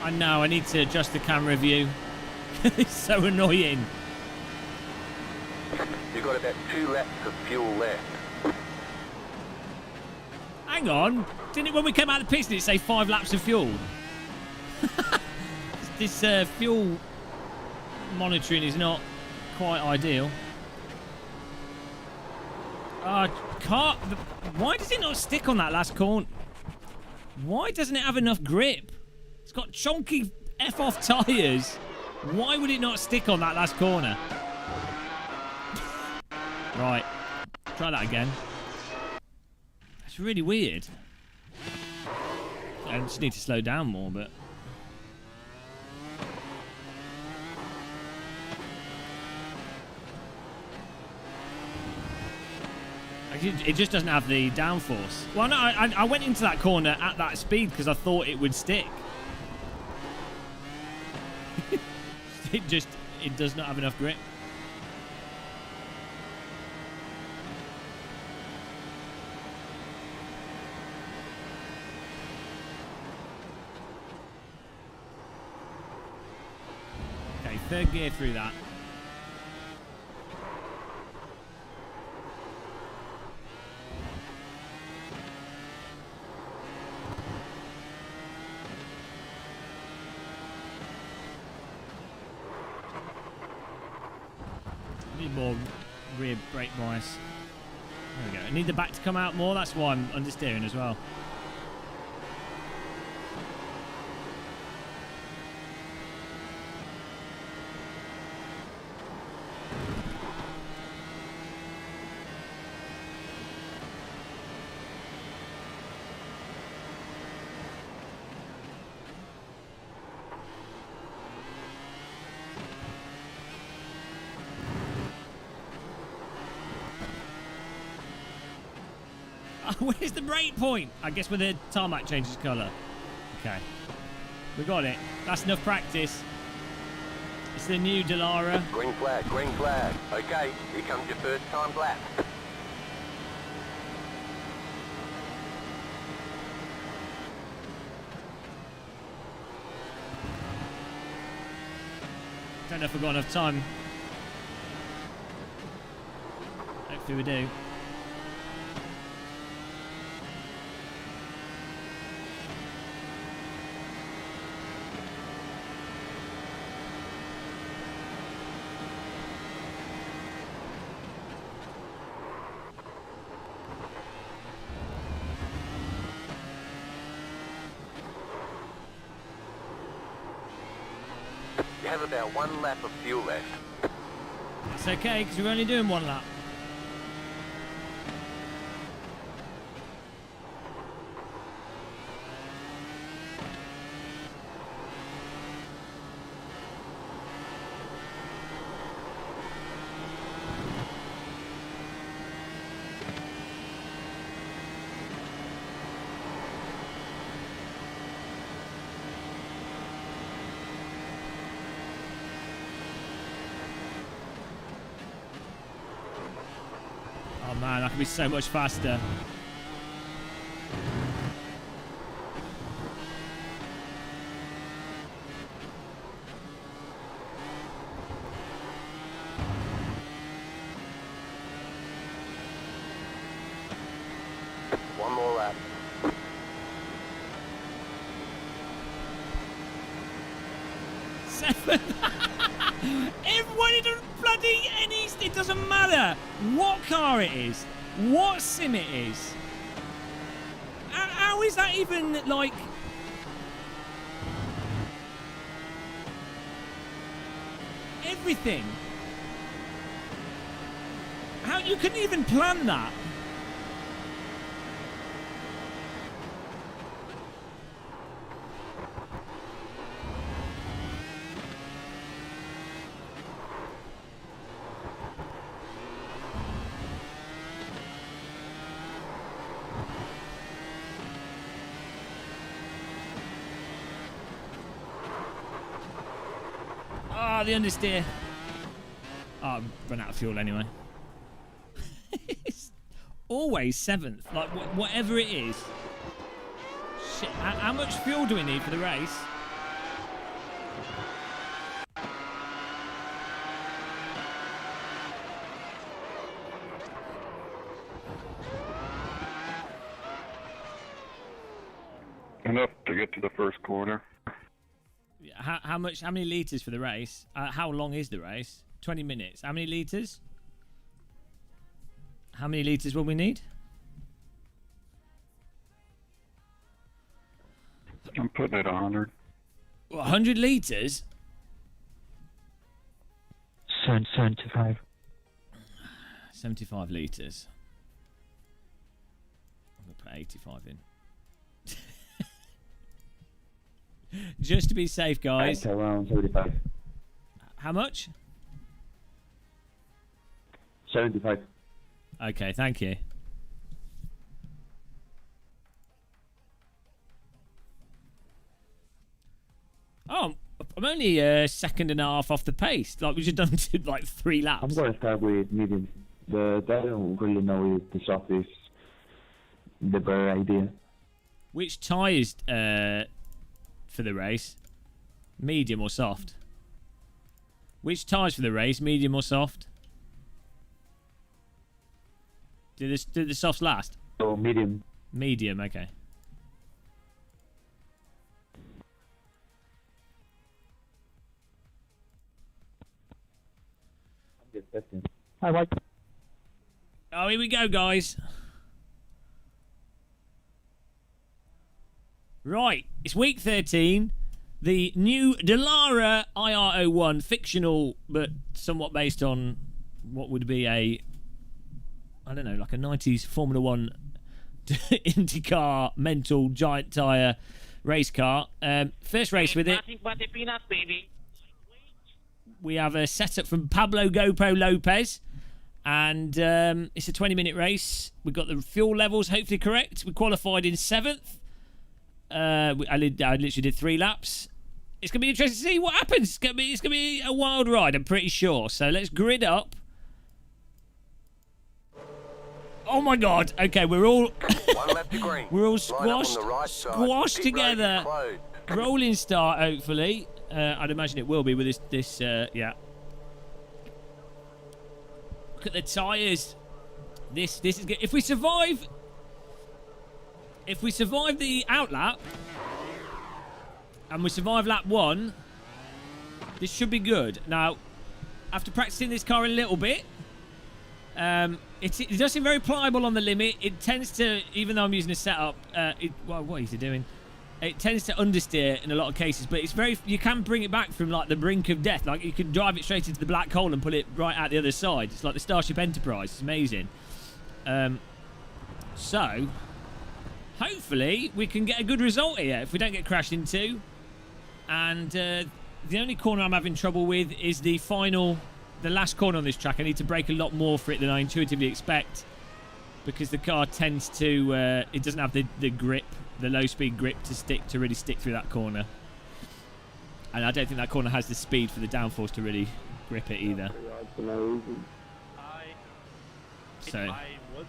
I know, I need to adjust the camera view. It's so annoying. You've got about 2 laps of fuel left. Hang on. Didn't it, when we came out of the pits, did it say 5 laps of fuel? This fuel monitoring is not quite ideal. Why does it not stick on that last corner? Why doesn't it have enough grip? It's got chunky F-off tyres. Why would it not stick on that last corner? Right. Try that again. That's really weird. I just need to slow down more, but... It just doesn't have the downforce. Well, no, I went into that corner at that speed because I thought it would stick. It does not have enough grip. Okay, third gear through that. More rear brake bias. There we go. I need the back to come out more. That's why I'm understeering as well. Where's the brake point? I guess where the tarmac changes colour. Okay. We got it. That's enough practice. It's the new Delara. Green flag, green flag. Okay, here comes your first time lap. Don't know if we've got enough time. Hopefully we do. have about 1 lap of fuel left. It's okay, because we're only doing 1 lap. Oh man, I can be so much faster. One more lap. Everyone, it doesn't bloody any. It doesn't matter what car it is, what sim it is. How is that even like? Everything. How you couldn't even plan that? Oh, the understeer. Oh, I've run out of fuel anyway. It's always 7th. Like, whatever it is. Shit, how much fuel do we need for the race? Enough to get to the first corner. How many litres for the race? How long is the race? 20 minutes. How many litres? How many litres will we need? I'm putting it 100. 100 litres? 75. 75 litres. I'm going to put 85 in. Just to be safe, guys. Around 75. How much? 75. Okay, thank you. Oh, I'm only a second and a half off the pace. Like, we just done like 3 laps. I'm going to start with medium. I don't really know if the soft is the better idea. Which tyres for the race? Medium or soft? Which tyres for the race? Medium or soft? Did the softs last? Oh, medium. Medium, okay. Hi, Mike. Oh, here we go, guys. Right, it's week 13. The new Dallara IR01, fictional, but somewhat based on what would be a, I don't know, like a 90s Formula 1 IndyCar mental giant tyre race car. First race with it. Nothing but a peanut, baby. We have a setup from Pablo GoPro Lopez. And it's a 20-minute race. We've got the fuel levels hopefully correct. We qualified in 7th. I literally did 3 laps. It's going to be interesting to see what happens. It's going to be a wild ride, I'm pretty sure. So let's grid up. Oh my God. Okay, we're all One left to green. we're all Line up on squashed the right side. squashed Pit road is together. closed. Rolling start, hopefully. I'd imagine it will be with this yeah. Look at the tyres. This is good. If we survive the outlap and we survive lap 1, this should be good. Now, after practicing this car a little bit, it does seem very pliable on the limit. It tends to, even though I'm using a setup, what is it doing? It tends to understeer in a lot of cases, but it's very. You can bring it back from like the brink of death. Like you can drive it straight into the black hole and put it right out the other side. It's like the Starship Enterprise. It's amazing. So, hopefully we can get a good result here if we don't get crashed into. And the only corner I'm having trouble with is the last corner on this track. I need to brake a lot more for it than I intuitively expect, because the car tends to. It doesn't have the grip. The low-speed grip to really stick through that corner, and I don't think that corner has the speed for the downforce to really grip it either. So I was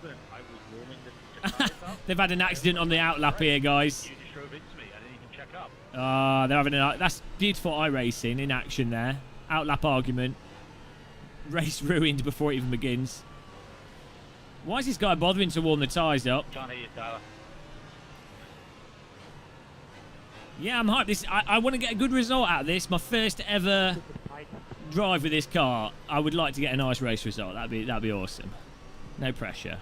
warming the tires up. they've had an accident on the outlap here, guys. You just drove into me. I didn't even check up. They're having that's beautiful iRacing in action there. Outlap argument. Race ruined before it even begins. Why is this guy bothering to warm the tyres up? Can't hear you, Tyler. Yeah, I'm hyped. I want to get a good result out of this. My first ever drive with this car. I would like to get a nice race result. That'd be awesome. No pressure.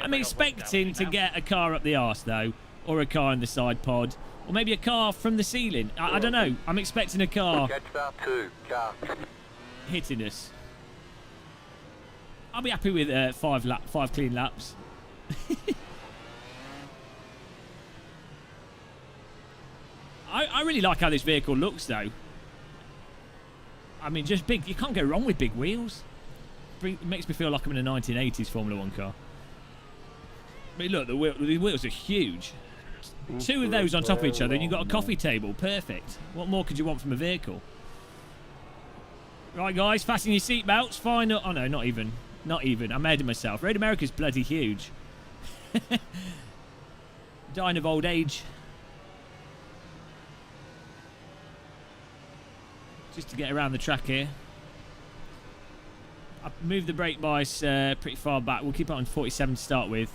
I'm expecting to get a car up the arse though, or a car in the side pod, or maybe a car from the ceiling. I don't know. I'm expecting a car hitting us. I'll be happy with 5 clean laps. I really like how this vehicle looks, though. I mean, just big. You can't go wrong with big wheels. It makes me feel like I'm in a 1980s Formula 1 car. I mean, look, the wheels are huge. 2 of those on top of each other, and you've got a coffee table. Perfect. What more could you want from a vehicle? Right, guys, fasten your seatbelts. Final. Oh, no, not even. Not even. I'm ahead of myself. Road America's bloody huge. Dying of old age. Just to get around the track here. I've moved the brake bias pretty far back. We'll keep it on 47 to start with.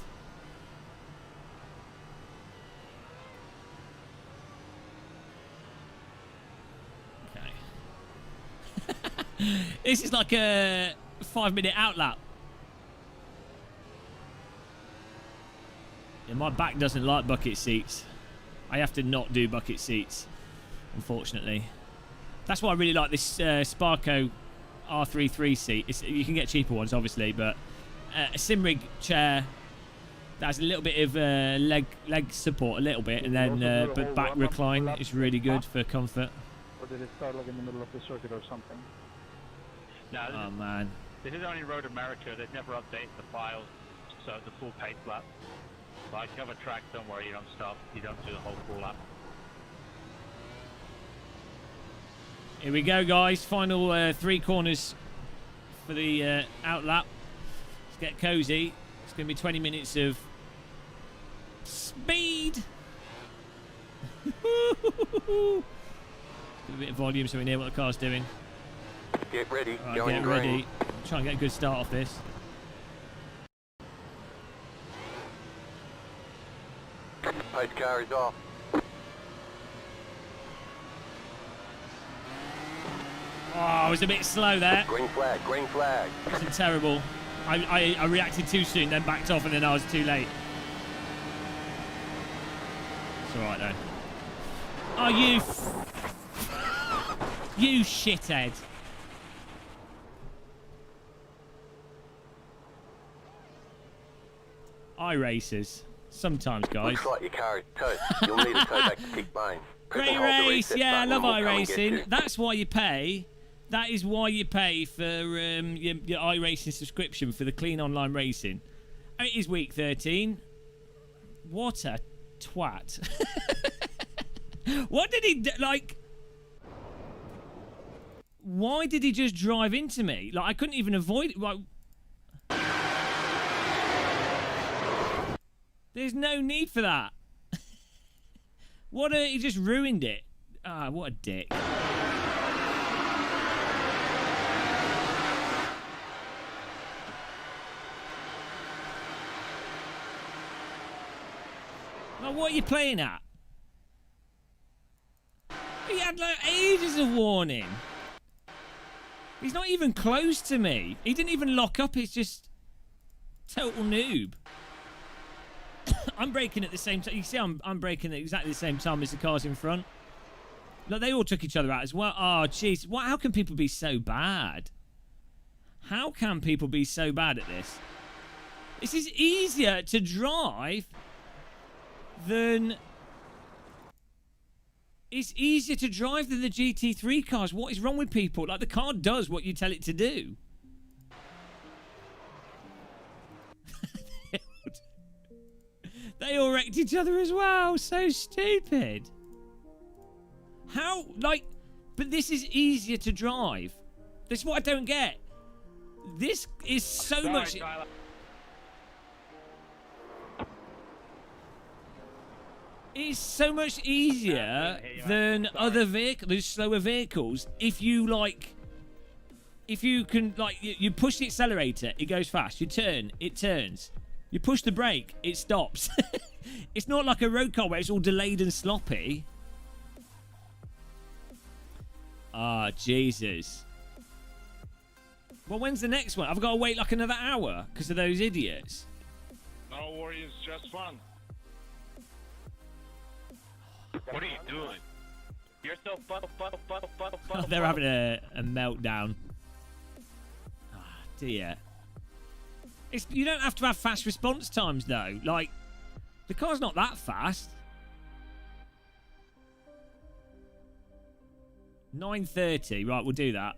Okay. This is like a 5-minute outlap. Yeah, my back doesn't like bucket seats. I have to not do bucket seats, unfortunately. That's why I really like this Sparco R33 seat. You can get cheaper ones, obviously, but a Simrig chair that has a little bit of leg support, a little bit, and then but back recline is really good for comfort. Or did it start like in the middle of the circuit or something? No, Oh man. This is only Road America. They've never updated the files, so the full pace lap. Like other tracks, don't worry, you don't stop. You don't do the whole full lap. Here we go, guys. Final 3 corners for the outlap. Let's get cozy. It's going to be 20 minutes of speed. Give a bit of volume so we know what the car's doing. Get ready. Right, going get green. ready. Try and get a good start off this. Pace car is off. Oh, I was a bit slow there. Green flag, green flag. Wasn't terrible. I reacted too soon, then backed off, and then I was too late. It's alright though. Oh, you shithead. iRacers. Sometimes, guys. Looks like your car is toast. You'll need a tow back to kick main. Great race. Yeah, I love iRacing. That's why you pay. That is why you pay for your iRacing subscription for the clean online racing. Oh, it is week 13. What a twat. What did he do? Like, why did he just drive into me? Like, I couldn't even avoid it. Like, there's no need for that. He just ruined it. Ah, what a dick. Like, what are you playing at? He had like ages of warning. He's not even close to me. He didn't even lock up. It's just total noob. I'm braking at the same time. You see, I'm braking at exactly the same time as the cars in front. Look, they all took each other out as well. Oh, jeez. How can people be so bad? How can people be so bad at this? This is easier to drive than... It's easier to drive than the GT3 cars. What is wrong with people? Like, the car does what you tell it to do. They all wrecked each other as well. So stupid. How? Like, but this is easier to drive. This is what I don't get. This is so much... Tyler. It's so much easier than other vehicles, slower vehicles. If you can, you push the accelerator, it goes fast. You turn, it turns. You push the brake, it stops. It's not like a road car where it's all delayed and sloppy. Ah, Jesus. Well, when's the next one? I've got to wait like another hour because of those idiots. No worries, just fun. What are you doing? You're so They're having a meltdown. Oh, dear. You don't have to have fast response times, though. Like, the car's not that fast. 9:30. Right, we'll do that.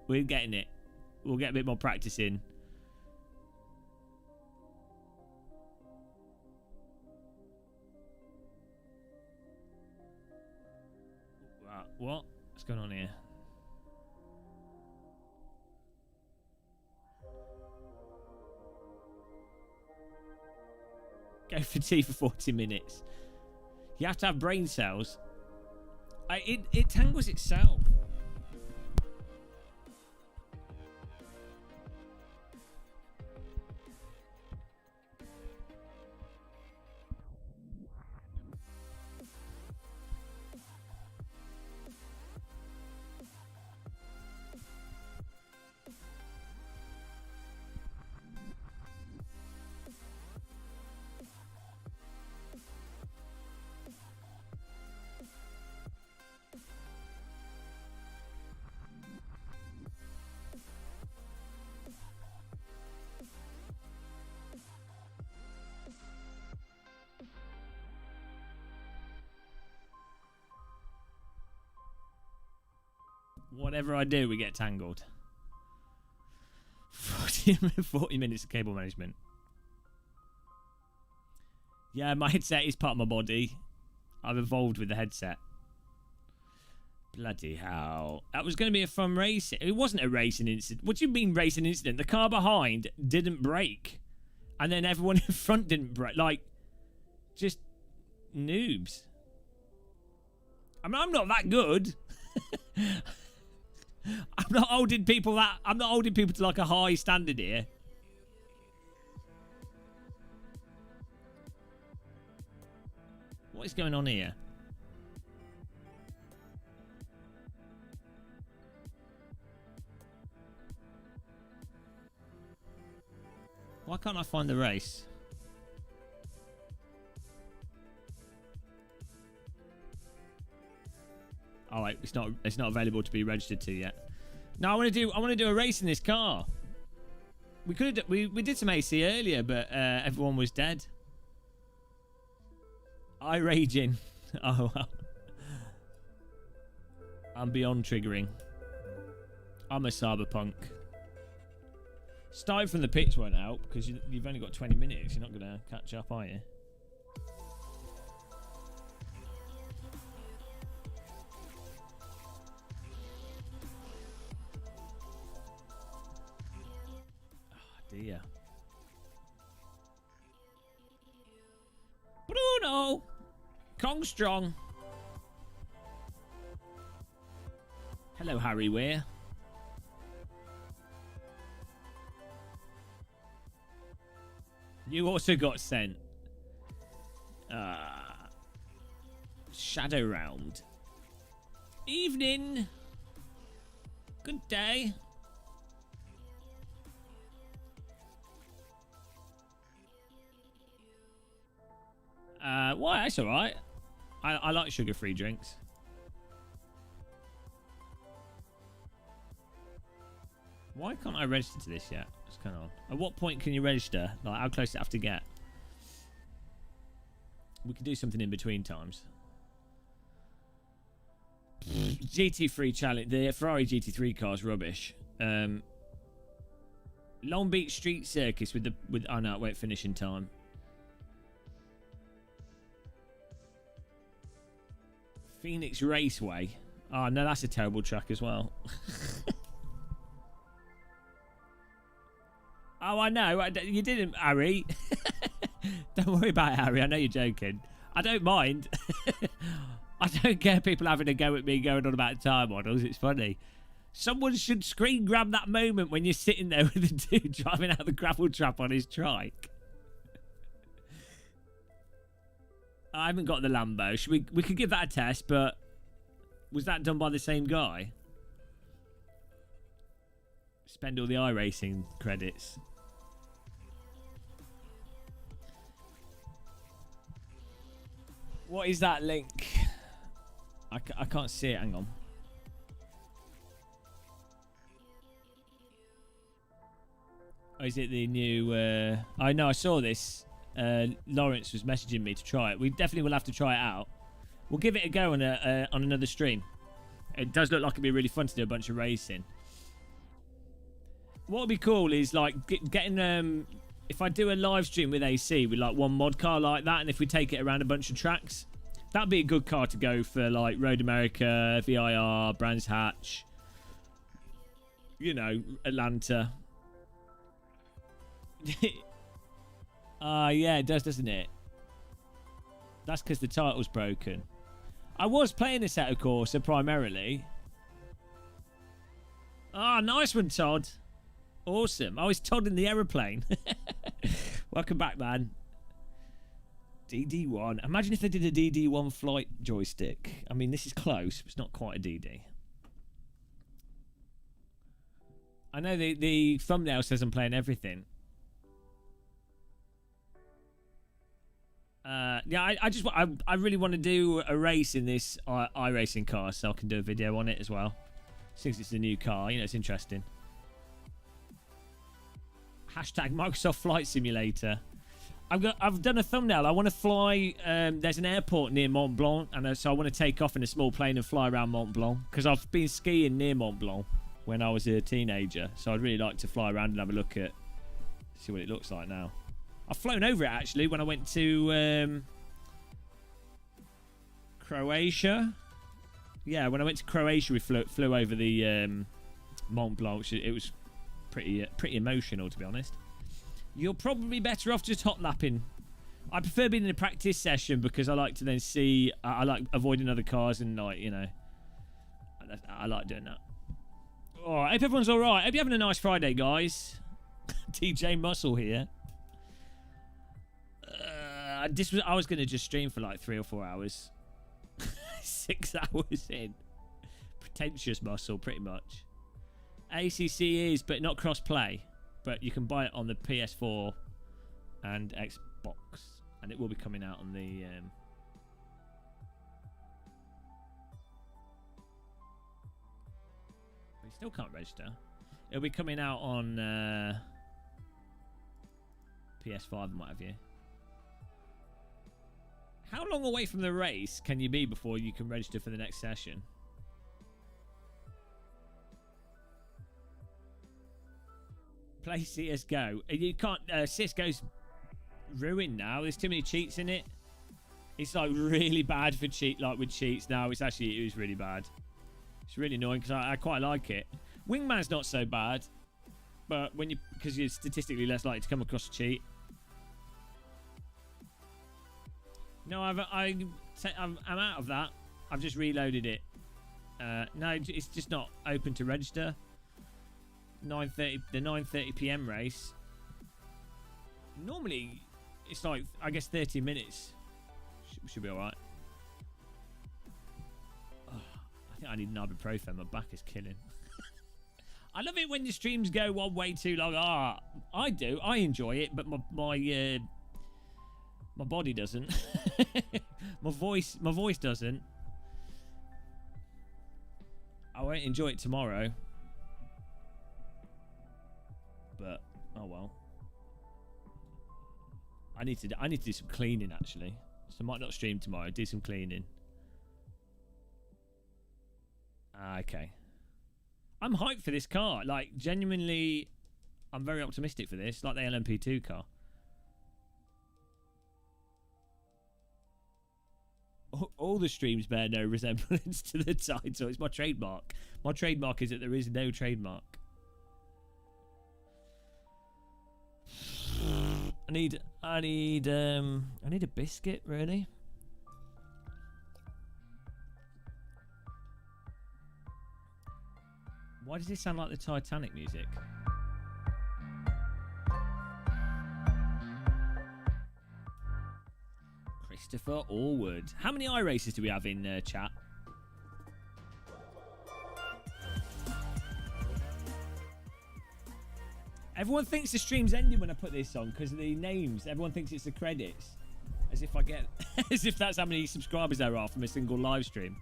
We're getting it. We'll get a bit more practice in. What? What's going on here? Go for tea for 40 minutes. You have to have brain cells. It tangles itself. Whatever I do, we get tangled. 40 minutes of cable management. Yeah, my headset is part of my body. I've evolved with the headset. Bloody hell. That was going to be a fun race. It wasn't a racing incident. What do you mean racing incident? The car behind didn't brake. And then everyone in front didn't brake. Like, just noobs. I mean, I'm not that good. I'm not holding people to like a high standard here. What is going on here? Why can't I find the race? Oh wait, it's not available to be registered to yet. No, I want to do a race in this car. We did some AC earlier, but everyone was dead. I raging. Oh well. I'm beyond triggering. I'm a cyberpunk. Starting from the pitch won't help because you've only got 20 minutes. You're not going to catch up, are you? Dear. Bruno! Kong Strong. Hello, Harry Weir. You also got sent. Shadow round. Evening. Good day. Why? That's all right. I like sugar-free drinks. Why can't I register to this yet? What's going on? At what point can you register? Like, how close do you have to get? We can do something in between times. GT3 challenge. The Ferrari GT3 car is rubbish. Long Beach Street Circus with oh no, wait, finishing time. Phoenix Raceway. Oh no, that's a terrible track as well. Oh, I know. You didn't, Harry. Don't worry about it, Harry. I know you're joking. I don't mind. I don't care people having a go at me going on about tire models. It's funny. Someone should screen grab that moment when you're sitting there with the dude driving out the gravel trap on his trike. I haven't got the Lambo. We could give that a test, but was that done by the same guy? Spend all the iRacing credits. What is that link? I can't see it. Hang on. Oh, is it the new... I know, I saw this. Lawrence was messaging me to try it. We definitely will have to try it out. We'll give it a go on another stream. It does look like it'd be really fun to do a bunch of racing. What would be cool is like getting... if I do a live stream with AC with like one mod car like that, and if we take it around a bunch of tracks, that'd be a good car to go for like Road America, VIR, Brands Hatch, you know, Atlanta. Yeah, it does, doesn't it? That's because the title's broken. I was playing Assetto Corsa primarily. Ah, nice one, Todd. Awesome. I was Todd in the aeroplane. Welcome back, man. DD1. Imagine if they did a DD1 flight joystick. I mean, this is close, but it's not quite a DD. I know the thumbnail says I'm playing everything. Yeah, I really want to do a race in this iRacing car, so I can do a video on it as well. Since it's a new car, you know, it's interesting. Hashtag Microsoft Flight Simulator. I've done a thumbnail. I want to fly. There's an airport near Mont Blanc, and so I want to take off in a small plane and fly around Mont Blanc because I've been skiing near Mont Blanc when I was a teenager. So I'd really like to fly around and have a look at, see what it looks like now. I've flown over it actually when I went to Croatia. Yeah, when I went to Croatia, we flew over the Mont Blanc. It was pretty emotional, to be honest. You're probably better off just hot lapping. I prefer being in a practice session because I like to then see. I like avoiding other cars and like, you know, I like doing that. All right, hope everyone's all right. Hope you're having a nice Friday, guys. DJ Muscle here. I was going to just stream for like 3 or 4 hours. 6 hours in. Pretentious Muscle, pretty much. ACC is, but not cross-play. But you can buy it on the PS4 and Xbox. And it will be coming out on the... We still can't register. It'll be coming out on PS5 and what have you. How long away from the race can you be before you can register for the next session? Play CSGO. You can't... CSGO's ruined now. There's too many cheats in it. It's like really bad for with cheats now. It was really bad. It's really annoying because I quite like it. Wingman's not so bad, but because you're statistically less likely to come across a cheat. No, I'm out of that. I've just reloaded it. No, it's just not open to register. 9:30, the 9:30 PM race. Normally, it's like, I guess 30 minutes. Should be alright. Oh, I think I need an ibuprofen. My back is killing. I love it when your streams go one way too long. I do. I enjoy it, but my My body doesn't. my voice doesn't. I won't enjoy it tomorrow. But oh well. I need to do some cleaning actually. So I might not stream tomorrow. Do some cleaning. Okay. I'm hyped for this car. Like genuinely, I'm very optimistic for this. Like the LMP2 car. All the streams bear no resemblance to the title. It's my trademark. My trademark is that there is no trademark. I need a biscuit, really. Why does this sound like the Titanic music? Christopher Allwood. How many iRacers do we have in chat? Everyone thinks the stream's ending when I put this on because of the names. Everyone thinks it's the credits. As if I get... as if that's how many subscribers there are from a single live stream.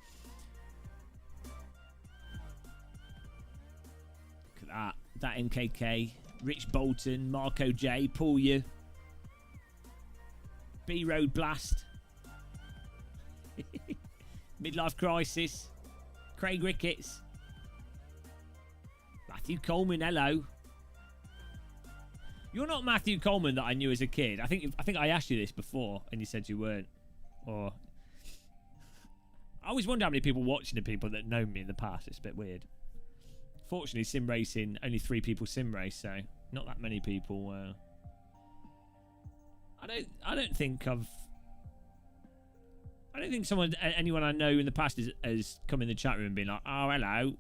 Look at that. That MKK. Rich Bolton. Marco J. Paul U. B-Road Blast. Midlife Crisis. Craig Ricketts. Matthew Coleman, hello. You're not Matthew Coleman that I knew as a kid. I think I asked you this before and you said you weren't. Or I always wonder how many people watching the people that know me in the past. It's a bit weird. Fortunately, sim racing, only 3 people sim race, so not that many people. I don't think anyone I know in the past has come in the chat room and been like, oh hello,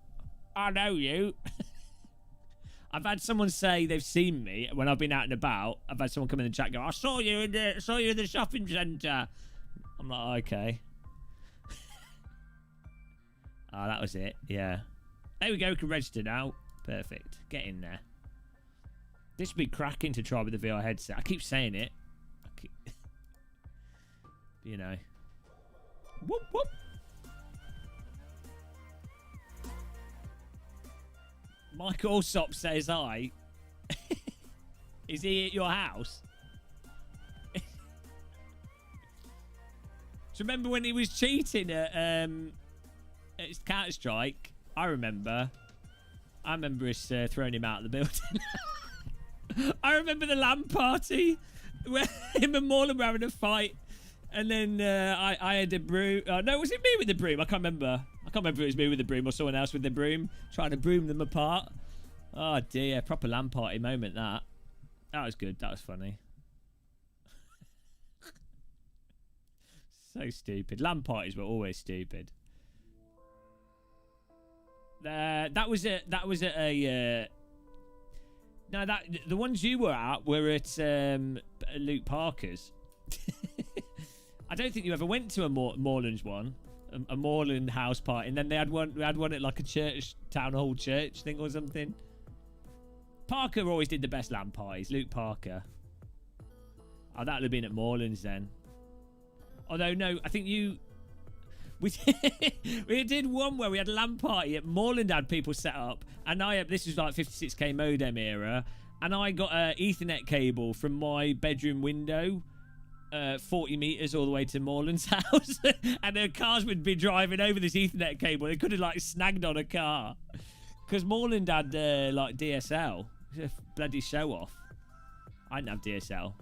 I know you. I've had someone say they've seen me when I've been out and about. I've had someone come in the chat and go, I saw you in the shopping centre. I'm like, okay. Oh, that was it. Yeah. There we go. We can register now. Perfect. Get in there. This would be cracking to try with the VR headset. I keep saying it. You know. Whoop, whoop. Michael Allsop says hi. Is he at your house? Do you remember when he was cheating at Counter-Strike? I remember us throwing him out of the building. I remember the LAN party where him and Morland were having a fight. And then I had a broom. No, was it me with the broom? I can't remember. I can't remember if it was me with the broom or someone else with the broom. Trying to broom them apart. Oh, dear. Proper LAN party moment, that. That was good. That was funny. So stupid. LAN parties were always stupid. That was at a... No, the ones you were at were at Luke Parker's. I don't think you ever went to a Moreland's one, a Moreland house party, and then we had one at like a church, town hall church thing or something. Parker always did the best LAN parties. Luke Parker. Oh, that would have been at Moreland's then. Although no, I think we did one where we had a LAN party at Moreland, had people set up, and this was like 56k modem era, and I got an Ethernet cable from my bedroom window. 40 meters all the way to Moreland's house, and their cars would be driving over this Ethernet cable. They could have like snagged on a car because Moreland had like DSL. Bloody show off. I didn't have DSL.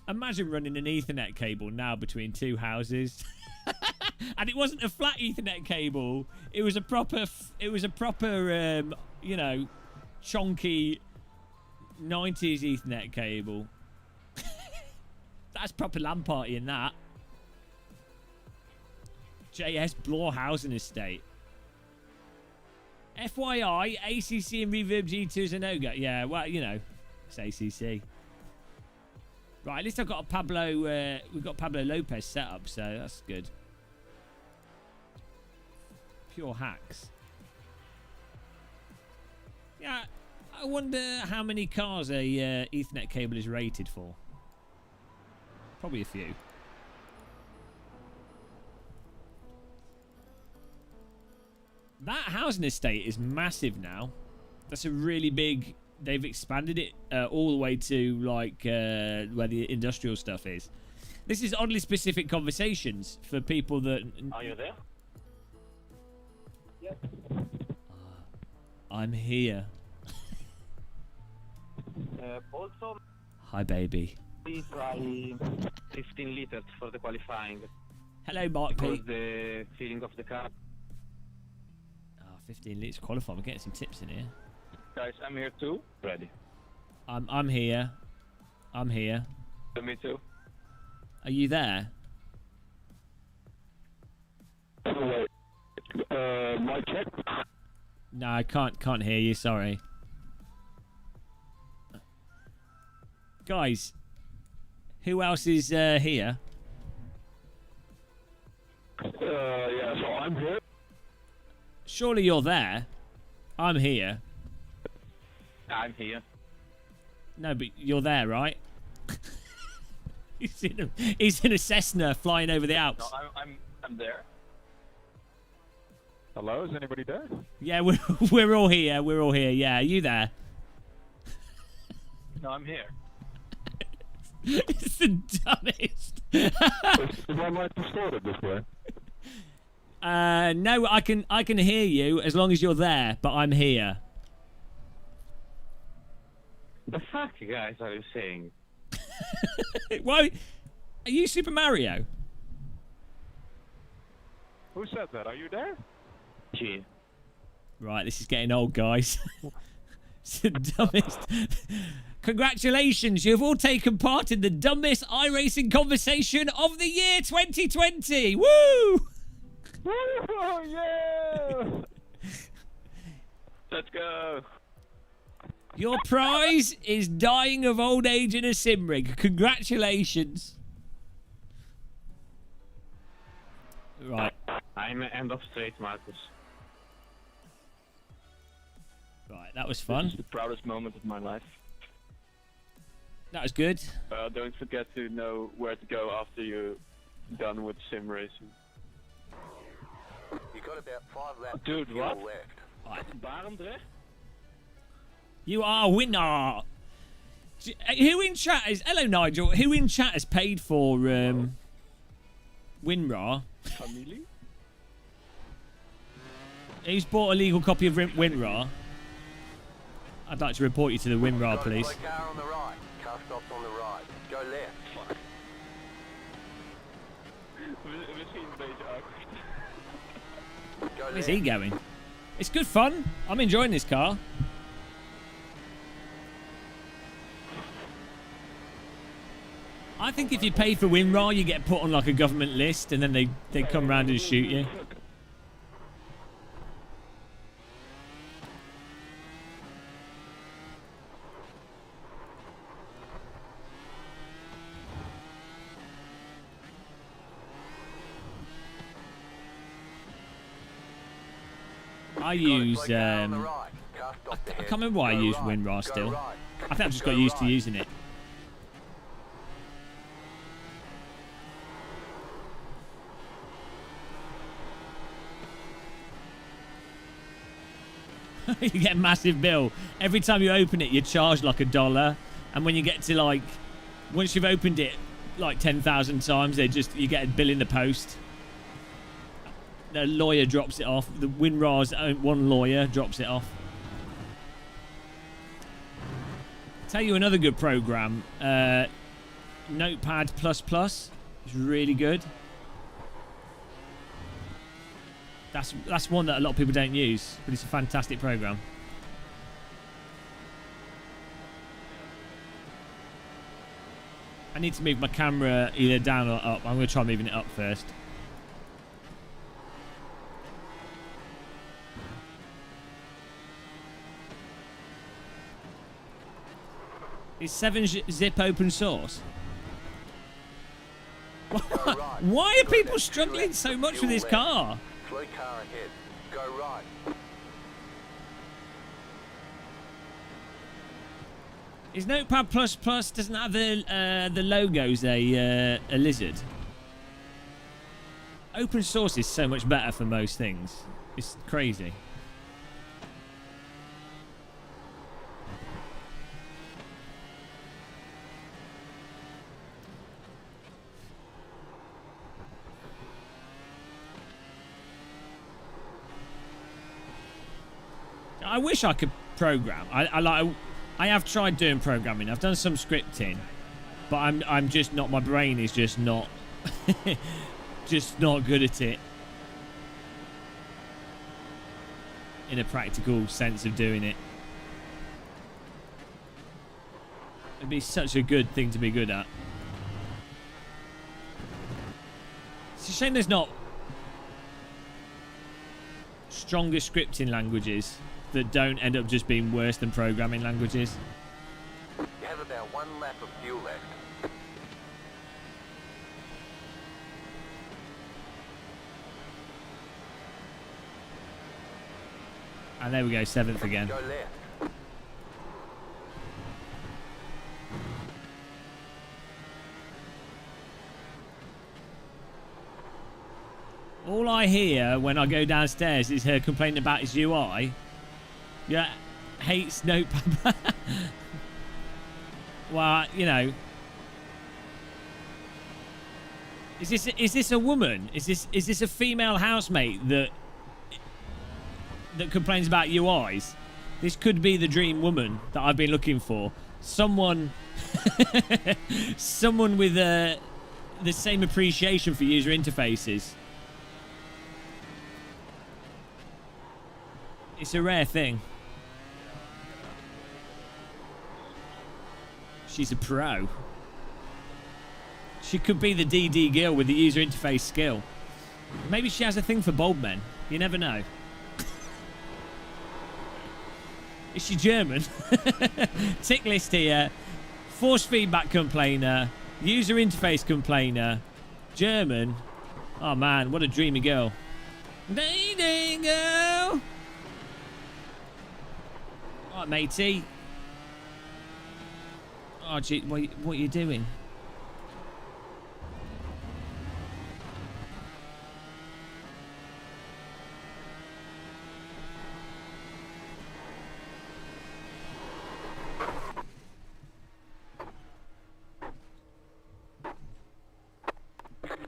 Imagine running an Ethernet cable now between 2 houses. And it wasn't a flat Ethernet cable. It was a proper you know, chonky 90s Ethernet cable. That's proper LAN party in that. JS Blorhausen estate. FYI, ACC and Reverb G2 is a no-go. Yeah, well, you know, it's ACC. Right, at least I've got a Pablo. We've got Pablo Lopez set up, so that's good. Pure hacks. Yeah, I wonder how many cars a Ethernet cable is rated for. Probably a few. That housing estate is massive now. That's a really big... They've expanded it all the way to, like, where the industrial stuff is. This is oddly specific conversations for people that... Are you there? Yes. I'm here. Also, Hi, baby. please try 15 liters for the qualifying. Hello, Mark Because P. the feeling of the car. 15 litres qualified. We're getting some tips in here. Guys, I'm here too. Ready. I'm here. I'm here. Me too. Are you there? My check. No, I can't hear you. Sorry. Guys, who else is here? Yeah, so I'm here. Surely you're there. I'm here. I'm here. No, but you're there, right? He's in a Cessna flying over the Alps. No, I'm there. Hello, is anybody there? Yeah, we're all here. We're all here. Yeah, are you there? No, I'm here. It's the dumbest. Is my mic distorted this way? No, I can hear you as long as you're there, but I'm here. The fuck, you guys, are you saying? Why? Are you Super Mario? Who said that? Are you there? Gee. Right, this is getting old, guys. It's the dumbest. Congratulations, you've all taken part in the dumbest iRacing conversation of the year 2020. Woo! Oh, yeah! Let's go. Your prize is dying of old age in a sim rig. Congratulations. Right. I'm end of straight, Marcus. Right, that was fun. This is the proudest moment of my life. That was good. Don't forget to know where to go after you're done with sim racing. You got about 5 laps Dude, what? left. Waarom terecht? You are a winner. Who in chat is... Hello, Nigel. Who in chat has paid for WinRAR? Familie? Who's bought a legal copy of WinRAR? I'd like to report you to the WinRAR police. Car on the right. Car stops on the right. Go left. Misschien een beetje awkward. Go Where's left. he going? It's good fun. I'm enjoying this car. I think if you pay for WinRAR, you get put on like a government list, and then they come round and shoot you. I use I can't remember why I use WinRAR still. I think I've just got used to using it. You get a massive bill. Every time you open it, you charge like $1. And when you get to like, once you've opened it like 10,000 times, you get a bill in the post. The lawyer drops it off. The WinRAR's one lawyer drops it off. Tell you another good program. Notepad++. It's really good. That's one that a lot of people don't use, but it's a fantastic program. I need to move my camera either down or up. I'm going to try moving it up first. Is 7-zip open source? Why are people struggling so much with this car? Slow car ahead. Go right. Is Notepad++ doesn't have the logos a lizard? Open source is so much better for most things. It's crazy. I wish I could program. I have tried doing programming. I've done some scripting, but I'm just not. My brain is just not, just not good at it in a practical sense of doing it. It'd be such a good thing to be good at. It's a shame there's not stronger scripting languages that don't end up just being worse than programming languages. You have about 1 lap of fuel left. And there we go, 7th again. Go left. All I hear when I go downstairs is her complaining about his UI. Yeah, hates Notepad. Well, you know, is this a woman? Is this a female housemate that complains about UIs? This could be the dream woman that I've been looking for. Someone, someone with the same appreciation for user interfaces. It's a rare thing. She's a pro. She could be the DD girl with the user interface skill. Maybe she has a thing for bold men. You never know. Is she German? Tick list here. Force feedback complainer. User interface complainer. German. Oh man, what a dreamy girl. Dating girl. Alright, matey. Oh, gee, what are you doing?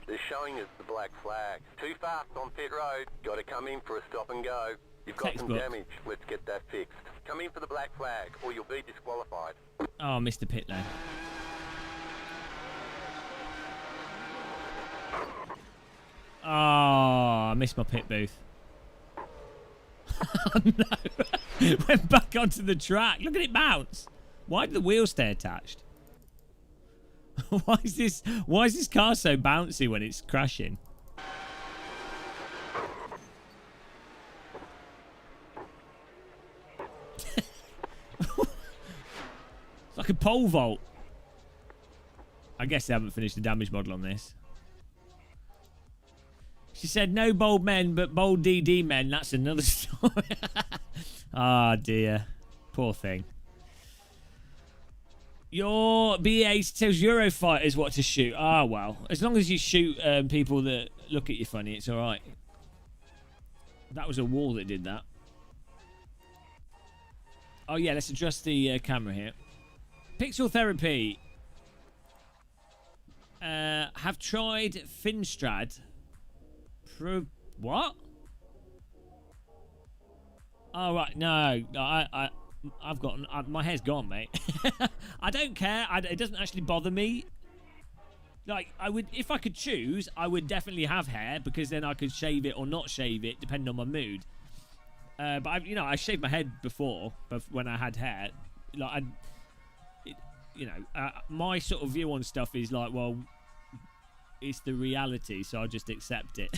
They're showing us the black flag. Too fast on pit road. Got to come in for a stop and go. You've got some damage. Let's get that fixed. Come in for the black flag, or you'll be disqualified. Oh, Mr. Pitlow. Oh, I missed my pit booth. Oh no! Went back onto the track. Look at it bounce. Why did the wheels stay attached? Why is this car so bouncy when it's crashing? It's like a pole vault. I guess they haven't finished the damage model on this. She said no bold men, but bold DD men. That's another story. Ah, dear. Poor thing. Your BA tells Eurofighters what to shoot. Ah, well. As long as you shoot people that look at you funny, it's alright. That was a wall that did that. Oh, yeah, let's adjust the camera here. Pixel Therapy. Have tried Finstrad. What? Oh, right. No. I've got... my hair's gone, mate. I don't care. It doesn't actually bother me. Like, I would... If I could choose, I would definitely have hair, because then I could shave it or not shave it, depending on my mood. But, I shaved my head before, when I had hair. Like, my sort of view on stuff is like, well... It's the reality, so I'll just accept it.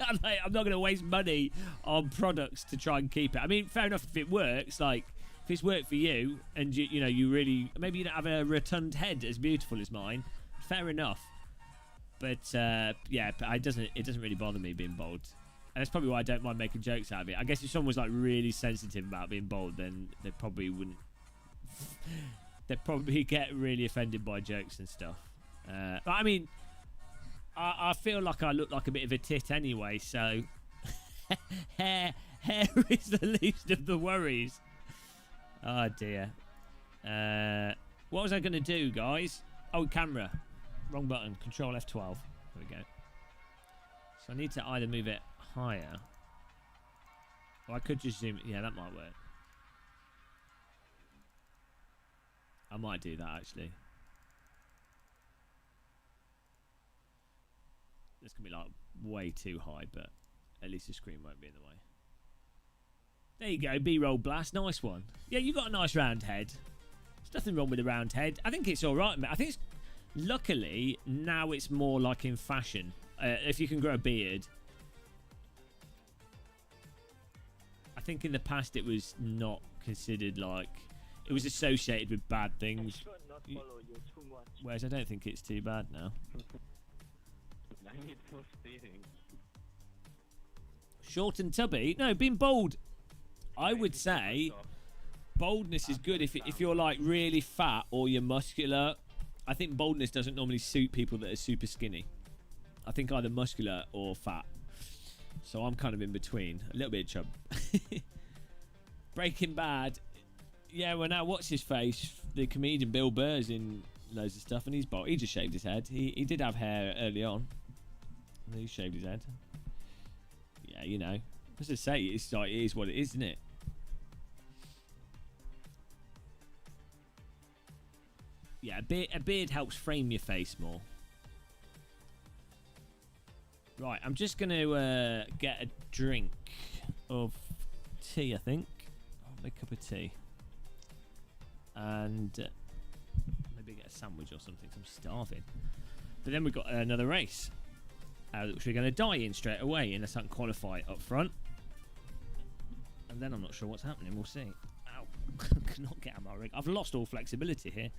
I'm not going to waste money on products to try and keep it. I mean, fair enough if it works. Like, if it's worked for you, and you really, maybe you don't have a rotund head as beautiful as mine. Fair enough. But yeah, it doesn't really bother me being bald, and that's probably why I don't mind making jokes out of it. I guess if someone was like really sensitive about being bald, then they probably wouldn't. they'd probably get really offended by jokes and stuff. But I mean, I feel like I look like a bit of a tit anyway, so hair is the least of the worries. Oh dear. What was I going to do, guys? Oh, camera. Wrong button. Control F12. There we go. So I need to either move it higher, or I could just zoom. Yeah, that might work. I might do that actually. It's gonna be like way too high, but at least the screen won't be in the way. There you go, B-roll blast, nice one. Yeah, you got a nice round head. There's nothing wrong with a round head. I think it's all right, mate. I think it's, luckily now it's more like in fashion. If you can grow a beard. I think in the past it was not considered like, it was associated with bad things. Whereas I don't think it's too bad now. Short and tubby? No, being bold. I would say boldness is good if you're like really fat or you're muscular. I think boldness doesn't normally suit people that are super skinny. I think either muscular or fat. So I'm kind of in between. A little bit of chub. Breaking Bad. Yeah, well now what's his face? The comedian Bill Burr's in loads of stuff and he's bald. He just shaved his head. He did have hair early on. And he shaved his head. Yeah, you know. As I say, it's like, it is what it is, isn't it? Yeah, a beard helps frame your face more. Right, I'm just going to get a drink of tea, I think. I'll make a cup of tea. And maybe get a sandwich or something, 'cause I'm starving. But then we've got another race, which we're going to die in straight away unless I can qualify up front. And then I'm not sure what's happening. We'll see. Ow. I cannot get out of my rig. I've lost all flexibility here.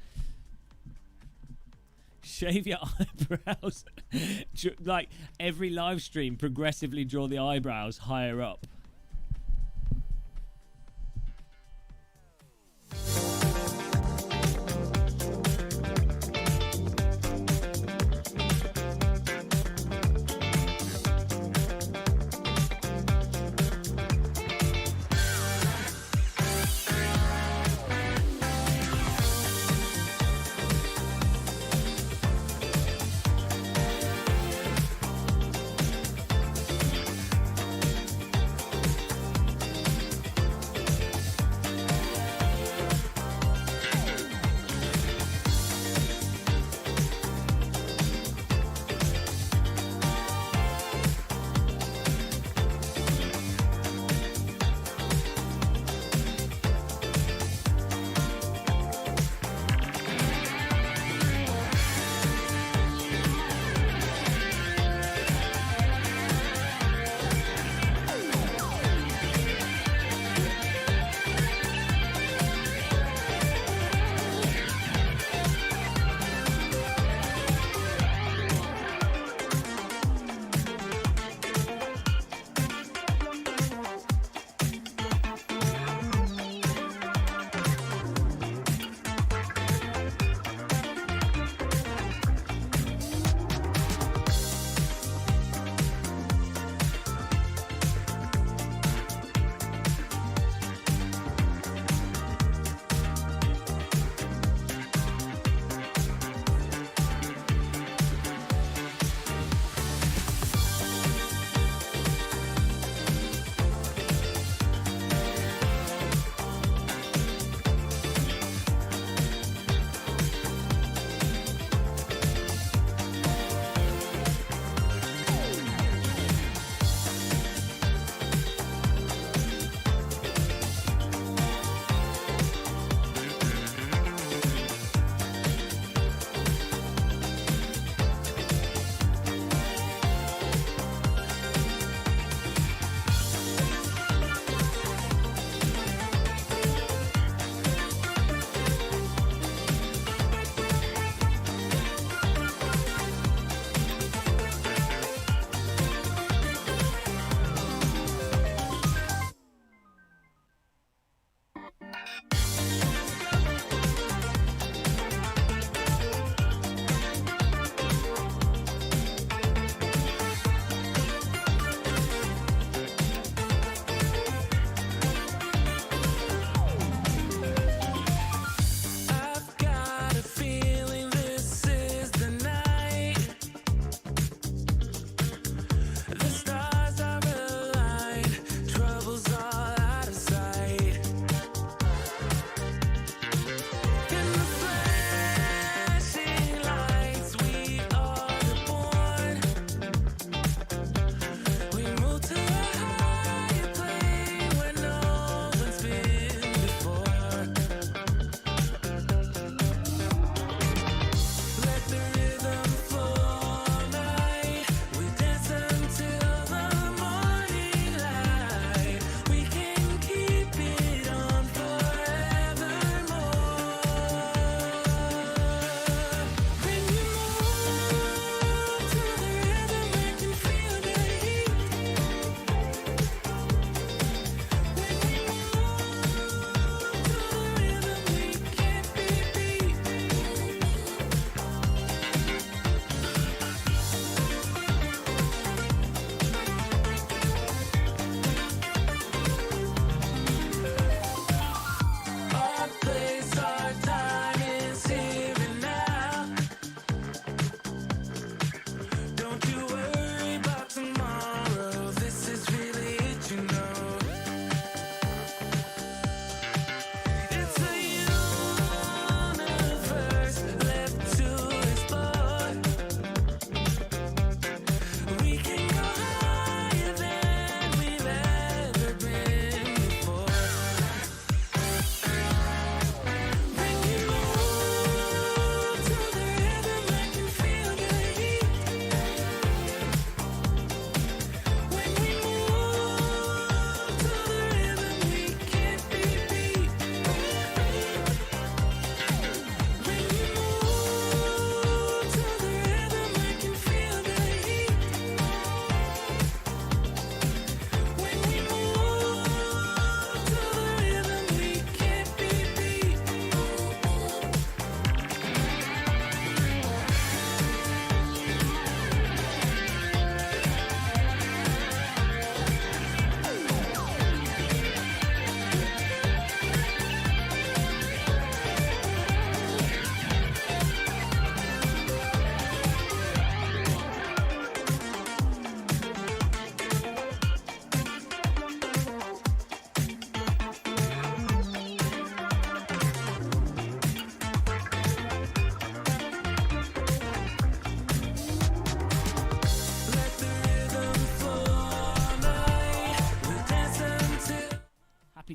Shave your eyebrows. Like every live stream, progressively draw the eyebrows higher up.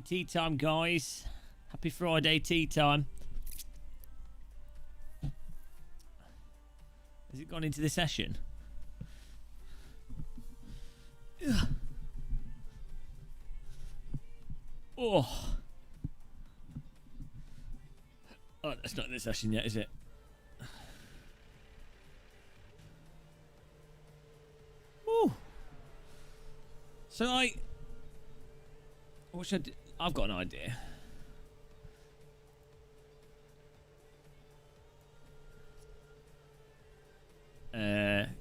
Tea time, guys. Happy Friday, tea time. Has it gone into the session? Oh. Oh, that's not in the session yet, is it? Ooh. So, what should I do? I've got an idea.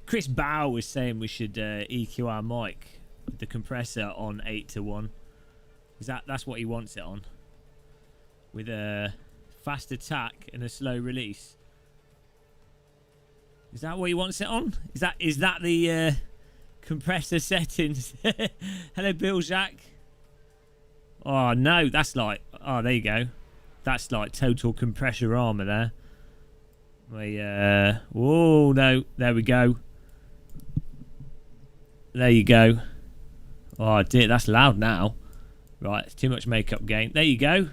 Chris Bow was saying we should EQ our mic with the compressor on 8 to 1. That's what he wants it on, with a fast attack and a slow release. Is that what he wants it on? Is that the compressor settings? Hello, Bill Jack. Oh no, that's like, oh, there you go. That's like total compressor armor there. Oh no, there we go. There you go. Oh dear, that's loud now. Right, it's too much makeup gain. There you go.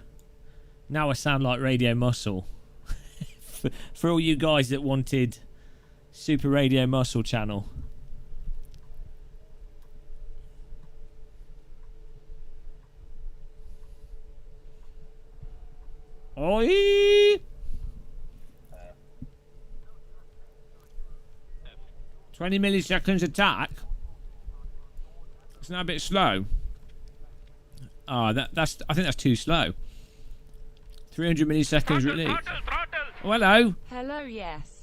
Now I sound like Radio Muscle. For all you guys that wanted Super Radio Muscle channel. Oi! 20 milliseconds attack. It's now a bit slow. Ah, that's. I think that's too slow. 300 milliseconds release. Oh, hello. Hello, yes.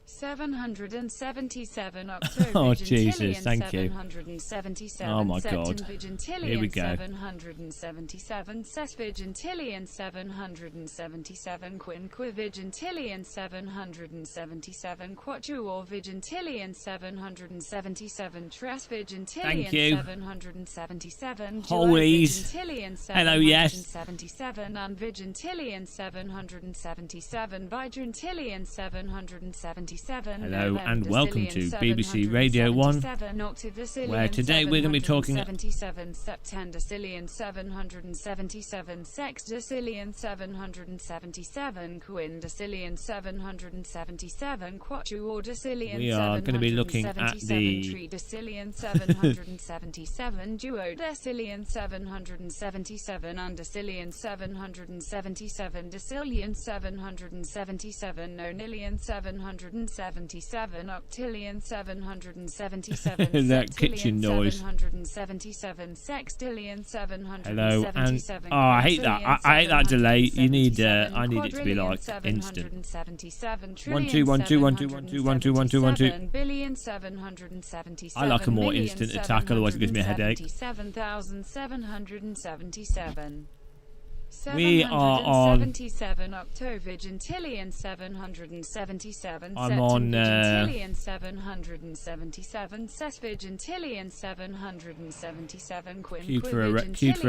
777 October. Oh Jesus, thank you. 777 Oh my God. Here we go. 777 Sesvigintillion 777 Quinquivigintillion 777 Quatuorvigintillion 777 Thank you. 777 Holies. Hello, yes. 777 Unvigintillion 777 Vigrintillion 777. Hello and welcome to BBC Radio 1, where today we're going to be talking 77 Septendecillion 777 Sexdecillion 777 Quindecillion 777 Quatuordecillion. We are going to be looking at the Tridecillion 777 Duodecillion 777 Undecillion 777 Decillion 777 Nonillion 777 Octillion 777 that kitchen noise. 777 Sextillion 777. Hello and I hate that. I hate that delay. You need I need it to be like instant. 1 2 1 2 1 2 1 2 1 2 1 2 1 2. I like a more instant attack, otherwise it gives me a headache. 777. We are on 777 Octovigintillion 777 I'm on Septvigintillion 777 Sesvigintillion 777 Q for a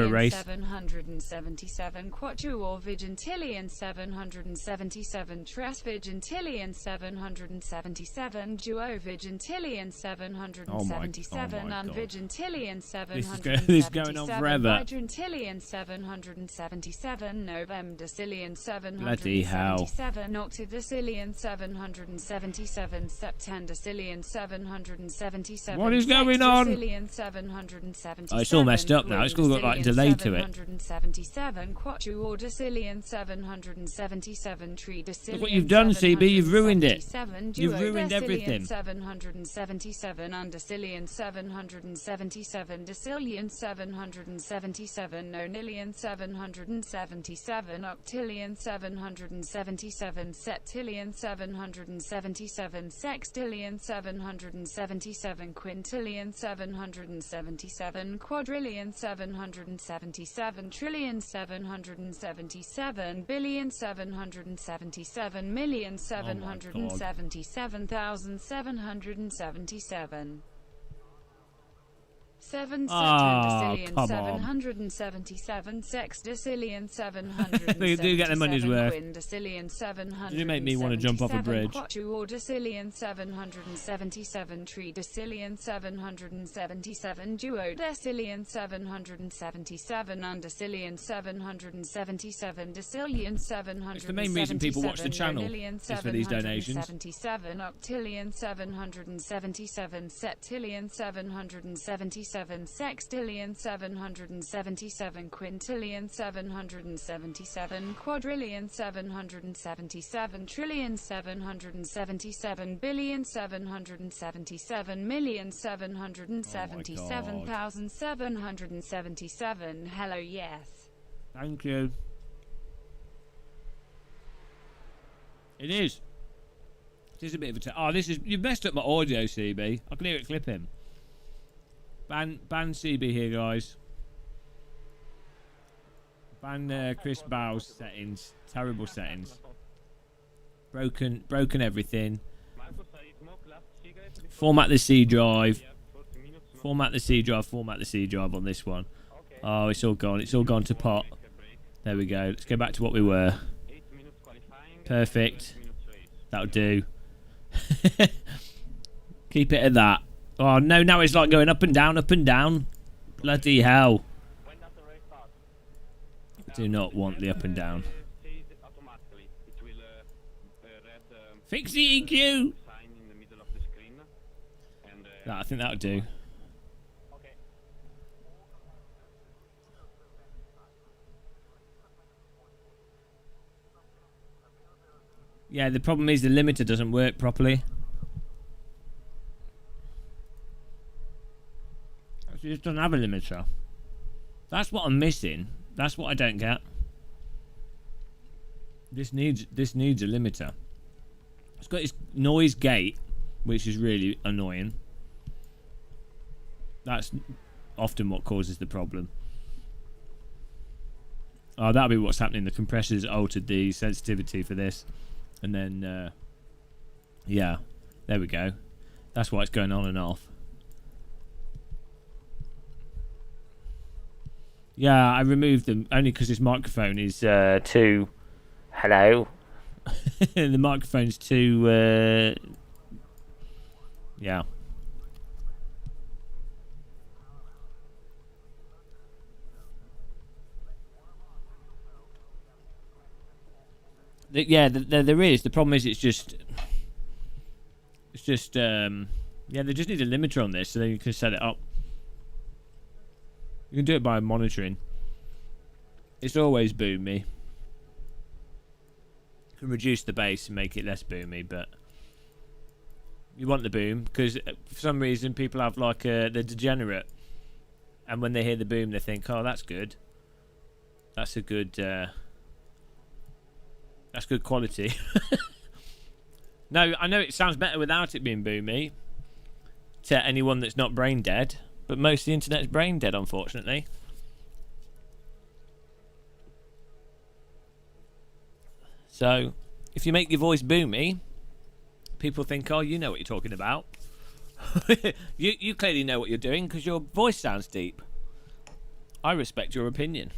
race. 777 Quatuorvigintillion 777 Tresvigintillion 777 Duovigintillion 777 Unvigintillion 777 This is going on forever. Vigrintillion 777 Novemdecillion 777 Bloody hell. Octodecillion 777 Septendecillion 777 What is going on? 777 Oh, it's all messed up now. It's all got like delay to it. 777 Quatuordecillion 777 Tridecillion. Look what you've done, CB. You've ruined it. You've ruined everything. 777 Undecillion 777 Decillion 777 Nonillion 777 Octillion 777 Septillion 777 Sextillion 777 Quintillion 777 Quadrillion 777 Trillion 777 Billion 777 Million 777,777 7 Oh, Saturn come decillion on. 777 sextillion 777 You do get the money's worth. quindecillion 777 You make me want to jump off a bridge. quatuordecillion 777 tridecillion 777 duodecillion 777 undecillion 777 decillion 777 It's the main reason people watch the channel, nonillion is for these donations. 777 octillion 777 septillion 777 sextillion 777 quintillion 777 quadrillion 777 trillion 777 billion 777 million 777,777. Hello, yes. Thank you. It is. It is a bit of a... Oh, this is... You've messed up my audio, CB. I can hear it clipping. Ban CB here, guys. Ban Chris Bow's settings. Terrible settings. Broken everything. Format the C drive. Format the C drive. Format the C drive on this one. Oh, it's all gone. It's all gone to pot. There we go. Let's go back to what we were. Perfect. That'll do. Keep it at that. Oh no, now it's like going up and down, up and down. Bloody hell. Do not want the up and down. Fix the EQ. I think that'll do. Yeah, the problem is the limiter doesn't work properly. It just doesn't have a limiter. That's what I'm missing. That's what I don't get. This needs a limiter. It's got its noise gate, which is really annoying. That's often what causes the problem. Oh, that'll be what's happening. The compressor's altered the sensitivity for this. And then, yeah, there we go. That's why it's going on and off. Yeah, I removed them only because this microphone is too... Hello? The microphone's too... yeah. Yeah, there is. The problem is it's just yeah, they just need a limiter on this so then you can set it up. You can do it by monitoring. It's always boomy. You can reduce the bass and make it less boomy, but you want the boom because for some reason people have like the degenerate, and when they hear the boom they think, oh, that's good. That's a good that's good quality. No, I know it sounds better without it being boomy to anyone that's not brain dead, but most of the internet's brain dead, unfortunately. So, if you make your voice boomy, people think, oh, you know what you're talking about. you clearly know what you're doing because your voice sounds deep. I respect your opinion.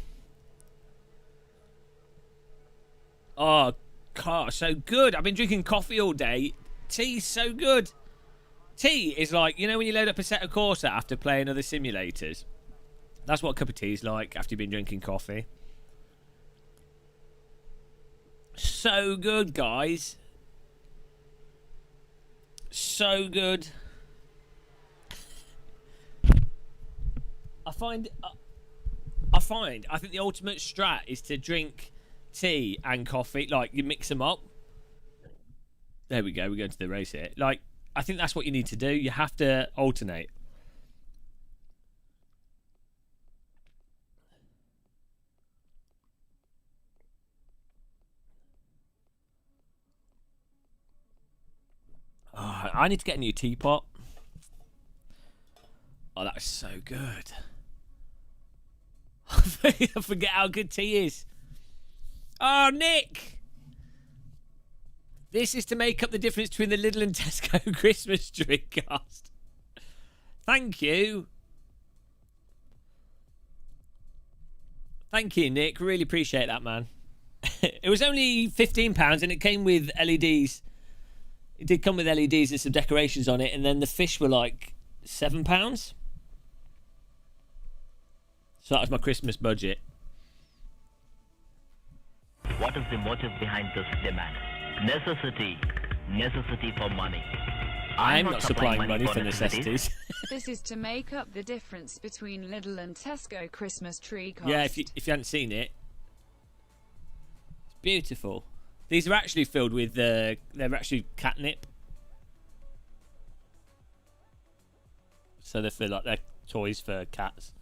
Oh, God, so good. I've been drinking coffee all day. Tea's so good. Tea is like, you know when you load up Assetto Corsa after playing other simulators? That's what a cup of tea is like after you've been drinking coffee. So good, guys. So good. I think the ultimate strat is to drink tea and coffee, like you mix them up. There we go, we're going to the race here. Like, I think that's what you need to do. You have to alternate. Oh, I need to get a new teapot. Oh, that is so good. I forget how good tea is. Oh, Nick! This is to make up the difference between the Lidl and Tesco Christmas tree cast. Thank you. Thank you, Nick. Really appreciate that, man. It was only £15 and it came with LEDs. It did come with LEDs and some decorations on it, and then the fish were like £7. So that was my Christmas budget. What is the motive behind this demand? Necessity. Necessity for money. I'm not supplying money for necessities. This is to make up the difference between Lidl and Tesco Christmas tree cost. Yeah, if you hadn't seen it, it's beautiful. These are actually filled with they're actually catnip. So they feel like they're toys for cats.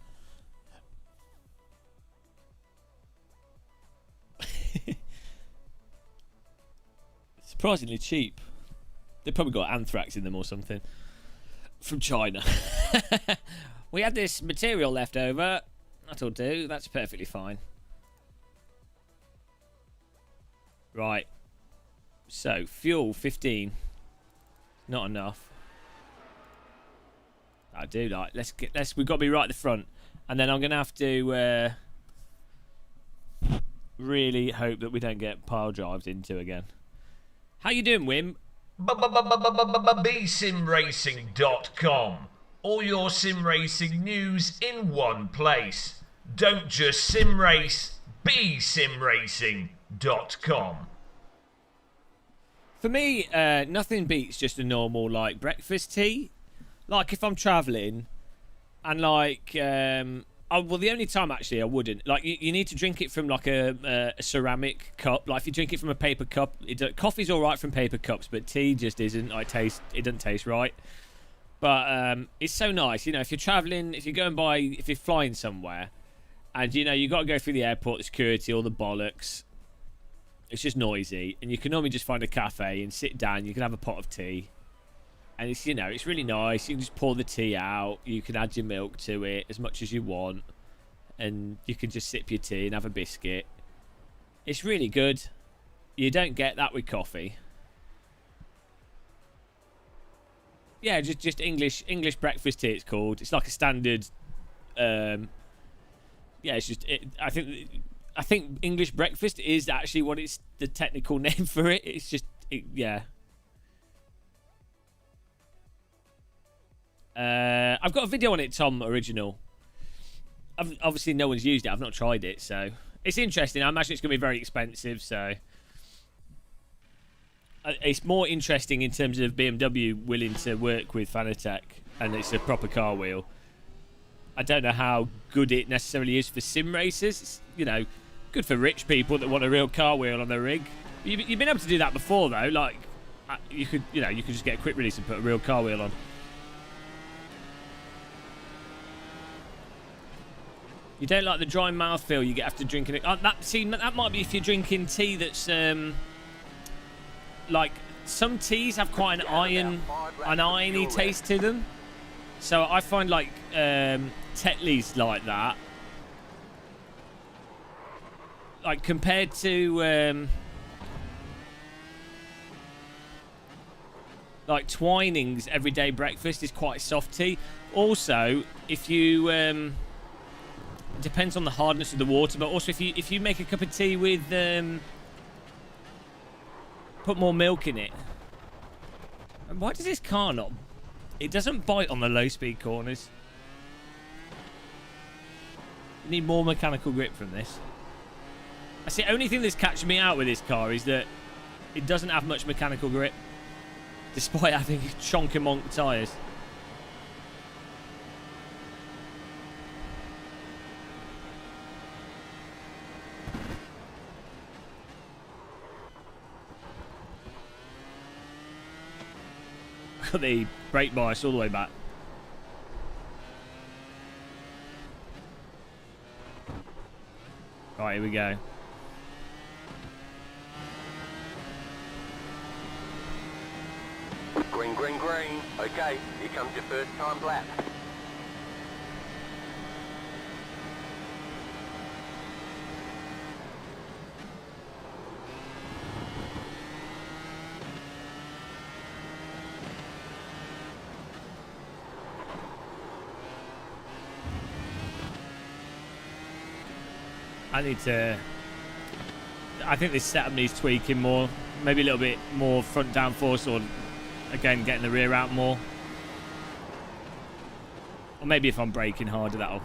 Surprisingly cheap. They probably got anthrax in them or something from China. We had this material left over. That'll do. That's perfectly fine. Right. So fuel 15. Not enough. I do like. We've got to be right at the front, and then I'm gonna have to really hope that we don't get pile drives into again. How you doing, Wim? bsimracing.com. All your sim racing news in one place. Don't just sim race, bsimracing.com. For me, nothing beats just a normal like breakfast tea. Like if I'm travelling and like well, the only time actually I wouldn't like you need to drink it from like a ceramic cup. Like if you drink it from a paper cup, coffee's all right from paper cups, but tea just isn't. It doesn't taste right. But it's so nice, you know. If you're traveling, if you're flying somewhere, and you know you got to go through the airport, the security, all the bollocks. It's just noisy, and you can normally just find a cafe and sit down. You can have a pot of tea. And it's, you know, it's really nice. You can just pour the tea out. You can add your milk to it as much as you want. And you can just sip your tea and have a biscuit. It's really good. You don't get that with coffee. Yeah, just English breakfast tea it's called. It's like a standard yeah, it's just I think English breakfast is actually what it's the technical name for it. It's just yeah. I've got a video on it, Tom, original. Obviously, no one's used it. I've not tried it, so it's interesting. I imagine it's going to be very expensive, so it's more interesting in terms of BMW willing to work with Fanatec, and it's a proper car wheel. I don't know how good it necessarily is for sim racers. It's, you know, good for rich people that want a real car wheel on their rig. You've been able to do that before, though. Like, you could just get a quick release and put a real car wheel on. You don't like the dry mouthfeel you get after drinking it. That might be if you're drinking tea that's like some teas have quite an irony taste to them. So I find like Tetley's like that. Like compared to like Twining's everyday breakfast is quite soft tea. Also, if you it depends on the hardness of the water, but also if you make a cup of tea with put more milk in it. And why does this car not? It doesn't bite on the low speed corners. You need more mechanical grip from this. That's the only thing that's catching me out with this car is that it doesn't have much mechanical grip, despite having chonky-monk tyres. Got the brake bias all the way back. Right, here we go. Green, green, green. Okay, here comes your first time lap. I need to... I think this setup needs tweaking more. Maybe a little bit more front downforce, or, again, getting the rear out more. Or maybe if I'm braking harder, that'll...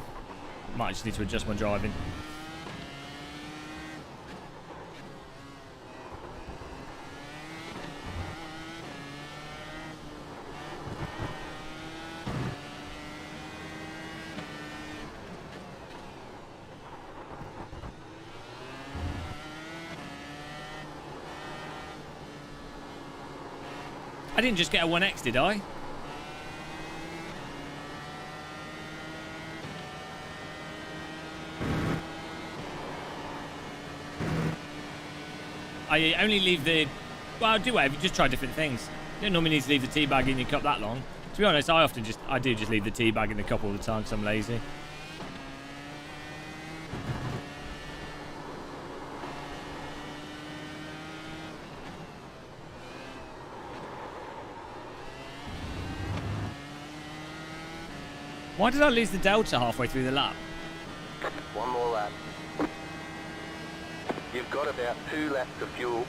Might just need to adjust my driving. I didn't just get a 1X, did I? I only leave the... Well, do whatever. Just try different things. You don't normally need to leave the tea bag in your cup that long. To be honest, I do just leave the tea bag in the cup all the time because I'm lazy. Why did I lose the delta halfway through the lap? One more lap. You've got about 2 laps of fuel.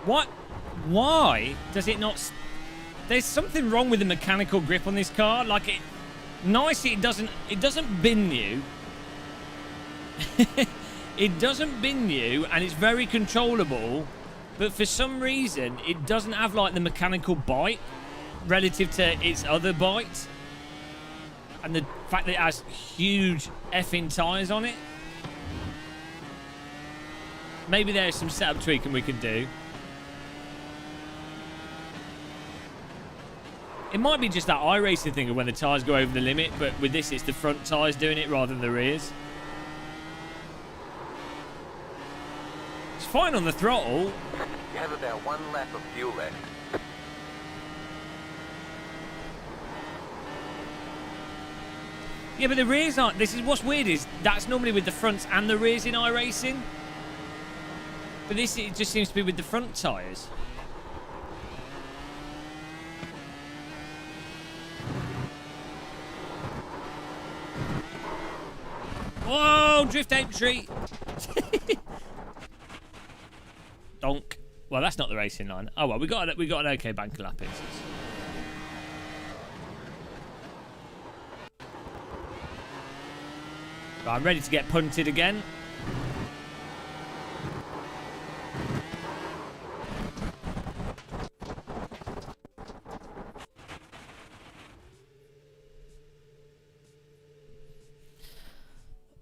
What? Why does it not... There's something wrong with the mechanical grip on this car. Like, it doesn't bin you. It doesn't bin you, and it's very controllable, but for some reason it doesn't have like the mechanical bite relative to its other bite, and the fact that it has huge effing tyres on it. Maybe there's some setup tweaking we can do. It might be just that iRacing thing of when the tyres go over the limit, but with this it's the front tyres doing it rather than the rears. It's fine on the throttle. You have about 1 lap of fuel left. Yeah, but the rears aren't... This is what's weird is that's normally with the fronts and the rears in iRacing. But this, it just seems to be with the front tyres. Whoa, drift entry. Donk. Well, that's not the racing line. Oh well, we got an okay bank of lap in. Right, I'm ready to get punted again.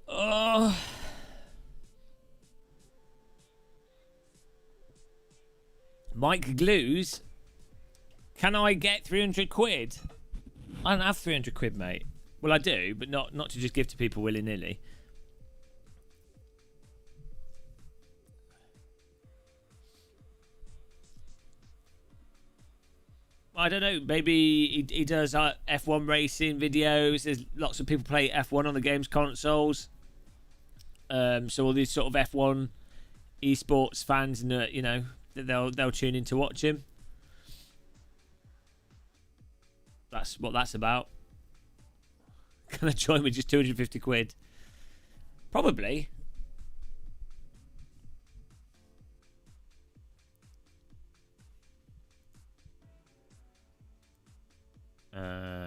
Oh. Mike Glues, can I get 300 quid? I don't have 300 quid, mate. Well, I do, but not to just give to people willy-nilly. I don't know. Maybe he does F1 racing videos. There's lots of people play F1 on the game's consoles. So all these sort of F1 esports fans, and you know, they'll tune in to watch him. That's what that's about. Can I join with just 250 quid? Probably.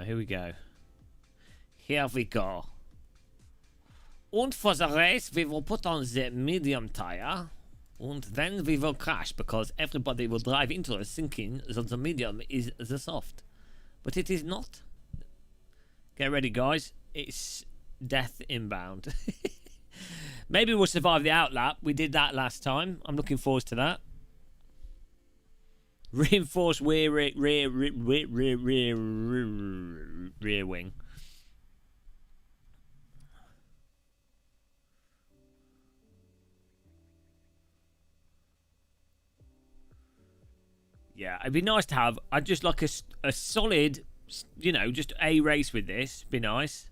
Here we go. Here we go. And for the race, we will put on the medium tire. And then we will crash, because everybody will drive into us thinking that the medium is the soft. But it is not. Get ready, guys. It's death inbound. Maybe we'll survive the outlap. We did that last time. I'm looking forward to that. Reinforced rear wing. Yeah, it'd be nice to have. I'd just like a solid, you know, just a race with this. Be nice.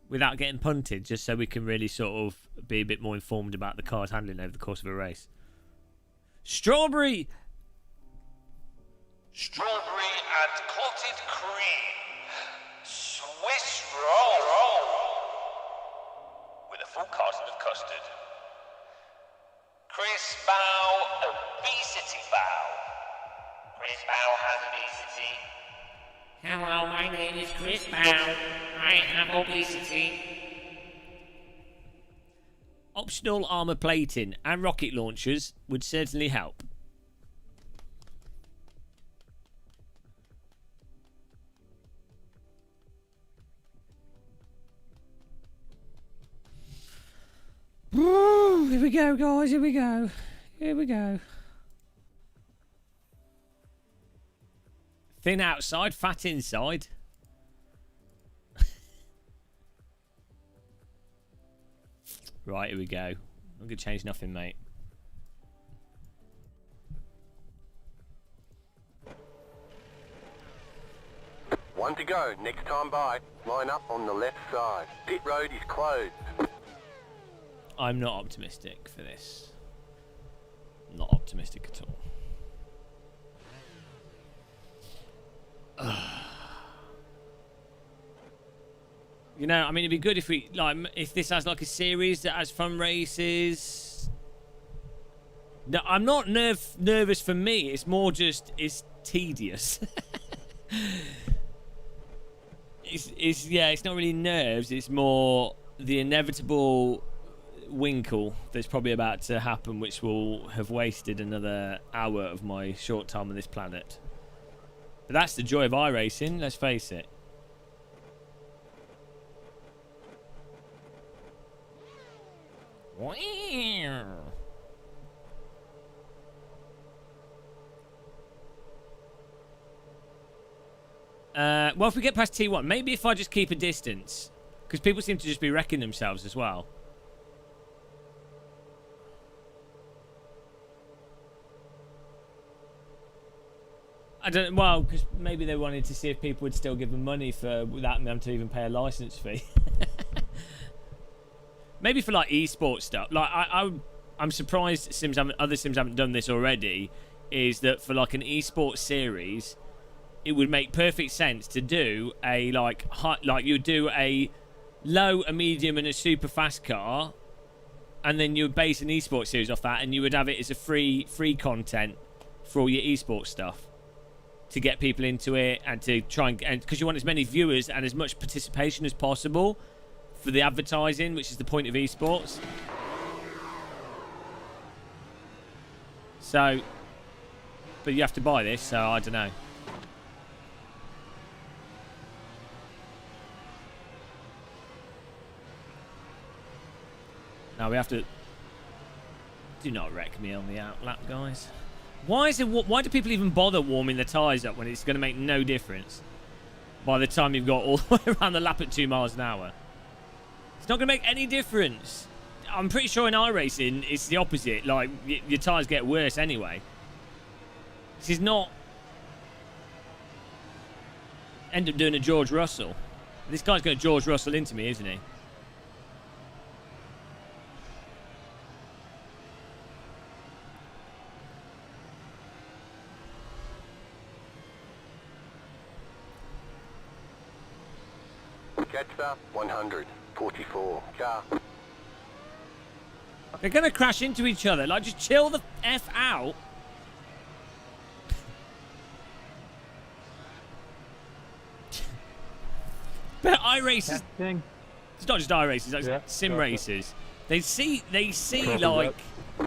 Without getting punted, just so we can really sort of be a bit more informed about the car's handling over the course of a race. Strawberry. Strawberry and clotted cream. Swiss roll. With a full carton of custard. Chris Bow, obesity bow. Chris Bow has obesity. Hello, my name is Chris Bow. I have obesity. Optional armor plating and rocket launchers would certainly help. Here we go, guys. Here we go. Here we go. Thin outside, fat inside. Right, here we go. I'm going to change nothing, mate. One to go. Next time by. Line up on the left side. Pit road is closed. I'm not optimistic for this. Not optimistic at all. You know, I mean, it'd be good if we if this has like a series that has fun races. No, I'm not nervous for me. It's more just it's tedious. It's not really nerves. It's more the inevitable winkle that's probably about to happen, which will have wasted another hour of my short time on this planet. But that's the joy of iRacing, let's face it. Well, if we get past T1, maybe if I just keep a distance, because people seem to just be wrecking themselves as well. I don't. Well, because maybe they wanted to see if people would still give them money for without them to even pay a license fee. Maybe for like esports stuff. Like I'm surprised other sims haven't done this already. Is that for like an esports series, it would make perfect sense to do a like you do a low, a medium, and a super fast car, and then you would base an esports series off that, and you would have it as a free content for all your esports stuff to get people into it and to try and because you want as many viewers and as much participation as possible for the advertising, which is the point of esports. So, but you have to buy this, so I don't know. Now we have to. Do not wreck me on the outlap, guys. Why do people even bother warming the tyres up when it's going to make no difference by the time you've got all the way around the lap at 2 miles an hour? It's not going to make any difference. I'm pretty sure in iRacing it's the opposite. Like, your tyres get worse anyway. This is not... End up doing a George Russell. This guy's going to George Russell into me, isn't he? Catch 144 car. They're going to crash into each other. Like, just chill the F out. But iRaces... It's not just iRaces, it's like sim races. They see like...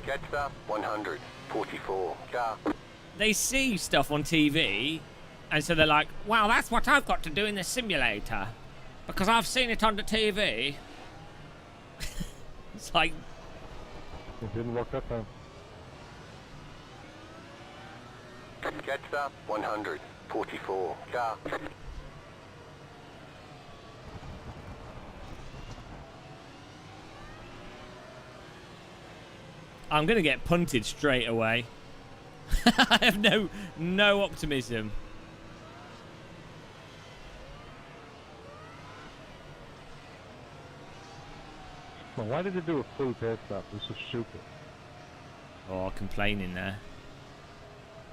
Catch 144 car. They see stuff on TV, and so they're like, wow, that's what I've got to do in the simulator. Because I've seen it on the TV. It's like... It didn't work that time. Catch 144 car. I'm going to get punted straight away. I have no optimism. Well, why did they do a full pit stop? This is stupid. Oh, complaining there.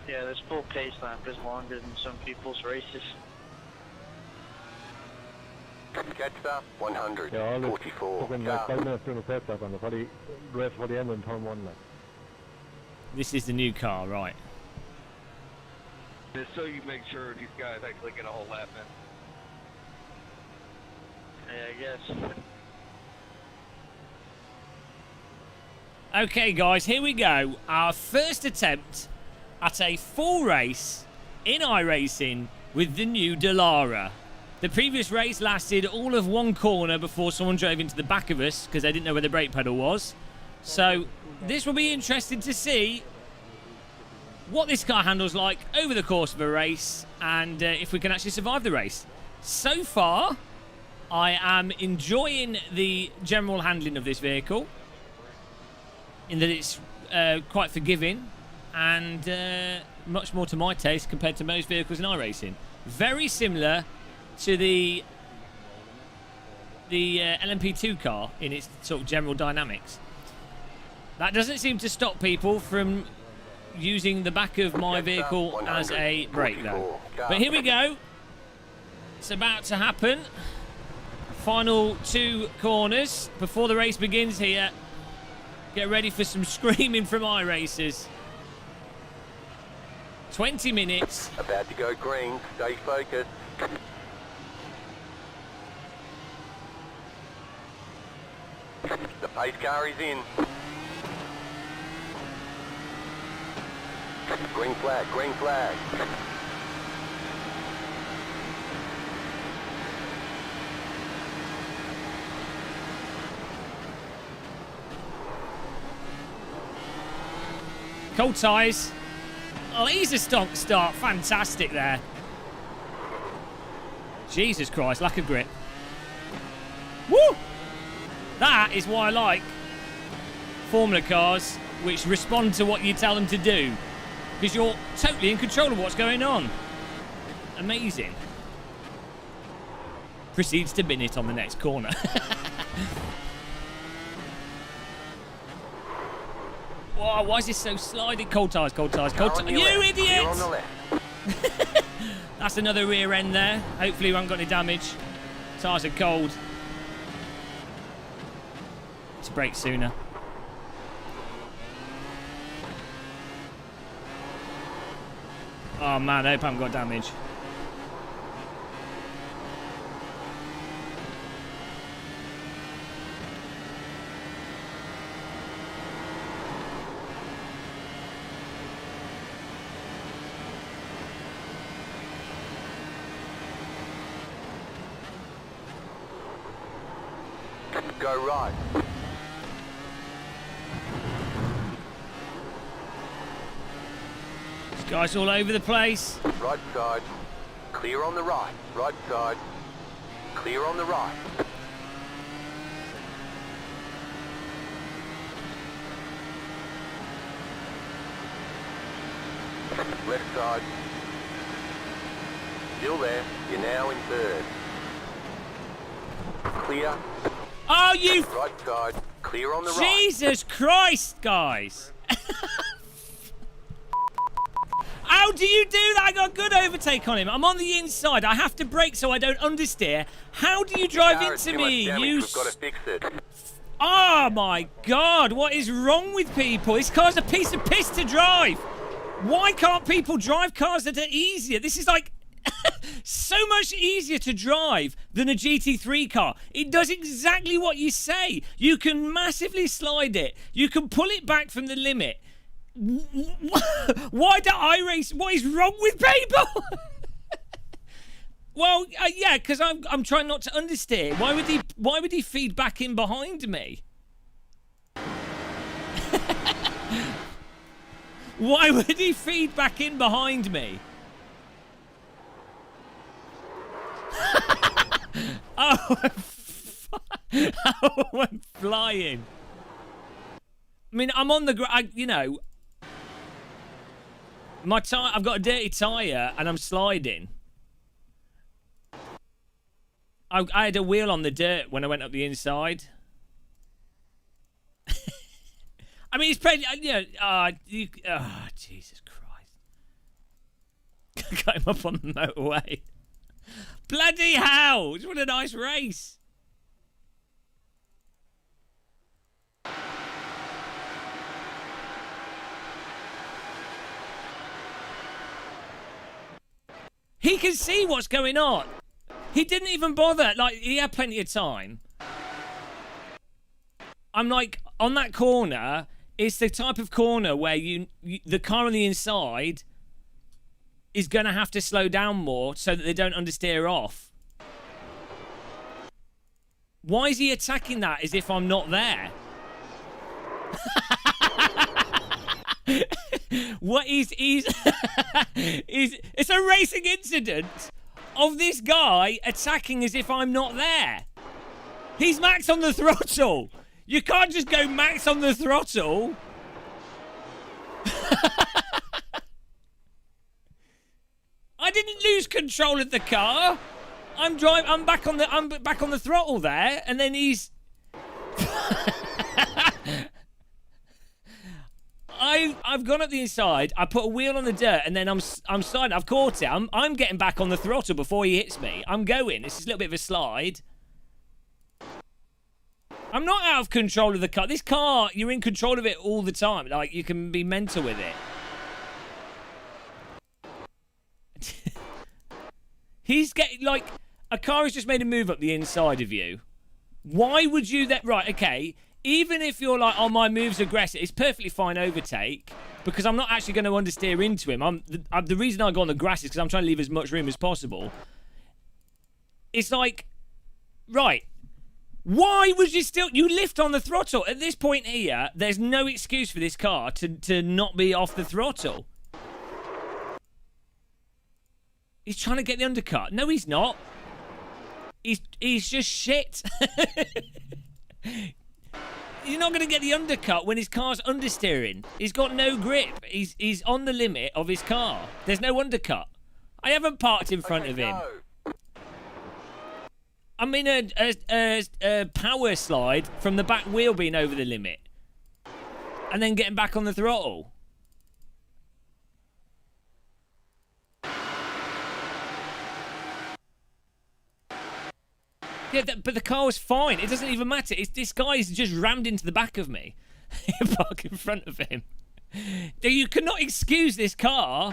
Yeah, this full pace lap is longer than some people's races. Catch up, 100, Yeah, I was 44. fucking like 5 minutes doing the first lap and the probably right for the end in turn 1. Like. This is the new car, right? Just so you make sure these guys actually get a whole lap in. Yeah, I guess. Okay, guys, here we go. Our first attempt at a full race in iRacing with the new Dallara. The previous race lasted all of one corner before someone drove into the back of us because they didn't know where the brake pedal was. So this will be interesting to see what this car handles like over the course of a race and if we can actually survive the race. So far, I am enjoying the general handling of this vehicle in that it's quite forgiving and much more to my taste compared to most vehicles in iRacing. Very similar to the LMP2 car in its sort of general dynamics. That doesn't seem to stop people from using the back of my vehicle as a brake though. But here we go. It's about to happen. Final 2 corners before the race begins here. Get ready for some screaming from iRacers. 20 minutes. About to go green, stay focused. The pace car is in. Green flag, green flag. Cold tyres. Laser stonk start. Fantastic there. Jesus Christ, lack of grip. Woo! That is why I like Formula cars which respond to what you tell them to do. Because you're totally in control of what's going on. Amazing. Proceeds to bin it on the next corner. Whoa, why is this so sliding? Cold tyres, cold tyres, cold tyres. You idiots! That's another rear end there. Hopefully we haven't got any damage. Tyres are cold. To brake sooner. Oh man, I hope I haven't got damage. Go right. This guy's all over the place. Right side. Clear on the right. Right side. Clear on the right. Left side. Still there. You're now in third. Clear. Oh, you... Right side. Clear on the right. Jesus Christ, guys. How do you do that? I got a good overtake on him. I'm on the inside. I have to brake so I don't understeer. How do you drive into me? You... We've got to fix it. Oh, my God. What is wrong with people? This car's a piece of piss to drive. Why can't people drive cars that are easier? This is like... so much easier to drive than a GT3 car. It does exactly what you say. You can massively slide it. You can pull it back from the limit. Why do I race? What is wrong with people? Well, yeah, because I'm trying not to understeer. Why would he feed back in behind me? Why would he feed back in behind me? Oh, I'm flying. I mean, I'm on the ground, you know. My tire, I've got a dirty tyre and I'm sliding. I had a wheel on the dirt when I went up the inside. I mean, he's pretty. Jesus Christ! Got him up on the motorway. Bloody hell! What a nice race. He can see what's going on. He didn't even bother. Like, he had plenty of time. I'm like, on that corner, it's the type of corner where the car on the inside is going to have to slow down more so that they don't understeer off. Why is he attacking that as if I'm not there? What is it's a racing incident of this guy attacking as if I'm not there. He's max on the throttle. You can't just go max on the throttle. I didn't lose control of the car. I'm back on the throttle there, and then he's I've gone up the inside. I put a wheel on the dirt, and then I'm sliding. I've caught it. I'm getting back on the throttle before he hits me. I'm going. It's just a little bit of a slide. I'm not out of control of the car. This car, you're in control of it all the time. Like, you can be mental with it. He's getting, like, a car has just made a move up the inside of you. Why would you right, okay, even if you're like, oh, my move's aggressive, it's perfectly fine overtake, because I'm not actually going to understeer into him. The reason I go on the grass is because I'm trying to leave as much room as possible. It's like, right, why would you lift on the throttle? At this point here, there's no excuse for this car to not be off the throttle. He's trying to get the undercut. No, he's not. He's just shit. You're not going to get the undercut when his car's understeering. He's got no grip. He's on the limit of his car. There's no undercut. I haven't parked in front of him. I'm in a power slide from the back wheel being over the limit. And then getting back on the throttle. Yeah, but the car was fine. It doesn't even matter. This guy's just rammed into the back of me. Park in front of him. You cannot excuse this car.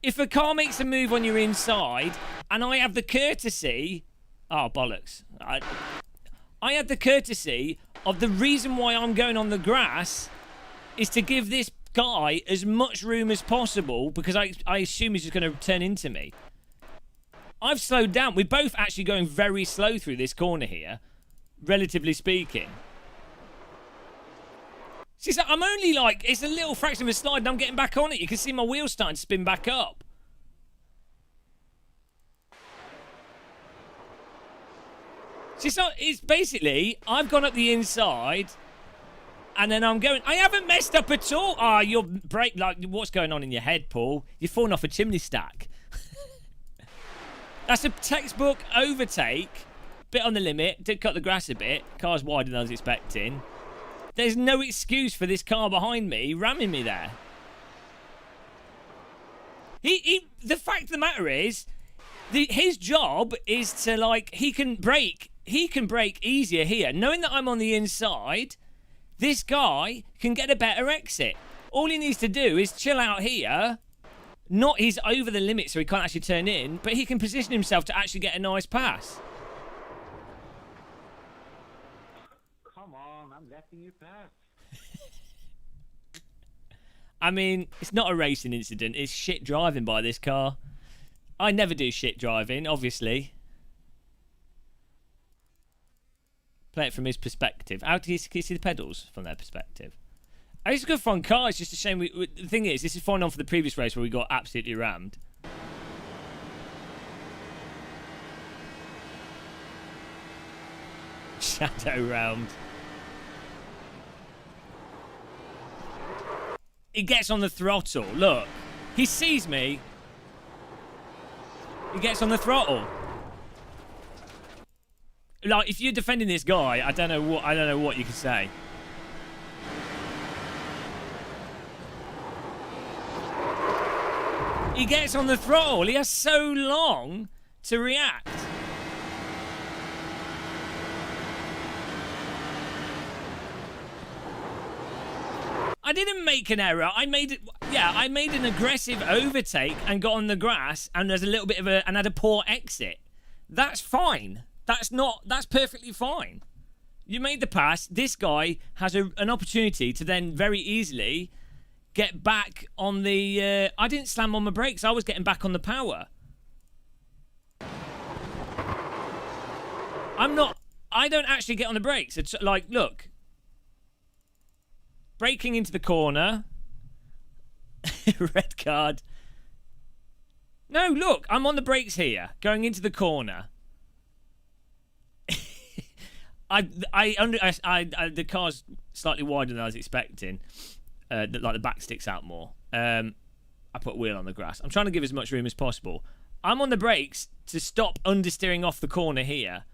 If a car makes a move on your inside, and I have the courtesy... Oh, bollocks. I had the courtesy of the reason why I'm going on the grass is to give this guy as much room as possible, because I assume he's just going to turn into me. I've slowed down. We're both actually going very slow through this corner here, relatively speaking. See, so I'm only like, it's a little fraction of a slide and I'm getting back on it. You can see my wheels starting to spin back up. See, so it's basically, I've gone up the inside and then I'm going, I haven't messed up at all. Ah, you're like, what's going on in your head, Paul? You're falling off a chimney stack. That's a textbook overtake. Bit on the limit. Did cut the grass a bit. Car's wider than I was expecting. There's no excuse for this car behind me ramming me there. The fact of the matter is, his job is to, like, he can brake easier here. Knowing that I'm on the inside, this guy can get a better exit. All he needs to do is chill out here. Not he's over the limit so he can't actually turn in, but he can position himself to actually get a nice pass. Come on, I'm letting you pass. I mean, it's not a racing incident. It's shit driving by this car. I never do shit driving, obviously. Play it from his perspective. How do you see the pedals from their perspective? It's a good fun car. It's just a shame. The thing is, this is following on for the previous race where we got absolutely rammed. Shadow round. He gets on the throttle. Look, he sees me. He gets on the throttle. Like, if you're defending this guy, I don't know what you can say. he gets on the throttle. He has so long to react. I didn't make an error. I made an aggressive overtake and got on the grass, and there's a little bit of and had a poor exit. That's fine. That's perfectly fine. You made the pass. This guy has an opportunity to then very easily get back on the... I didn't slam on my brakes. I was getting back on the power. I don't actually get on the brakes. It's like, look. Braking into the corner. Red card. No, look. I'm on the brakes here. Going into the corner. The car's slightly wider than I was expecting. Like the back sticks out more. I put wheel on the grass. I'm trying to give as much room as possible. I'm on the brakes to stop understeering off the corner here.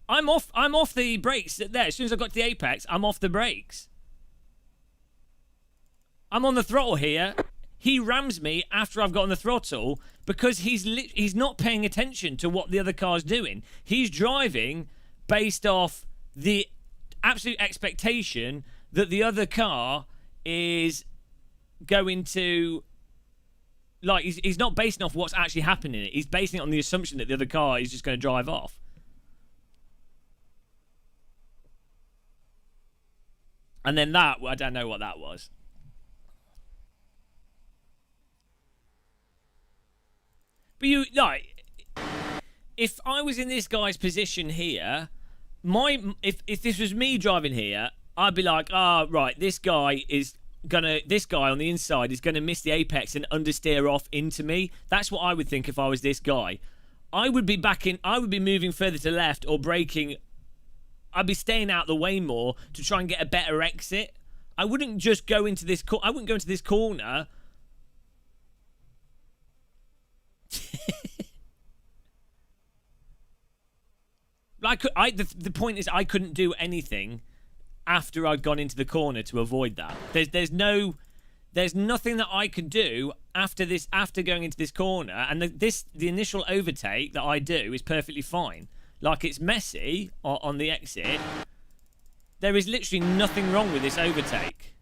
I'm off the brakes there. As soon as I got to the apex, I'm off the brakes. I'm on the throttle here. He rams me after I've got on the throttle because he's not paying attention to what the other car's doing. He's driving based off the absolute expectation that the other car is going to... Like, he's not basing off what's actually happening. He's basing it on the assumption that the other car is just going to drive off. And then that, I don't know what that was. But if I was in this guy's position here, if this was me driving here, I'd be like, right, this guy on the inside is gonna miss the apex and understeer off into me. That's what I would think if I was this guy. I would be moving further to left or braking. I'd be staying out the way more to try and get a better exit. I wouldn't just go into this. I wouldn't go into this corner. The point is, I couldn't do anything after I'd gone into the corner to avoid that. There's nothing that I could do after going into this corner, and the initial overtake that I do is perfectly fine. Like, it's messy on the exit. There is literally nothing wrong with this overtake.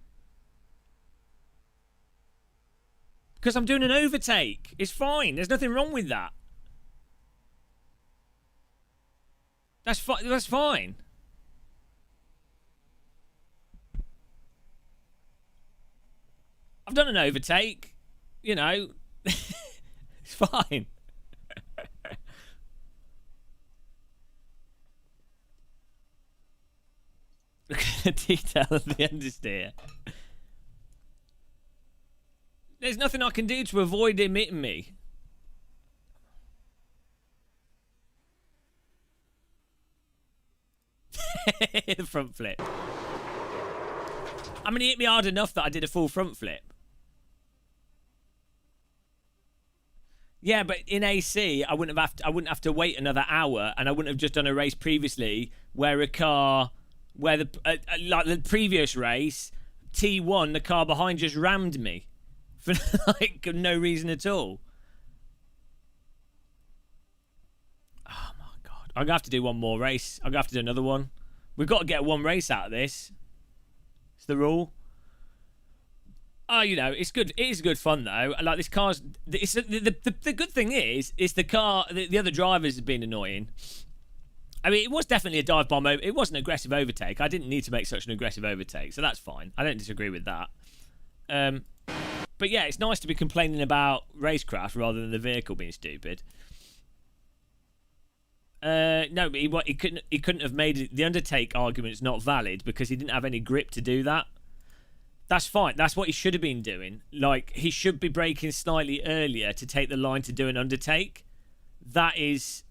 Because I'm doing an overtake. It's fine. There's nothing wrong with that. That's fine. I've done an overtake. You know. It's fine. Look at the detail of the understeer. There's nothing I can do to avoid him hitting me. The front flip. I mean, he hit me hard enough that I did a full front flip. Yeah, but in AC, I wouldn't have to wait another hour, and I wouldn't have just done a race previously where like the previous race, T1, the car behind just rammed me for like no reason at all. Oh my god! I'm gonna have to do one more race. I'm gonna have to do another one. We've got to get one race out of this. It's the rule. Oh, you know, it's good. It is good fun though. Like, this car's. The good thing is the car. The other drivers have been annoying. I mean, it was definitely a dive bomb. It was an aggressive overtake. I didn't need to make such an aggressive overtake, so that's fine. I don't disagree with that. But yeah, it's nice to be complaining about racecraft rather than the vehicle being stupid. No, but he couldn't have made it. The undertake argument's not valid because he didn't have any grip to do that. That's fine. That's what he should have been doing. Like, he should be braking slightly earlier to take the line to do an undertake. That's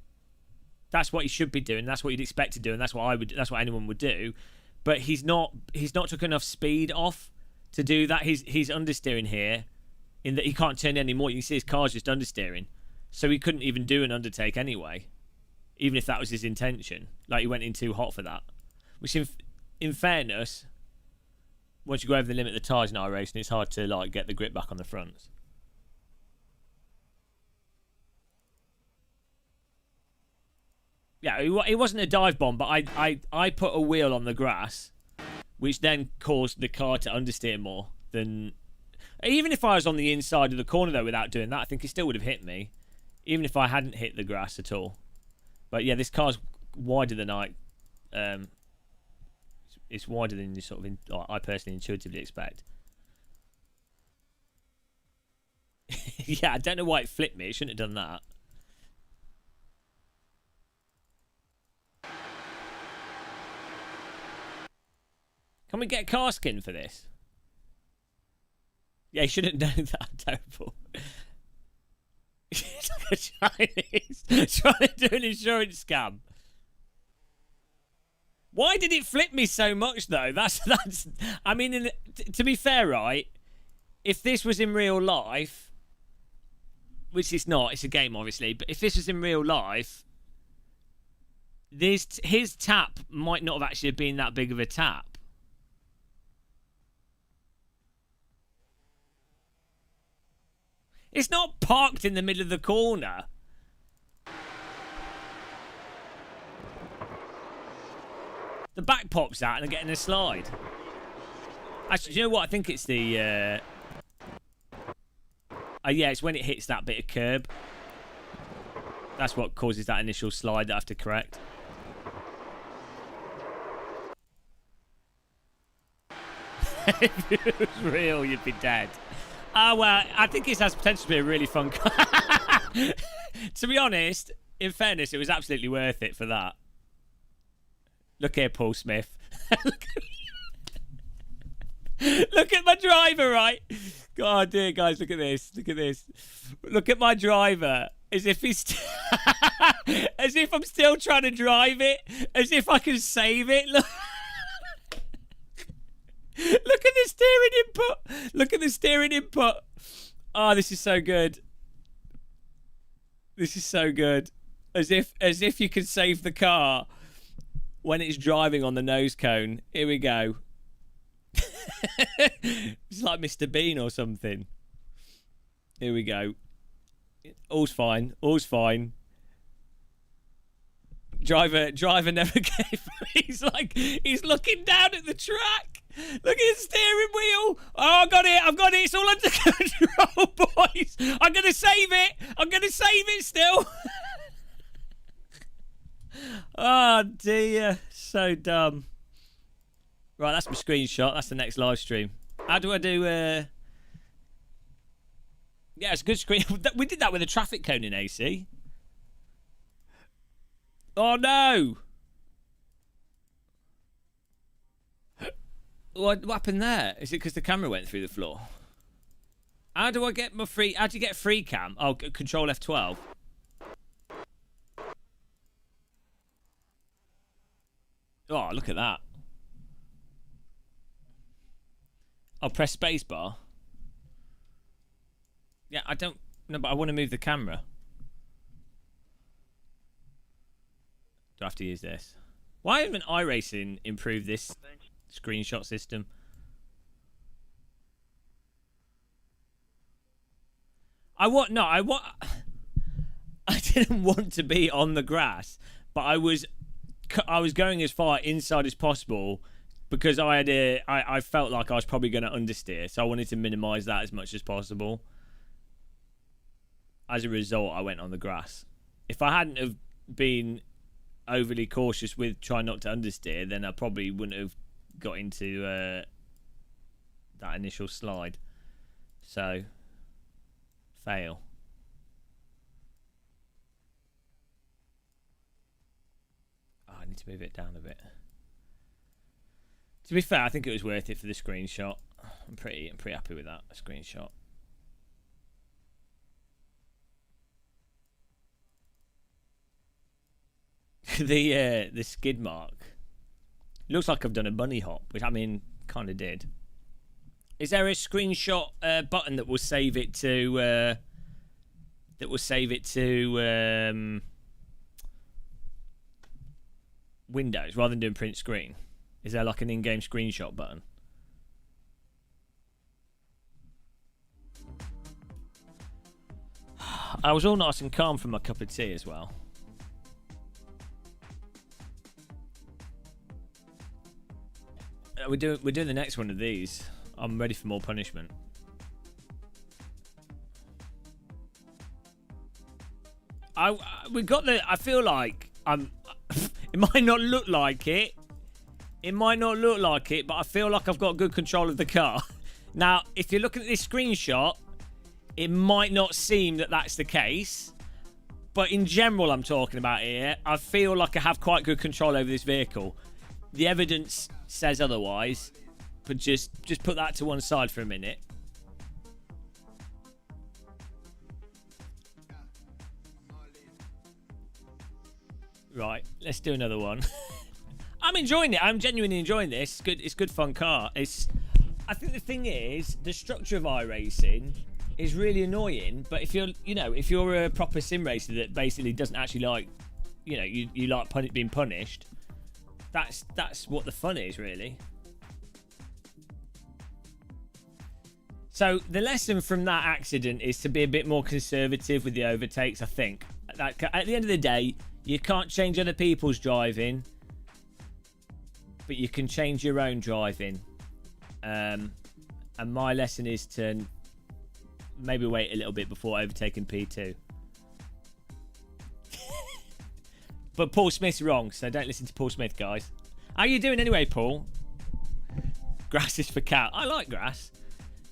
what he should be doing. That's what you'd expect to do, and that's what anyone would do. But he's not took enough speed off to do that. He's understeering here, in that he can't turn anymore. You can see his car's just understeering, so he couldn't even do an undertake anyway, even if that was his intention. Like, he went in too hot for that. Which, in fairness, once you go over the limit of the tyres in iRacing, it's hard to like get the grip back on the fronts. Yeah, it wasn't a dive bomb, but I put a wheel on the grass, which then caused the car to understeer more than... Even if I was on the inside of the corner, though, without doing that, I think it still would have hit me, even if I hadn't hit the grass at all. But yeah, this car's wider than it's wider than you sort of I personally intuitively expect. Yeah, I don't know why it flipped me. It shouldn't have done that. Can we get a car skin for this? Yeah, you shouldn't know that. Terrible. It's like a Chinese trying to do an insurance scam. Why did it flip me so much, though? That's. I mean, to be fair, right? If this was in real life, which it's not, it's a game, obviously. But if this was in real life, his tap might not have actually been that big of a tap. It's not parked in the middle of the corner. The back pops out and I'm getting a slide. Actually, do you know what? I think it's the... yeah, it's when it hits that bit of curb. That's what causes that initial slide that I have to correct. If it was real, you'd be dead. Oh, well, I think this has potential to be a really fun car. To be honest, in fairness, it was absolutely worth it for that. Look here, Paul Smith. Look at my driver, right? God, dear, guys, look at this. Look at this. Look at my driver. As if he's... as if I'm still trying to drive it. As if I can save it. Look. Look at the steering input. Look at the steering input. Oh, this is so good. This is so good. As if you could save the car when it's driving on the nose cone. Here we go. It's like Mr. Bean or something. Here we go. All's fine. All's fine. Driver never gave. He's looking down at the track. Look at the steering wheel. Oh, I've got it. It's all under control, boys. I'm going to save it still. Oh, dear. So dumb. Right, that's my screenshot. That's the next live stream. How do I do... Yeah, it's a good screen. We did that with a traffic cone in AC. Oh, no. What happened there? Is it because the camera went through the floor? How do I get my free... How do you get free cam? Oh, control F12. Oh, look at that. I'll press spacebar. Yeah, I don't... No, but I want to move the camera. Do I have to use this? Why haven't iRacing improved this screenshot system? I didn't want to be on the grass, but I was going as far inside as possible because I felt like I was probably going to understeer, so I wanted to minimise that as much as possible. As a result, I went on the grass. If I hadn't have been overly cautious with trying not to understeer, then I probably wouldn't have got into that initial slide. So, fail. Oh, I need to move it down a bit. To be fair, I think it was worth it for the screenshot. I'm pretty happy with that screenshot. The skid mark looks like I've done a bunny hop, which I mean kind of did. Is there a screenshot button that will save it to Windows rather than doing print screen? Is there like an in-game screenshot button? I was all nice and calm for my cup of tea as well. we're doing the next one of these. I'm ready for more punishment. We got the. I feel like I'm. It might not look like it. It might not look like it, but I feel like I've got good control of the car. Now, if you're looking at this screenshot, it might not seem that that's the case. But in general, I'm talking about here, I feel like I have quite good control over this vehicle. The evidence says otherwise, but just put that to one side for a minute. Right, let's do another one. I'm enjoying it. I'm genuinely enjoying this. It's good fun car. I think the thing is, the structure of iRacing is really annoying. But if you're a proper sim racer that basically doesn't actually like, you like being punished, that's what the fun is, really. So the lesson from that accident is to be a bit more conservative with the overtakes, I think. At the end of the day, you can't change other people's driving, but you can change your own driving. And my lesson is to maybe wait a little bit before overtaking P2. But Paul Smith's wrong, so don't listen to Paul Smith, guys. How you doing anyway, Paul? Grass is for cat. I like grass.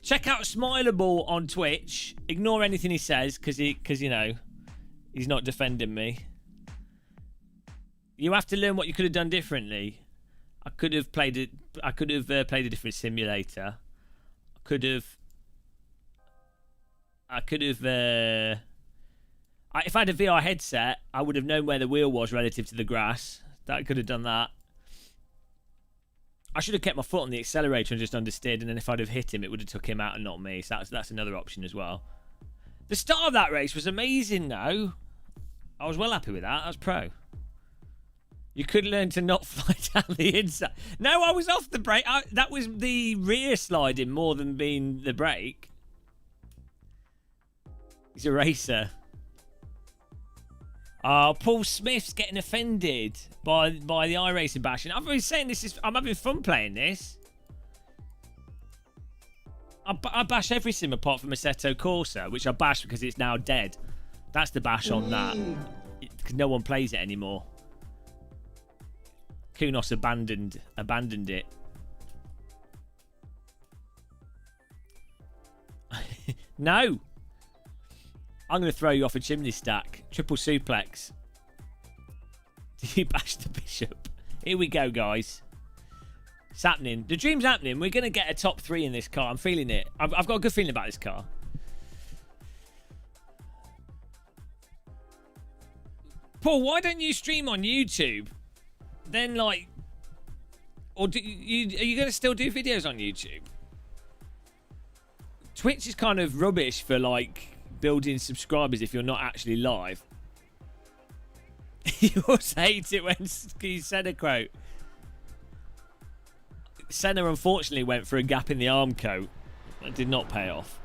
Check out Smileable on Twitch. Ignore anything he says, because he's not defending me. You have to learn what you could have done differently. I could have played a different simulator. If I had a VR headset, I would have known where the wheel was relative to the grass. That could have done that. I should have kept my foot on the accelerator and just understeered, and then if I'd have hit him, it would have took him out and not me. So that's another option as well. The start of that race was amazing, though. I was well happy with that. I was pro. You could learn to not fly down the inside. No, I was off the brake. That was the rear sliding more than being the brake. He's a racer. Paul Smith's getting offended by the iRacing bashing. I've been saying I'm having fun playing this. I bash every sim apart from Assetto Corsa, which I bash because it's now dead. That's the bash on that. Because no one plays it anymore. Kunos abandoned it. No. I'm going to throw you off a chimney stack. Triple suplex. You bashed the bishop. Here we go, guys. It's happening. The dream's happening. We're going to get a top 3 in this car. I'm feeling it. I've got a good feeling about this car. Paul, why don't you stream on YouTube? Then, or are you going to still do videos on YouTube? Twitch is kind of rubbish for, building subscribers if you're not actually live. You also hate it when you said a quote. Senna unfortunately went for a gap in the arm coat. That did not pay off.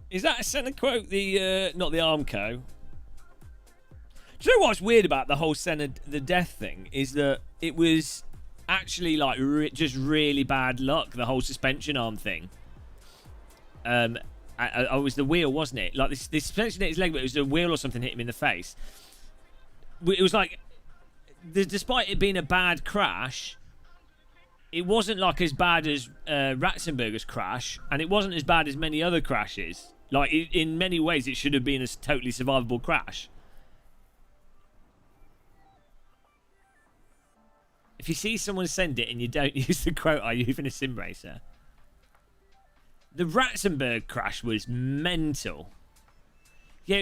Is that a Senna quote? Not the arm coat. Do you know what's weird about the whole Senna the death thing is that it was actually just really bad luck. The whole suspension arm thing. I was the wheel, wasn't it? This suspension hit his leg, but it was the wheel or something hit him in the face. It was despite it being a bad crash, it wasn't as bad as Ratzenberger's crash, and it wasn't as bad as many other crashes. In many ways, it should have been a totally survivable crash. If you see someone send it and you don't use the quote, are you even a sim racer? The Ratzenberg crash was mental. Yeah,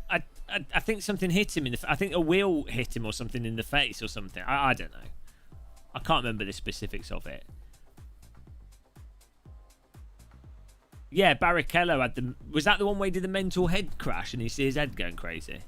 I think something hit him I think a wheel hit him or something in the face or something. I don't know. I can't remember the specifics of it. Yeah, Barrichello had was that the one where he did the mental head crash and you see his head going crazy?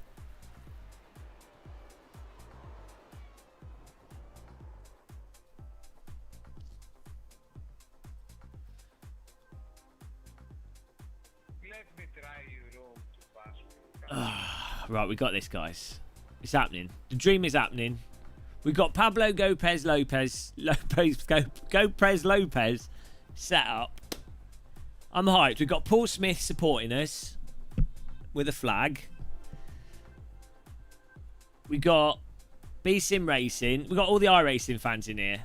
Right, we got this, guys. It's happening. The dream is happening. We've got Pablo Gopez Lopez set up. I'm hyped. We've got Paul Smith supporting us with a flag. We got B-Sim Racing. We got all the iRacing fans in here.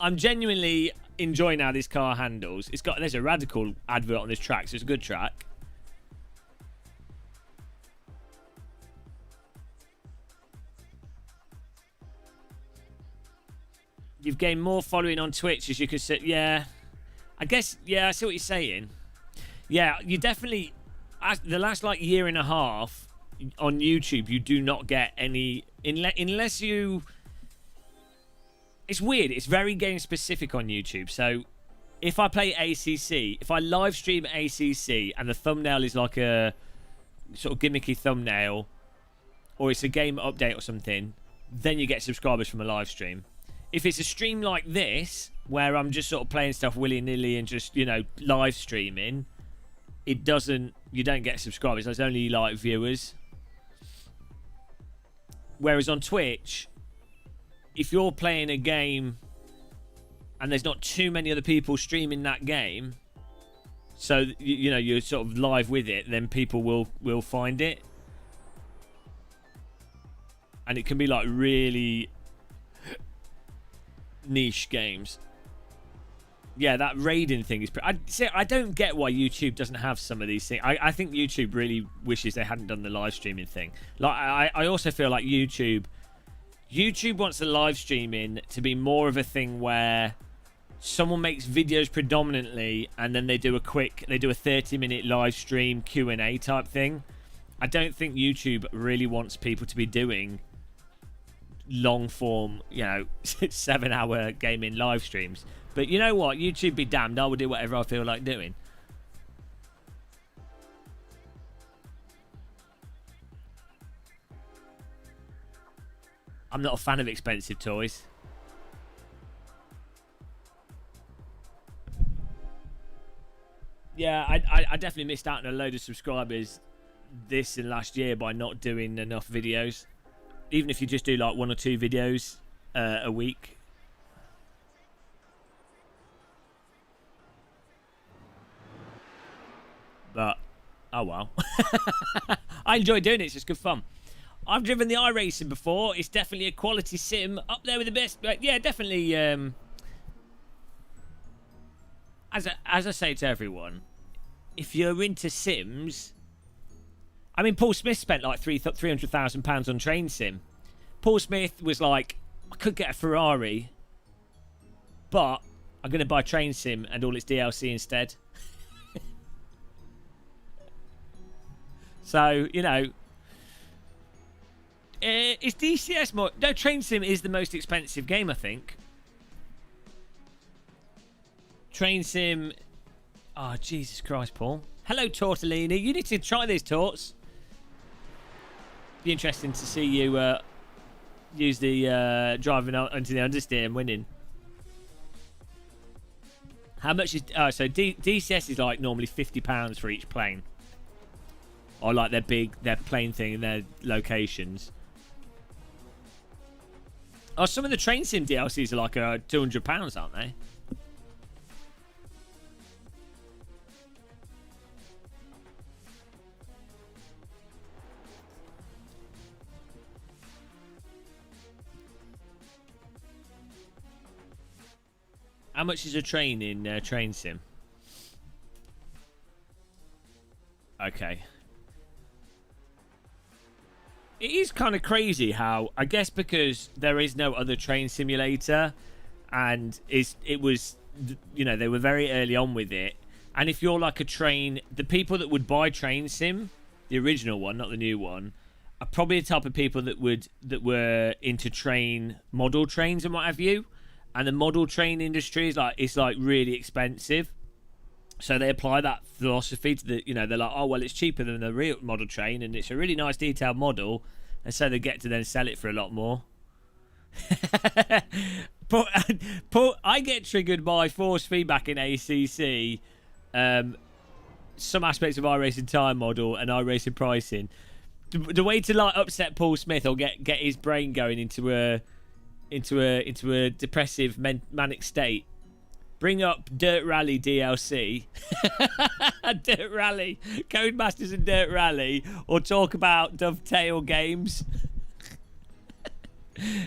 I'm genuinely enjoying how this car handles. There's a radical advert on this track, so it's a good track. You've gained more following on Twitch, as you can see. Yeah, I guess. Yeah, I see what you're saying. Yeah, you definitely. The last like year and a half on YouTube, you do not get any unless you. It's weird. It's very game specific on YouTube. So, if I play ACC, if I live stream ACC, and the thumbnail is like a sort of gimmicky thumbnail, or it's a game update or something, then you get subscribers from a live stream. If it's a stream like this, where I'm just sort of playing stuff willy-nilly and just, you know, live streaming, you don't get subscribers. There's only, like, viewers. Whereas on Twitch, if you're playing a game and there's not too many other people streaming that game, so, you know, you're sort of live with it, then people will find it. And it can be, like, really niche games. Yeah, that raiding thing is... I don't get why YouTube doesn't have some of these things. I think YouTube really wishes they hadn't done the live streaming thing. Like, I also feel like YouTube wants the live streaming to be more of a thing where someone makes videos predominantly and then they do a 30-minute live stream Q&A type thing. I don't think YouTube really wants people to be doing long form, you know, 7-hour gaming live streams. But you know what? YouTube be damned. I will do whatever I feel like doing. I'm not a fan of expensive toys. Yeah, I definitely missed out on a load of subscribers this and last year by not doing enough videos. Even if you just do like 1 or 2 videos a week. But, oh well. I enjoy doing it. It's just good fun. I've driven the iRacing before. It's definitely a quality sim. Up there with the best. But yeah, definitely. As I say to everyone, if you're into sims... I mean, Paul Smith spent like £300,000 on Train Sim. Paul Smith was like, I could get a Ferrari, but I'm going to buy Train Sim and all its DLC instead. So, you know, is DCS more... No, Train Sim is the most expensive game, I think. Train Sim... Oh, Jesus Christ, Paul. Hello, Tortellini. You need to try these torts. Be interesting to see you use the driving onto the understeer and winning. How much is... Oh, so DCS is like normally £50 for each plane. Or like their plane thing and their locations. Oh, some of the Train Sim DLCs are like £200, aren't they? How much is a train in Train Sim? Okay. It is kind of crazy how, I guess because there is no other train simulator, and it was, you know, they were very early on with it. And if you're like a train, the people that would buy Train Sim, the original one, not the new one, are probably the type of people that were into model trains and what have you. And the model train industry is like really expensive. So they apply that philosophy to the, you know, they're like, oh, well, it's cheaper than the real model train and it's a really nice detailed model. And so they get to then sell it for a lot more. But I get triggered by force feedback in ACC, some aspects of iRacing time model and iRacing pricing. the way to like upset Paul Smith or get his brain going into a depressive manic state. Bring up Dirt Rally DLC, Dirt Rally, Codemasters and Dirt Rally, or talk about Dovetail Games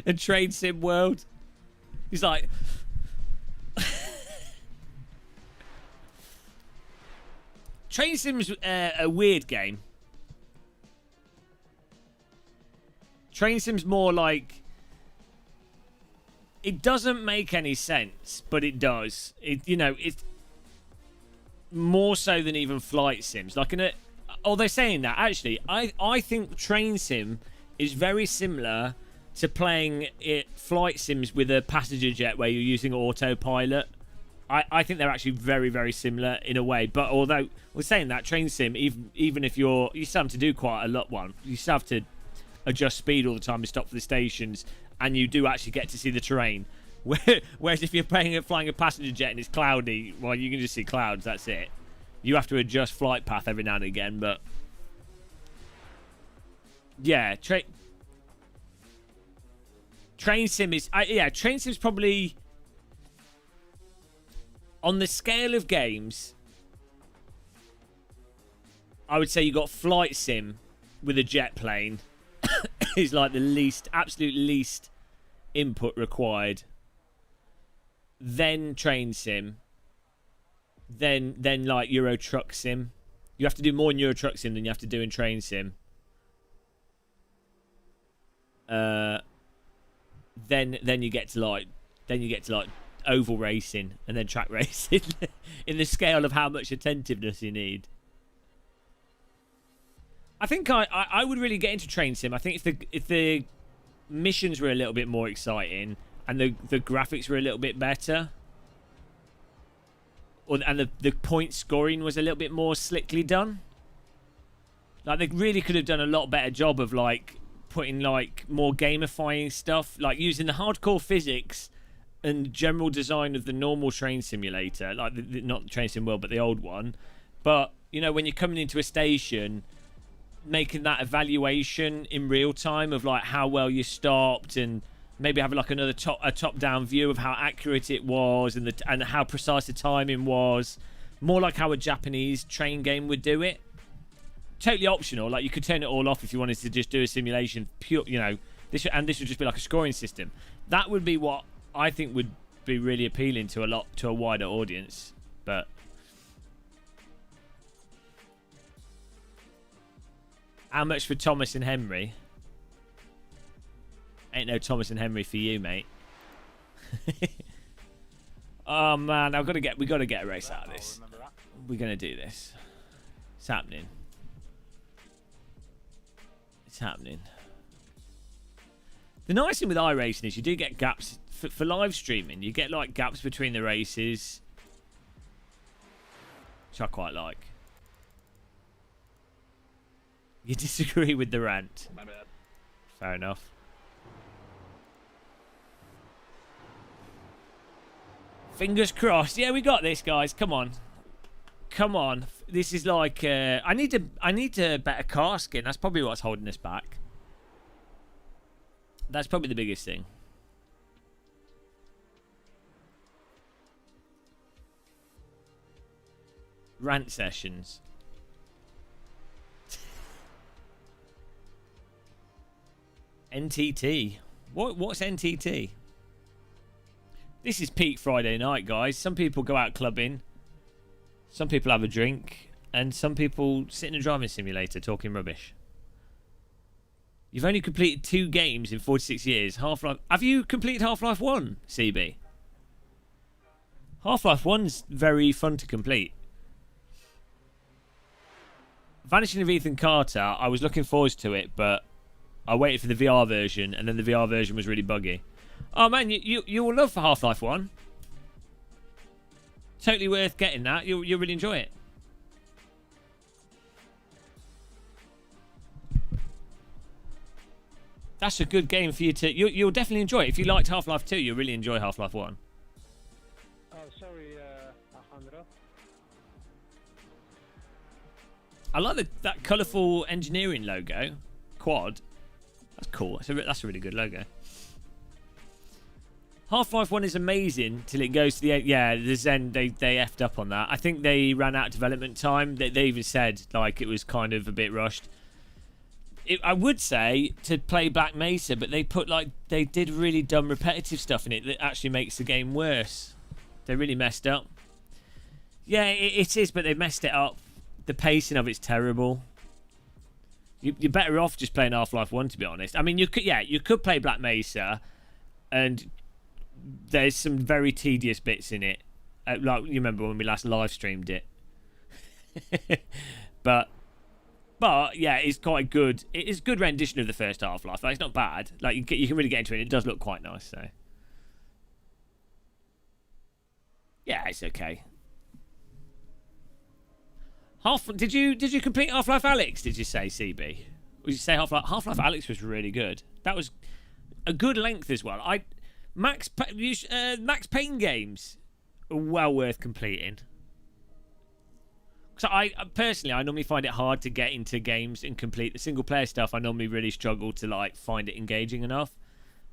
and Train Sim World. He's like, Train Sim's a weird game. Train Sim's more like, it doesn't make any sense, but it does. It's more so than even flight sims. Like they're saying that actually. I think Train Sim is very similar to playing flight sims with a passenger jet where you're using autopilot. I think they're actually very, very similar in a way. But although we're saying that Train Sim, even if you still have to do quite a lot. You still have to adjust speed all the time and stop for the stations. And you do actually get to see the terrain. Whereas if you're flying a passenger jet and it's cloudy, well, you can just see clouds, that's it. You have to adjust flight path every now and again, but... Yeah, Train Sim is... Train Sim's probably... On the scale of games, I would say you got Flight Sim with a jet plane. Is like the absolute least input required. Then Train Sim. Then like Euro Truck Sim. You have to do more in Euro Truck Sim than you have to do in Train Sim. Then you get to like oval racing and then track racing in the scale of how much attentiveness you need. I think I would really get into Train Sim. I think if the missions were a little bit more exciting and the graphics were a little bit better, and the point scoring was a little bit more slickly done. Like they really could have done a lot better job of like putting like more gamifying stuff, like using the hardcore physics and general design of the normal train simulator, like not the Train Sim World, but the old one. But when you're coming into a station, making that evaluation in real time of like how well you stopped, and maybe having like a top-down view of how accurate it was and how precise the timing was, more like how a Japanese train game would do it. Totally optional. Like you could turn it all off if you wanted to just do a simulation. Pure, this would just be like a scoring system. That would be what I think would be really appealing to a wider audience, but. How much for Thomas and Henry? Ain't no Thomas and Henry for you, mate. Oh man, we gotta get a race out of this. We're gonna do this. It's happening. It's happening. The nice thing with iRacing is you do get gaps for live streaming. You get like gaps between the races, which I quite like. You disagree with the rant? My bad. Fair enough. Fingers crossed. Yeah, we got this, guys. Come on. Come on. This is like... I need a better car skin. That's probably what's holding us back. That's probably the biggest thing. Rant sessions. NTT. What's NTT? This is peak Friday night, guys. Some people go out clubbing. Some people have a drink. And some people sit in a driving simulator talking rubbish. You've only completed 2 games in 46 years. Half-Life... Have you completed Half-Life 1, CB? Half-Life 1's very fun to complete. Vanishing of Ethan Carter, I was looking forward to it, but I waited for the VR version, and then the VR version was really buggy. Oh man, you will love for Half-Life 1. Totally worth getting that. You'll really enjoy it. That's a good game for you to... You'll definitely enjoy it. If you liked Half-Life 2, you'll really enjoy Half-Life 1. Oh, sorry, Alejandro. I like that colourful engineering logo. quad. That's cool. That's a really good logo. Half-Life 1 is amazing till it goes to the... Yeah, the Zen, they effed up on that. I think they ran out of development time. They even said, like, it was kind of a bit rushed. I would say to play Black Mesa, but they did really dumb repetitive stuff in it that actually makes the game worse. They really messed up. Yeah, it is, but they messed it up. The pacing of it's terrible. You're better off just playing Half-Life 1, to be honest. I mean, you could play Black Mesa, and there's some very tedious bits in it. Like, you remember when we last live streamed it. but yeah, it's quite good. It is a good rendition of the first Half-Life. Like, it's not bad. Like, you can really get into it. It does look quite nice, so. Yeah, it's okay. Did you complete Half-Life Alyx? Did you say, CB? Or did you say Half-Life Alyx was really good? That was a good length as well. Max Payne games are well worth completing. So I normally find it hard to get into games and complete the single player stuff. I normally really struggle to like find it engaging enough.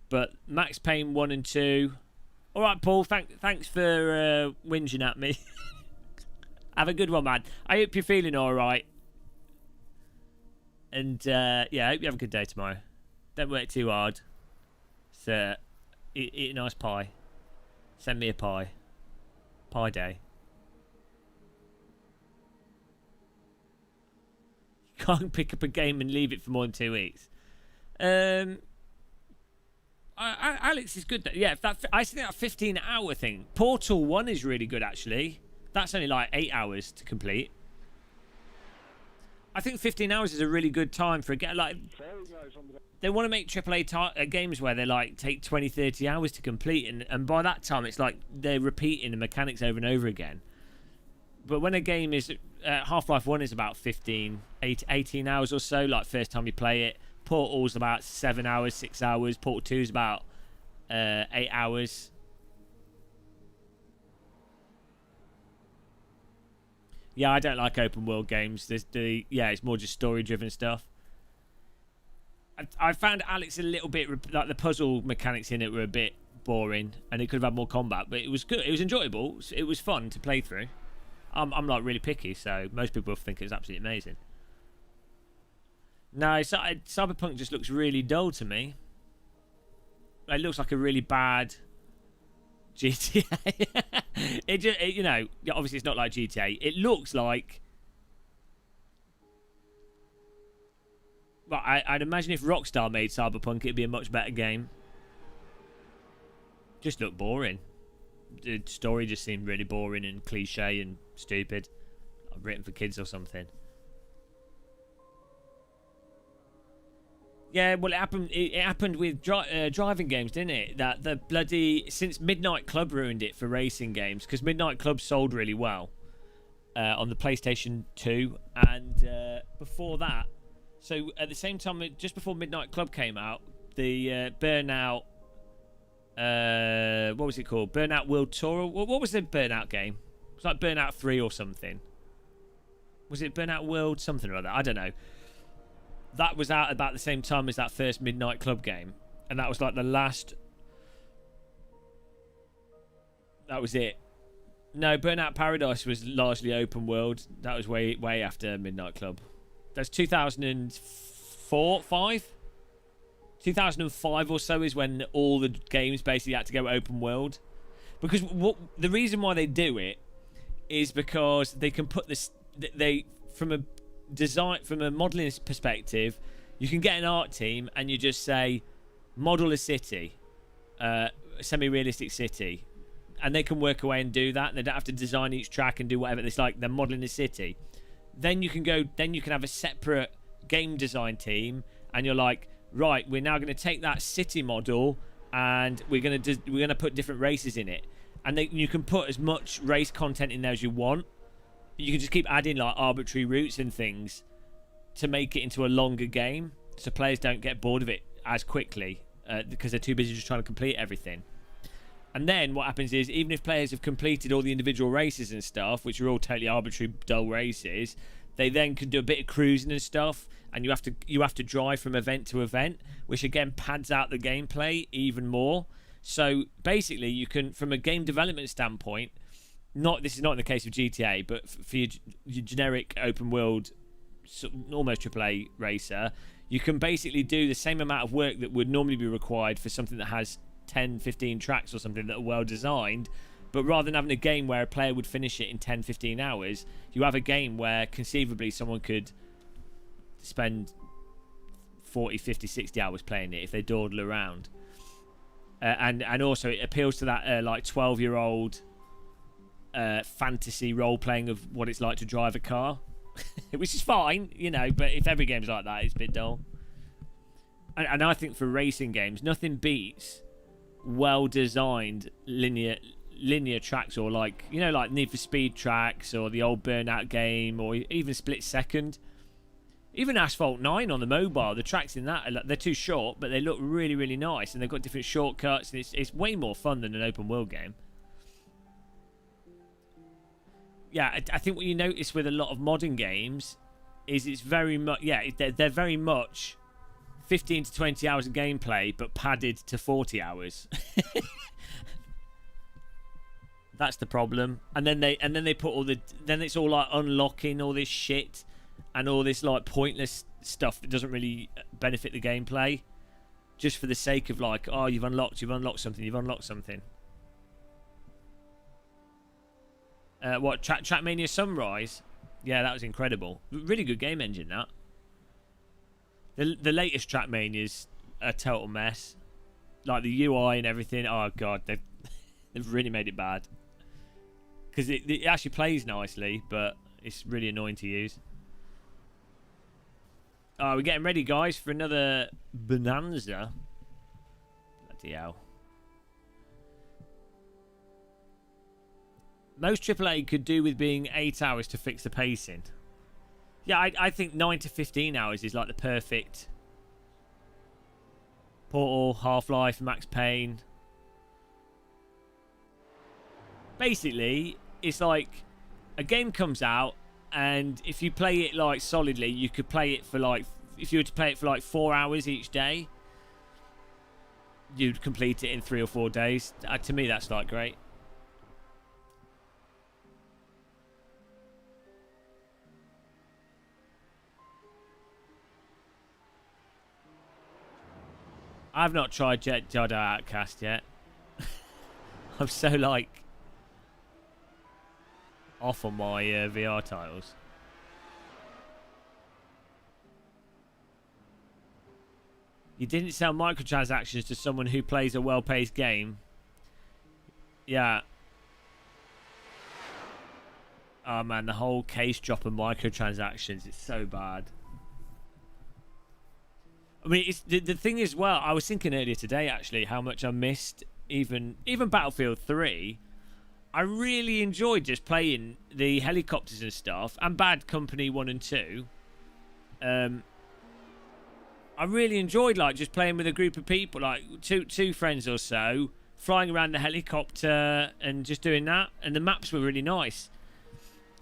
But Max Payne 1 and 2. All right, Paul. Thanks for whinging at me. Have a good one, man. I hope you're feeling all right. And, yeah, I hope you have a good day tomorrow. Don't work too hard. So, eat a nice pie. Send me a pie. Pie day. You can't pick up a game and leave it for more than 2 weeks. Alyx is good, though. Yeah, I think that 15-hour thing. Portal 1 is really good, actually. That's only like 8 hours to complete. I think 15 hours is a really good time for a game. Like, they want to make AAA games where they like take 20, 30 hours to complete, and by that time it's like they're repeating the mechanics over and over again. But when a game is Half-Life 1 is about 18 hours or so, like first time you play it. Portal's about 7 hours, 6 hours. Portal 2 is about 8 hours. Yeah, I don't like open world games. It's more just story driven stuff. I found Alyx a little bit like the puzzle mechanics in it were a bit boring, and it could have had more combat, but it was good. It was enjoyable. It was fun to play through. I'm like really picky, so most people think it was absolutely amazing. No, Cyberpunk just looks really dull to me. It looks like a really bad GTA. You know, obviously it's not like GTA. It looks like... Well, I'd imagine if Rockstar made Cyberpunk, it'd be a much better game. Just looked boring. The story just seemed really boring and cliche and stupid. Written for kids or something. Yeah, well, it happened with driving games, didn't it? That the bloody... Since Midnight Club ruined it for racing games, because Midnight Club sold really well on the PlayStation 2, and before that... So, at the same time, just before Midnight Club came out, the Burnout... what was it called? Burnout World Tour? What was the Burnout game? It was like Burnout 3 or something. Was it Burnout World? Something or other. I don't know. That was out about the same time as that first Midnight Club game. And that was like the last... That was it. No, Burnout Paradise was largely open world. That was way after Midnight Club. That's 2004, 5? 2005 or so is when all the games basically had to go open world. Because the reason why they do it is because they can put this... From a modelling perspective, you can get an art team and you just say, model a city, semi-realistic city, and they can work away and do that. They don't have to design each track and do whatever. It's like they're modelling a city. Then you can have a separate game design team, and you're like, right, we're now going to take that city model and we're going to put different races in it, and you can put as much race content in there as you want. You can just keep adding like arbitrary routes and things to make it into a longer game, so players don't get bored of it as quickly because they're too busy just trying to complete everything. And then what happens is, even if players have completed all the individual races and stuff, which are all totally arbitrary, dull races, They then can do a bit of cruising and stuff, and you have to drive from event to event, which again pads out the gameplay even more. So basically, you can, from a game development standpoint, this is not in the case of GTA, but for your generic open world, almost AAA racer, you can basically do the same amount of work that would normally be required for something that has 10, 15 tracks or something that are well designed. But rather than having a game where a player would finish it in 10, 15 hours, you have a game where conceivably someone could spend 40, 50, 60 hours playing it if they dawdle around. And also it appeals to that like 12-year-old fantasy role-playing of what it's like to drive a car. Which is fine, you know, but if every game's like that, it's a bit dull. And I think for racing games, nothing beats well-designed linear tracks, or like, you know, like Need for Speed tracks, or the old Burnout game, or even Split Second. Even Asphalt 9 on the mobile, the tracks in that, they're too short, but they look really, really nice, and they've got different shortcuts, and it's way more fun than an open world game. Yeah, I think what you notice with a lot of modern games is it's very much, they're very much 15 to 20 hours of gameplay, but padded to 40 hours. That's the problem. And then they put then it's all like unlocking all this shit and all this like pointless stuff that doesn't really benefit the gameplay, just for the sake of like, oh, you've unlocked something. What, Trackmania Sunrise? Yeah, that was incredible. Really good game engine, that. The latest Trackmania's a total mess. Like the UI and everything. Oh god, they've really made it bad. Because it actually plays nicely, but it's really annoying to use. Oh, we're getting ready, guys, for another bonanza. Bloody hell. Most AAA could do with being 8 hours to fix the pacing. Yeah, I think 9 to 15 hours is like the perfect. Portal, Half-Life, Max Payne. Basically, it's like a game comes out, and if you play it like solidly, you could play it for like, if you were to play it for like 4 hours each day, you'd complete it in 3 or 4 days. To me, that's like great. I've not tried Jet Jedi Outcast yet. I'm so like off on my VR titles. You didn't sell microtransactions to someone who plays a well-paced game. Yeah. Oh man, the whole case drop of microtransactions, it's so bad. I mean, it's the thing is, well, I was thinking earlier today, actually, how much I missed even Battlefield 3. I really enjoyed just playing the helicopters and stuff, and Bad Company 1 and 2. I really enjoyed like just playing with a group of people, like two friends or so, flying around the helicopter and just doing that. And the maps were really nice.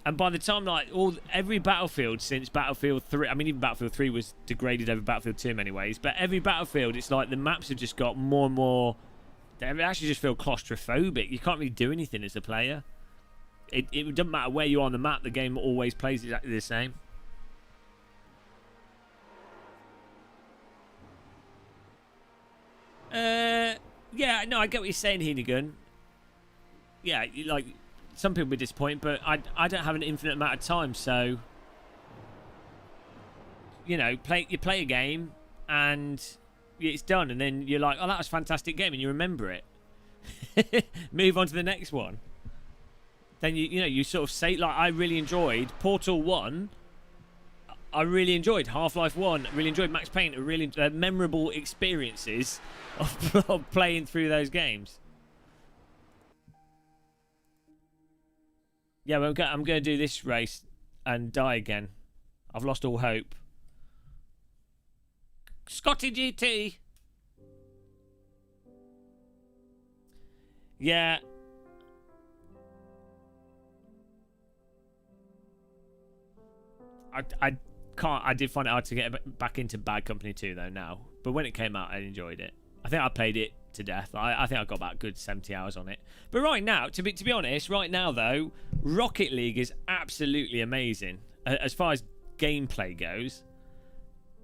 And by the time like every Battlefield since Battlefield 3, I mean even Battlefield 3 was degraded over Battlefield 2 in many ways, but every Battlefield it's like the maps have just got more and more. They actually just feel claustrophobic. You can't really do anything as a player. It doesn't matter where you are on the map, the game always plays exactly the same. Yeah, no, I get what you're saying, Heenigan. Yeah, like some people be disappointed, but I don't have an infinite amount of time, so you know, you play a game and it's done, and then you're like, oh, that was a fantastic game, and you remember it. Move on to the next one. Then you sort of say, like, I really enjoyed Portal 1. I really enjoyed Half-Life 1. Really enjoyed Max Payne. Really memorable experiences of playing through those games. Yeah, well, I'm going to do this race and die again. I've lost all hope. Scotty GT. Yeah. I can't. I did find it hard to get back into Bad Company 2 though now. But when it came out, I enjoyed it. I think I played it to death. I think I got about a good 70 hours on it. But right now, to be honest, right now though, Rocket League is absolutely amazing. As far as gameplay goes,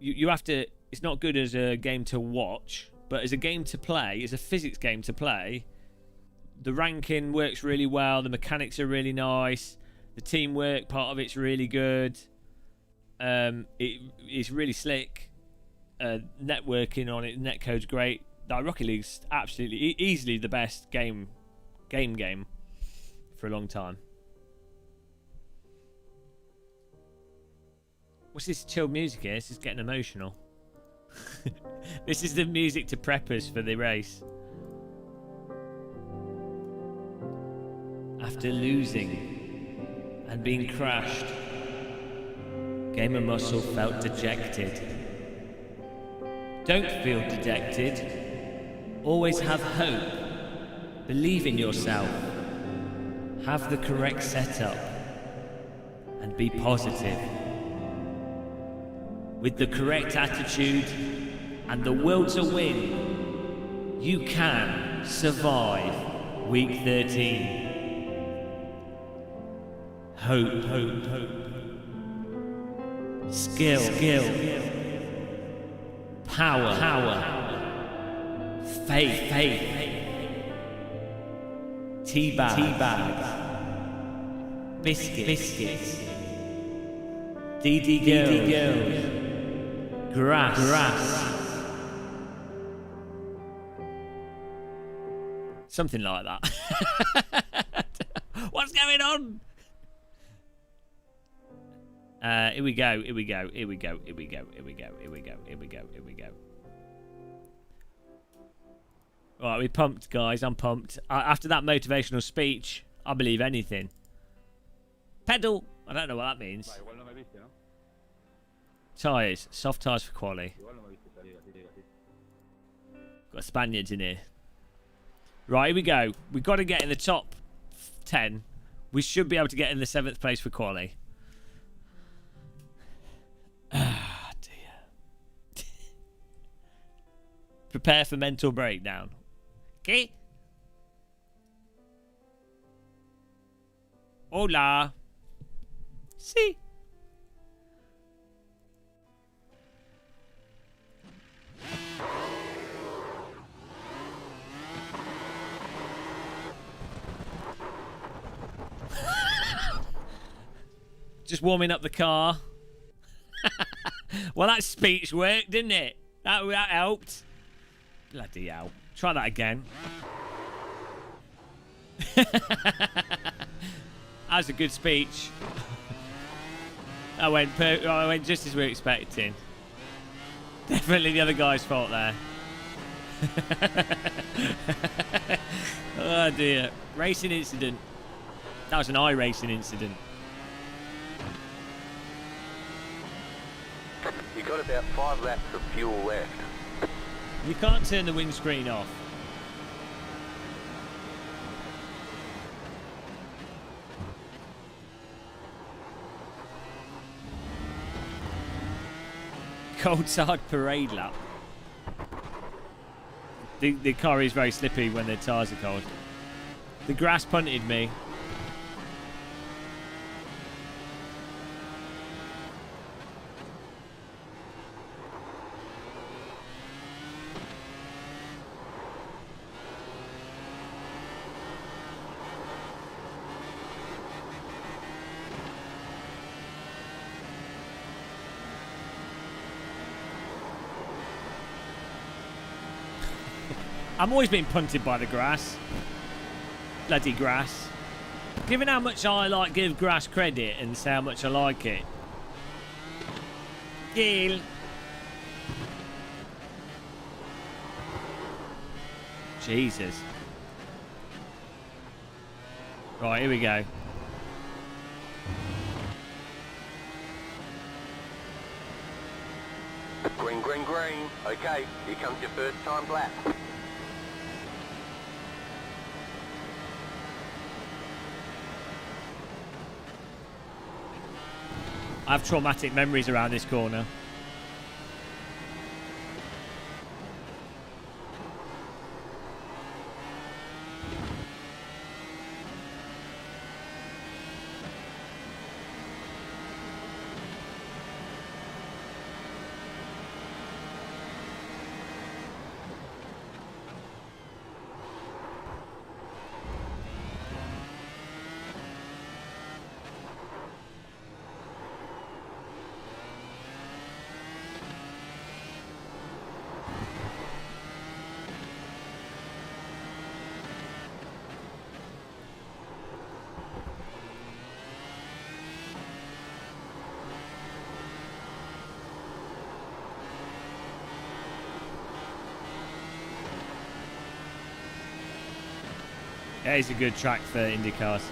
you have to. It's not good as a game to watch, but as a game to play, as a physics game to play, the ranking works really well. The mechanics are really nice. The teamwork part of it's really good. It's really slick. Networking on it, netcode's great. Like, Rocket League's absolutely easily the best game for a long time. What's this chill music here? This is getting emotional. This is the music to preppers for the race. After losing and being crashed, Gamer Muscle felt dejected. Don't feel dejected. Always have hope. Believe in yourself. Have the correct setup. And be positive. With the correct attitude and the will to win, you can survive Week 13. Hope, hope, hope. Skill, skill. Power, power. Faith, faith. Teabag, teabag. Biscuit, biscuits. DD girls. Grass, grass. Something like that. What's going on? Here we go, here we go, here we go, here we go, here we go, here we go, here we go, here we go. Right, we're pumped, guys. I'm pumped. After that motivational speech, I believe anything. Pedal. I don't know what that means. Tyres. Soft tyres for quali. Got Spaniards in here. Right, here we go. We've got to get in the top 10. We should be able to get in the 7th place for quali. Ah, dear. Prepare for mental breakdown. Okay? Hola. See? Just warming up the car. Well, that speech worked, didn't it? That helped. Bloody hell. Try that again. That's a good speech. I went just as we were expecting. Definitely the other guy's fault there. Oh dear. Racing incident. That was an iRacing incident. You got about 5 laps of fuel left. You can't turn the windscreen off. Cold hard parade lap. The car is very slippy when the tyres are cold. The grass punted me. I'm always being punted by the grass. Bloody grass. Given how much I give grass credit and say how much I like it. Gil. Jesus. Right, here we go. Green, green, green. Okay, here comes your first time lap. I have traumatic memories around this corner. Yeah, it's a good track for IndyCars.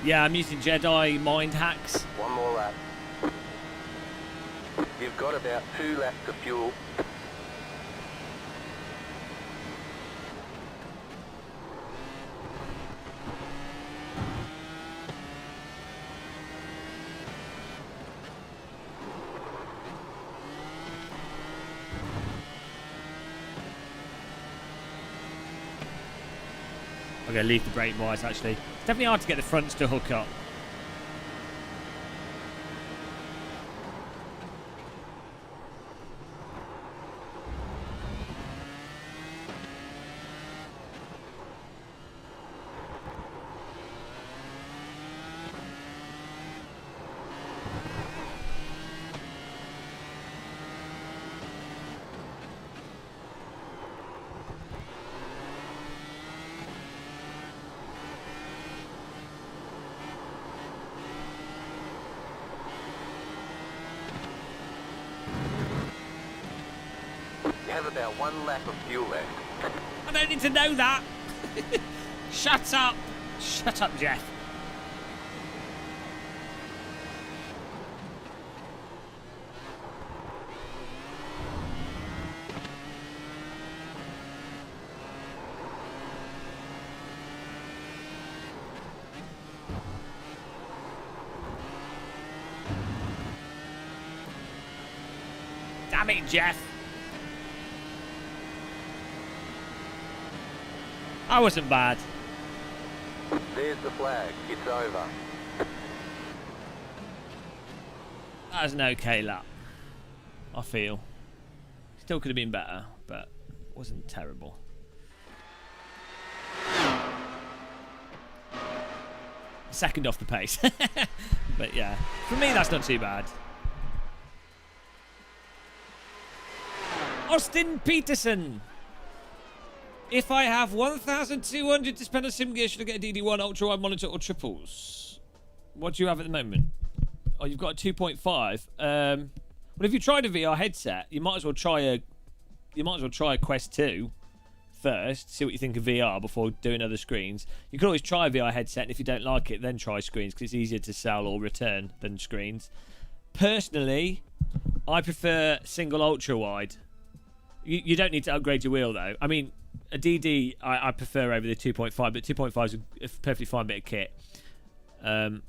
Yeah, I'm using Jedi mind hacks. One more lap. You've got about 2 laps of fuel. I'm going to leave the brake wise, actually. It's definitely hard to get the fronts to hook up. You have about 1 lap of fuel left. I don't need to know that. Shut up. Shut up, Jeff. Damn it, Jeff. I wasn't bad. There's the flag. It's over. That was an okay lap, I feel. Still could have been better, but wasn't terrible. Second off the pace. But yeah, for me that's not too bad. Austin Peterson. If I have 1,200 to spend on sim gear, should I get a DD1 ultra wide monitor or triples? What do you have at the moment? Oh, you've got a 2.5. Well, if you tried a VR headset, you might as well try a Quest 2 first. See what you think of VR before doing other screens. You can always try a VR headset, and if you don't like it, then try screens because it's easier to sell or return than screens. Personally, I prefer single ultra wide. You don't need to upgrade your wheel though. I mean, a DD I prefer over the 2.5, but 2.5 is a perfectly fine bit of kit. So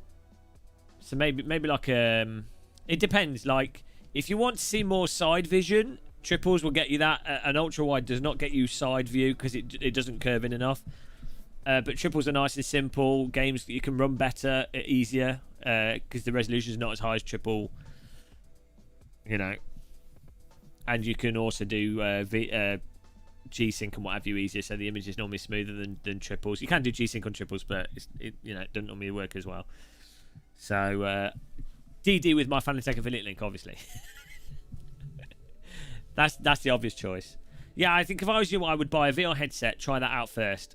maybe like it depends. Like if you want to see more side vision, triples will get you that. An ultra wide does not get you side view because it doesn't curve in enough. But triples are nice and simple. Games that you can run better, easier because the resolution is not as high as triple. You know. And you can also do G-Sync and what have you easier, so the image is normally smoother than triples. You can do G-Sync on triples, but it doesn't normally work as well. So DD with my Fanatec affiliate link, obviously. that's the obvious choice. Yeah, I think if I was you, I would buy a VR headset, try that out first,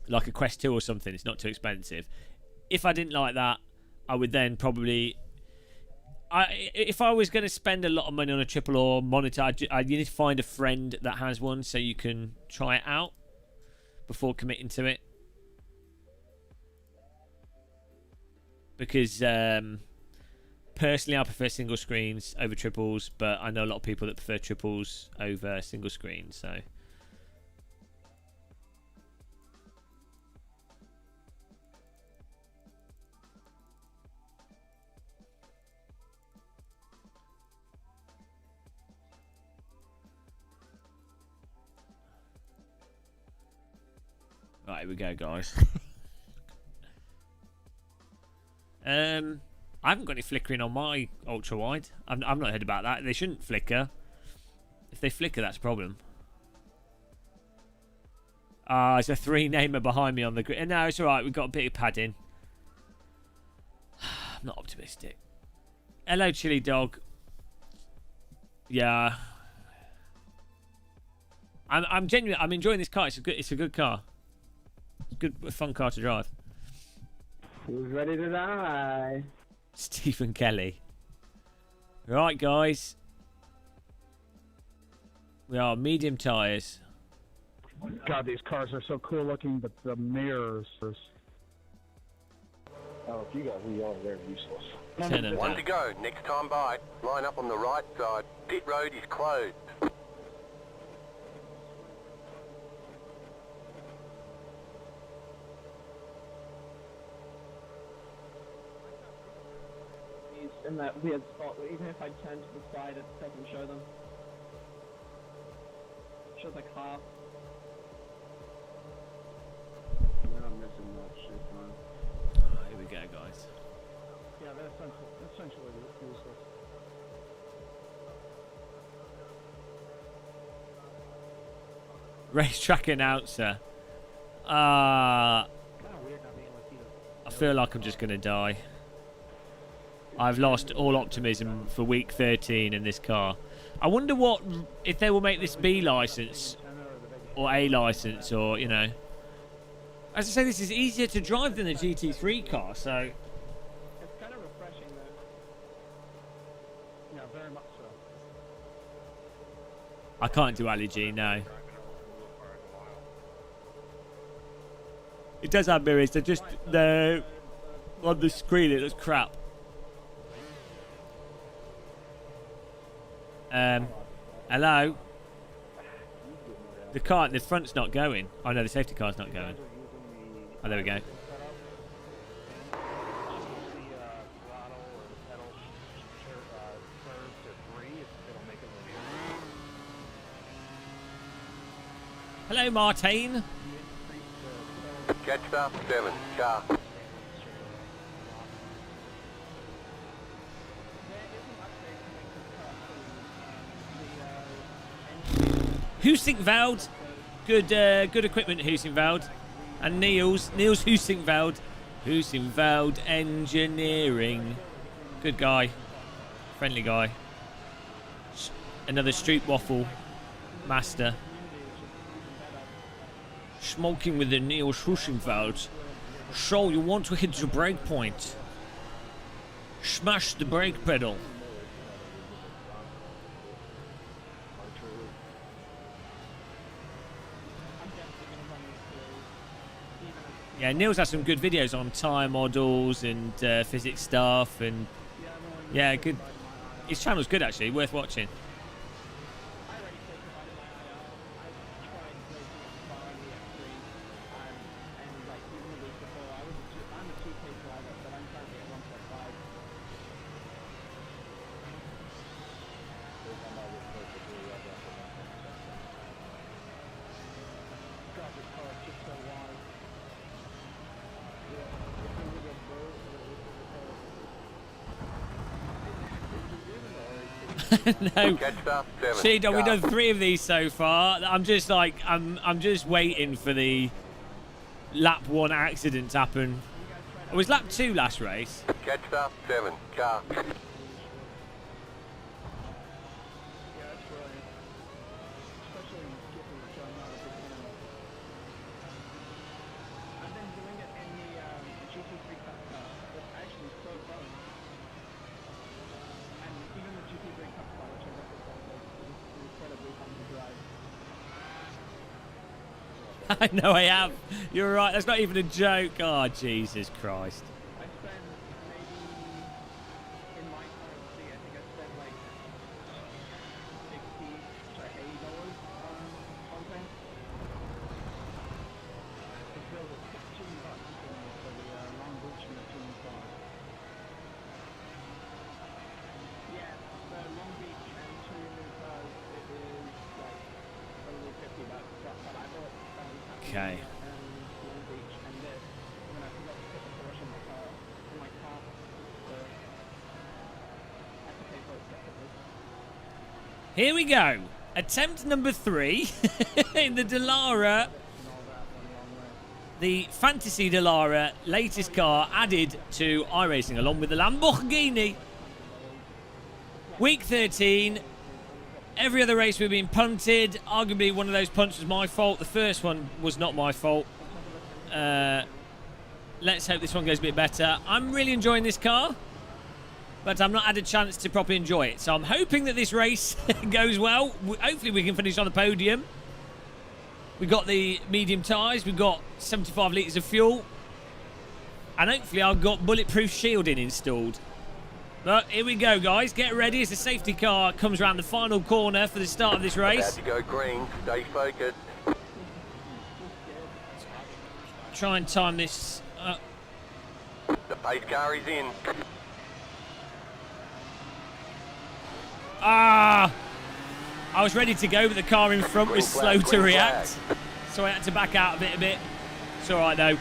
like a Quest 2 or something. It's not too expensive. If I didn't like that, I would then probably if I was going to spend a lot of money on a triple or monitor, you need to find a friend that has one so you can try it out before committing to it. Because personally, I prefer single screens over triples, but I know a lot of people that prefer triples over single screens. So. Right, here we go, guys. I haven't got any flickering on my ultra wide. I've not heard about that. They shouldn't flicker. If they flicker, that's a problem. There's a 3-namer behind me on the grid. No, it's alright. We've got a bit of padding. I'm not optimistic. Hello, Chili Dog. Yeah. I'm genuinely. I'm enjoying this car. It's a good car. Good, fun car to drive. Who's ready to die? Stephen Kelly. Right, guys. We are medium tyres. God, these cars are so cool looking, but the mirrors. Oh, if you got who you are, they're useless. One to go. Next time by. Line up on the right side. Pit road is closed. In that weird spot where even if I turn to the side, it doesn't show them. It shows like half. Yeah, I'm missing that shit, man. Here we go, guys. Yeah, they're essentially useless. Racetrack announcer. I feel like I'm just going to die. I've lost all optimism for week 13 in this car. I wonder what if they will make this B license or A license, or, you know. As I say, this is easier to drive than the GT3 car, so. It's kind of refreshing though. Yeah, very much so. I can't do Ali G, no. It does have mirrors, they're just on the screen it looks crap. Hello? The car, the front's not going. Oh no, the safety car's not going. Oh, there we go. Hello, Martine. Catch up, 7, car. Husingveld, good equipment, Husingveld, and Niels Husingveld, Engineering, good guy, friendly guy. Another street waffle master. Smoking with the Niels Husingveld. So you want to hit the brake point? Smash the brake pedal. Yeah, Neil's has some good videos on tire models and physics stuff, and yeah, good. His channel's good actually, worth watching. No, see, we've done 3 of these so far. I'm just like, I'm just waiting for the lap 1 accident to happen. It was lap 2 last race. Catch up, 7, car. I know I have. You're right. That's not even a joke. Oh, Jesus Christ. I spent maybe, in my currency, I think I spent like $60 to $80 on things. It feels $16 for the long beach machine car. Yeah, the Long Beach and 2 new cars, it is like only $50. But I bought Okay. Long Beach and this, and then I forgot to put the Porsche in my car, so I have to pay for it separately. Here we go. Attempt number 3 in the Dallara. The Fantasy Dallara, latest car added to iRacing along with the Lamborghini. Week 13. Every other race we've been punted. Arguably one of those punts was my fault. The first one was not my fault. Let's hope this one goes a bit better. I'm really enjoying this car, but I've not had a chance to properly enjoy it. So I'm hoping that this race goes well. Hopefully we can finish on the podium. We've got the medium tyres. We've got 75 litres of fuel. And hopefully I've got bulletproof shielding installed. But here we go, guys. Get ready as the safety car comes around the final corner for the start of this race. About to go green. Stay focused. Try and time this up. The pace car is in. Ah! I was ready to go, but the car in front was slow Green to flag. react. So I had to back out a bit. It's all right, though.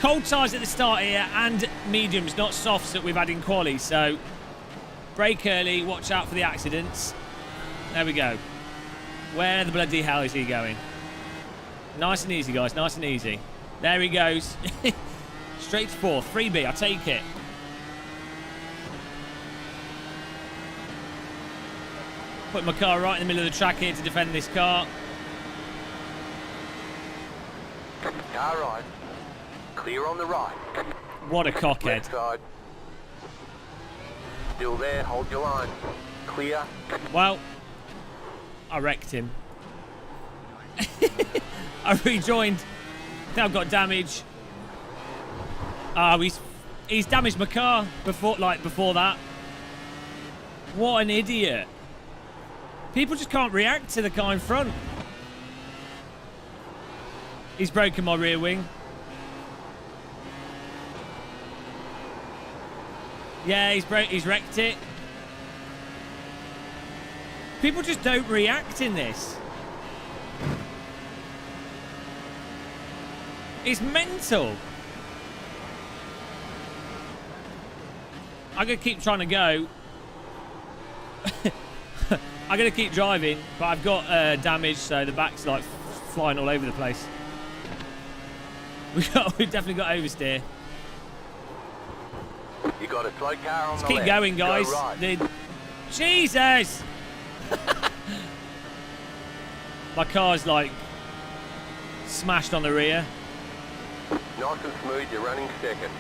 Cold tyres at the start here, and mediums, not softs that we've had in quali. So brake early, watch out for the accidents. There we go. Where the bloody hell is he going? Nice and easy, guys, nice and easy. There he goes. Straight to fourth, 3B, I'll take it. Put my car right in the middle of the track here to defend this car. Car right. Clear on the right. What a cockhead. Left side. Still there, hold your line. Clear. Well, I wrecked him. I rejoined. I think I've got damage. Oh, he's damaged my car before that. What an idiot. People just can't react to the car in front. He's broken my rear wing. Yeah, he's wrecked it. People just don't react in this. It's mental. I'm going to keep trying to go. I'm going to keep driving, but I've got damage, so the back's like flying all over the place. We've definitely got oversteer. You got a slow car on Let's the keep left. going, guys. Go right. Jesus! My car's like smashed on the rear. Nice and smooth, you're running second.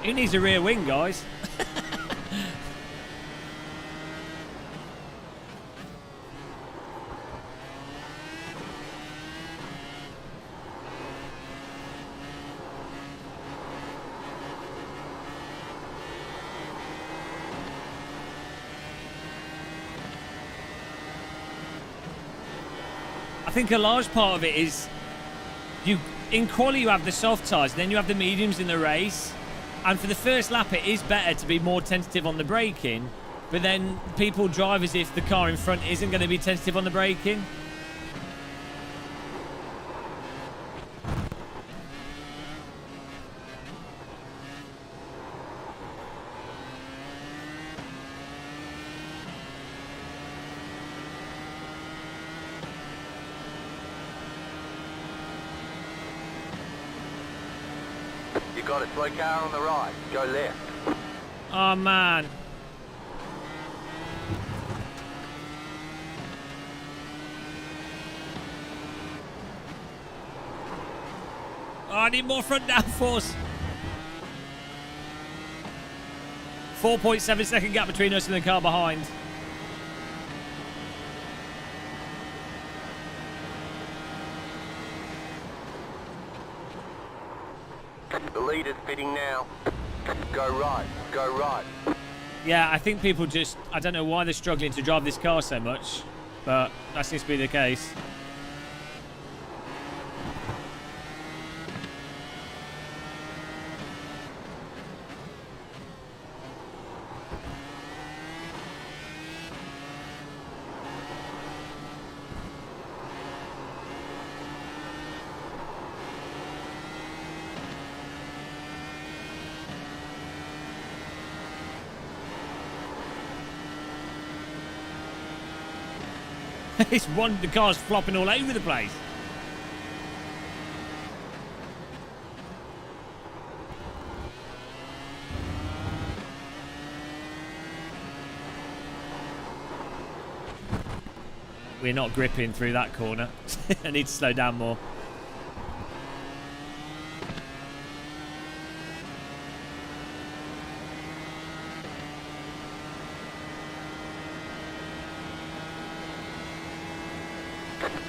Who needs a rear wing, guys? I think a large part of it is in quali you have the soft tyres, then you have the mediums in the race. And for the first lap, it is better to be more tentative on the braking. But then people drive as if the car in front isn't going to be tentative on the braking. got a slow car on the right. Go left. Oh, man. Oh, I need more front downforce. 4.7 second gap between us and the car behind. The leader's pitting now. Go right. Go right. Yeah, I think people just... I don't know why they're struggling to drive this car so much, but that seems to be the case. The car's flopping all over the place. We're not gripping through that corner. I need to slow down more.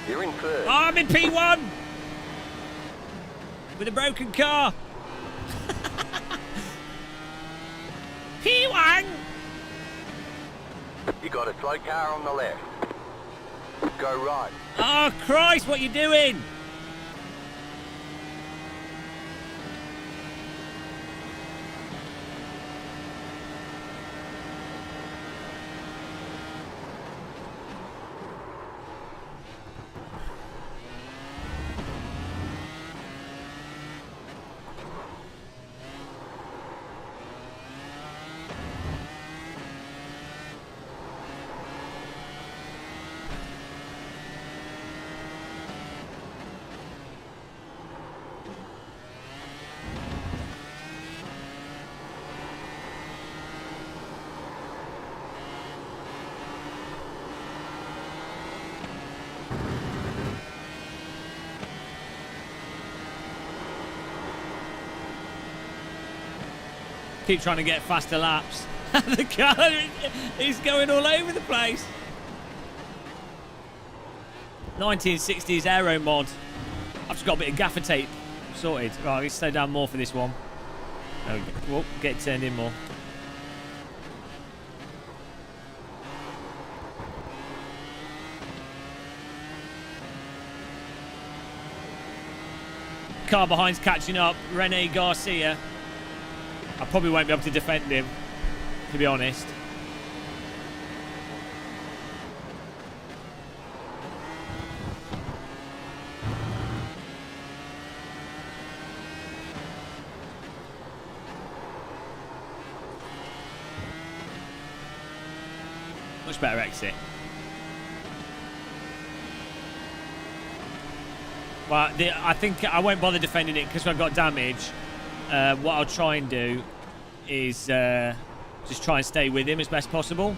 You're in third. Oh, I'm in P1! With a broken car. P1! You got a slow car on the left. Go right. Oh, Christ, what are you doing? Keep trying to get faster laps. The car is going all over the place. 1960s aero mod. I've just got a bit of gaffer tape sorted. Right, let's slow down more for this one. There we go. Whoa, get turned in more. Car behind's catching up. Rene Garcia. I probably won't be able to defend him, to be honest. Much better exit. Well, I think I won't bother defending it because I've got damage. What I'll try and do is just try and stay with him as best possible.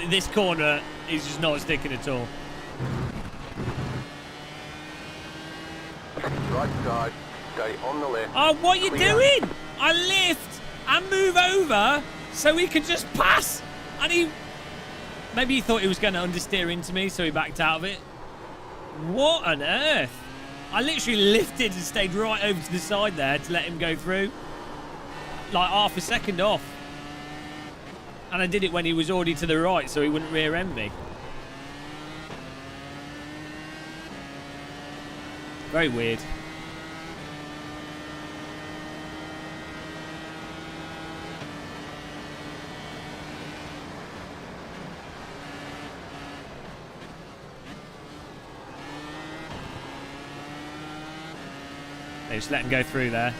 This corner is just not sticking at all. Right side, stay on the left. Oh, what are you doing? I lift and move over so he could just pass. And maybe he thought he was going to understeer into me, so he backed out of it. What on earth? I literally lifted and stayed right over to the side there to let him go through. Like half a second off. And I did it when he was already to the right, so he wouldn't rear end me. Very weird. They just let him go through there.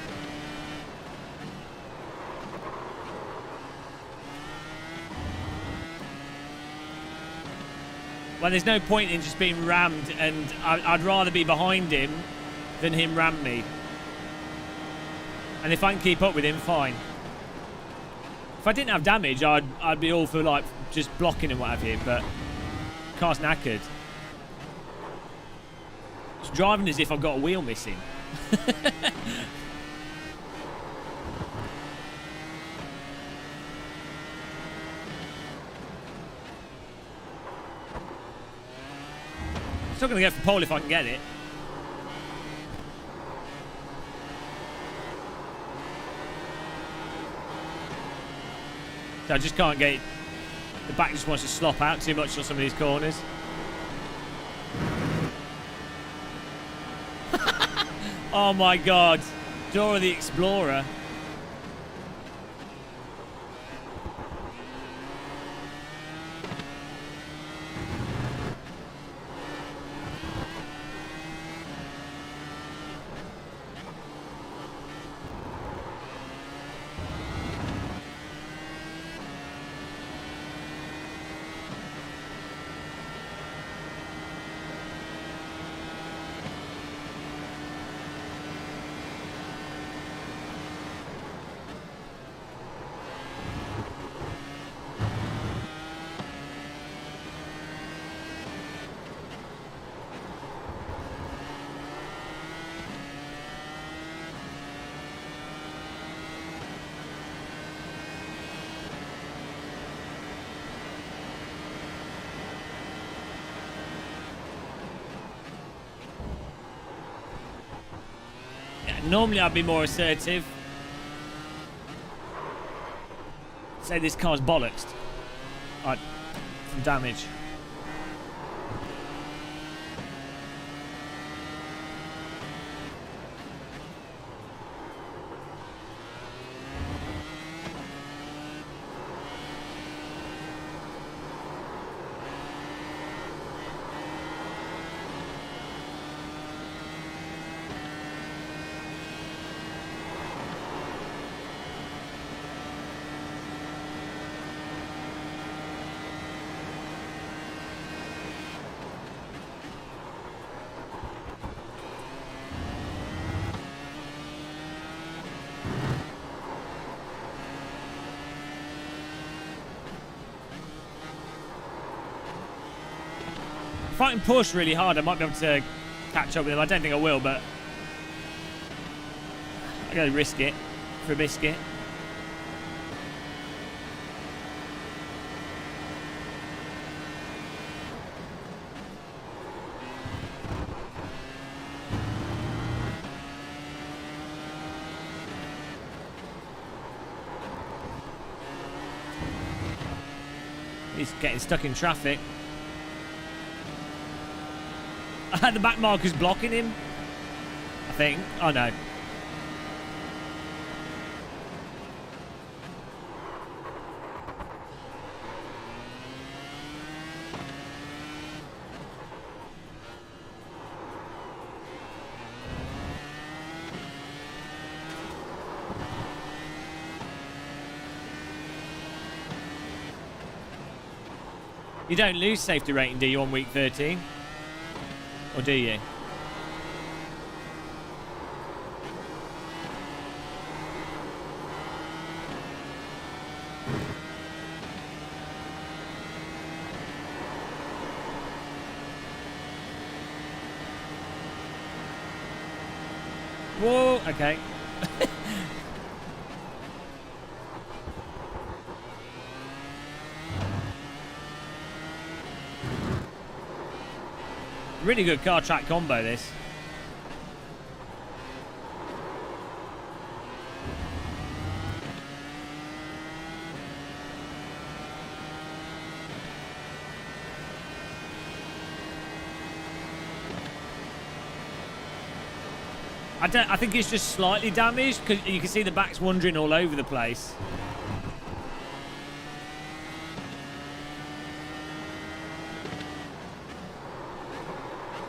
Well, there's no point in just being rammed, and I'd rather be behind him than him ram me. And if I can keep up with him, fine. If I didn't have damage, I'd be all for like just blocking and what have you, but car's knackered. It's driving as if I've got a wheel missing. Still gonna go for pole if I can get it. So I just can't get it. The back just wants to slop out too much on some of these corners. Oh my god. Dora the Explorer. Normally I'd be more assertive. Say this car's bollocksed. Right, from damage. If I can push really hard, I might be able to catch up with him. I don't think I will, but I'm going to risk it for a biscuit. He's getting stuck in traffic. The back marker's blocking him, I think. Oh no. You don't lose safety rating, do you, on week 13? Or do you? Whoa, okay. Really good car track combo, this. I think it's just slightly damaged because you can see the back's wandering all over the place.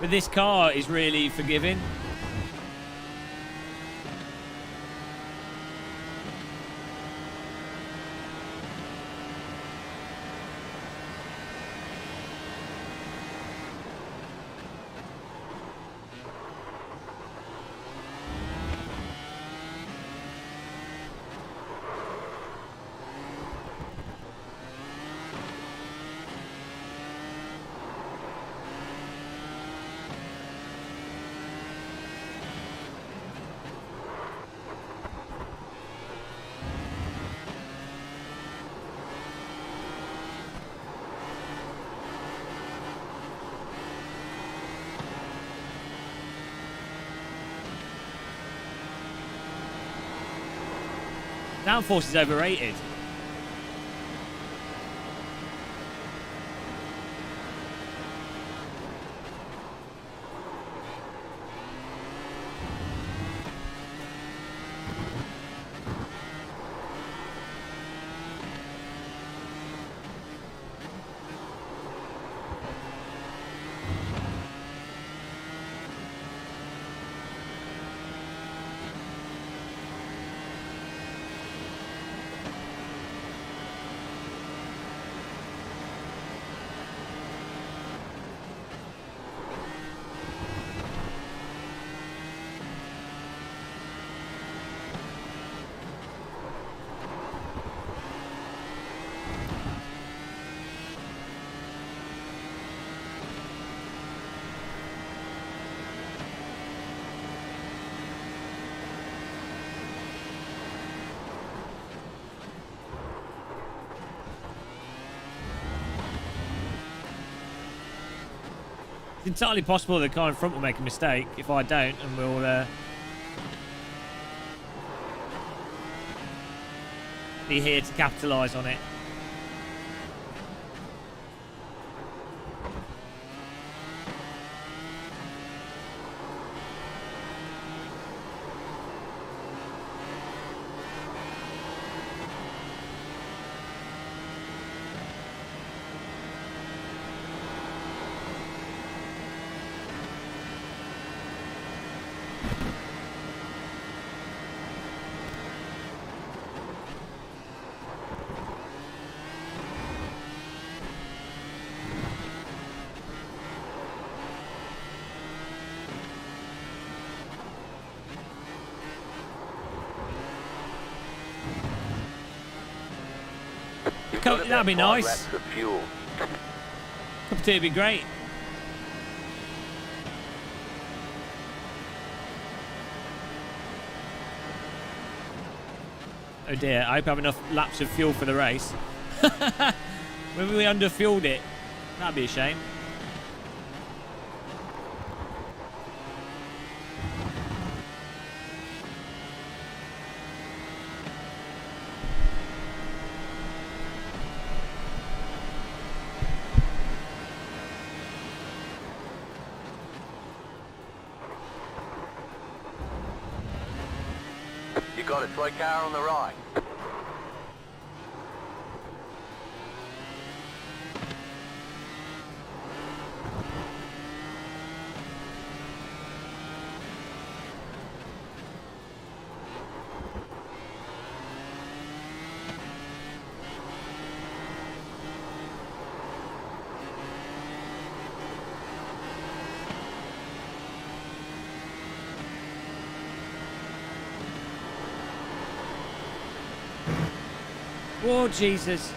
But this car is really forgiving. Downforce is overrated. It's entirely possible the car in front will make a mistake if I don't, and we'll be here to capitalise on it. That'd be nice. Cup of tea would be great. Oh dear, I hope I have enough laps of fuel for the race. Maybe we underfueled it. That'd be a shame. You got a slow car on the right. Oh, Jesus.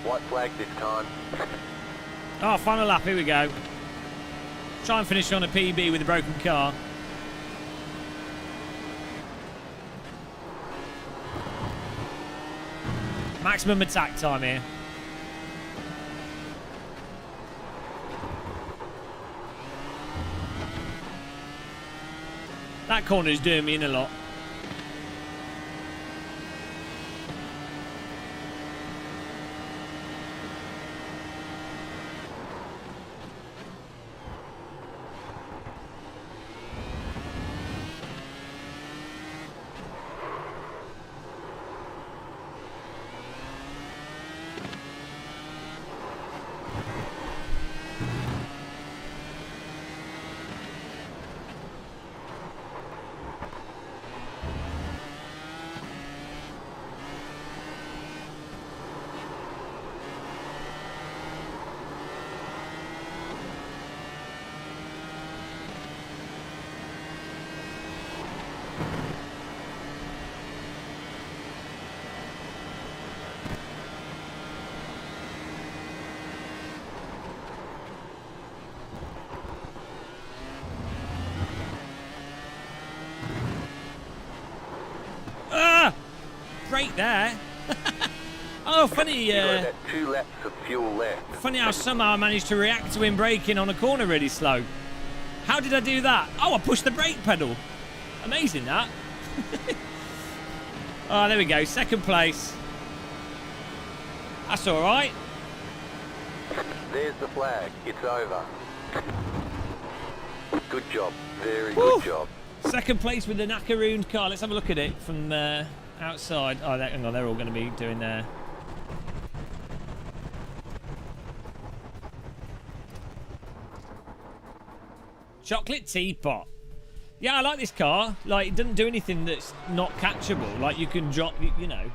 White flag this time. Oh, final lap. Here we go. Try and finish on a PB with a broken car. Maximum attack time here. That corner is doing me in a lot. Break there. Oh, funny. You got about 2 laps of fuel left. Funny how somehow I managed to react to him braking on a corner really slow. How did I do that? Oh, I pushed the brake pedal. Amazing that. Oh, there we go. Second place. That's all right. There's the flag. It's over. Good job. Very good job. Second place with the knackerooned car. Let's have a look at it from outside. Oh, hang on. They're all going to be doing their... Chocolate teapot. Yeah, I like this car. Like, it doesn't do anything that's not catchable. Like, you can drop, you know.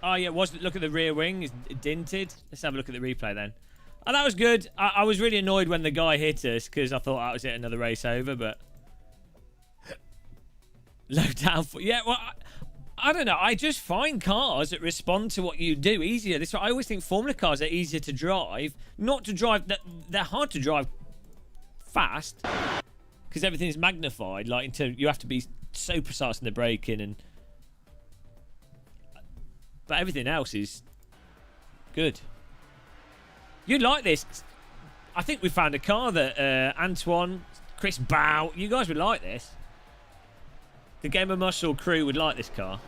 Oh, yeah, look at the rear wing. It's dented. Let's have a look at the replay then. Oh, that was good. I was really annoyed when the guy hit us because I thought that was it, another race over, but... Low down... Yeah, well, I don't know. I just find cars that respond to what you do easier. I always think Formula cars are easier to drive. Not to drive... They're hard to drive fast because everything's magnified. Like, you have to be so precise in the braking and... But everything else is good. You'd like this. I think we found a car that Antoine, Chris Bow, you guys would like this. The Game of Muscle crew would like this car.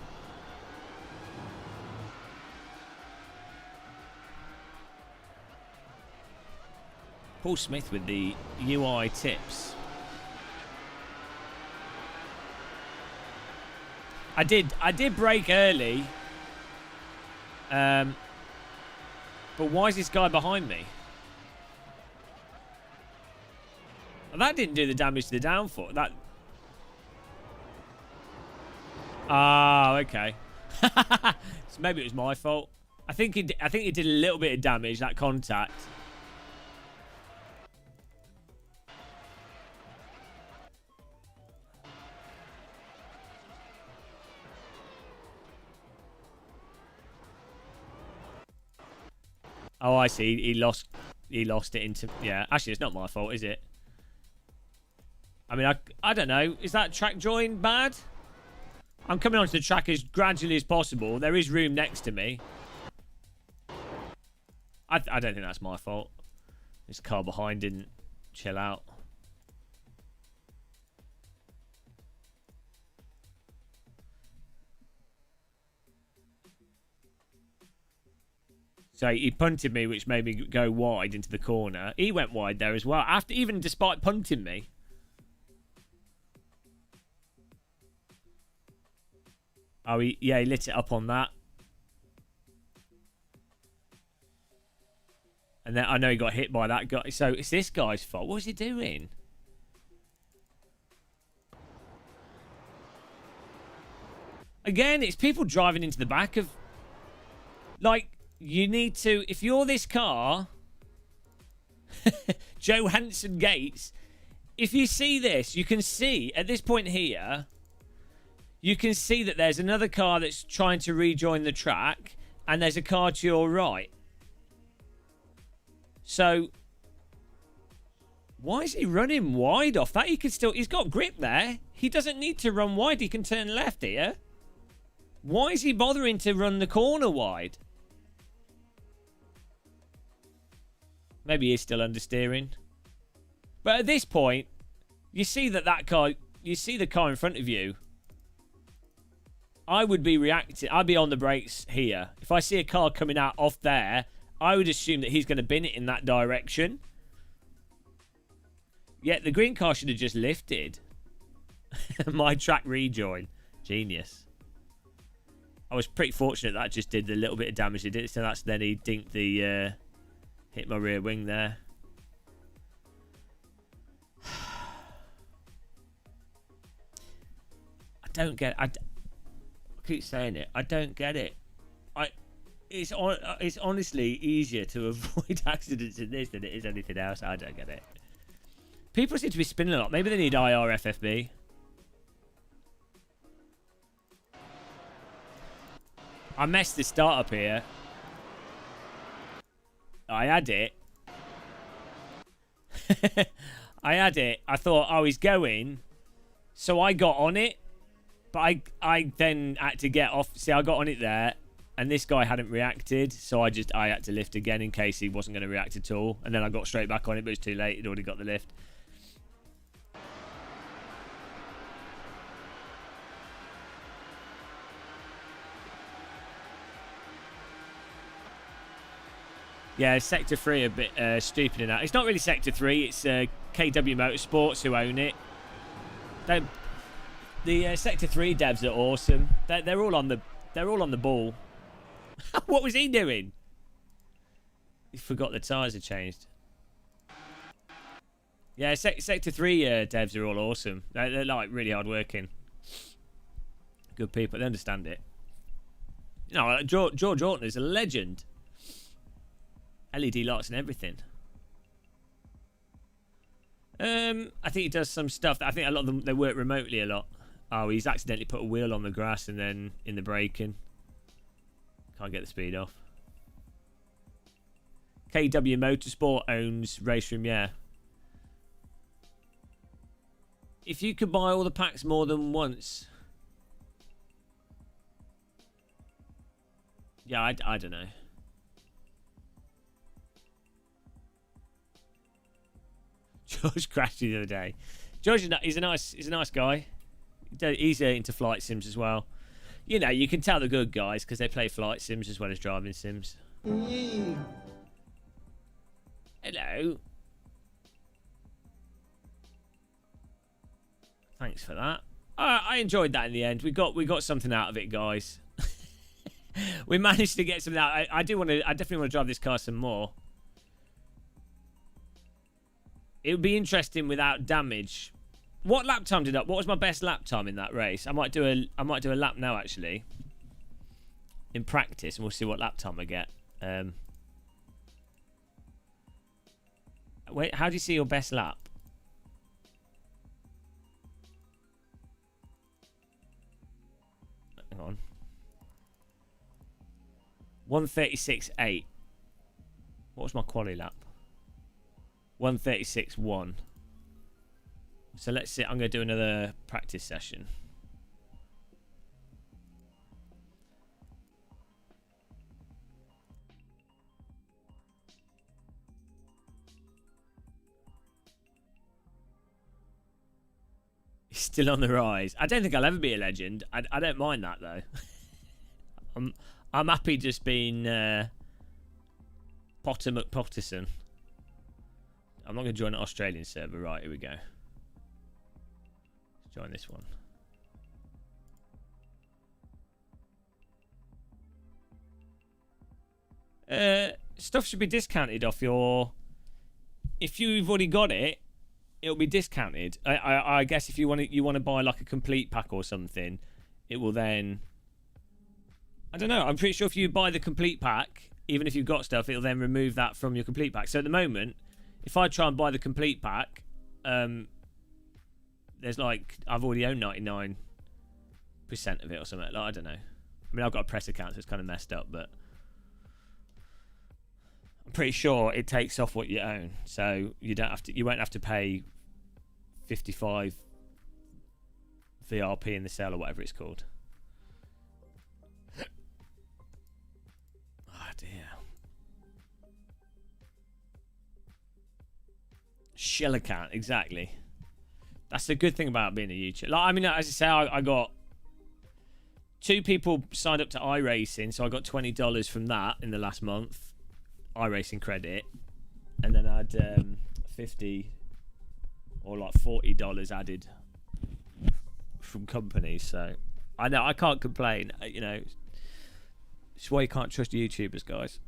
Paul Smith with the UI tips. I did brake early. But why is this guy behind me? Well, that didn't do the damage to the downforce. That. Ah, okay. So maybe it was my fault. I think it did a little bit of damage, that contact. Oh, I see. He lost it into... Yeah, actually, it's not my fault, is it? I mean, I don't know. Is that track join bad? I'm coming onto the track as gradually as possible. There is room next to me. I don't think that's my fault. This car behind didn't chill out. So he punted me, which made me go wide into the corner. He went wide there as well, even despite punting me. Oh, he lit it up on that. And then I know he got hit by that guy. So it's this guy's fault. What was he doing? Again, it's people driving into the back of... Like... You need to, if you're this car, Joe Hanson Gates, if you see this, you can see at this point here, you can see that there's another car that's trying to rejoin the track. and there's a car to your right. So why is he running wide off that? He's got grip there. He doesn't need to run wide. He can turn left here. Why is he bothering to run the corner wide? Maybe he's still understeering. But at this point, you see that car, you see the car in front of you. I would be reacting. I'd be on the brakes here. If I see a car coming out off there, I would assume that he's going to bin it in that direction. Yeah, the green car should have just lifted. My track rejoin. Genius. I was pretty fortunate that just did the little bit of damage it did. So then he dinked the... hit my rear wing there. I don't get... I keep saying it. I don't get it. It's honestly easier to avoid accidents in this than it is anything else. I don't get it. People seem to be spinning a lot. Maybe they need IRFFB. I messed the start up here. I had it. I had it. I thought, oh, he's going. So I got on it. But I then had to get off. See, I got on it there. And this guy hadn't reacted. So I had to lift again in case he wasn't going to react at all. And then I got straight back on it, but it was too late. He'd already got the lift. Yeah, Sector 3 a bit stupid in that. It's not really Sector 3. It's KW Motorsports who own it. The Sector 3 devs are awesome. They're all on the ball. What was he doing? He forgot the tyres had changed. Yeah, Sector 3 devs are all awesome. They're like really hard working. Good people. They understand it. You know, George Orton is a legend. LED lights and everything. I think he does some stuff. I think a lot of them, they work remotely a lot. Oh, he's accidentally put a wheel on the grass and then in the braking. Can't get the speed off. KW Motorsport owns Race Room, yeah. If you could buy all the packs more than once. Yeah, I don't know. George crashed the other day. George, he's a nice guy. He's into flight sims as well. You know, you can tell the good guys because they play flight sims as well as driving sims. Hello. Thanks for that. I enjoyed that in the end. We got something out of it, guys. We managed to get something out. I definitely want to drive this car some more. It would be interesting without damage. What lap time what was my best lap time in that race? I might do a lap now actually. In practice, and we'll see what lap time I get. Wait, how do you see your best lap? Hang on. 1:36.8. What was my quali lap? 1:36.1. So let's see. I'm going to do another practice session. He's still on the rise. I don't think I'll ever be a legend. I don't mind that though. I'm happy just being Potter McPotterson. I'm not going to join an Australian server. Right, here we go. Let's join this one. Stuff should be discounted off your... If you've already got it, it'll be discounted. I guess if you want to buy like a complete pack or something, it will then... I don't know. I'm pretty sure if you buy the complete pack, even if you've got stuff, it'll then remove that from your complete pack. So at the moment... If I try and buy the complete pack, there's like, I've already owned 99% of it or something. Like, I don't know. I mean, I've got a press account, so it's kind of messed up, but pretty sure it takes off what you own, so you don't have to. You won't have to pay 55 VRP in the sale or whatever it's called. Oh dear. Shell account, exactly. That's the good thing about being a YouTuber. Like, I mean, as I say, I got 2 people signed up to iRacing, so I got $20 from that in the last month. iRacing credit. And then I had 50 or like $40 added from companies. So I know I can't complain. You know, it's why you can't trust YouTubers, guys.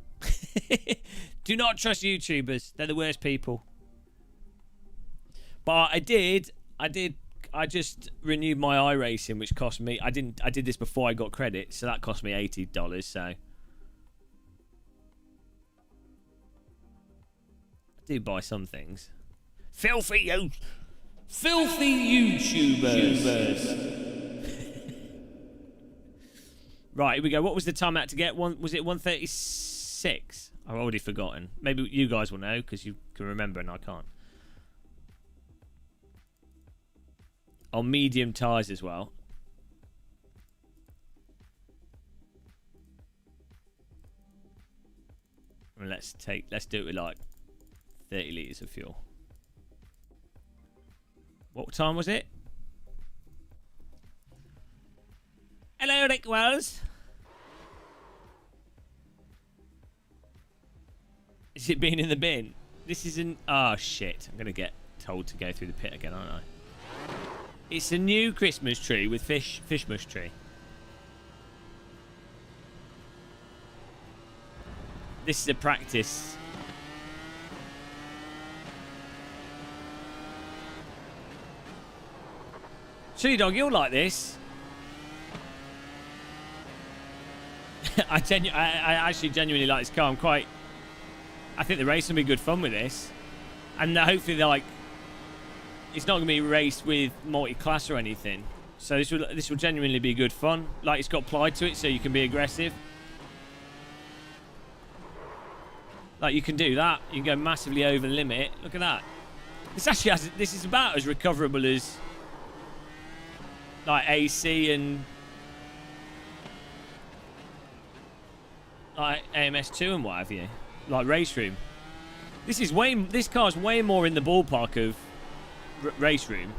Do not trust YouTubers. They're the worst people. But I just renewed my iRacing, which cost me. I did this before I got credit, so that cost me $80. So I do buy some things. Filthy YouTubers. Right, here we go. What was the time I had to get? Was it 1:36? I've already forgotten. Maybe you guys will know because you can remember and I can't. On medium tyres as well. And let's do it with like 30 litres of fuel. What time was it? Hello, Rick Wells. Is it being in the bin? This isn't... Oh, shit. I'm going to get told to go through the pit again, aren't I? It's a new Christmas tree with fishmush tree. This is a practice. Chili Dog, you'll like this. I actually genuinely like this car. I think the race will be good fun with this. And hopefully like it's not going to be raced with multi-class or anything. So this will genuinely be good fun. Like, it's got ply to it, so you can be aggressive. Like, you can do that. You can go massively over the limit. Look at that. This is about as recoverable as like AC and like AMS2 and what have you. Like race room. This car's way more in the ballpark of race room.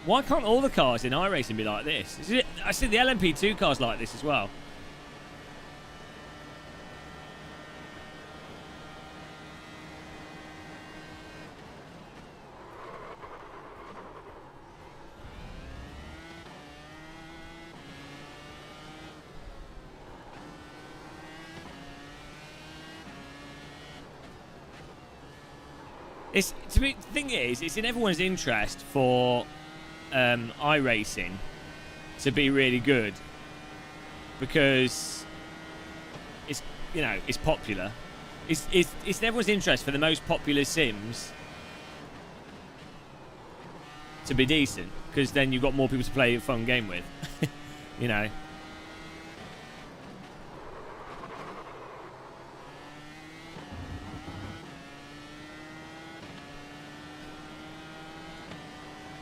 Why can't all the cars in iRacing be like this? I see the LMP2 cars like this as well. The thing is, it's in everyone's interest for iRacing to be really good because it's popular. It's in everyone's interest for the most popular sims to be decent because then you've got more people to play a fun game with. You know.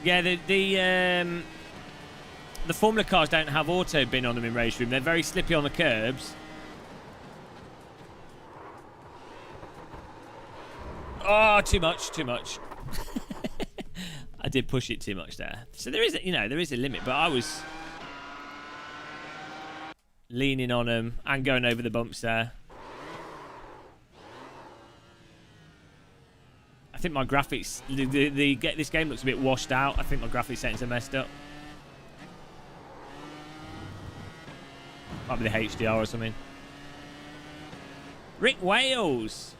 Yeah, the Formula cars don't have auto bin on them in race room. They're very slippy on the curbs. Oh, too much. I did push it too much there. So there is a limit, but I was leaning on them and going over the bumps there. I think my graphics, this game looks a bit washed out. I think my graphics settings are messed up. Might be the HDR or something. Rick Wales.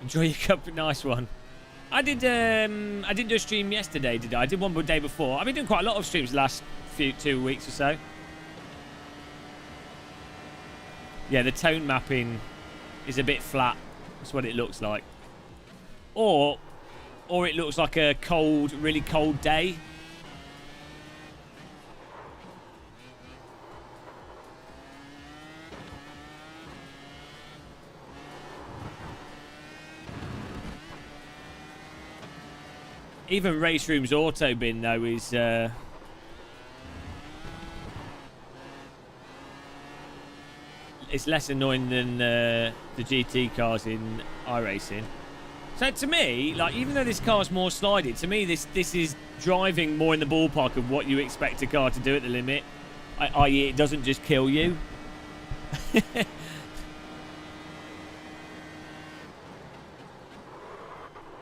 Enjoy your cup, nice one. I didn't do a stream yesterday, did I? I did one day before. I've been doing quite a lot of streams the last 2 weeks or so. Yeah, the tone mapping is a bit flat. That's what it looks like. Or it looks like a really cold day. Even Race Room's auto bin though is it's less annoying than the GT cars in iRacing. So to me, like, even though this car's more slidey, to me this is driving more in the ballpark of what you expect a car to do at the limit, i.e. it doesn't just kill you.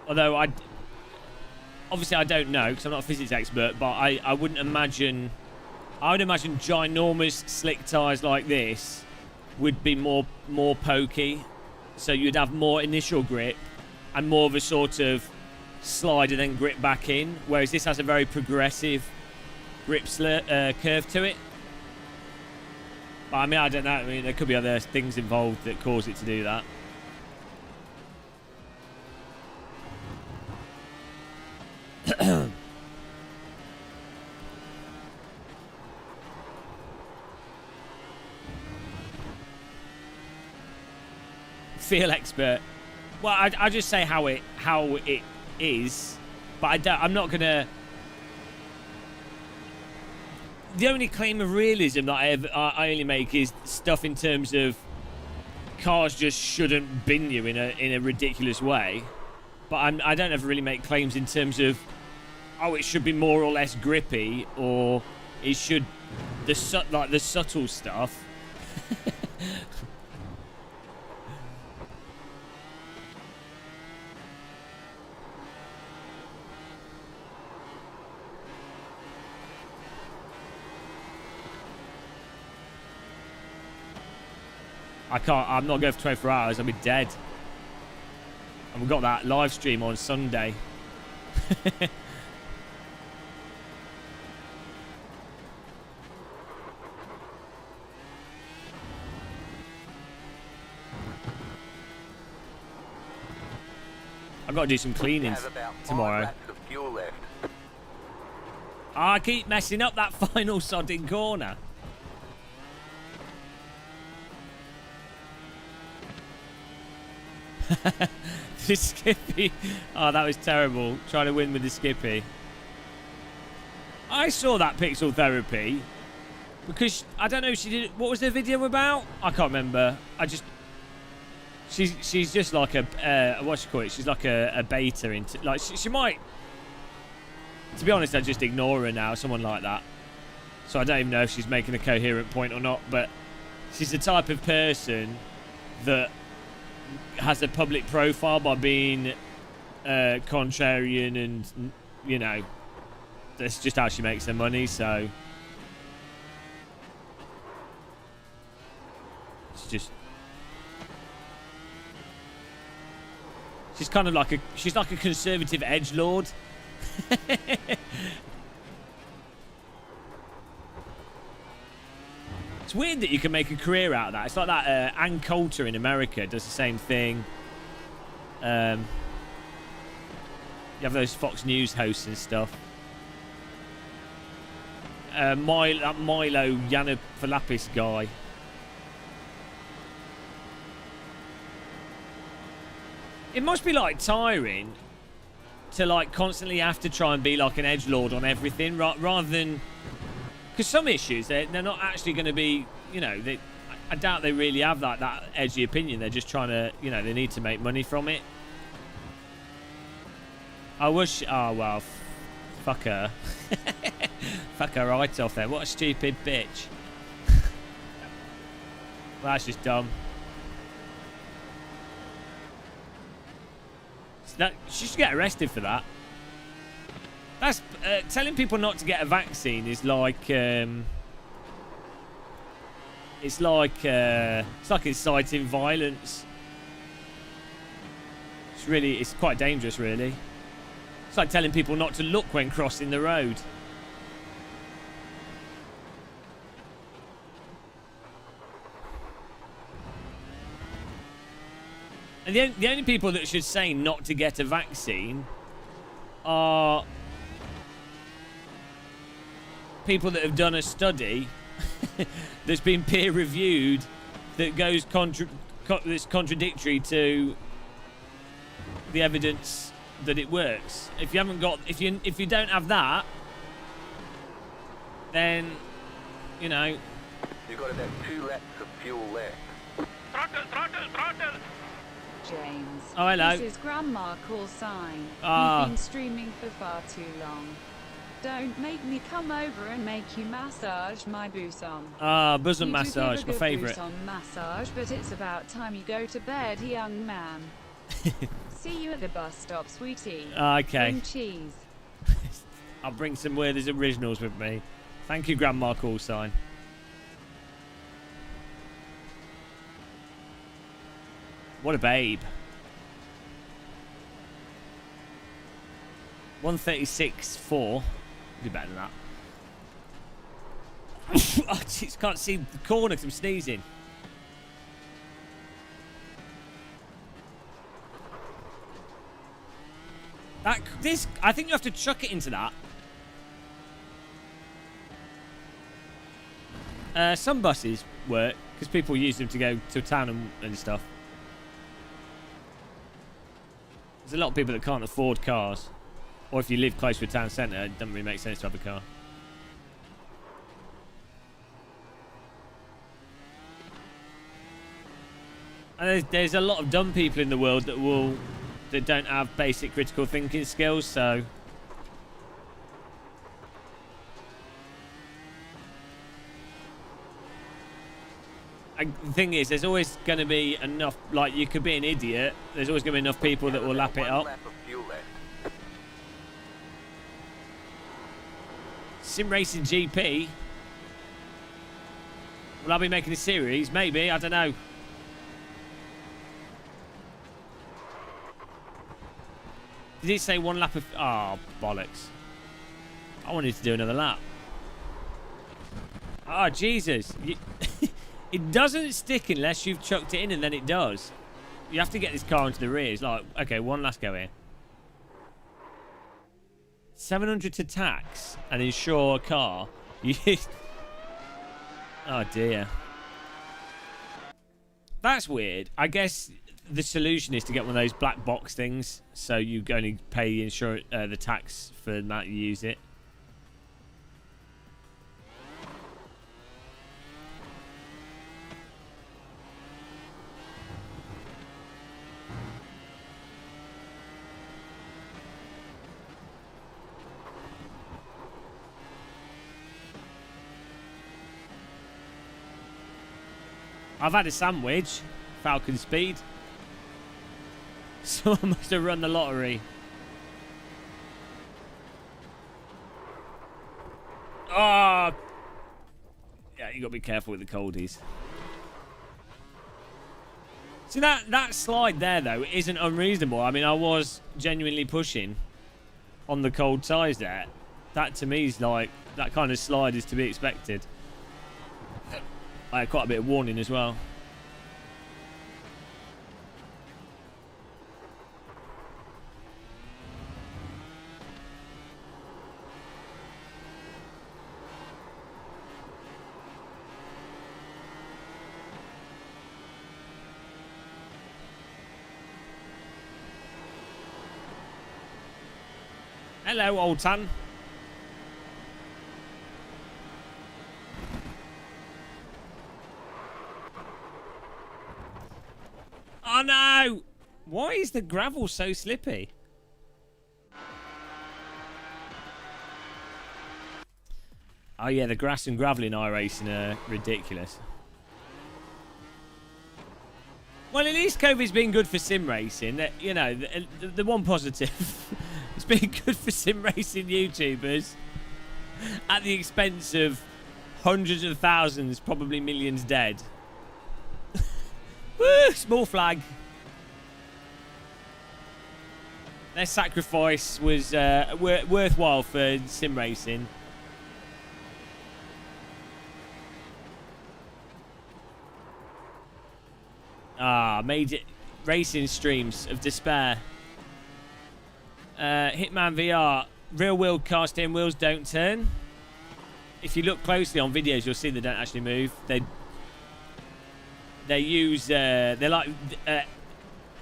Although obviously I don't know because I'm not a physics expert, but I wouldn't imagine. I would imagine ginormous slick tyres like this would be more pokey, so you'd have more initial grip and more of a sort of slide and then grip back in, whereas this has a very progressive grip curve to it. But I mean, I don't know. I mean, there could be other things involved that cause it to do that. Feel expert. Well, I just say how it is, but I'm not gonna. The only claim of realism that I only make is stuff in terms of cars just shouldn't bin you in a ridiculous way. But I don't ever really make claims in terms of, oh, it should be more or less grippy, or it should the subtle stuff. I'm not going for 24 hours. I'll be dead. And we've got that live stream on Sunday. I've got to do some cleanings tomorrow. I keep messing up that final sodding corner. The Skippy. Oh, that was terrible. Trying to win with the Skippy. I saw that Pixel Therapy because I don't know if she did. What was the video about? I can't remember. She's just like a what you call it? She's like a beta into, like, she might. To be honest, I just ignore her now. Someone like that. So I don't even know if she's making a coherent point or not. But she's the type of person that has a public profile by being contrarian, and you know, that's just how she makes her money. So it's just, she's kind of like a conservative edgelord. It's weird that you can make a career out of that. It's like that Ann Coulter in America does the same thing. You have those Fox News hosts and stuff. Milo Yiannopoulos guy. It must be like tiring to like constantly have to try and be like an edgelord on everything, rather than, because some issues they're not actually going to be, you know, I doubt they really have that edgy opinion. They're just trying to, you know, they need to make money from it. I wish. Oh well, fuck her. Fuck her right off there. What a stupid bitch. Well, that's just dumb. She should get arrested for that. That's telling people not to get a vaccine is like it's like inciting violence. It's quite dangerous, really. It's like telling people not to look when crossing the road. And the only people that should say not to get a vaccine are people that have done a study that's been peer-reviewed that goes that's contradictory to the evidence that it works. If you haven't got, if you don't have that, then you know. You've got about 2 laps of fuel left. James. Oh, hello. This is Grandma Call Sign. Ah. You've been streaming for far too long. Don't make me come over and make you massage my bosom. Ah, bosom You do massage, give a my good favourite. bosom massage, but it's about time you go to bed, young man. See you at the bus stop, sweetie. Okay. Bring cheese. I'll bring some Werther's Originals with me. Thank you, Grandma Call Sign. What a babe. 136.4. Do better than that. I just can't see the corner because I'm sneezing. I think you have to chuck it into that. Some buses work because people use them to go to town and stuff. There's a lot of people that can't afford cars. Or if you live close to a town centre, it doesn't really make sense to have a car. And there's a lot of dumb people in the world that don't have basic critical thinking skills, so... The thing is, there's always going to be enough, like, you could be an idiot, there's always going to be enough people that will lap it up. Sim Racing GP? Will I be making a series? Maybe, I don't know. Did it say 1 lap of... Oh, bollocks. I wanted to do another lap. Oh, Jesus. It doesn't stick unless you've chucked it in, and then it does. You have to get this car into the rear. It's like, okay, one last go here. 700 to tax and insure a car. Oh, dear. That's weird. I guess the solution is to get one of those black box things, so you only pay the insurance, the tax for that you use it. I've had a sandwich, Falcon Speed. Someone must have run the lottery. Oh! Yeah, you got to be careful with the coldies. See, that slide there, though, isn't unreasonable. I mean, I was genuinely pushing on the cold tyres there. That, to me, is like... That kind of slide is to be expected. I had quite a bit of warning as well. Hello, old son. Oh no! Why is the gravel so slippy? Oh yeah, the grass and gravel in iRacing are ridiculous. Well, at least COVID's been good for sim racing. You know, the one positive. It's been good for sim racing YouTubers at the expense of hundreds of thousands, probably millions dead. Woo, small flag. Their sacrifice was worthwhile for sim racing. Ah, made it racing streams of despair. Hitman VR, real wheel car steering wheels don't turn. If you look closely on videos, you'll see they don't actually move. They use they're like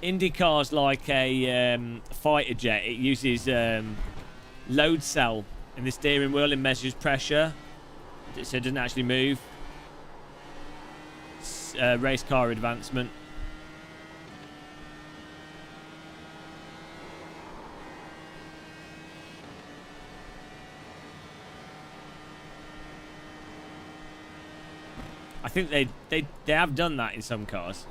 IndyCar's like a fighter jet. It uses load cell in the steering wheel and measures pressure, so it doesn't actually move. It's, race car advancement. I think they have done that in some cars.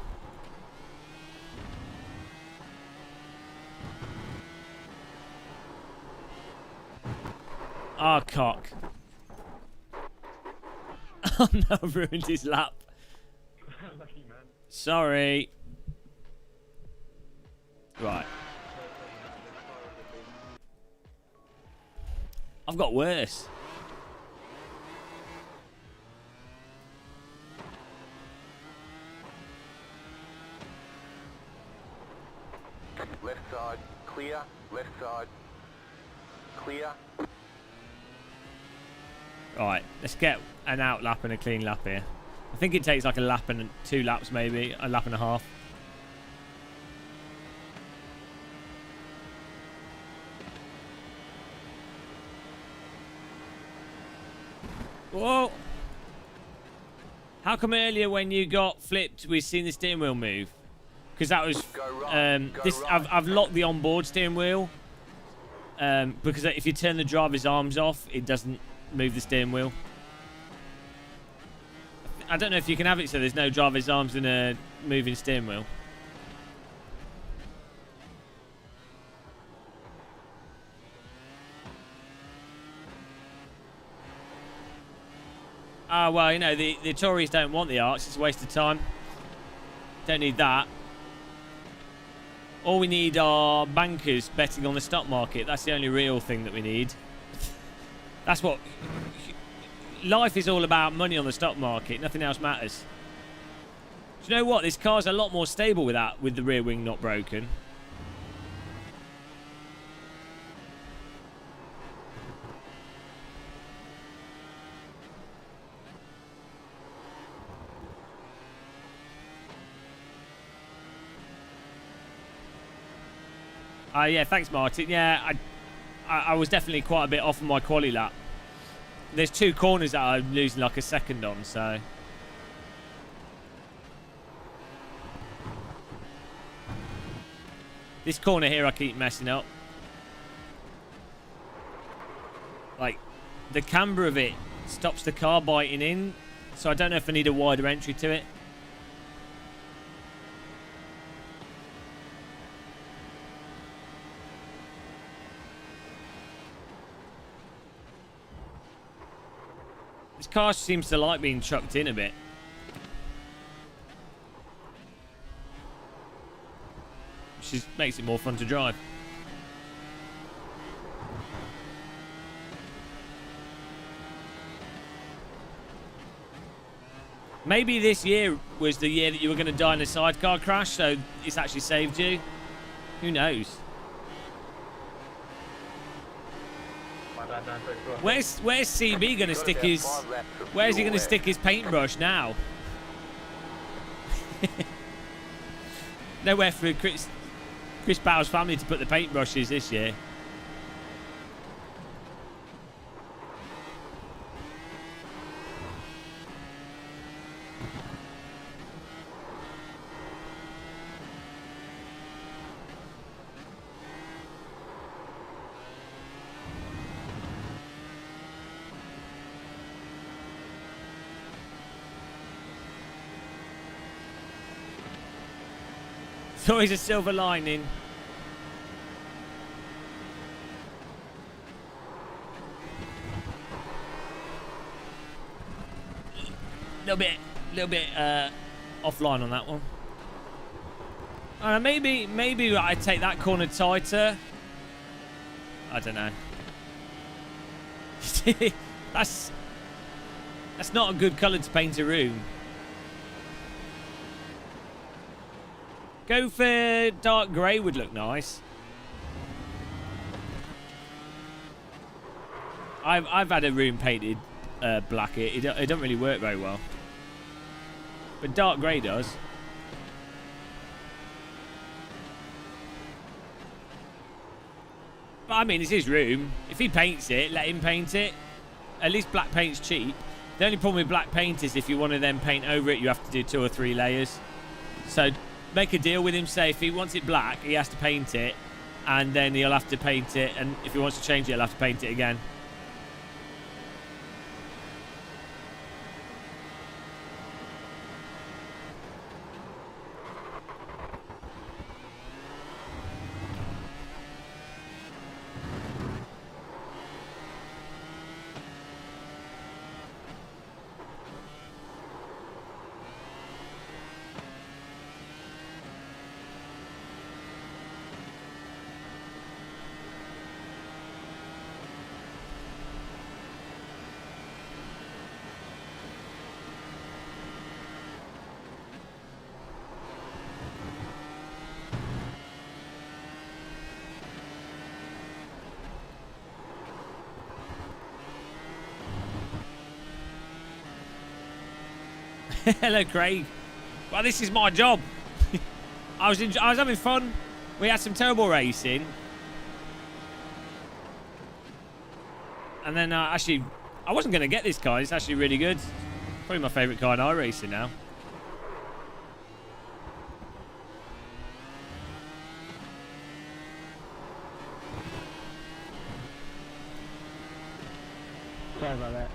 Ah, cock. Oh no, I've ruined his lap. Lucky man. Sorry. Right. I've got worse. Left side, clear. Left side, clear. Right, let's get an out lap and a clean lap here. I think it takes like a lap and 2 laps maybe, a lap and a half. Whoa! How come earlier when you got flipped we seen the steering wheel move? Because that was I've locked the onboard steering wheel. Because if you turn the driver's arms off, it doesn't move the steering wheel. I don't know if you can have it so there's no driver's arms in a moving steering wheel. Ah, well, you know, the Tories don't want the arch. It's a waste of time. Don't need that. All we need are bankers betting on the stock market. That's the only real thing that we need. That's what... Life is all about money on the stock market. Nothing else matters. Do you know what? This car's a lot more stable with that, with the rear wing not broken. Yeah, thanks, Martin. Yeah, I was definitely quite a bit off on my quali lap. There's 2 corners that I'm losing like a second on, so... This corner here I keep messing up. Like, the camber of it stops the car biting in, so I don't know if I need a wider entry to it. This car seems to like being chucked in a bit. Which makes it more fun to drive. Maybe this year was the year that you were going to die in a sidecar crash, so it's actually saved you. Who knows? Where's CB going to stick his... Where's he going to stick his paintbrush now? Nowhere for Chris Bowles' family to put the paintbrushes this year. It's always a silver lining. Little bit offline on that one. Maybe I take that corner tighter. I don't know. that's not a good colour to paint a room. Go for dark grey would look nice. I've had a room painted black. It don't really work very well. But dark grey does. But I mean, it's his room. If he paints it, let him paint it. At least black paint's cheap. The only problem with black paint is if you want to then paint over it, you have to do 2 or 3 layers. So make a deal with him. Say if he wants it black, he has to paint it. And then he'll have to paint it. And if he wants to change it, he'll have to paint it again. Hello, Craig. Well, this is my job. I was having fun. We had some terrible racing. And then, actually, I wasn't going to get this car. It's actually really good. Probably my favourite car in iRacing now. Sorry about that.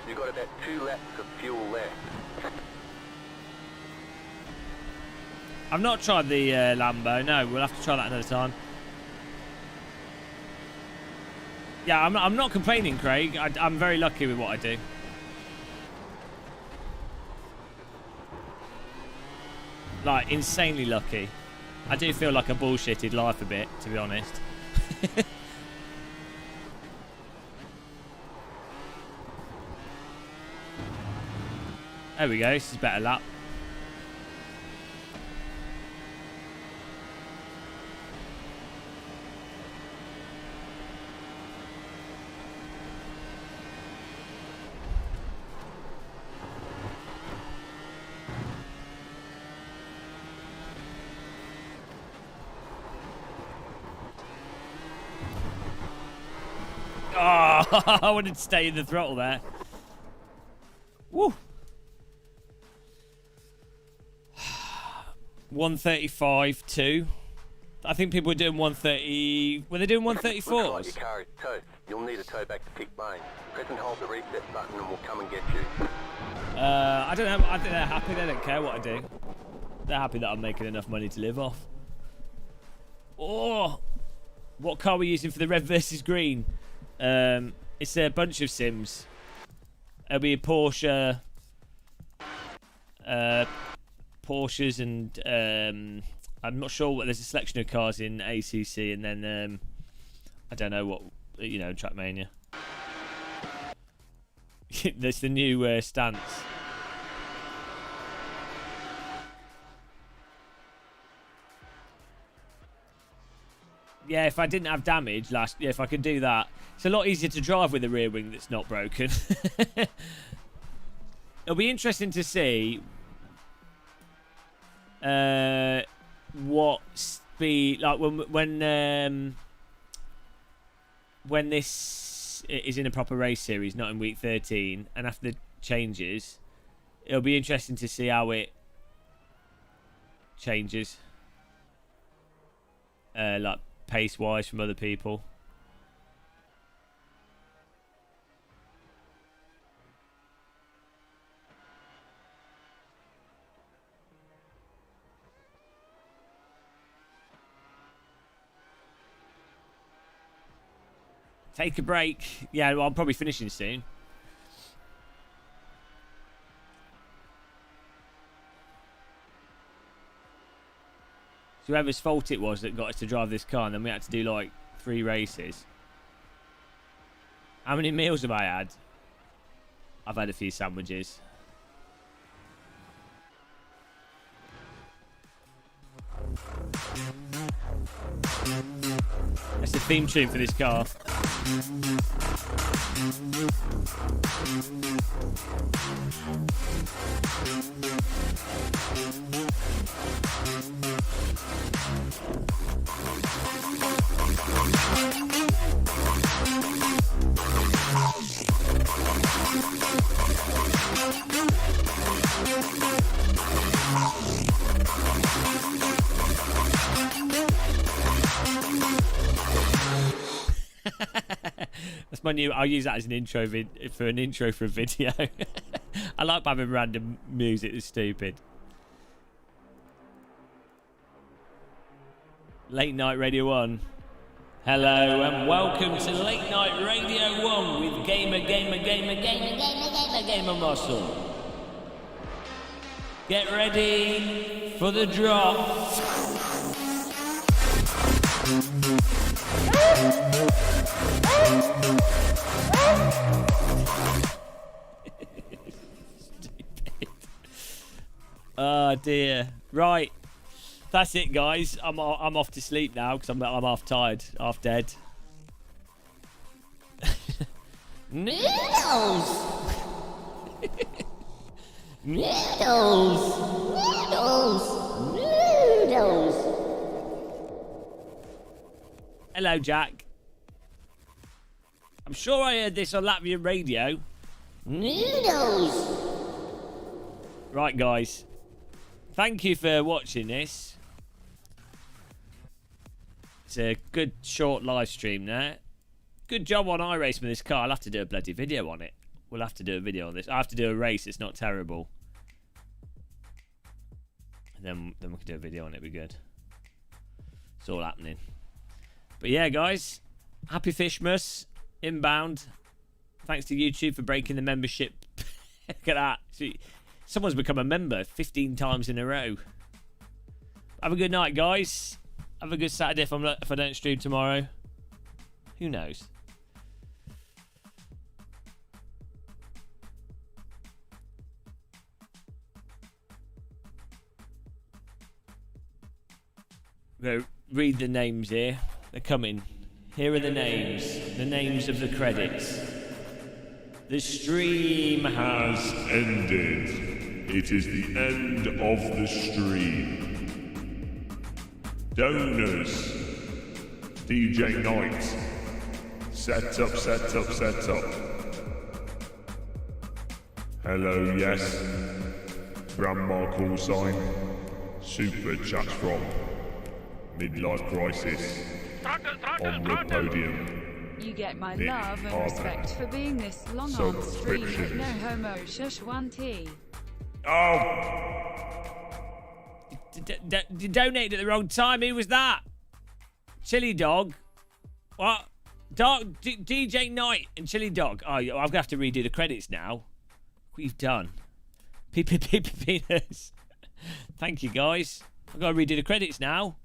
You've got about 2 laps of fuel left. I've not tried the Lambo. No, we'll have to try that another time. Yeah, I'm not complaining, Craig. I'm very lucky with what I do. Like, insanely lucky. I do feel like I bullshitted life a bit, to be honest. There we go. This is a better lap. Oh, I wanted to stay in the throttle there. Woo. 135.2. I think people were doing 130. Were they doing 134s? Looks like your car is toast. You'll need a tow back to pick main. Press and hold the reset button and we'll come and get you. I don't know. I think they're happy. They don't care what I do. They're happy that I'm making enough money to live off. Oh, what car are we using for the red versus green? It's a bunch of sims. It'll be a Porsche. Porsches and I'm not sure what. There's a selection of cars in ACC, and then I don't know what, you know, Trackmania. There's the new stance. Yeah, if I didn't have damage if I could do that, it's a lot easier to drive with a rear wing that's not broken. It'll be interesting to see what speed, like when this is in a proper race series, not in week 13, and after the changes, it'll be interesting to see how it changes, like pace wise from other people. Take a break. Yeah, well, I'm probably finishing soon. So whoever's fault it was that got us to drive this car, and then we had to do like 3 races. How many meals have I had? I've had a few sandwiches. That's the theme tune for this car. That's my new. I'll use that as an intro for an intro for a video. I like having random music. It's stupid. Late Night Radio 1. Hello and welcome to Late Night Radio 1 with Gamer Muscle. Get ready for the drop. Oh dear. Right. That's it, guys. I'm off to sleep now because I'm half tired, half dead. Noodles! Noodles! Noodles! Noodles! Hello, Jack. I'm sure I heard this on Latvian radio. Noodles! Right, guys. Thank you for watching this. It's a good short live stream there. Good job on iRacing with this car. I'll have to do a bloody video on it. We'll have to do a video on this. I have to do a race. It's not terrible. And then we can do a video on it. It'll be good. It's all happening. But yeah, guys. Happy Fishmas. Inbound. Thanks to YouTube for breaking the membership. Look at that. See, someone's become a member 15 times in a row. Have a good night, guys. Have a good Saturday if I don't stream tomorrow. Who knows? Go read the names here. They're coming. Here are the names. The names of the credits. The stream has ended. It is the end of the stream. Donors. DJ Knight. Set up. Hello, yes. Grandma call sign. Super chat from Midlife Crisis. On the podium. You get my Nick love and Harper. respect for being this long on stream with no homo shush 1T. Oh! You donated at the wrong time. Who was that? Chili Dog. What? DJ Knight and Chili Dog. Oh, I'm going to have to redo the credits now. What you've done. Penis. Thank you, guys. I've got to redo the credits now.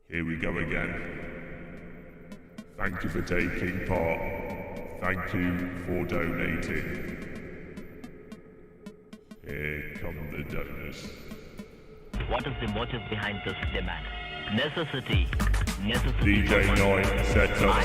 Here we go again. Thank you for taking part. Thank you for donating. Here come the donors. What is the motive behind this demand? Necessity. DJ Knight, set up.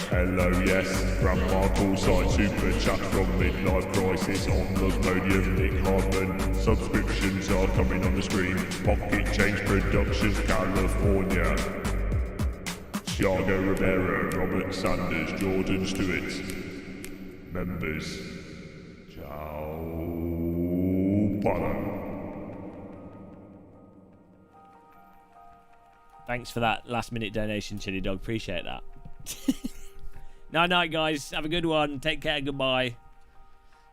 Hello, yes. Grandma call sign, super chat from Midlife Crisis on the podium. Nick Hardman, subscriptions are coming on the screen. Pocket Change Productions, California. Thiago Rivera, Robert Sanders, Jordan Stewart. Members. Ciao. Pala. Thanks for that last minute donation, Chili Dog. Appreciate that. Night, guys. Have a good one. Take care. Goodbye.